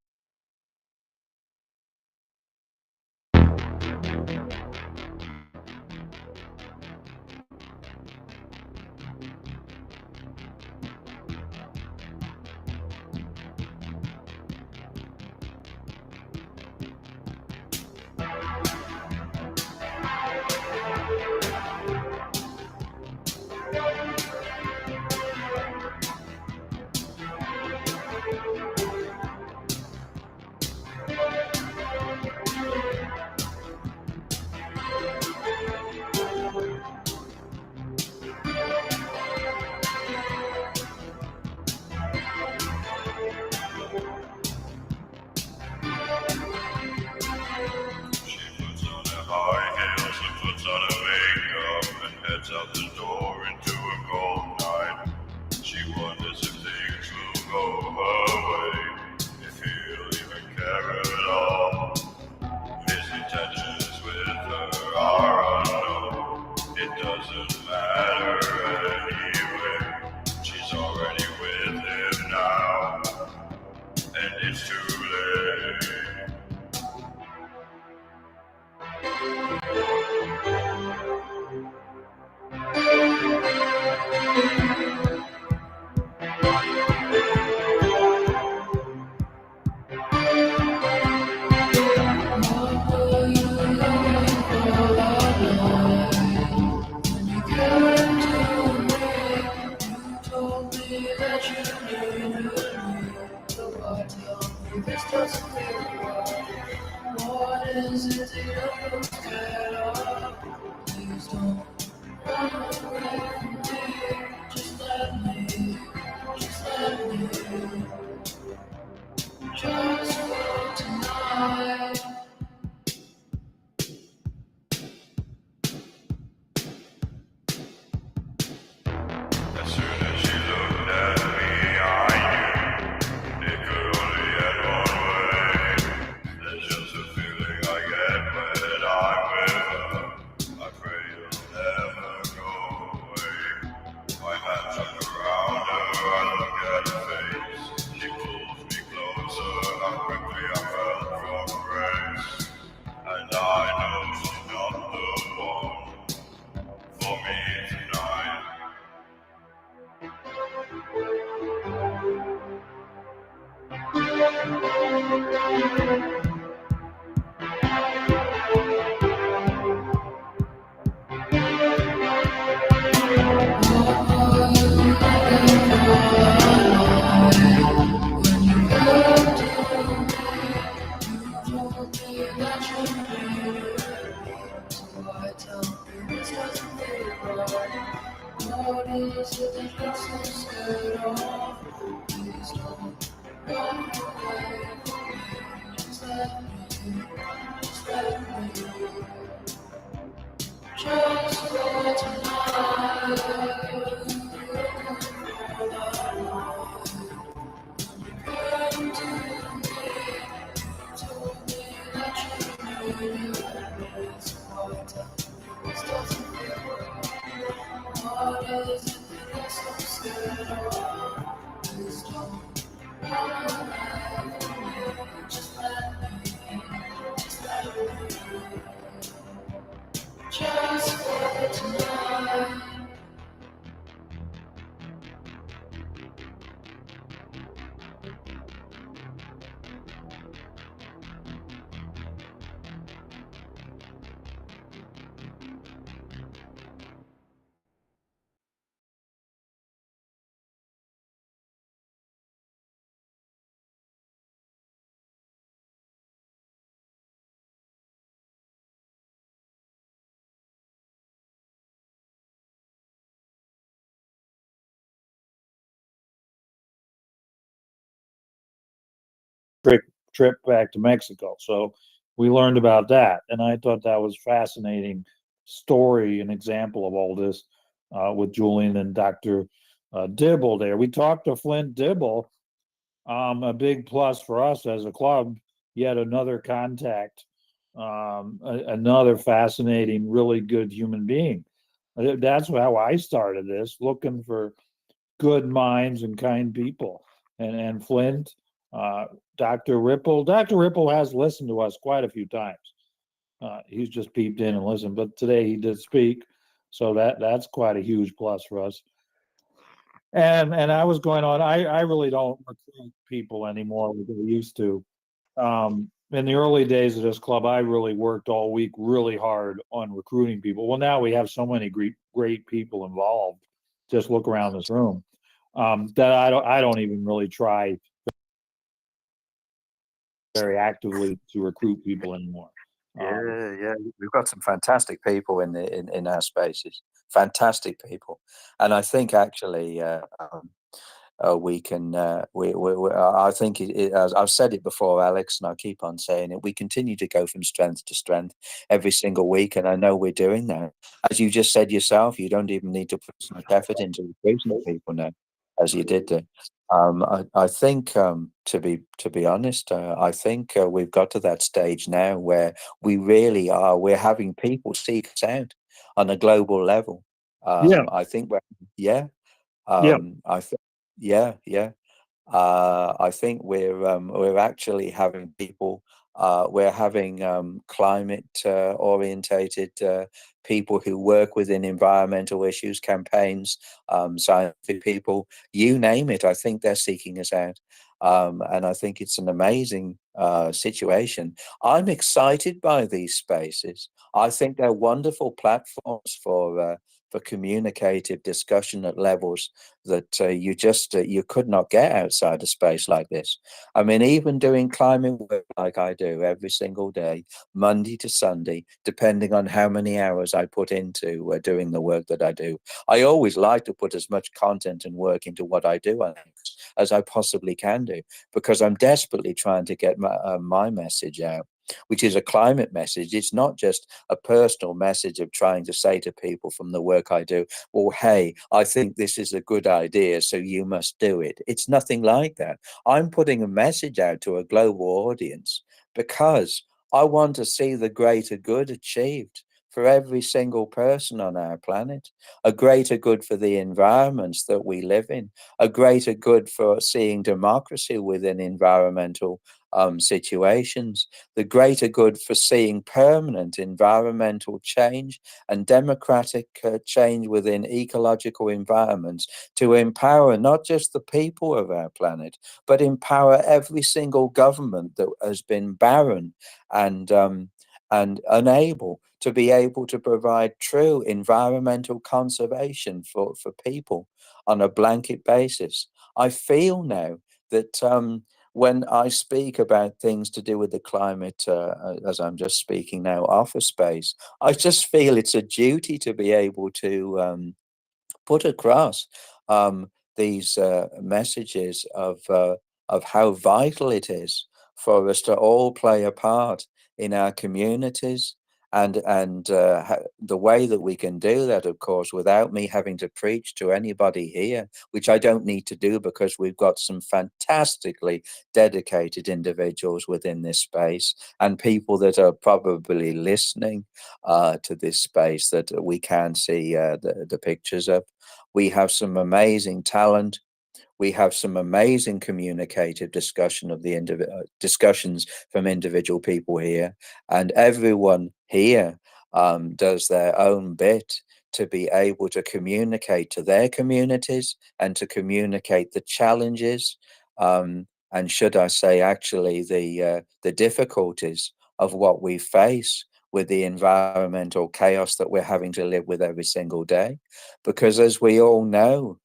wonders if things will go her way, if he'll even care at all. His intentions with her are unknown. It doesn't matter anyway. She's already with him now, and it's too late. This doesn't feel right. What is it that you're scared of? Please don't run away from me. Just let me, just let me. Just for tonight. As soon as she looked at me, I knew it could only end one way. There's just a feeling I get when I'm with her. I pray it'll never go away. My hands wrap around her, I look at her face. She pulls me closer, how quickly I fell from grace. And I know she's not the one for me tonight. What is it that you're so scared of? Please don't run away from me. Just let me, just let me. Just for tonight. When you came to me, you told me that you needed me. So I tell you, this doesn't feel right. What is it that you're so scared of? Please don't run away from me. Just let me, just let me. Just for tonight. Trip back to Mexico. So we learned about that, and I thought that was fascinating story and example of all this with Julian and Dr. Dibble there. We talked to Flint Dibble, a big plus for us as a club, yet another contact, another fascinating, really good human being. That's how I started this, looking for good minds and kind people. And Flint, Dr. Ripple has listened to us quite a few times. He's just peeped in and listened, but today he did speak, so that's quite a huge plus for us. And I was going on. I really don't recruit people anymore like I used to. In the early days of this club, I really worked all week really hard on recruiting people. Well, now we have so many great people involved. Just look around this room. That I don't even really try very actively to recruit people anymore. Yeah, we've got some fantastic people in our spaces, fantastic people, and I think actually we can. I think as I've said it before, Alex, and I keep on saying it. We continue to go from strength to strength every single week, and I know we're doing that. As you just said yourself, you don't even need to put so much effort into recruiting people now. as you did do. I think, to be honest, I think we've got to that stage now where we really are. We're having people seek us out on a global level. Yeah. I think we're, yeah. Yeah. I think, yeah, yeah. I think we're actually having people. We're having climate orientated people who work within environmental issues, campaigns, scientific people, you name it. I think they're seeking us out. And I think it's an amazing situation. I'm excited by these spaces. I think they're wonderful platforms for communicative discussion at levels that you could not get outside a space like this. I mean, even doing climate work like I do every single day, Monday to Sunday, depending on how many hours I put into doing the work that I do. I always like to put as much content and work into what I do as I possibly can do, because I'm desperately trying to get my message out, which is a climate message. It's not just a personal message of trying to say to people from the work I do, well, hey, I think this is a good idea, so you must do it. It's nothing like that. I'm putting a message out to a global audience because I want to see the greater good achieved for every single person on our planet, a greater good for the environments that we live in, a greater good for seeing democracy within environmental situations, the greater good for seeing permanent environmental change and democratic change within ecological environments to empower not just the people of our planet, but empower every single government that has been barren and unable to be able to provide true environmental conservation for people on a blanket basis. I feel now that when I speak about things to do with the climate, as I'm just speaking now off of space, I just feel it's a duty to be able to put across these messages of how vital it is for us to all play a part in our communities, and the way that we can do that, of course, without me having to preach to anybody here, which I don't need to do because we've got some fantastically dedicated individuals within this space and people that are probably listening to this space that we can see the pictures of. We have some amazing talent. We have some amazing communicative discussion of the discussions from individual people here, and everyone here does their own bit to be able to communicate to their communities and to communicate the challenges, and should I say, actually, the difficulties of what we face with the environmental chaos that we're having to live with every single day. Because as we all know,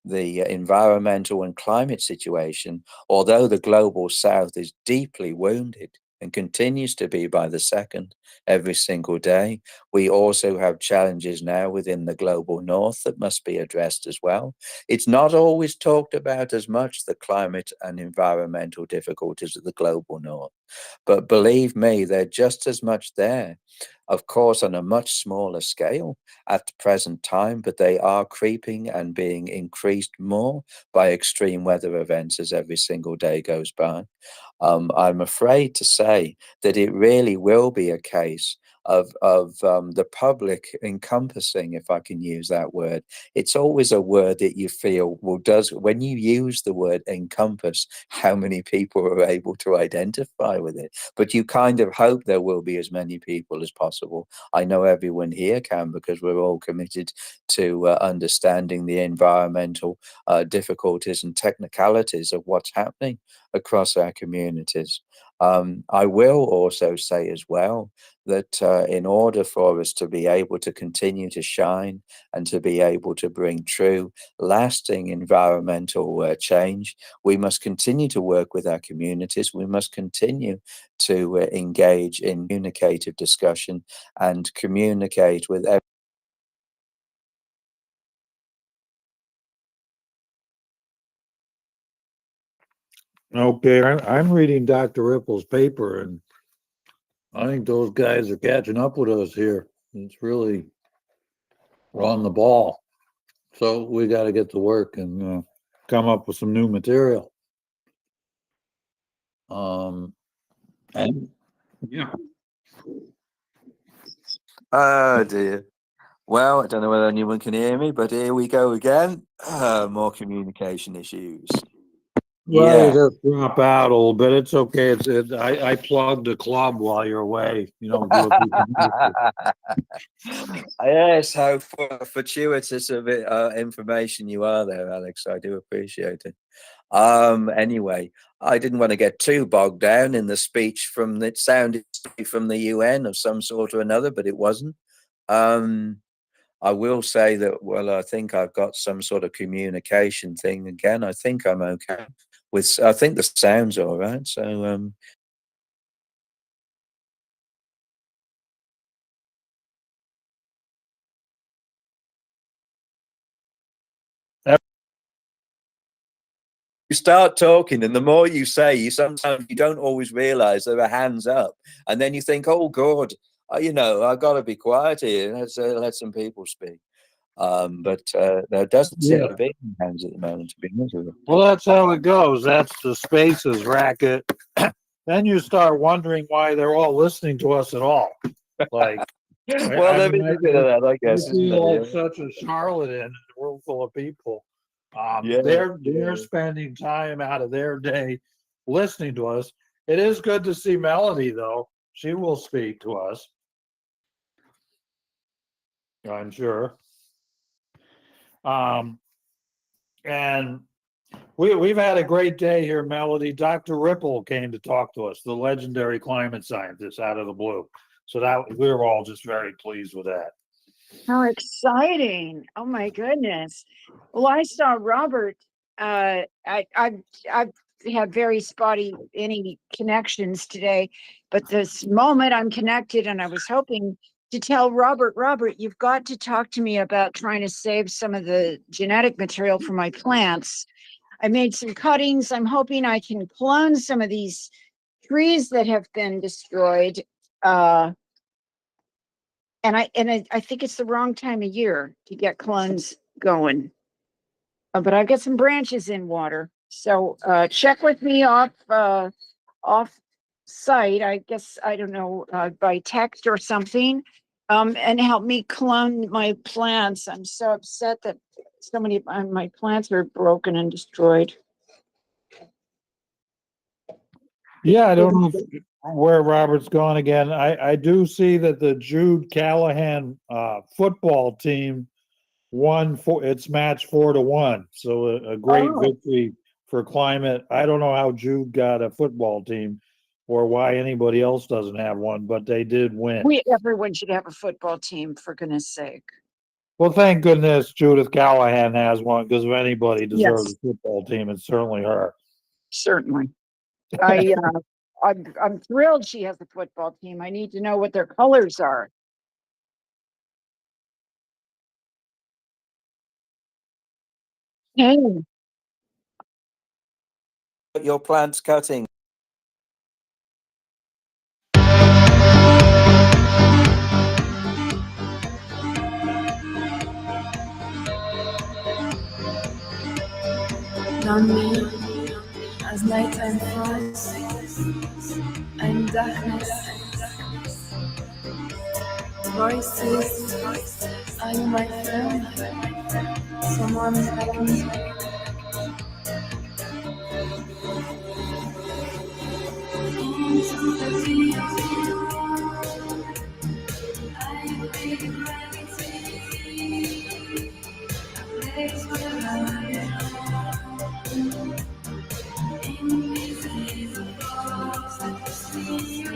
the environmental and climate situation, although the global south is deeply wounded and continues to be by the second every single day, we also have challenges now within the global north that must be addressed as well. It's not always talked about as much, the climate and environmental difficulties of the global north, but believe me, they're just as much there, of course, on a much smaller scale at the present time, but they are creeping and being increased more by extreme weather events as every single day goes by. I'm afraid to say that it really will be a case of the public encompassing, if I can use that word. It's always a word that you feel, well, does, when you use the word encompass, how many people are able to identify with it? But you kind of hope there will be as many people as possible. I know everyone here can, because we're all committed to understanding the environmental difficulties and technicalities of what's happening across our communities. I will also say as well that in order for us to be able to continue to shine and to be able to bring true, lasting environmental change, we must continue to work with our communities. We must continue to engage in communicative discussion and communicate with everyone. Okay, I'm reading Dr. Ripple's paper, and I think those guys are catching up with us here. It's really on the ball. So we got to get to work and come up with some new material. And yeah. Oh dear. Well, I don't know whether anyone can hear me, but here we go again. More communication issues. Well, Yeah. you just drop out a little bit. It's okay. I plugged the club while you're away. You know, do a few Yes, how fortuitous of it information you are there, Alex. I do appreciate it. Anyway, I didn't want to get too bogged down in the speech from it sounded from the UN of some sort or another, but it wasn't. I will say that, well, I think I've got some sort of communication thing again. I think I'm okay with, I think the sound's all right. So, you start talking, and the more you say, you sometimes you don't always realize there are hands up, and then you think, oh God, you know, I've got to be quiet here. Let's let some people speak. But there doesn't seem to be any hands at the moment, to be honest with you. Well, that's how it goes. That's the spaces racket. Then you start wondering why they're all listening to us at all. Like, well, there is a bit of that, I guess, I isn't feel there? like such a charlatan in a room full of people. Yeah, They're spending time out of their day listening to us. It is good to see Melody, though. She will speak to us, I'm sure. And we've had a great day here, Melody. Dr. Ripple came to talk to us, the legendary climate scientist, out of the blue. So that we were all just very pleased with that. How exciting. Oh my goodness. Well, I saw Robert. I've had very spotty any connections today, but this moment I'm connected, and I was hoping to tell Robert, you've got to talk to me about trying to save some of the genetic material for my plants. I made some cuttings. I'm hoping I can clone some of these trees that have been destroyed. And I think it's the wrong time of year to get clones going. But I've got some branches in water. So check with me off site, I guess, I don't know, by text or something, and help me clone my plants. I'm so upset that so many of my plants are broken and destroyed. Yeah, I don't know where Robert's gone again. I do see that the Jude Callahan football team won its match 4-1. So a great victory for climate. I don't know how Jude got a football team or why anybody else doesn't have one, but they did win. Everyone should have a football team, for goodness sake. Well, thank goodness Judith Callahan has one, because if anybody deserves Yes. a football team, it's certainly her. Certainly. I'm thrilled she has a football team. I need to know what their colors are. Hey. Your plants cutting. On me, as nighttime falls, and darkness, voices, are you my friend? Someone like me. Into the deep, I feel gravity, a place where I belong. Invisible force that see you.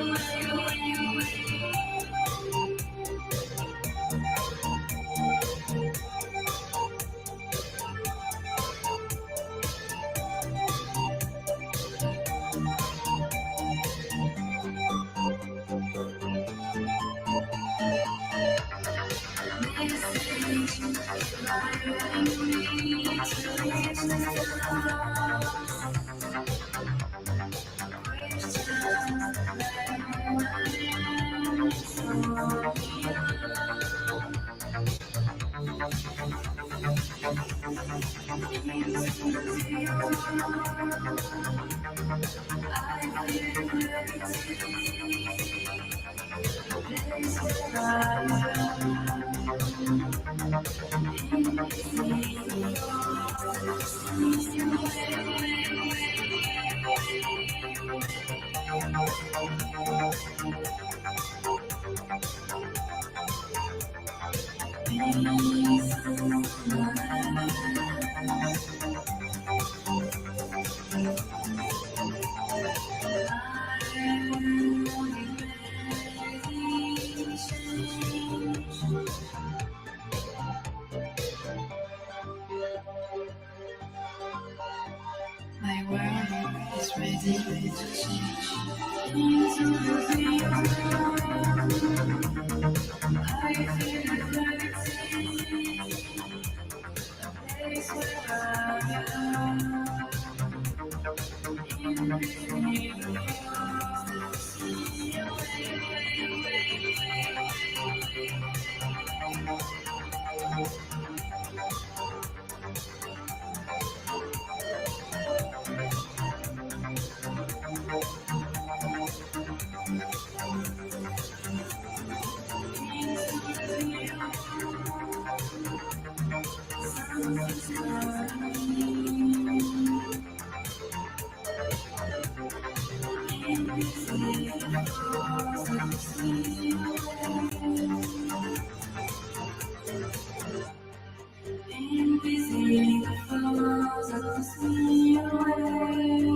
My world is ready to change. I feel gravity, a place where I am. In between the sea, in between the falls of the sea away.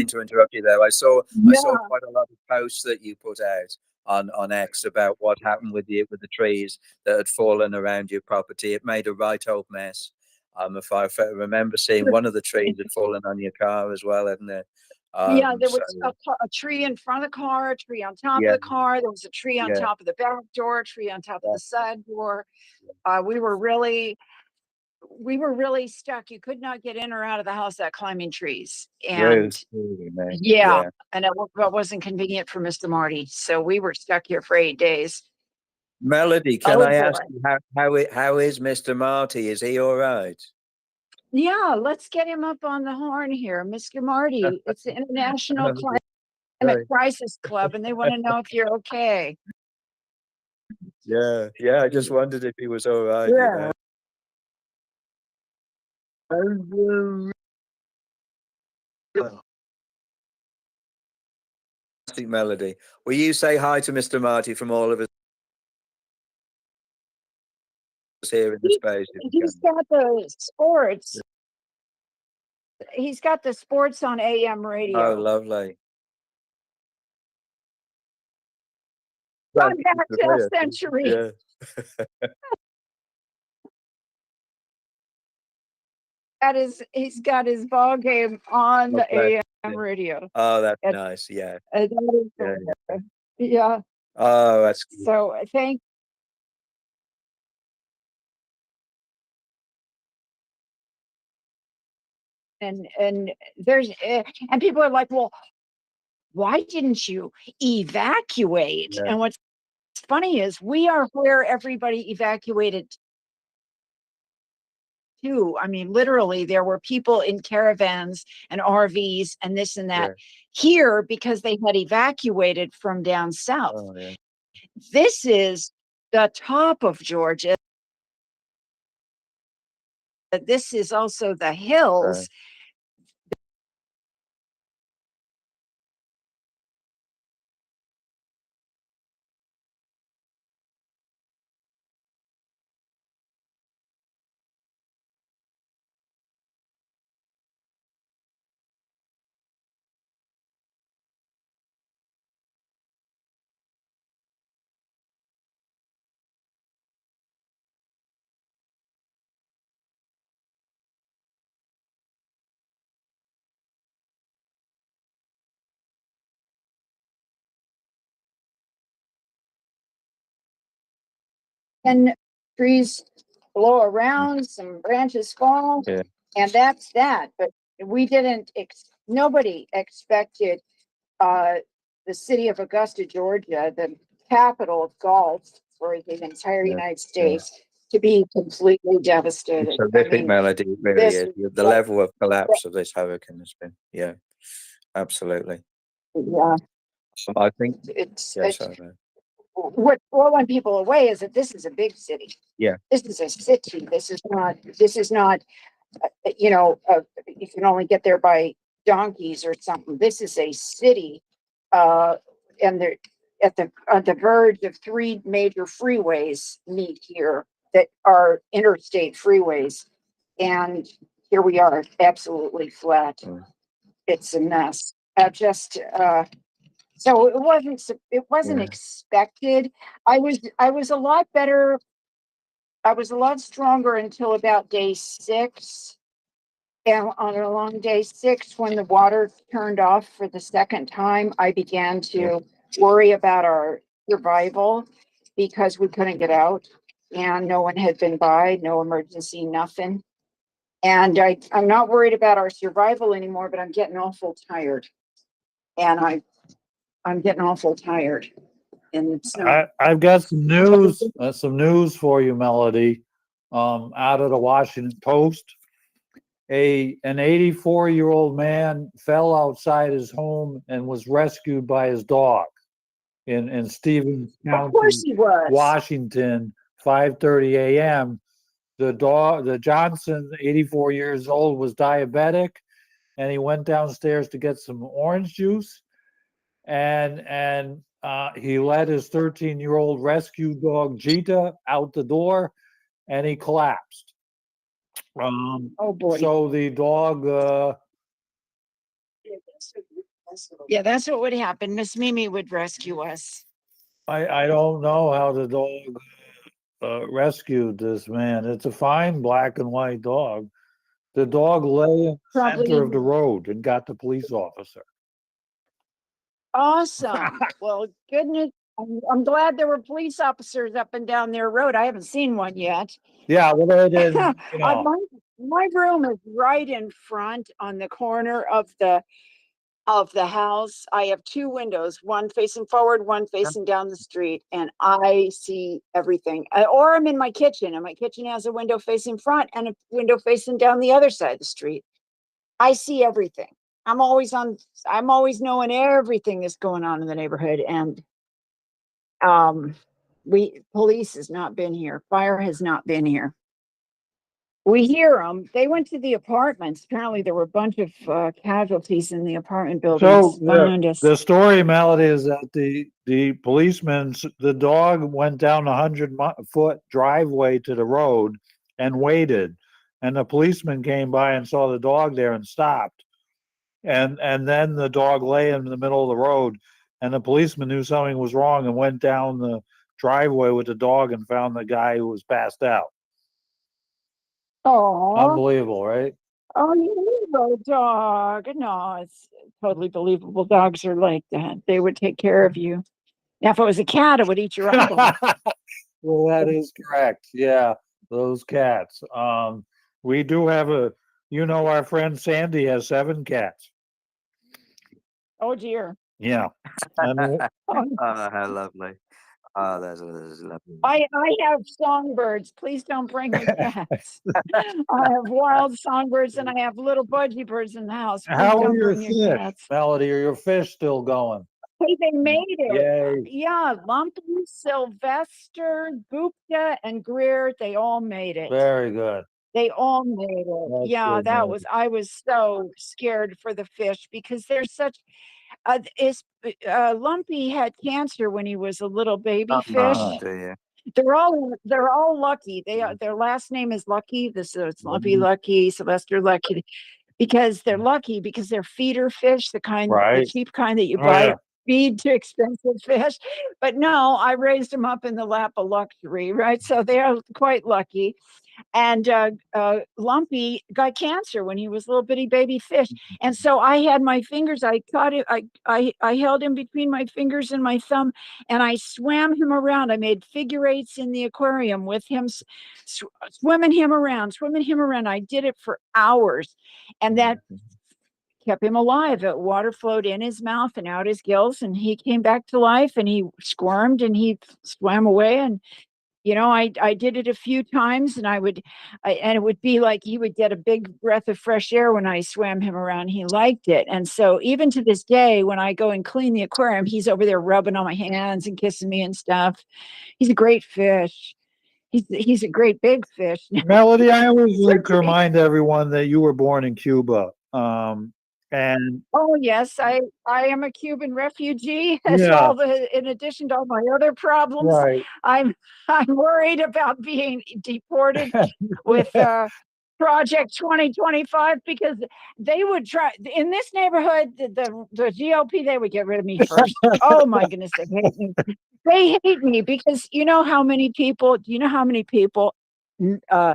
To interrupt you there, I saw Yeah. quite a lot of posts that you put out on X about what happened with the trees that had fallen around your property. It made a right old mess. If I remember seeing one of the trees had fallen on your car as well, hadn't it? Yeah, there So was a tree in front of the car, a tree on top of yeah, the car. There was a tree on yeah, top of the back door, a tree on top of yeah. the side door. We were really stuck. You could not get in or out of the house without climbing trees. And Really, man. yeah, Yeah. and that wasn't convenient for Mr. Marty. So we were stuck here for 8 days. Melody, can Oh I ask boy. you how is Mr. Marty? Is he all right? Yeah, let's get him up on the horn here. Mr. Marty, it's the International Climate Right. Crisis Club, and they want to know if you're okay. Yeah, yeah. I just wondered if he was all right. Yeah. Fantastic Melody. Will you say hi to Mr. Marty from all of us here in the space? If you He's can? got the sports. He's got the sports on AM Oh, radio. lovely. Gone back to Familiar. century. Yeah. He's got his ball game on the Okay. AM radio. Oh, that's nice. Yeah. That is Yeah. Yeah. yeah. Oh, that's good. So thank and there's and people are like, well, why didn't you evacuate? Yeah. And what's funny is we are where everybody evacuated to. I mean, literally, there were people in caravans and RVs and this and that Yeah. here because they had evacuated from down south. Oh, yeah. This is the top of Georgia. This is also the hills. and trees blow around, some branches fall, Yeah. and that's that. But we didn't, nobody expected the city of Augusta, Georgia, the capital of golf for the entire Yeah. United States, to be completely It's devastated. I horrific, mean, Melody. It really this, is. The level of collapse of this hurricane has been, yeah, absolutely. yeah, I think, it's, yeah, sorry. what blowing people away is that this is a big city. Yeah. This is a city. This is not, you can only get there by donkeys or something. This is a city, and they're at the verge of three major freeways meet here that are interstate freeways. And here we are, absolutely flat. It's a mess. So it wasn't Yeah. expected. I was a lot better. I was a lot stronger until about day 6. And on along day 6, when the water turned off for the second time, I began to worry about our survival because we couldn't get out and no one had been by, no emergency, nothing. And I'm not worried about our survival anymore, but I'm getting awful tired. And I'm getting awful tired. And it's not. I've got some news for you, Melody. Out of the Washington Post. An 84-year-old man fell outside his home and was rescued by his dog in Stevens Of course County, he was. Washington, 5:30 a.m. The Johnson, 84 years old, was diabetic, and he went downstairs to get some orange juice, and he let his 13-year-old rescue dog Jita out the door, and he collapsed. Oh boy. So the dog, Yeah, that's what would happen. Miss Mimi would rescue us. I don't know how the dog rescued this man. It's a fine black and white dog. The dog lay in the Probably. center of the road and got the police officer. Awesome. Well, goodness, I'm glad there were police officers up and down their road. I haven't seen one yet. Yeah, well, they did. You know, My room is right in front on the corner of the house. I have 2 windows, one facing forward, one facing down the street, and I see everything. Or I'm in my kitchen, and my kitchen has a window facing front and a window facing down the other side of the street. I see everything. I'm always knowing everything that's going on in the neighborhood. And police has not been here. Fire has not been here. We hear them. They went to the apartments. Apparently there were a bunch of casualties in the apartment buildings so behind us. the story, Melody, is that the policeman, the dog went down 100-foot driveway to the road and waited, and the policeman came by and saw the dog there and stopped, and then the dog lay in the middle of the road, and the policeman knew something was wrong and went down the driveway with the dog and found the guy who was passed out. Oh, Unbelievable, right? oh, you little dog. No, it's totally believable. Dogs are like that. They would take care of you. Now, if it was a cat, it would eat your eyeball. Well, that is correct. Yeah, those cats. We do have our friend Sandy has 7 cats. Oh dear. Yeah. And Oh, how lovely. Oh, that's lovely. I have songbirds. Please don't bring me cats. I have wild songbirds and I have little budgie birds in the house. Please how are don't your bring your fish, cats. Melody? Are your fish still going? Hey, they made it. Yay. Yeah, Lumpy, Sylvester, Gupta, and Greer, they all made it. Very good. They all made it. That's Yeah, good, Melody. I was so scared for the fish because they're such, Lumpy had cancer when he was a little baby fish. Oh, dear. They're all lucky. Their last name is Lucky. It's Lumpy Lucky, Sylvester Lucky, because they're lucky because they're feeder fish, the Right. cheap kind that you Oh, buy yeah. at feed to expensive fish. But no, I raised them up in the lap of luxury, right? So they are quite lucky. And Lumpy got cancer when he was a little bitty baby fish. And so I had my fingers, I caught it, I held him between my fingers and my thumb, and I swam him around. I made figure eights in the aquarium with him, swimming him around. I did it for hours. And that kept him alive. Water flowed in his mouth and out his gills, and he came back to life, and he squirmed and he swam away. And I did it a few times, and and it would be like he would get a big breath of fresh air when I swam him around. He liked it. And so even to this day, when I go and clean the aquarium, he's over there rubbing on my hands and kissing me and stuff. He's a great fish. He's a great big fish. Melody, I always like to remind everyone that you were born in Cuba. And Oh yes, I am a Cuban refugee. As yeah, in addition to all my other problems, right. I'm worried about being deported with Project 2025 because they would try in this neighborhood. The GOP, they would get rid of me first. Oh my goodness, they hate me. They hate me because you know how many people? Do you know how many people? Uh,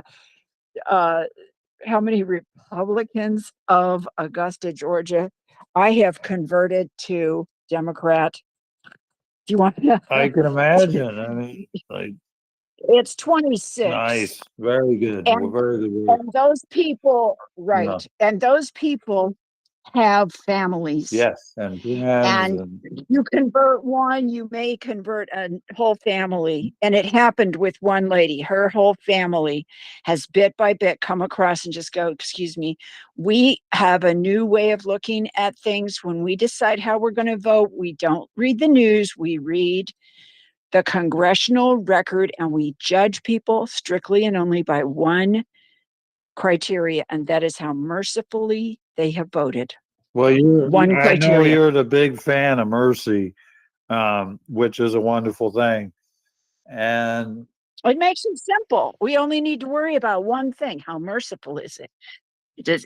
how many Republicans of Augusta, Georgia, I have converted to Democrat. Do you want to know? I can imagine. I mean, like, It's 26. nice, very good. We're And, very good work. and those people, Yeah. right. And those people have families. Yes, and friends, And and you convert one, you may convert a whole family. And it happened with one lady. Her whole family has bit by bit come across and just go, excuse me, we have a new way of looking at things. When we decide how we're going to vote, we don't read the news, we read the congressional record, and we judge people strictly and only by one criteria, and that is how mercifully they have voted. well, One I know criteria. you're the big fan of mercy, which is a wonderful thing. And It makes it simple. We only need to worry about one thing. How merciful is it? Do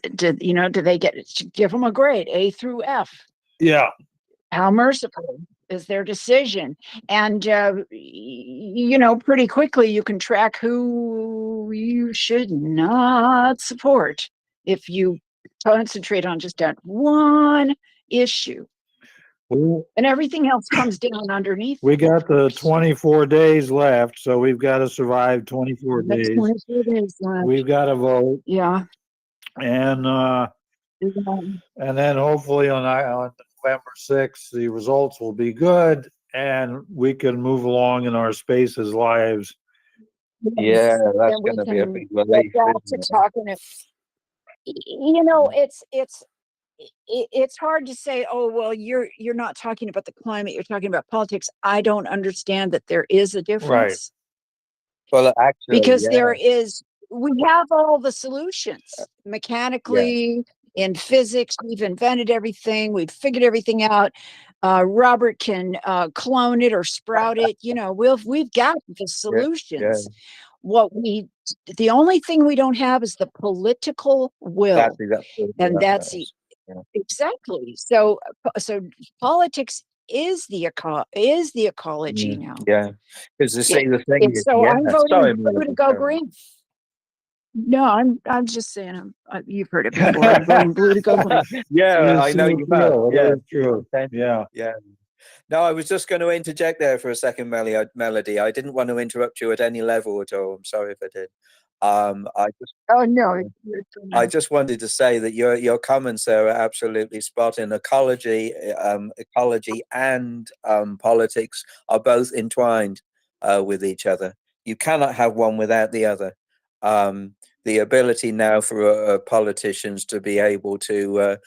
they give them a grade A through F? yeah, How merciful is their decision? And, pretty quickly you can track who you should not support if you concentrate on just that one issue. And everything else comes down underneath. we got the 24 days left, so we've got to survive 24 That's days. 24 days left. We've got to vote, Yeah. and then hopefully on November 6th, the results will be good, and we can move along in our spaces lives. Yeah, that's And we going to be a can big get relief, back to isn't it? talking. It's hard to say, oh well, you're not talking about the climate, you're talking about politics. I don't understand that there is a difference. Well, actually, Because yeah, we have all the solutions yeah, mechanically, in physics. We've invented everything, we've figured everything out. Robert can clone it or sprout it. We've got the yeah, solutions. The only thing we don't have is the political will, that's and that's yeah. exactly. So politics is the ecology now. Yeah, because the thing is, So yeah, I'm voting sorry, blue to Melody, go carry on. green. No, I'm just saying. You've heard it before. I'm voting blue to go green. Yeah, It's I know so you have. true. It Yeah, is true. Yeah. yeah. No, I was just going to interject there for a second, Melody. I didn't want to interrupt you at any level at all. I'm sorry if I did. Oh no, I just wanted to say that your comments there are absolutely spot on. Ecology and politics are both entwined with each other. You cannot have one without the other. The ability now for politicians to be able to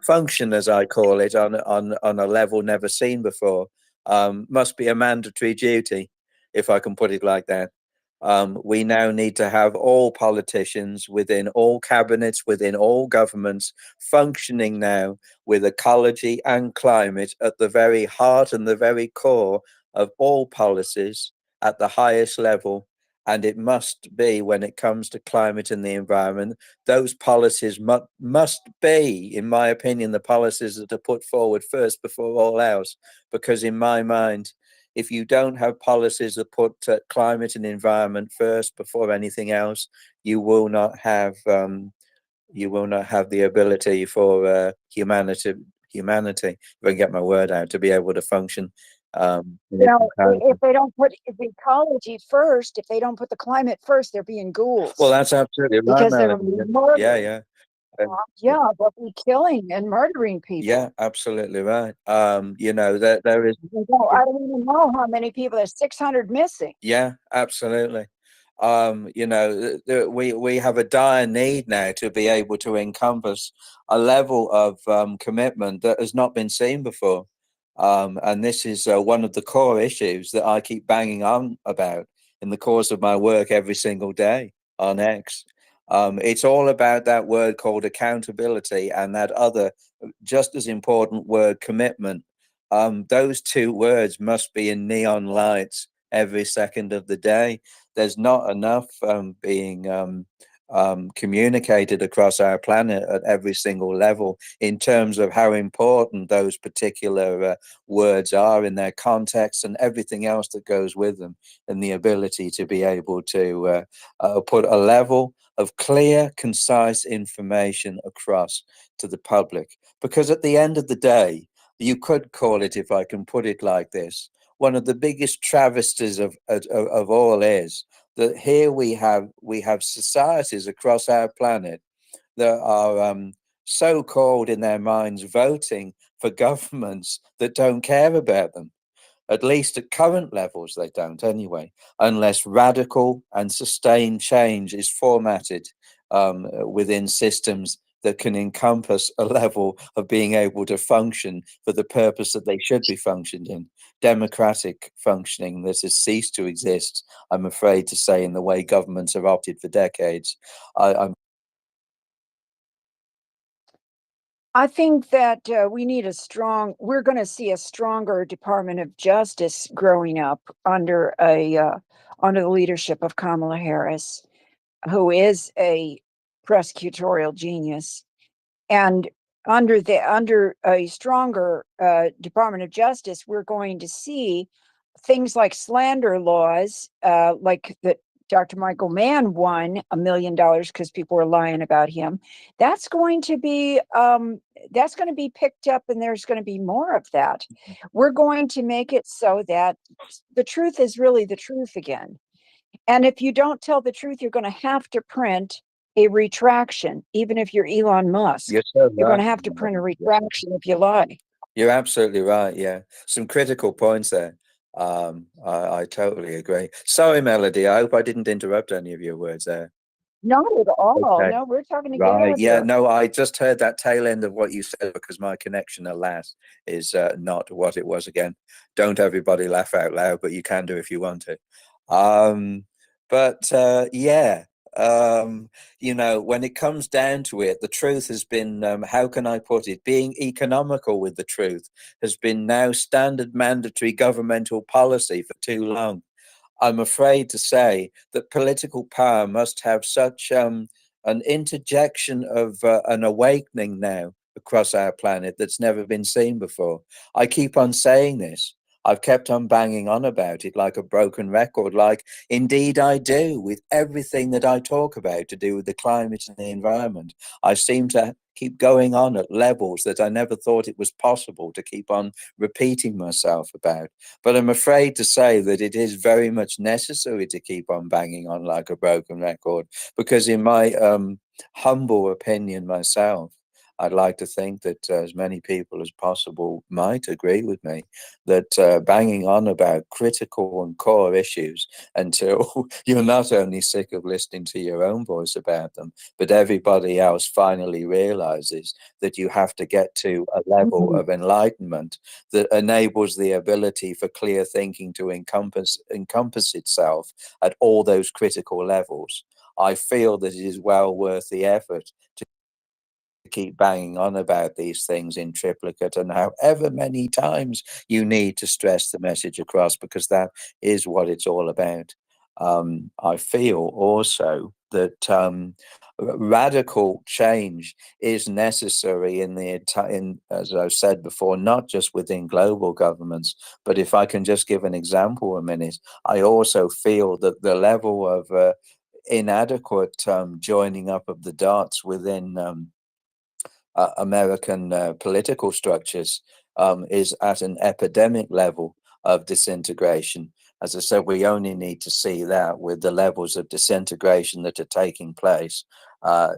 function, as I call it, on a level never seen before, must be a mandatory duty, if I can put it like that. We now need to have all politicians within all cabinets, within all governments, functioning now with ecology and climate at the very heart and the very core of all policies at the highest level. And it must be, when it comes to climate and the environment, those policies must be, in my opinion, the policies that are put forward first before all else. Because in my mind, if you don't have policies that put climate and environment first before anything else, you will not have the ability for humanity, if I can get my word out, to be able to function. Well, if they don't put the ecology first, if they don't put the climate first, they're being ghouls. Well, that's absolutely right, Because they're Melody. murdering. Yeah. Yeah, they'll be killing and murdering people. Yeah, absolutely right. You know, there is. I don't even know how many people. There's 600 missing. Yeah, absolutely. You know, we have a dire need now to be able to encompass a level of commitment that has not been seen before. And this is one of the core issues that I keep banging on about in the course of my work every single day on X. It's all about that word called accountability and that other just as important word, commitment. Those two words must be in neon lights every second of the day. There's not enough being communicated across our planet at every single level in terms of how important those particular words are in their context and everything else that goes with them, and the ability to be able to put a level of clear, concise information across to the public. Because at the end of the day, you could call it, if I can put it like this, one of the biggest travesties of all is that here we have societies across our planet that are so-called in their minds voting for governments that don't care about them. At least at current levels, they don't anyway, unless radical and sustained change is formatted within systems that can encompass a level of being able to function for the purpose that they should be functioned in. Democratic functioning that has ceased to exist, I'm afraid to say, in the way governments have opted for decades. I think that we're going to see a stronger Department of Justice growing up under the leadership of Kamala Harris, who is a prosecutorial genius. And under a stronger Department of Justice, we're going to see things like slander laws, like that Dr. Michael Mann won $1 million because people were lying about him. That's going to be picked up, and there's going to be more of that. We're going to make it so that the truth is really the truth again. And if you don't tell the truth, you're going to have to print a retraction, even if you're Elon Musk. You're so You're going to right. have to print a retraction if you lie. You're absolutely right. Yeah, some critical points there. I totally agree. Sorry, Melody. I hope I didn't interrupt any of your words there. Not at all. Okay. No, we're talking Right. together. Yeah. No, I just heard that tail end of what you said because my connection, alas, is not what it was again. Don't everybody laugh out loud, but you can do if you want to. Yeah. You know, when it comes down to it, the truth has been, how can I put it, being economical with the truth has been now standard mandatory governmental policy for too long. I'm afraid to say that political power must have such an interjection of an awakening now across our planet that's never been seen before. I keep on saying this. I've kept on banging on about it like a broken record, like indeed I do with everything that I talk about to do with the climate and the environment. I seem to keep going on at levels that I never thought it was possible to keep on repeating myself about. But I'm afraid to say that it is very much necessary to keep on banging on like a broken record, because in my humble opinion myself, I'd like to think that as many people as possible might agree with me that banging on about critical and core issues until you're not only sick of listening to your own voice about them, but everybody else finally realizes that you have to get to a level of enlightenment that enables the ability for clear thinking to encompass itself at all those critical levels. I feel that it is well worth the effort to keep banging on about these things in triplicate and however many times you need to stress the message across, because that is what it's all about. I feel also that radical change is necessary as I've said before, not just within global governments, but if I can just give an example a minute, I also feel that the level of inadequate joining up of the dots within American political structures is at an epidemic level of disintegration. As I said, we only need to see that with the levels of disintegration that are taking place. I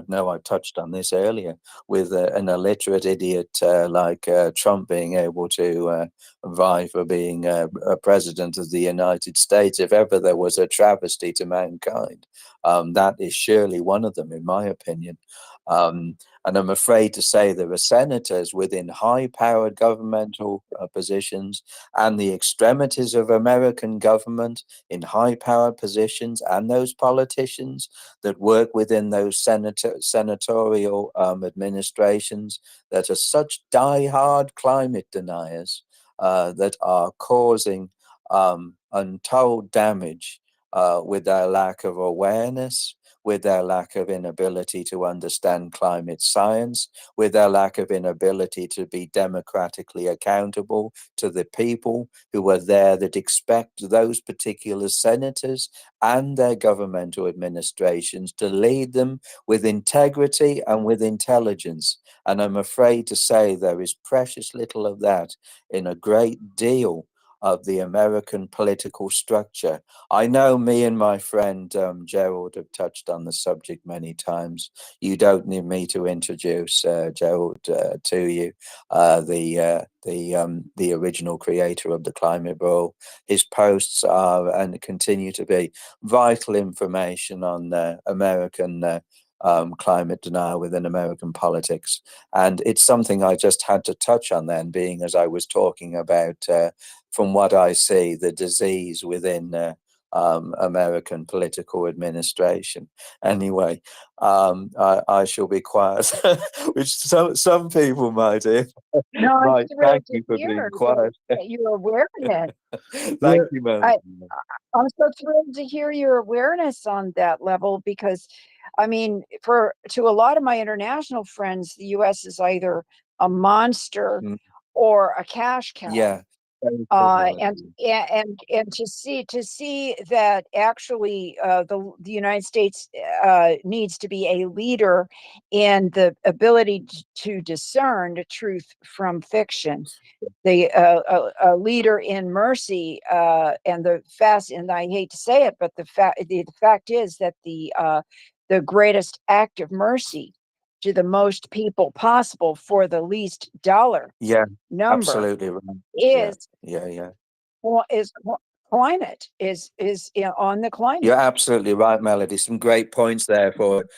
know I touched on this earlier with an illiterate idiot like Trump being able to vie for being a president of the United States. If ever there was a travesty to mankind, that is surely one of them, in my opinion. And I'm afraid to say there are senators within high-powered governmental positions and the extremities of American government in high-powered positions, and those politicians that work within those senatorial administrations that are such die-hard climate deniers that are causing untold damage with their lack of awareness, with their lack of inability to understand climate science, with their lack of inability to be democratically accountable to the people who are there that expect those particular senators and their governmental administrations to lead them with integrity and with intelligence. And I'm afraid to say there is precious little of that in a great deal of the American political structure. I know me and my friend Gerald have touched on the subject many times. You don't need me to introduce Gerald to you, the original creator of the Climate. His posts are and continue to be vital information on American climate denial within American politics. And it's something I just had to touch on then, being as I was talking about, from what I see, the disease within American political administration. Anyway, I shall be quiet, which some people might hear. No, I'm Right, thrilled thank to you for being hear quiet. that your awareness. Thank you, Mel. I'm so thrilled to hear your awareness on that level, because I mean, to a lot of my international friends, the US is either a monster or a cash cow. Yeah. And to see that actually the United States needs to be a leader in the ability to discern the truth from fiction, a leader in mercy, and I hate to say it, but the fact is that the greatest act of mercy to the most people possible for the least dollar Yeah, number absolutely right. is Yeah. climate, is on the climate. You're absolutely right, Melody. Some great points there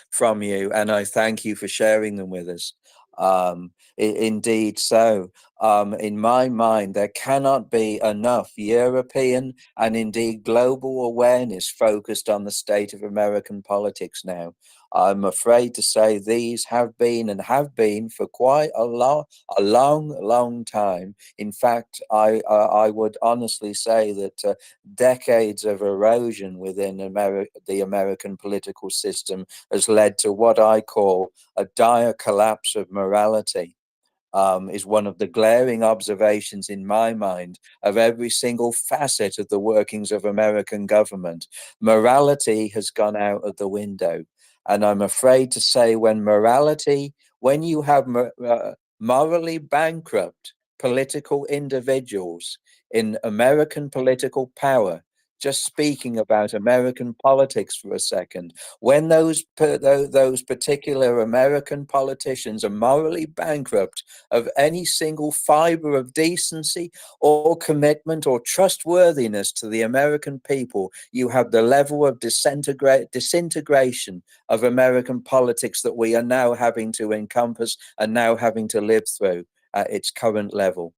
from you, and I thank you for sharing them with us. Indeed, so in my mind, there cannot be enough European and indeed global awareness focused on the state of American politics now. I'm afraid to say these have been for quite a long time. In fact, I would honestly say that decades of erosion within the American political system has led to what I call a dire collapse of morality. Is one of the glaring observations in my mind of every single facet of the workings of American government. Morality has gone out of the window. And I'm afraid to say when you have morally bankrupt political individuals in American political power, just speaking about American politics for a second, when those particular American politicians are morally bankrupt of any single fiber of decency or commitment or trustworthiness to the American people, you have the level of disintegration of American politics that we are now having to encompass and now having to live through at its current level.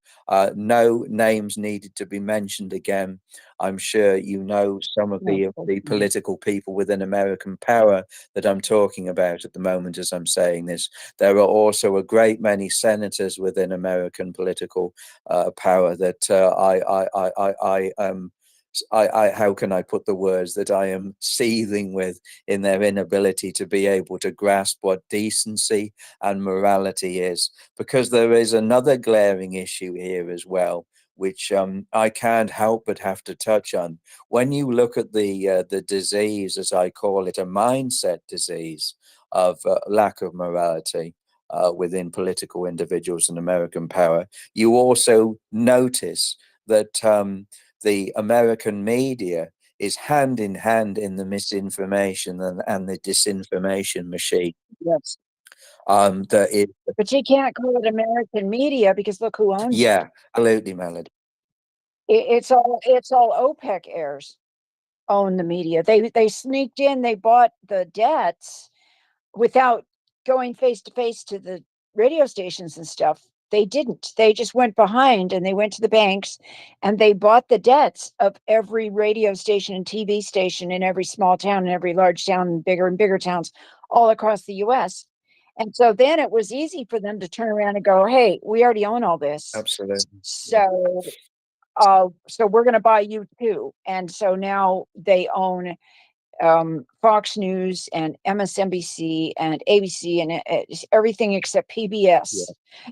No names needed to be mentioned again. I'm sure you know some of the political people within American power that I'm talking about at the moment as I'm saying this. There are also a great many senators within American political power that I how can I put the words that I am seething with in their inability to be able to grasp what decency and morality is, because there is another glaring issue here as well, which I can't help but have to touch on. When you look at the disease, as I call it, a mindset disease of lack of morality within political individuals and American power, you also notice that the American media is hand in hand in the misinformation and the disinformation machine. Yes. That is, But you can't call it American media because look who owns it. yeah, absolutely, Melody. It's all OPEC heirs own the media. They sneaked in, they bought the debts without going face to face to the radio stations and stuff. They didn't. They just went behind and they went to the banks and they bought the debts of every radio station and TV station in every small town and every large town and bigger towns all across the US. And so then it was easy for them to turn around and go, hey, we already own all this. Absolutely. So so we're going to buy you too. And so now they own Fox News and MSNBC and ABC and everything except PBS.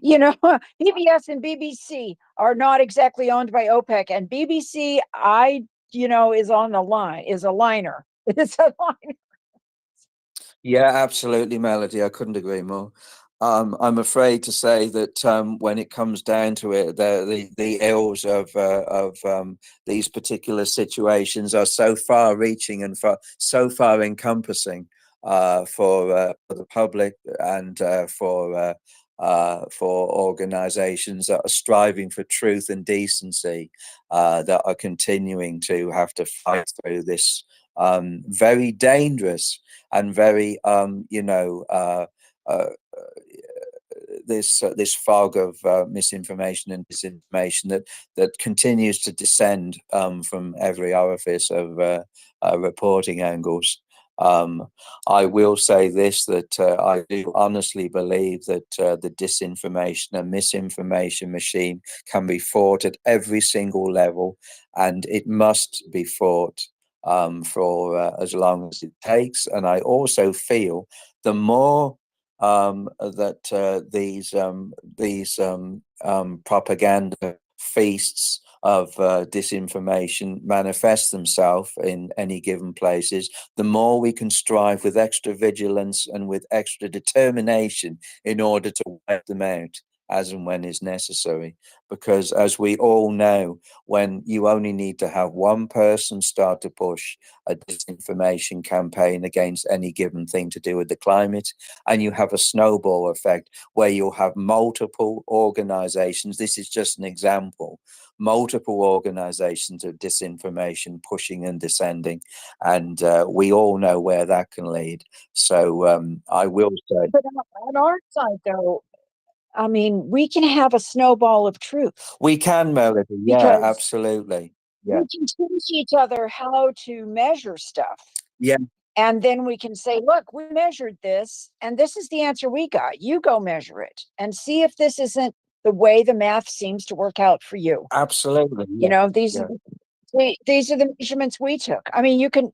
You know, PBS and BBC are not exactly owned by OPEC, and BBC, is on the line, is a liner. It's a liner. Yeah, absolutely, Melody. I couldn't agree more. I'm afraid to say that when it comes down to it, the ills of these particular situations are so far-reaching and so far encompassing for the public and for organizations that are striving for truth and decency, that are continuing to have to fight through this very dangerous and very this fog of misinformation and disinformation that continues to descend from every orifice of reporting angles. I will say this, that I do honestly believe that the disinformation and misinformation machine can be fought at every single level, and it must be fought for as long as it takes. And I also feel the more that these propaganda feasts of disinformation manifest themselves in any given places, the more we can strive with extra vigilance and with extra determination in order to wipe them out as and when is necessary. Because as we all know, when you only need to have one person start to push a disinformation campaign against any given thing to do with the climate, and you have a snowball effect where you'll have multiple organizations, this is just an example, multiple organizations of disinformation pushing and descending, and we all know where that can lead. So I will say, But on our side, though, I mean, we can have a snowball of truth. We can, Melody. Yeah, absolutely. Yeah. We can teach each other how to measure stuff. Yeah. And then we can say, look, we measured this, and this is the answer we got. You go measure it and see if this isn't the way the math seems to work out for you. Absolutely. You know, these are the measurements we took. I mean, you can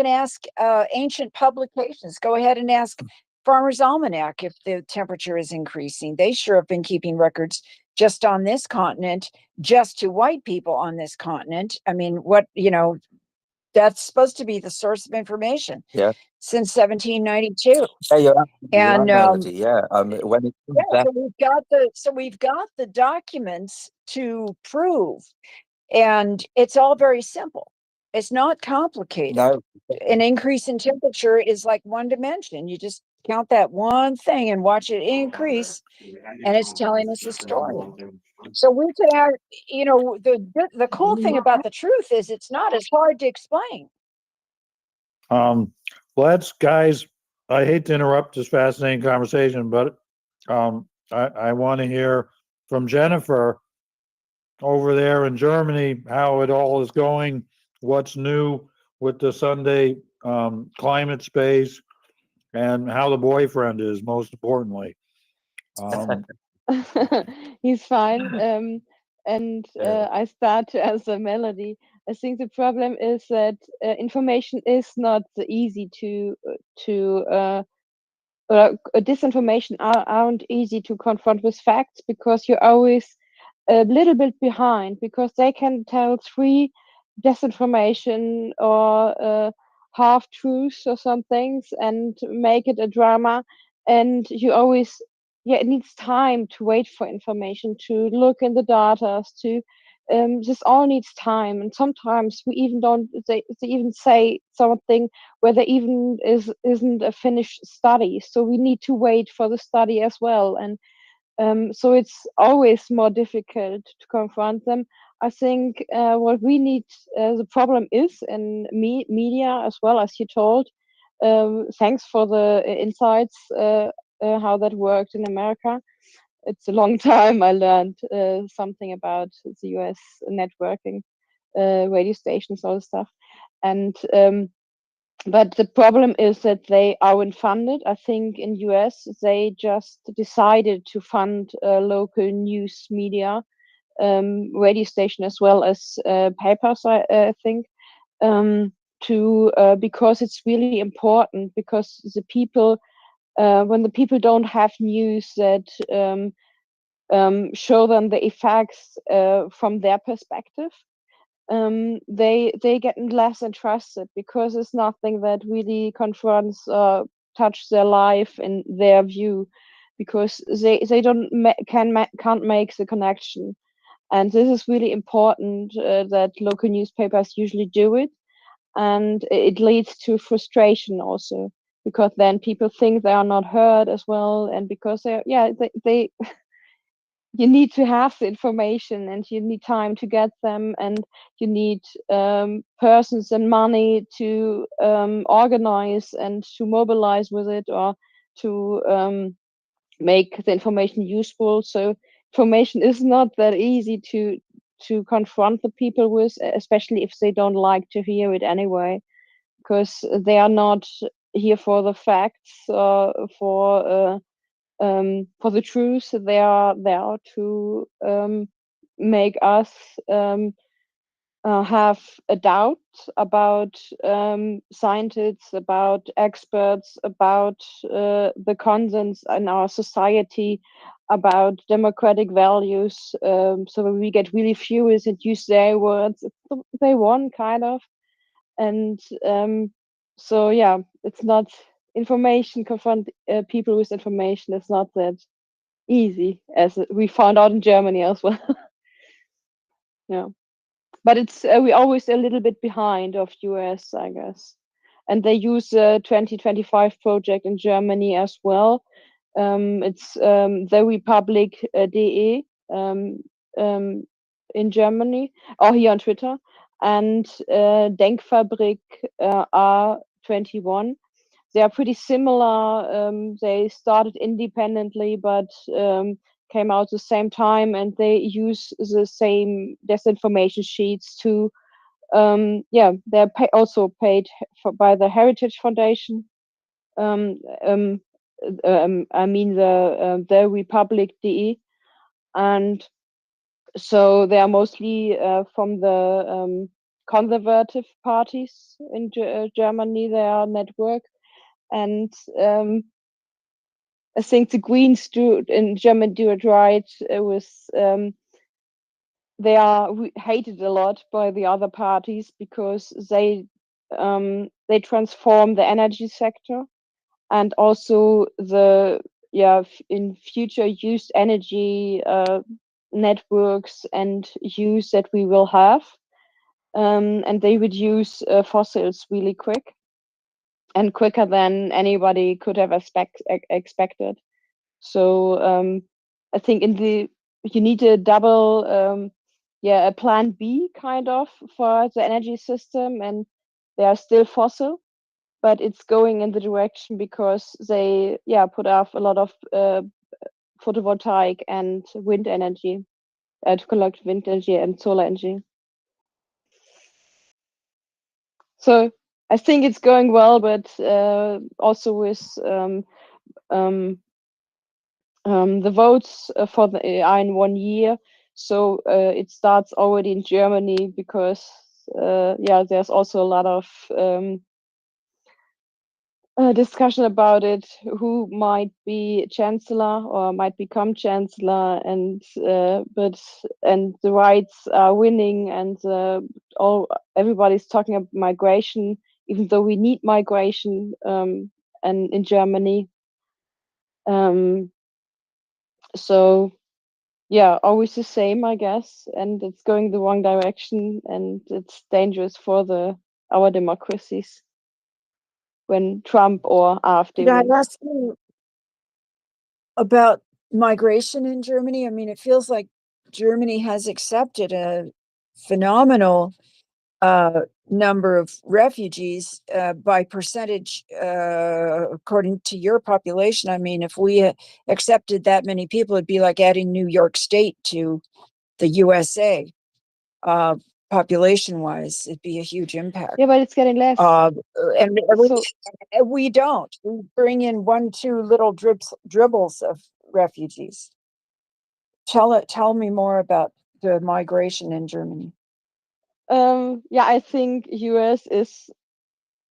ask ancient publications. Go ahead and ask Farmer's Almanac if the temperature is increasing. They sure have been keeping records just on this continent, just to white people on this continent. I mean, that's supposed to be the source of information. Yeah. Since 1792. Yeah, you're absolutely And right, Melody. Yeah. When it comes down, so we've got the documents to prove, and it's all very simple. It's not complicated. no, An increase in temperature is like one dimension. You just count that one thing and watch it increase, and it's telling us a story. So we could have, the cool thing about the truth is it's not as hard to explain. Guys, I hate to interrupt this fascinating conversation, but I want to hear from Jennifer over there in Germany how it all is going, what's new with the Sunday climate space, and how the boyfriend is, most importantly. He's fine. And I start to answer Melody. I think the problem is that information is not easy disinformation aren't easy to confront with facts, because you're always a little bit behind, because they can tell three disinformation or half truths or some things and make it a drama, and you always, it needs time to wait for information, to look in the data, to this all needs time, and sometimes we even don't, they even say something where there even isn't a finished study, so we need to wait for the study as well, and so it's always more difficult to confront them. I think what we need, the problem is in media as well, as you told. Thanks for the insights, how that worked in America. It's a long time I learned something about the US networking, radio stations, all this stuff. And but the problem is that they aren't funded. I think in US they just decided to fund local news media, radio station as well as papers. I think because it's really important, because the people, when the people don't have news that show them the effects from their perspective, they get less interested, because it's nothing that really confronts or touch their life in their view, because they can't make the connection. And this is really important, that local newspapers usually do it, and it leads to frustration also, because then people think they are not heard as well, and because they you need to have the information, and you need time to get them, and you need persons and money to organize and to mobilize with it, or to make the information useful. So information is not that easy to confront the people with, especially if they don't like to hear it anyway, because they are not here for the facts or for the truth. They are there to make us have a doubt about scientists, about experts, about the consens in our society, about democratic values. So we get really furious and use their words. They won, kind of. And so, yeah, it's not information, confront people with information. It's not that easy, as we found out in Germany as well. Yeah. But it's we're always a little bit behind of US, I guess, and they use the 2025 project in Germany as well. It's the Republic DE in Germany, or here on Twitter, and Denkfabrik R21. They are pretty similar. They started independently, but came out the same time, and they use the same disinformation sheets to they're also paid by the Heritage Foundation. I mean the Republic DE, and so they are mostly from the conservative parties in Germany, their network. And I think the Greens in Germany do it right. It was they are hated a lot by the other parties, because they transform the energy sector, and also the in future used energy networks and use that we will have, and they would use fossils really quick, and quicker than anybody could have expected. So I think you need a double a plan B kind of for the energy system, and they are still fossil, but it's going in the direction, because they put off a lot of photovoltaic and wind energy to collect wind energy and solar energy. So I think it's going well, but also with the votes for the AI in 1 year. So it starts already in Germany, because yeah, there's also a lot of discussion about it, who might be chancellor or might become chancellor, and and the rights are winning, and everybody's talking about migration, even though we need migration, and in Germany. So yeah, always the same, I guess, and it's going the wrong direction, and it's dangerous for our democracies when Trump or AfD Did I wins. ask you about migration in Germany? I mean, it feels like Germany has accepted a phenomenal number of refugees by percentage according to your population. I mean, if we accepted that many people, it'd be like adding New York State to the USA. Population wise, it'd be a huge impact. Yeah, but it's getting less. And So we don't. We bring in 1-2 little dribbles of refugees. Tell me more about the migration in Germany. yeah, I think US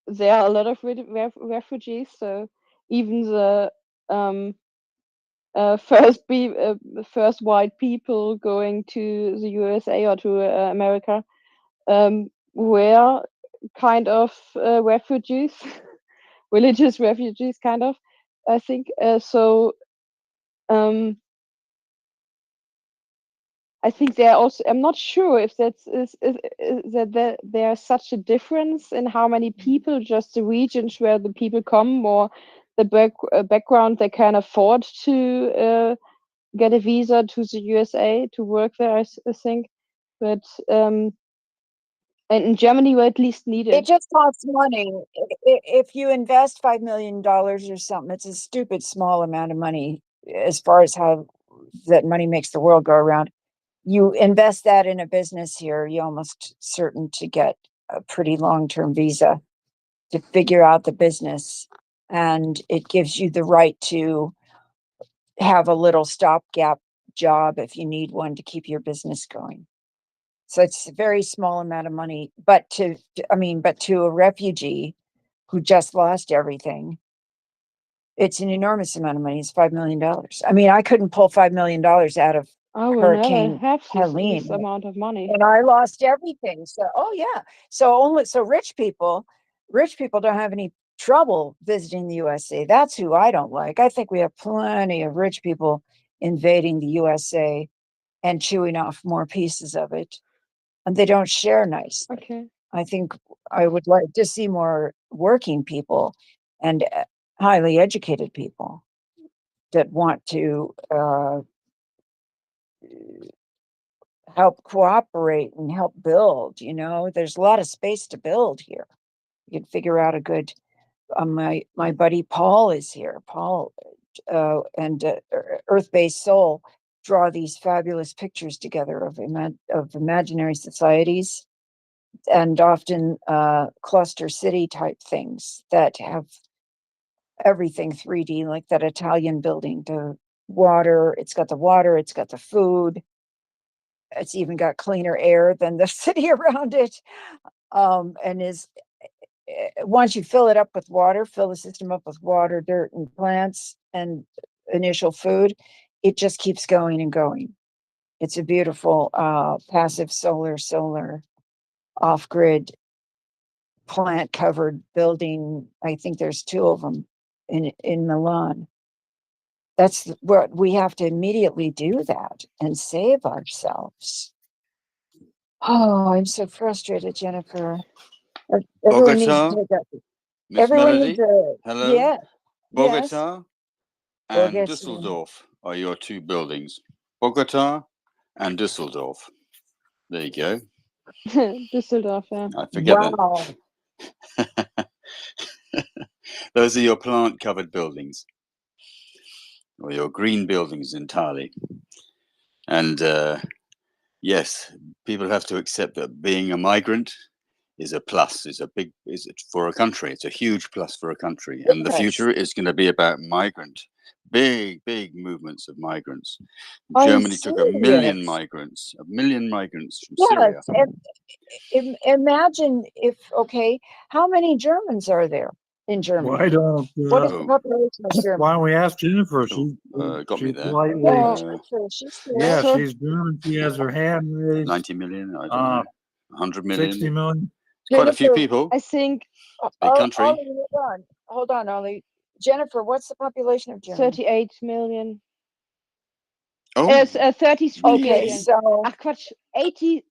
there are a lot of refugees, so even the first white people going to the USA or to America were kind of refugees, religious refugees, kind of, I think. So I think they're also, I'm not sure if that's is that there's such a difference in how many people, just the regions where the people come, or the background they can afford to get a visa to the USA to work there, I think. But and in Germany, we at least need It it. just costs money. If you invest $5 million or something, it's a stupid small amount of money as far as how that money makes the world go around. You invest that in a business here, you're almost certain to get a pretty long-term visa to figure out the business. And it gives you the right to have a little stopgap job if you need one to keep your business going. So it's a very small amount of money, but to a refugee who just lost everything, it's an enormous amount of money. It's $5 million. I mean, I couldn't pull $5 million out of I will never Hurricane have this Helene, amount of money. and I lost everything. So, oh yeah. So rich people don't have any trouble visiting the USA. That's who I don't like. I think we have plenty of rich people invading the USA and chewing off more pieces of it, and they don't share nicely. Okay. I think I would like to see more working people and highly educated people that want to help cooperate and help build. There's a lot of space to build here. You can figure out a good my buddy Paul is here. Paul and Earth-Based Soul draw these fabulous pictures together of imaginary societies, and often cluster city type things that have everything 3D, like that Italian building. It's got the food, it's even got cleaner air than the city around it. And once you fill the system up with water, dirt, and plants, and initial food, it just keeps going and going. It's a beautiful passive solar off-grid plant covered building. I think there's 2 of them in Milan. That's what we have to immediately do, that and save ourselves. Oh, I'm so frustrated, Jennifer. Everyone needs Bogota, to take up. Miss Everyone needs Melody, to, hello. yeah, yes. Bogota and Bogota. Düsseldorf are your 2 buildings. Bogota and Düsseldorf. There you go. Düsseldorf, yeah. I forget that. Wow. Those are your plant-covered buildings, or your green buildings entirely. And yes, people have to accept that being a migrant is a plus. Is for a country. It's a huge plus for a country, and the Yes. future is going to be about migrant big movements of migrants. Are you Germany took a million serious? migrants from Yes. Syria. Imagine if, okay, how many Germans are there in Germany? Why don't What is the population of Germany? why don't we ask Jennifer? She Got me there. politely. She's Yeah, there. she's German. She has her hand raised. 90 million, I don't know. 100 million. 60 million. Quite a few Jennifer, people. I think Big country. Ollie, hold on, Ollie. Jennifer, what's the population of Germany? 38 million. Oh, It's 33 okay, million. so Ach, Quatsch, 83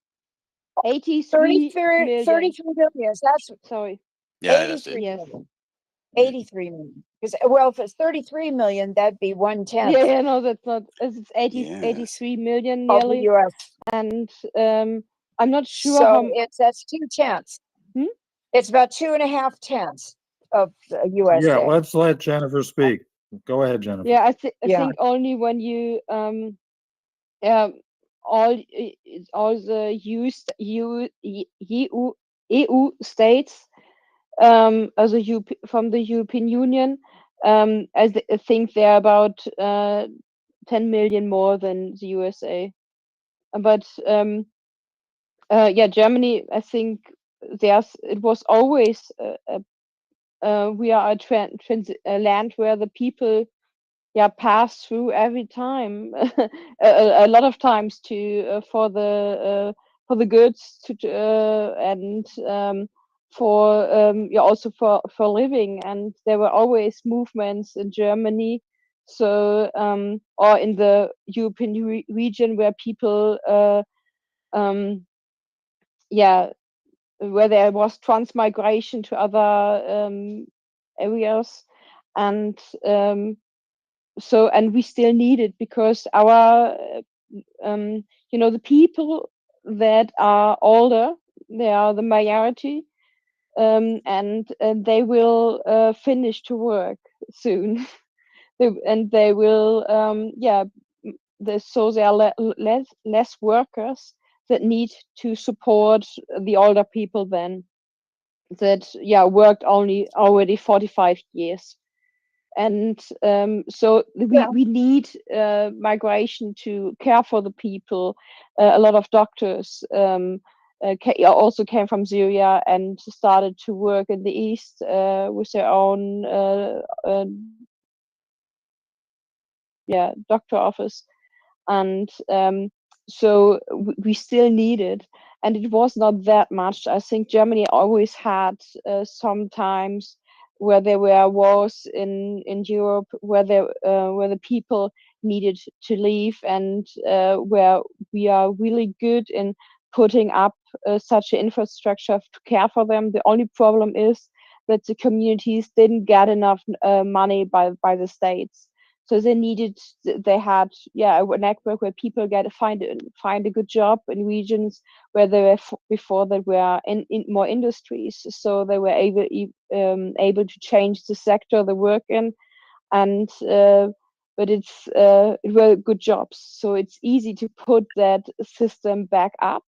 million. 33 million. That's Sorry. yeah, that's 83 it. Yes. million. 83 million. Because, well, if it's 33 million, that'd be 1/10 Yeah, no, that's not. It's 83 million of the nearly. US. And I'm not sure So how. that's 2/10. Hmm? It's about 2.5 of the USA. Yeah, let's let Jennifer speak. Go ahead, Jennifer. Yeah, I Yeah. think only when you all the EU states also from the European Union, I think they're about 10 million more than the USA. But yeah, Germany, I think it was always we are a land where the people pass through every time a lot of times to for the goods to and also for living, and there were always movements in Germany, so or in the European region where people where there was transmigration to other areas, and and we still need it because our the people that are older, they are the majority, and they will finish to work soon. They will so there are less workers that need to support the older people then that worked already 45 years. And so we need migration to care for the people. A lot of doctors also came from Syria and started to work in the east with their own doctor office, and so we still need it, and it was not that much. I think Germany always had sometimes where there were wars in Europe where the people needed to leave, and where we are really good in putting up such an infrastructure to care for them. The only problem is that the communities didn't get enough money by the states. So they had a network where people find a good job in regions where they were before they were in more industries. So they were able to change the sector they work in, and but it were good jobs. So it's easy to put that system back up,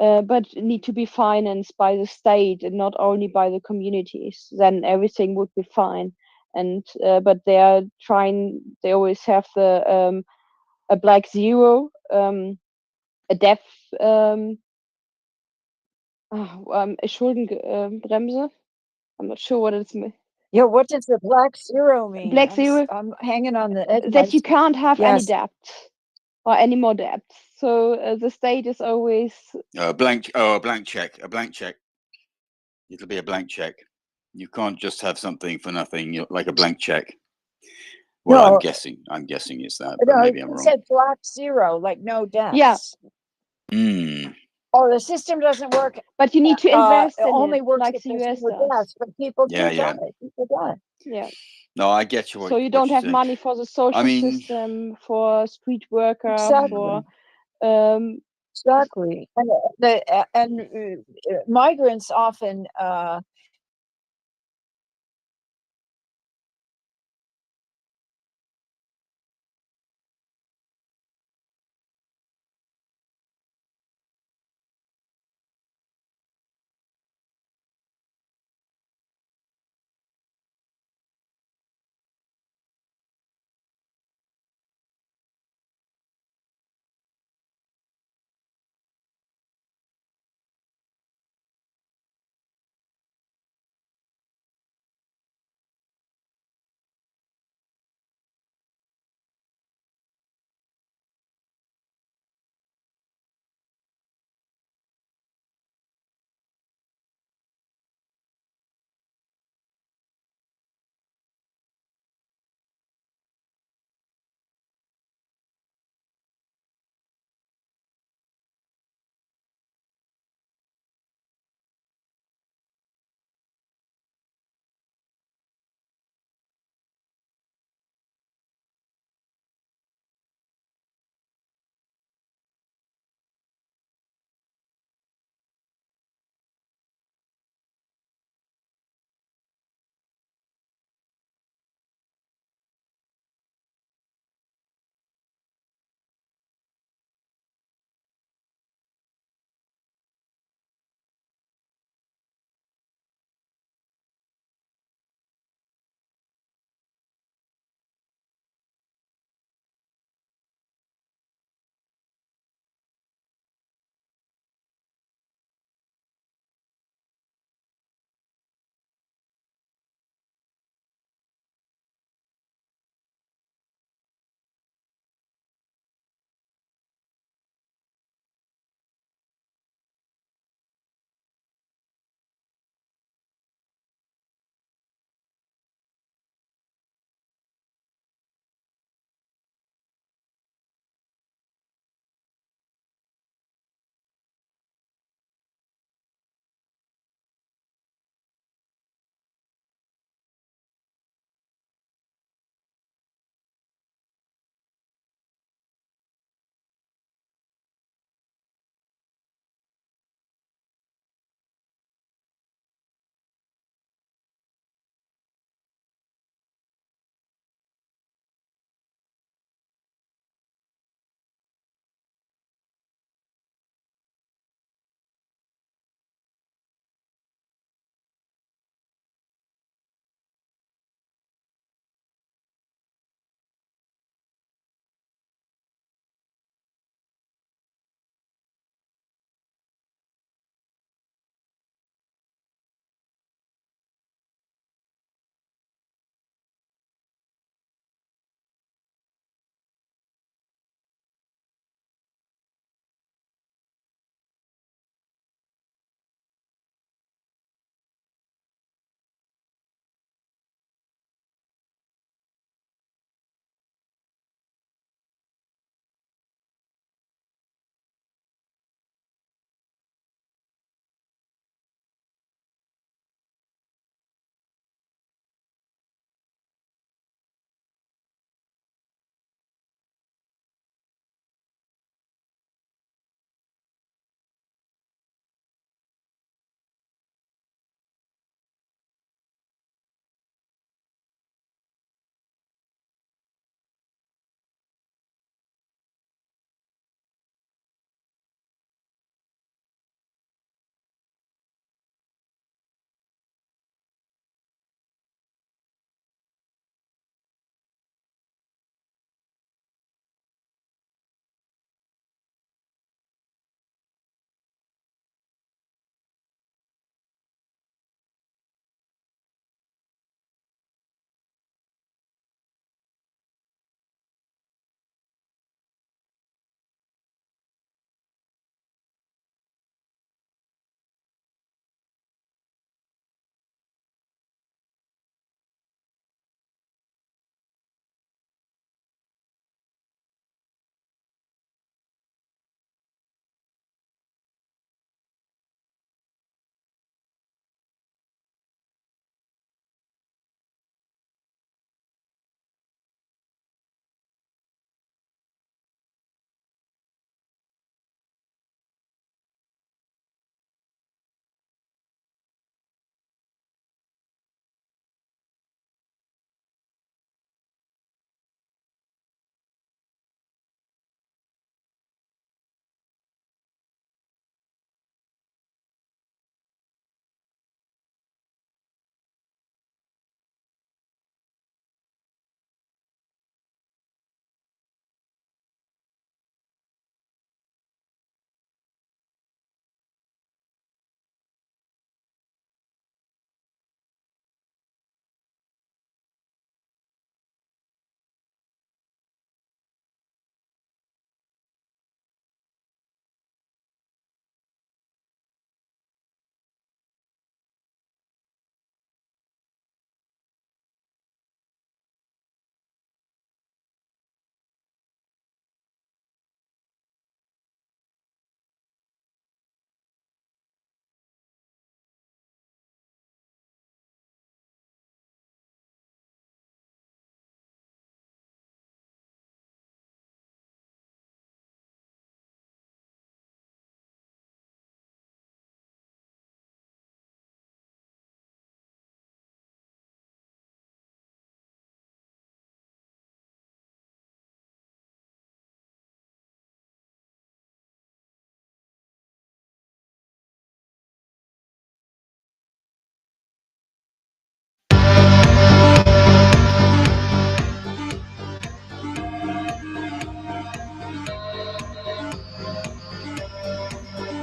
but it need to be financed by the state and not only by the communities. Then everything would be fine. And but they are trying. They always have a black zero, a debt, Schuldenbremse. I'm not sure what it's. Yeah, what does the black zero mean? Black zero. I'm hanging on the edge. That you can't have any Yes. debt or any more debt. So the state is always A blank check. A blank check. It'll be a blank check. You can't just have something for nothing, like a blank check. Well, No. I'm guessing it's that, but No, maybe I'm you wrong. said black zero, like no debts. Yeah. Oh, the system doesn't work. But you need to invest it in only it, works like if the there's US no does. debts, but people Yeah, do yeah. die. People die. Yeah. No, I get you. So you don't have money for the social system, for street worker, Exactly. for Exactly. And migrants often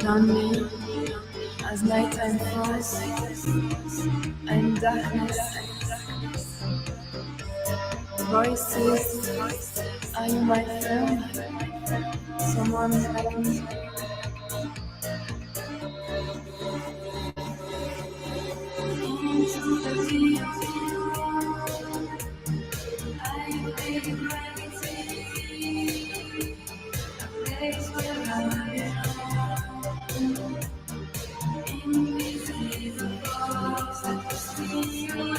on me as nighttime falls and darkness. Voices, are you my friend? Someone like me. Into the deep, I feel gravity, a place where I belong. Invisible force that pushes me away.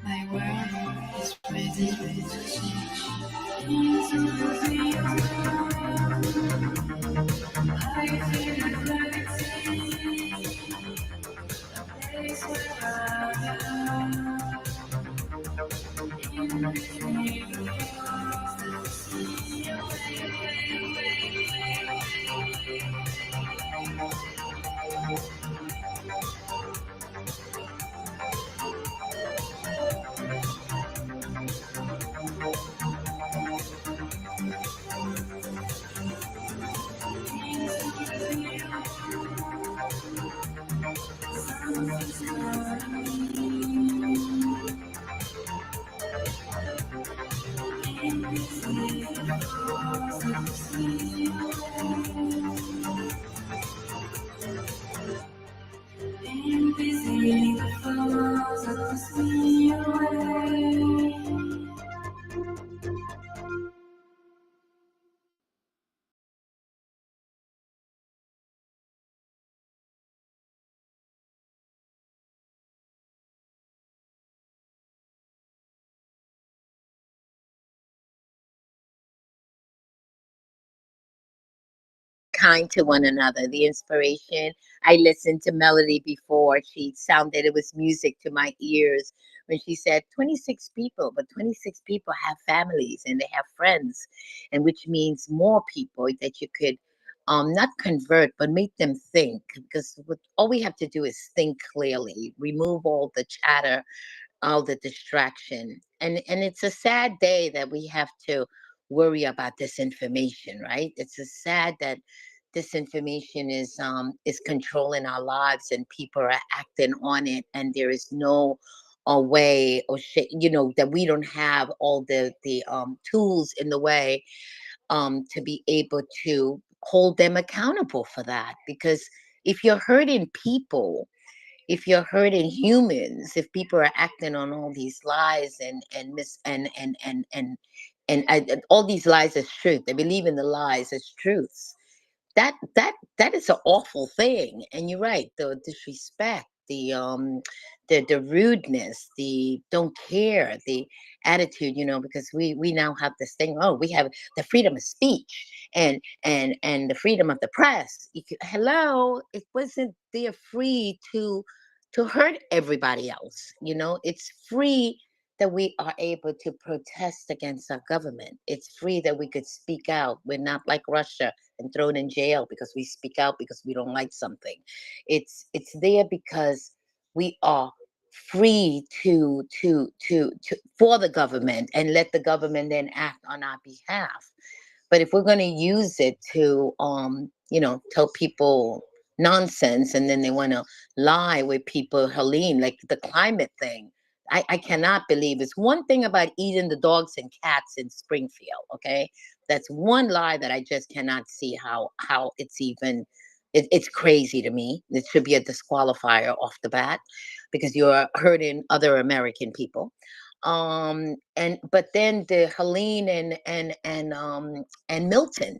My world is ready to change. Into the beyond, I feel gravity, a place where I belong. Invisible force that pushes me Invisible force that pushes me away. Kind to one another. The inspiration. I listened to Melody before. She sounded, it was music to my ears when she said 26 people, but 26 people have families and they have friends, and which means more people that you could not convert, but make them think. Because all we have to do is think clearly, remove all the chatter, all the distraction. And it's a sad day that we have to worry about disinformation, right? It's a sad that disinformation is controlling our lives and people are acting on it, and there is no way or that we don't have all the tools in the way to be able to hold them accountable for that. Because if you're hurting people, if you're hurting humans, if people are acting on all these lies and mis and all these lies as truth, they believe in the lies as truths. That is an awful thing. And you're right, the disrespect, the rudeness, the don't care, the attitude, because we now have this thing, oh, we have the freedom of speech and the freedom of the press. Hello, it wasn't there free to hurt everybody else. It's free that we are able to protest against our government. It's free that we could speak out. We're not like Russia and thrown in jail because we speak out because we don't like something. It's there because we are free to for the government and let the government then act on our behalf. But if we're going to use it to, tell people nonsense and then they want to lie with people, Helene, like the climate thing, I cannot believe. It's one thing about eating the dogs and cats in Springfield, okay? That's one lie that I just cannot see how it's even, it's crazy to me. It should be a disqualifier off the bat because you're hurting other American people. But then the Helene and Milton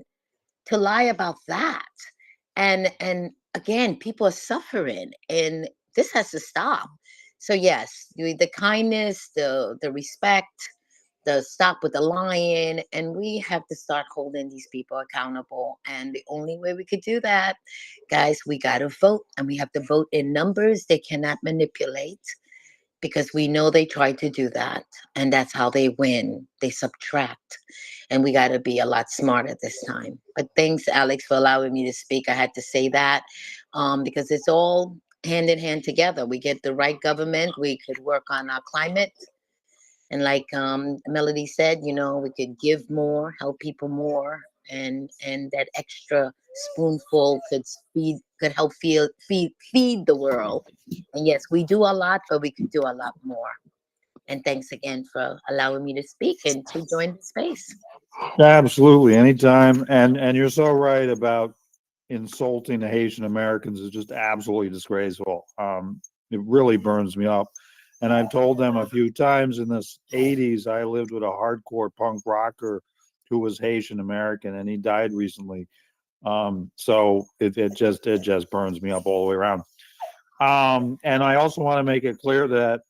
to lie about that. And again, people are suffering and this has to stop. So yes, the kindness, the respect, the stop with the lying, and we have to start holding these people accountable. And the only way we could do that, guys, we got to vote, and we have to vote in numbers they cannot manipulate, because we know they tried to do that, and that's how they win. They subtract, and we got to be a lot smarter this time. But thanks, Alex, for allowing me to speak. I had to say that because it's all hand in hand together. We get the right government, we could work on our climate, and like Melody said, we could give more, help people more, and that extra spoonful could help feed the world. And yes, we do a lot, but we could do a lot more. And thanks again for allowing me to speak and to join the space. Absolutely, anytime. And you're so right about insulting the Haitian Americans is just absolutely disgraceful. It really burns me up. And I've told them a few times in the 80s, I lived with a hardcore punk rocker who was Haitian American, and he died recently. So it just burns me up all the way around. And I also want to make it clear that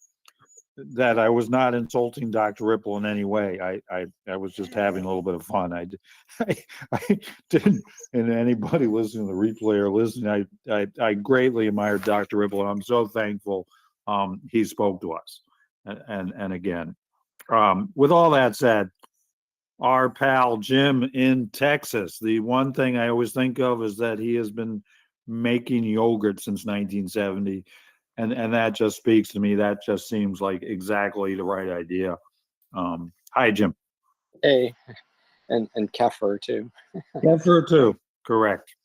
I was not insulting Dr. Ripple in any way. I was just having a little bit of fun. I didn't, and anybody listening to the replay or listening, I greatly admired Dr. Ripple, and I'm so thankful he spoke to us. And again, with all that said, our pal Jim in Texas, the one thing I always think of is that he has been making yogurt since 1970. And that just speaks to me. That just seems like exactly the right idea. Hi, Jim. Hey, and Kefir too. Kefir too. Correct.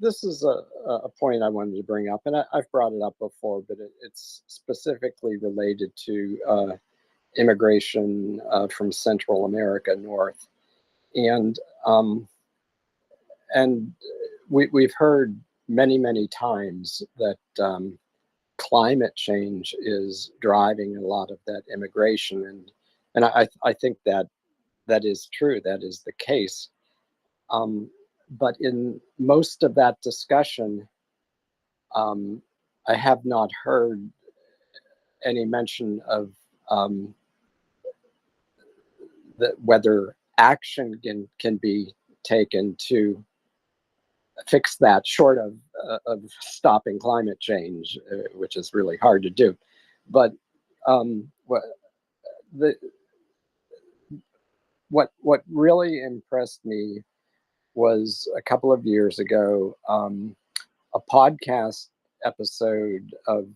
This is a point I wanted to bring up, and I've brought it up before, but it's specifically related to immigration from Central America north, and we've heard many times that climate change is driving a lot of that immigration, and I think that is true. That is the case. But in most of that discussion, I have not heard any mention of whether action can be taken to fix that, short of stopping climate change, which is really hard to do. But what really impressed me was a couple of years ago, a podcast episode of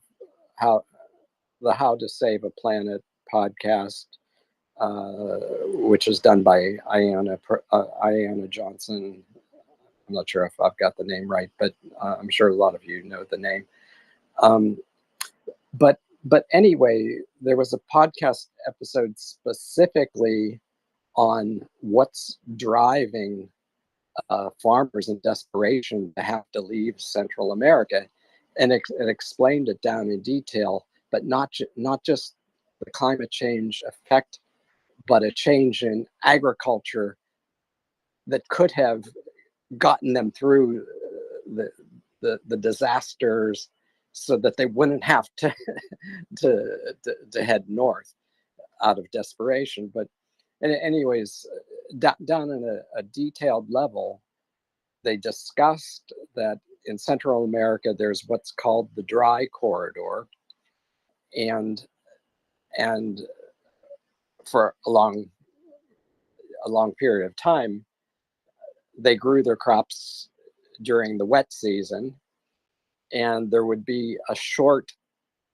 How to Save a Planet podcast, which is done by Ayanna Johnson. I'm not sure if I've got the name right, but I'm sure a lot of you know the name. But anyway, there was a podcast episode specifically on what's driving farmers in desperation to have to leave Central America, and it explained it down in detail, but not just the climate change effect, but a change in agriculture that could have gotten them through the disasters, so that they wouldn't have to head north out of desperation. But anyways, down in a detailed level, they discussed that in Central America there's what's called the dry corridor, and for a long period of time they grew their crops during the wet season, and there would be a short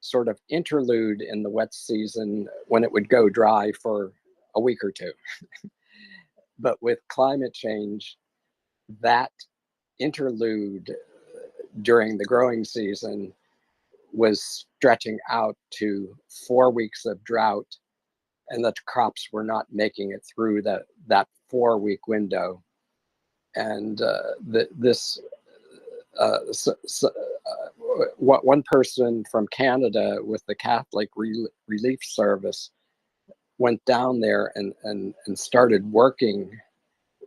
sort of interlude in the wet season when it would go dry for a week or two. But with climate change, that interlude during the growing season was stretching out to 4 weeks of drought, and the crops were not making it through that 4 week window. And one person from Canada with the Catholic Relief Service went down there and started working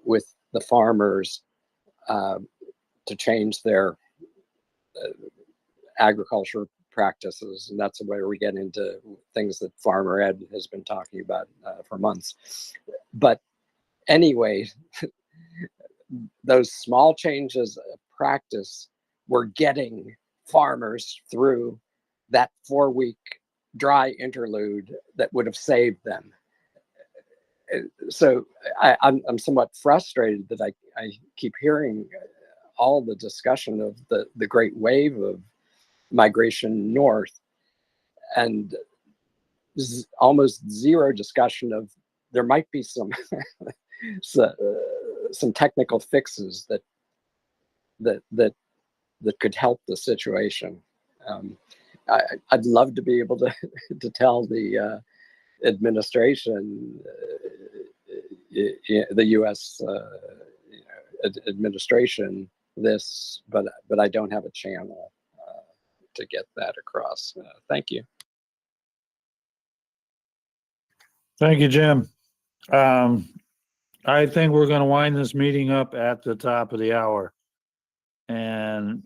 with the farmers to change their agriculture practices. And that's where we get into things that Farmer Ed has been talking about for months. But anyway, those small changes of practice were getting farmers through that 4 week dry interlude that would have saved them. So I'm somewhat frustrated that I keep hearing all the discussion of the great wave of migration north, and almost zero discussion of there might be some some technical fixes that could help the situation. I'd love to be able to tell the administration, the U.S. Administration this, but I don't have a channel to get that across. Thank you. Thank you, Jim. I think we're going to wind this meeting up at the top of the hour. And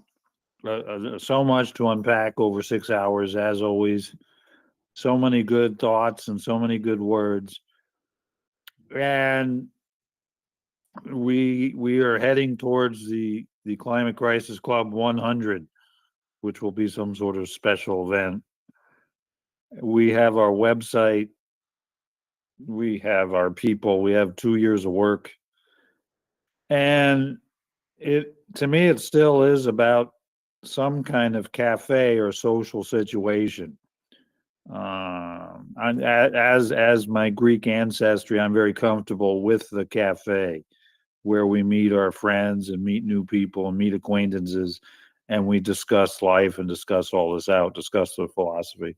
so much to unpack over 6 hours, as always. So many good thoughts and so many good words. And we are heading towards the Climate Crisis Club 100, which will be some sort of special event. We have our website. We have our people. We have 2 years of work. And to me, it still is about some kind of cafe or social situation. As my Greek ancestry, I'm very comfortable with the cafe, where we meet our friends and meet new people and meet acquaintances, and we discuss life and discuss all this out, discuss the philosophy.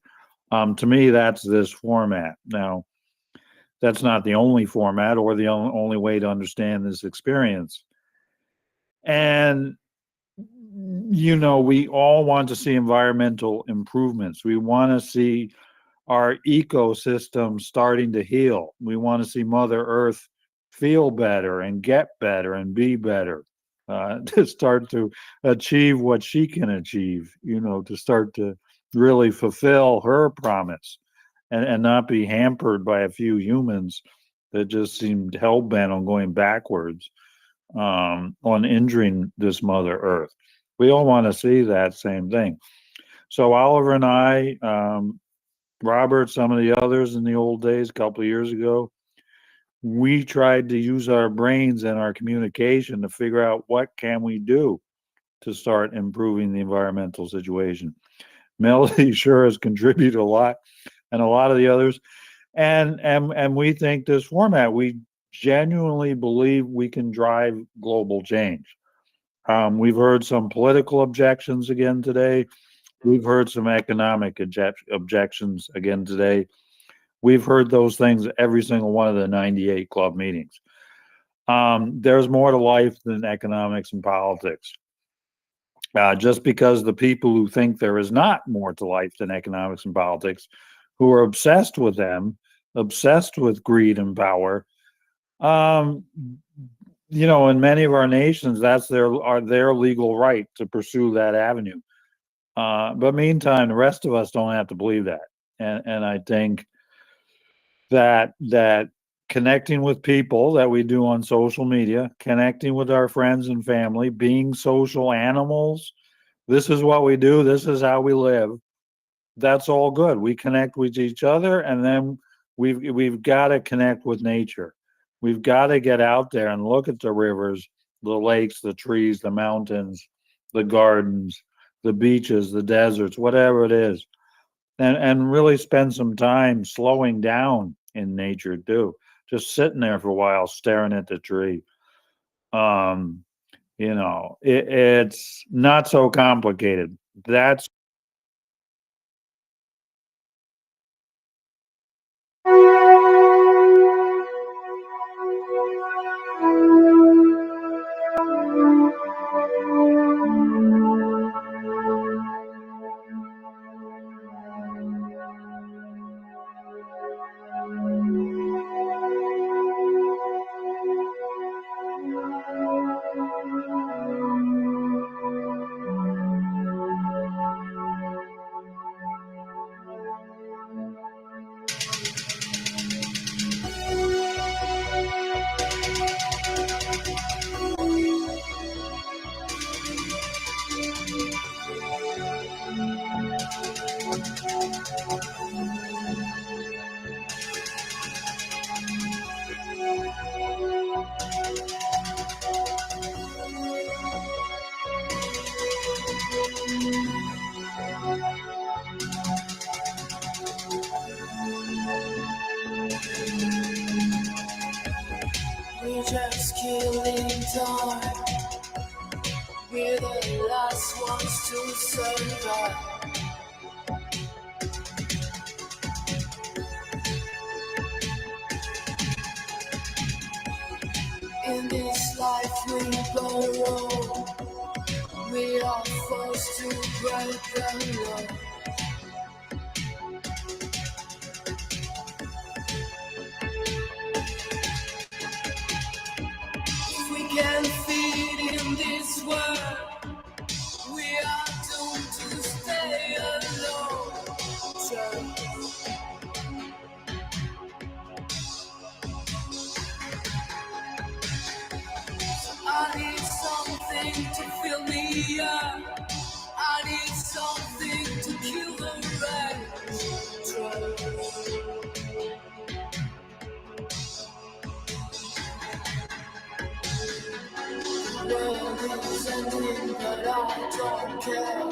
To me, that's this format. Now, that's not the only format or the only way to understand this experience. And, we all want to see environmental improvements. We want to see our ecosystem starting to heal. We want to see Mother Earth feel better and get better and be better, to start to achieve what she can achieve, to start to really fulfill her promise and not be hampered by a few humans that just seemed hell-bent on going backwards, on injuring this Mother Earth. We all want to see that same thing. So Oliver and I, Robert, some of the others in the old days, a couple of years ago, we tried to use our brains and our communication to figure out what can we do to start improving the environmental situation. Melody sure has contributed a lot, and a lot of the others. And we think this format, we genuinely believe we can drive global change. We've heard some political objections again today. We've heard some economic objections again today. We've heard those things every single one of the 98 club meetings. There's more to life than economics and politics. Just because the people who think there is not more to life than economics and politics, who are obsessed with them, obsessed with greed and power, in many of our nations, that's their legal right to pursue that avenue. But meantime, the rest of us don't have to believe that. And I think that connecting with people that we do on social media, connecting with our friends and family, being social animals, this is what we do, this is how we live. That's all good. We connect with each other, and then we've got to connect with nature. We've got to get out there and look at the rivers, the lakes, the trees, the mountains, the gardens, the beaches, the deserts, whatever it is, and really spend some time slowing down in nature too. Just sitting there for a while, staring at the tree. It's not so complicated. That's We're just killing time. We're the last ones to survive. In this life we borrow. We are forced to break the law. If we can feed in this world, we are doomed to stay alone. I need something to fill me up. I need something to kill the rage. The world is ending, but I don't care.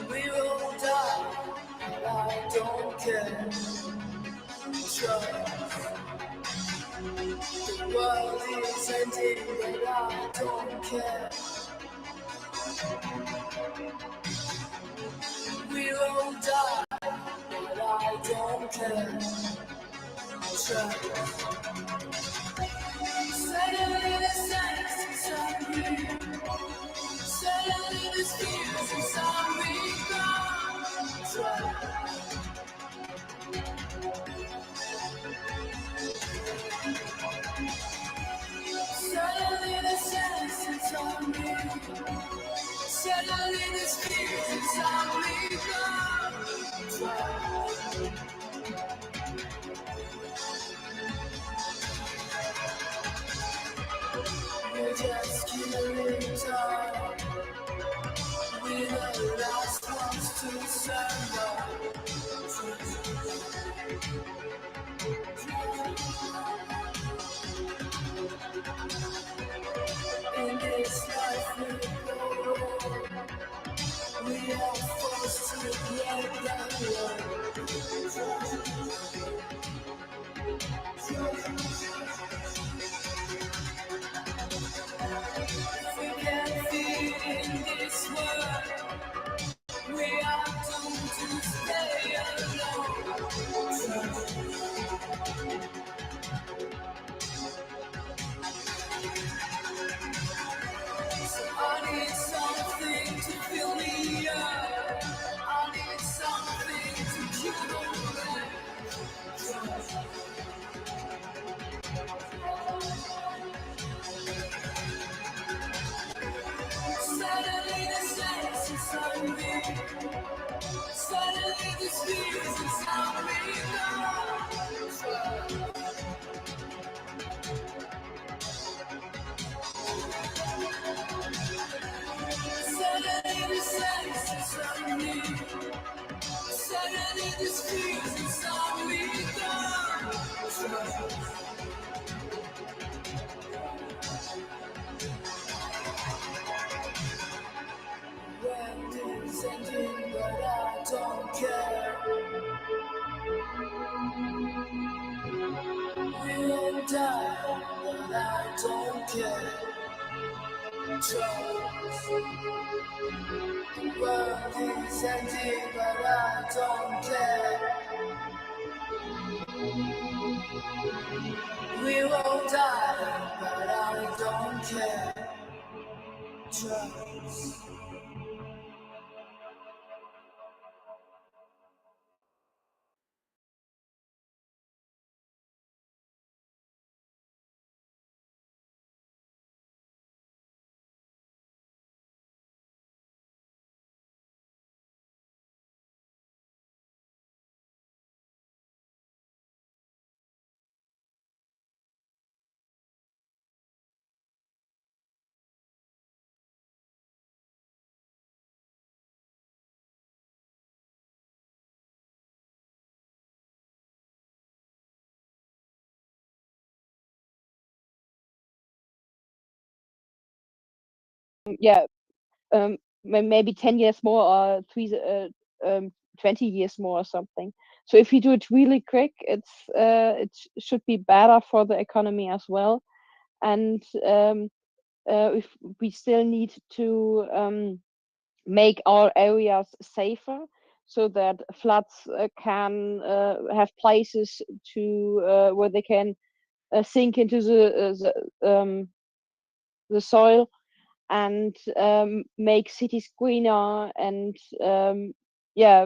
We will die, but I don't care. Trust. The world is ending, but I don't care. We will die, but I don't care. Trust. Suddenly the sense inside me. Suddenly the fears inside me gone. Trust. Suddenly the sense inside me. Suddenly the fears inside me gone. Trust. We're just killing time. We're the last ones to survive. In this life we go, we are forced to break the law. We can feel in this world, we are doomed to don't care. Trust. The world is empty, but I don't care. We won't die, but I don't care. Trust. Yeah, maybe 10 years more or 20 years more or something. So if you do it really quick, should be better for the economy as well. And if we still need to make our areas safer so that floods can have places to where they can sink into the soil and make cities greener and yeah,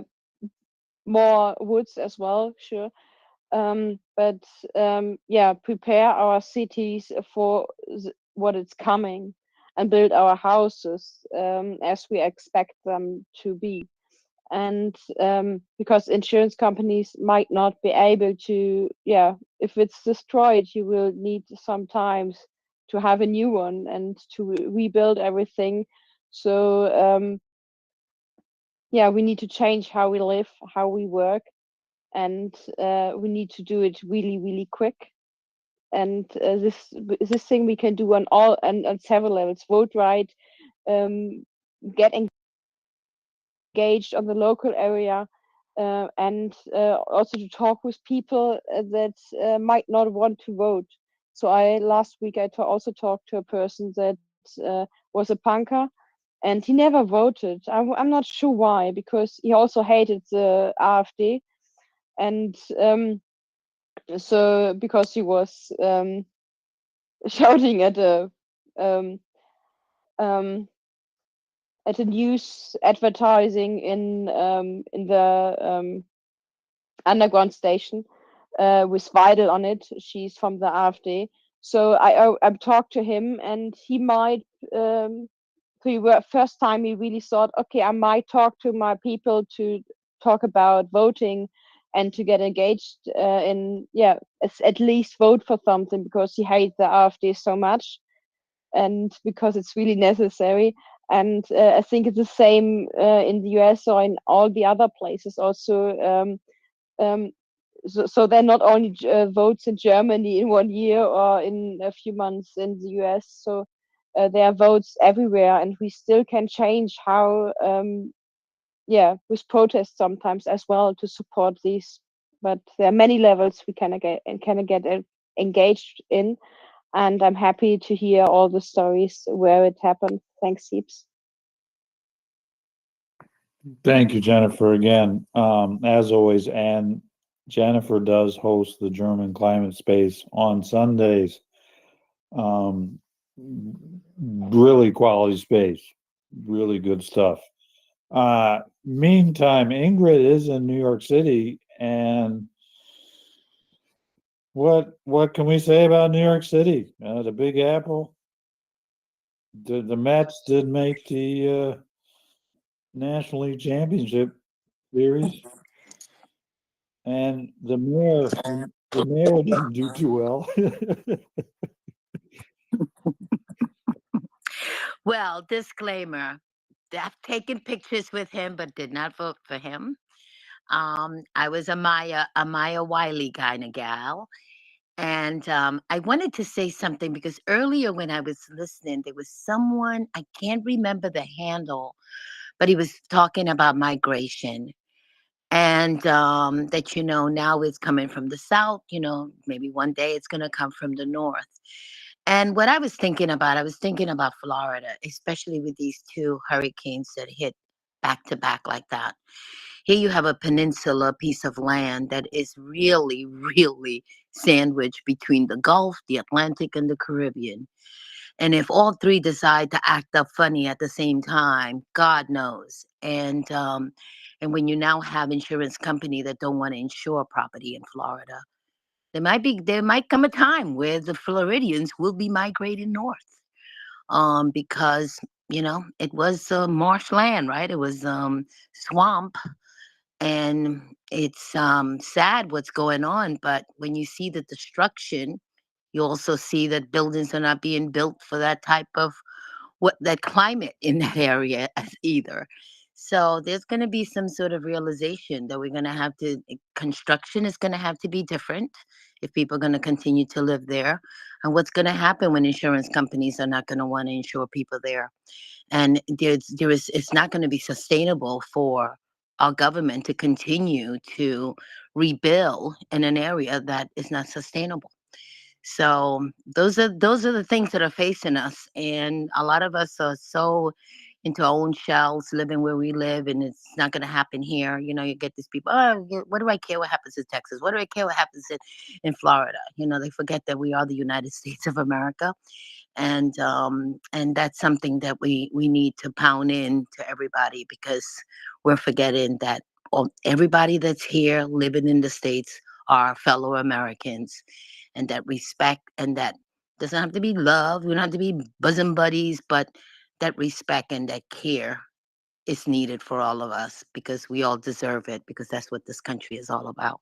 more woods as well, sure. But yeah, prepare our cities for what is coming and build our houses as we expect them to be. And because insurance companies might not be able to, yeah, if it's destroyed, you will need some time to have a new one and to rebuild everything. So yeah, we need to change how we live, how we work, and we need to do it really, really quick. And this thing we can do on all and on several levels: vote right, get engaged on the local area, and also to talk with people that might not want to vote. So last week I also talked to a person that was a punker, and he never voted. I'm not sure why, because he also hated the AfD, and so because he was shouting um, at a news advertising in the underground station with Weidel on it. She's from the AfD. So I talked to him, and he might. First time he really thought, okay, I might talk to my people to talk about voting and to get engaged in, yeah, at least vote for something, because he hates the AfD so much and because it's really necessary. And I think it's the same in the US or in all the other places also. So there are not only votes in Germany in 1 year or in a few months in the US. So there are votes everywhere, and we still can change how, yeah, with protests sometimes as well to support these. But there are many levels we can get engaged in, and I'm happy to hear all the stories where it happened. Thanks heaps. Thank you, Jennifer, again. As always, and Jennifer does host the German Climate Space on Sundays. Really quality space, really good stuff. Meantime, Ingrid is in New York City, and what can we say about New York City? The Big Apple. The Mets did make the National League Championship Series, and the mayor didn't do too well. Well, disclaimer, I've taken pictures with him, but did not vote for him. I was a Maya Wiley kind of gal. And I wanted to say something because earlier when I was listening, there was someone, I can't remember the handle, but he was talking about migration. And that, now it's coming from the south, maybe one day it's going to come from the north. And what I was thinking about Florida, especially with these two hurricanes that hit back to back like that. Here you have a peninsula piece of land that is really, really sandwiched between the Gulf, the Atlantic, and the Caribbean. And if all three decide to act up funny at the same time, God knows. And when you now have insurance company that don't want to insure property in Florida, there might come a time where the Floridians will be migrating north. Because it was marshland, right? It was swamp, and it's sad what's going on. But when you see the destruction, you also see that buildings are not being built for that type of that climate in that area as either. So there's going to be some sort of realization that we're going to have to construction is going to have to be different if people are going to continue to live there. And what's going to happen when insurance companies are not going to want to insure people there? And it's not going to be sustainable for our government to continue to rebuild in an area that is not sustainable. So those are the things that are facing us, and a lot of us are so into our own shells, living where we live, and it's not going to happen here. You get these people. Oh, what do I care what happens in Texas? What do I care what happens in Florida? They forget that we are the United States of America, and that's something that we need to pound in to everybody, because we're forgetting that everybody that's here living in the States are fellow Americans, and that respect, and that doesn't have to be love. We don't have to be bosom buddies, but that respect and that care is needed for all of us, because we all deserve it, because that's what this country is all about.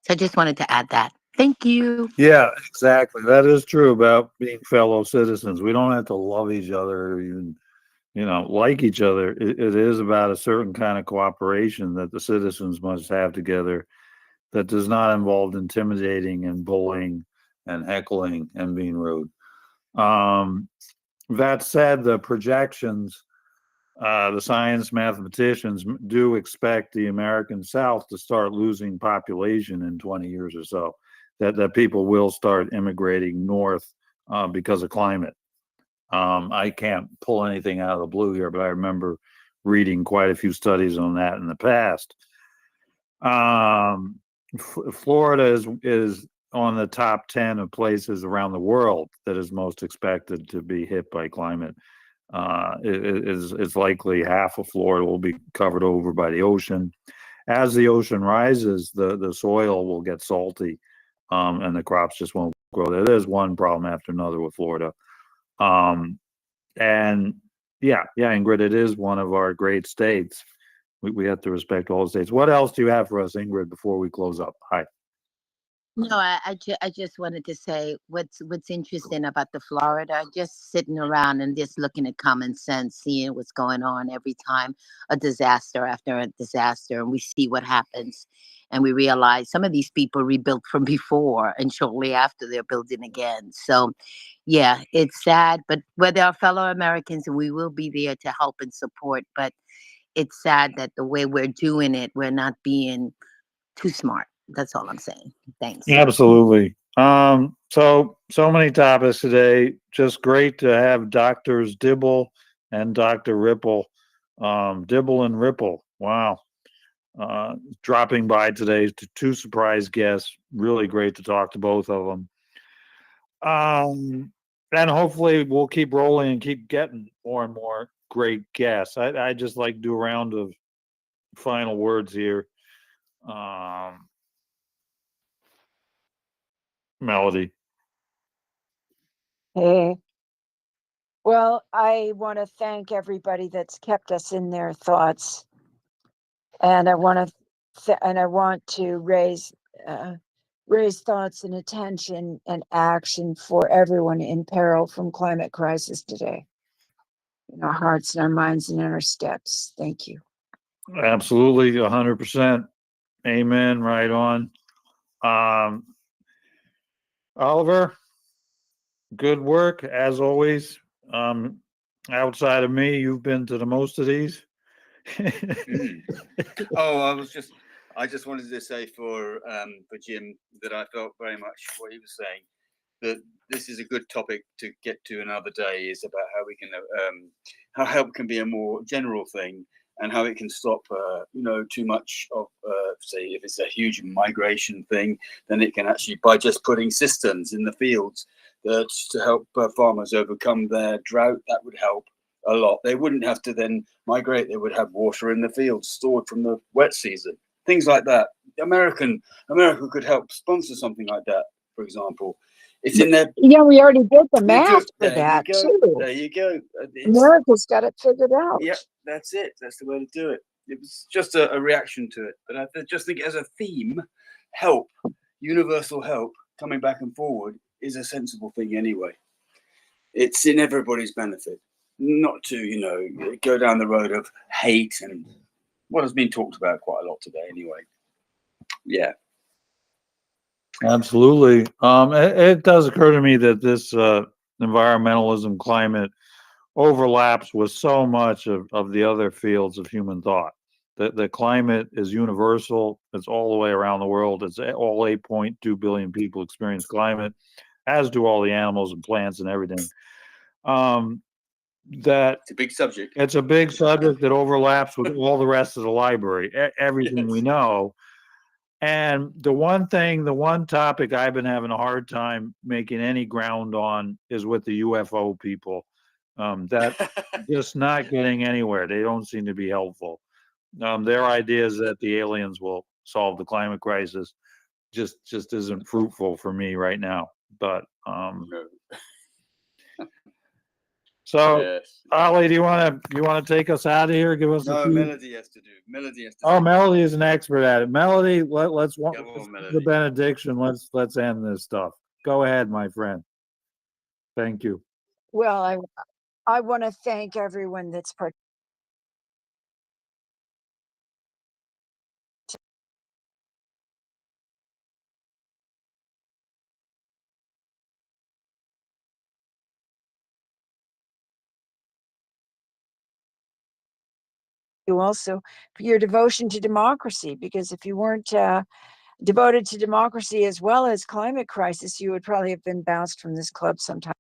So I just wanted to add that. Thank you. Yeah, exactly. That is true about being fellow citizens. We don't have to love each other or even, like each other. It is about a certain kind of cooperation that the citizens must have together that does not involve intimidating and bullying and heckling and being rude. That said, the projections, the science mathematicians do expect the American South to start losing population in 20 years or so, that people will start immigrating north because of climate. I can't pull anything out of the blue here, but I remember reading quite a few studies on that in the past. Florida is on the top 10 of places around the world that is most expected to be hit by climate. It's likely half of Florida will be covered over by the ocean. As the ocean rises, the soil will get salty, and the crops just won't grow there. There's one problem after another with Florida. And yeah, Ingrid, it is one of our great states. We have to respect all the states. What else do you have for us, Ingrid, before we close up? Hi. No, I just wanted to say what's interesting about the Florida, just sitting around and just looking at common sense, seeing what's going on every time a disaster after a disaster, and we see what happens, and we realize some of these people rebuilt from before, and shortly after they're building again. So, yeah, it's sad, but we're our fellow Americans, and we will be there to help and support. But it's sad that the way we're doing it, we're not being too smart. That's all I'm saying. Thanks. Absolutely. So many topics today. Just great to have Doctors Dibble and Dr. Ripple. Dibble and Ripple. Wow. Dropping by today to two surprise guests. Really great to talk to both of them. And hopefully we'll keep rolling and keep getting more and more great guests. I just like to do a round of final words here. Melody. Hey. Well, I want to thank everybody that's kept us in their thoughts, and I want to raise thoughts and attention and action for everyone in peril from climate crisis today, in our hearts and our minds and in our steps. Thank you. Absolutely, 100%. Amen. Right on. Oliver, good work as always. Outside of me, you've been to the most of these. Oh, I just wanted to say for Jim that I felt very much what he was saying. that this is a good topic to get to another day, is about how we can how help can be a more general thing, and how it can stop too much of say if it's a huge migration thing, then it can actually, by just putting cisterns in the fields to help farmers overcome their drought, that would help a lot. They wouldn't have to then migrate. They would have water in the fields stored from the wet season, things like that. America could help sponsor something like that, for example. It's in their Yeah, we already did the math for there that you go. too. There you go. America's got it figured out. Yep, that's it. That's the way to do it. It was just a reaction to it. But I just think as a theme, help, universal help, coming back and forward is a sensible thing anyway. It's in everybody's benefit, not to, go down the road of hate and what has been talked about quite a lot today anyway. Yeah. Absolutely. It does occur to me that this environmentalism climate overlaps with so much of the other fields of human thought. The climate is universal. It's all the way around the world. It's all 8.2 billion people experience climate, as do all the animals and plants and everything. That it's a big subject. It's a big subject that overlaps with all the rest of the library, everything we know. And the one topic I've been having a hard time making any ground on is with the UFO people. That just not getting anywhere. They don't seem to be helpful. Their ideas that the aliens will solve the climate crisis just isn't fruitful for me right now. But so, yes. Ollie, do you want to take us out of here? Give us a few... Melody has to do. Melody has to. Oh, Melody is an expert at it. Melody, let's Come on, Melody. the benediction. Let's end this stuff. Go ahead, my friend. Thank you. Well, I want to thank everyone that's participated. You also for your devotion to democracy, because if you weren't devoted to democracy as well as climate crisis, you would probably have been bounced from this club sometime.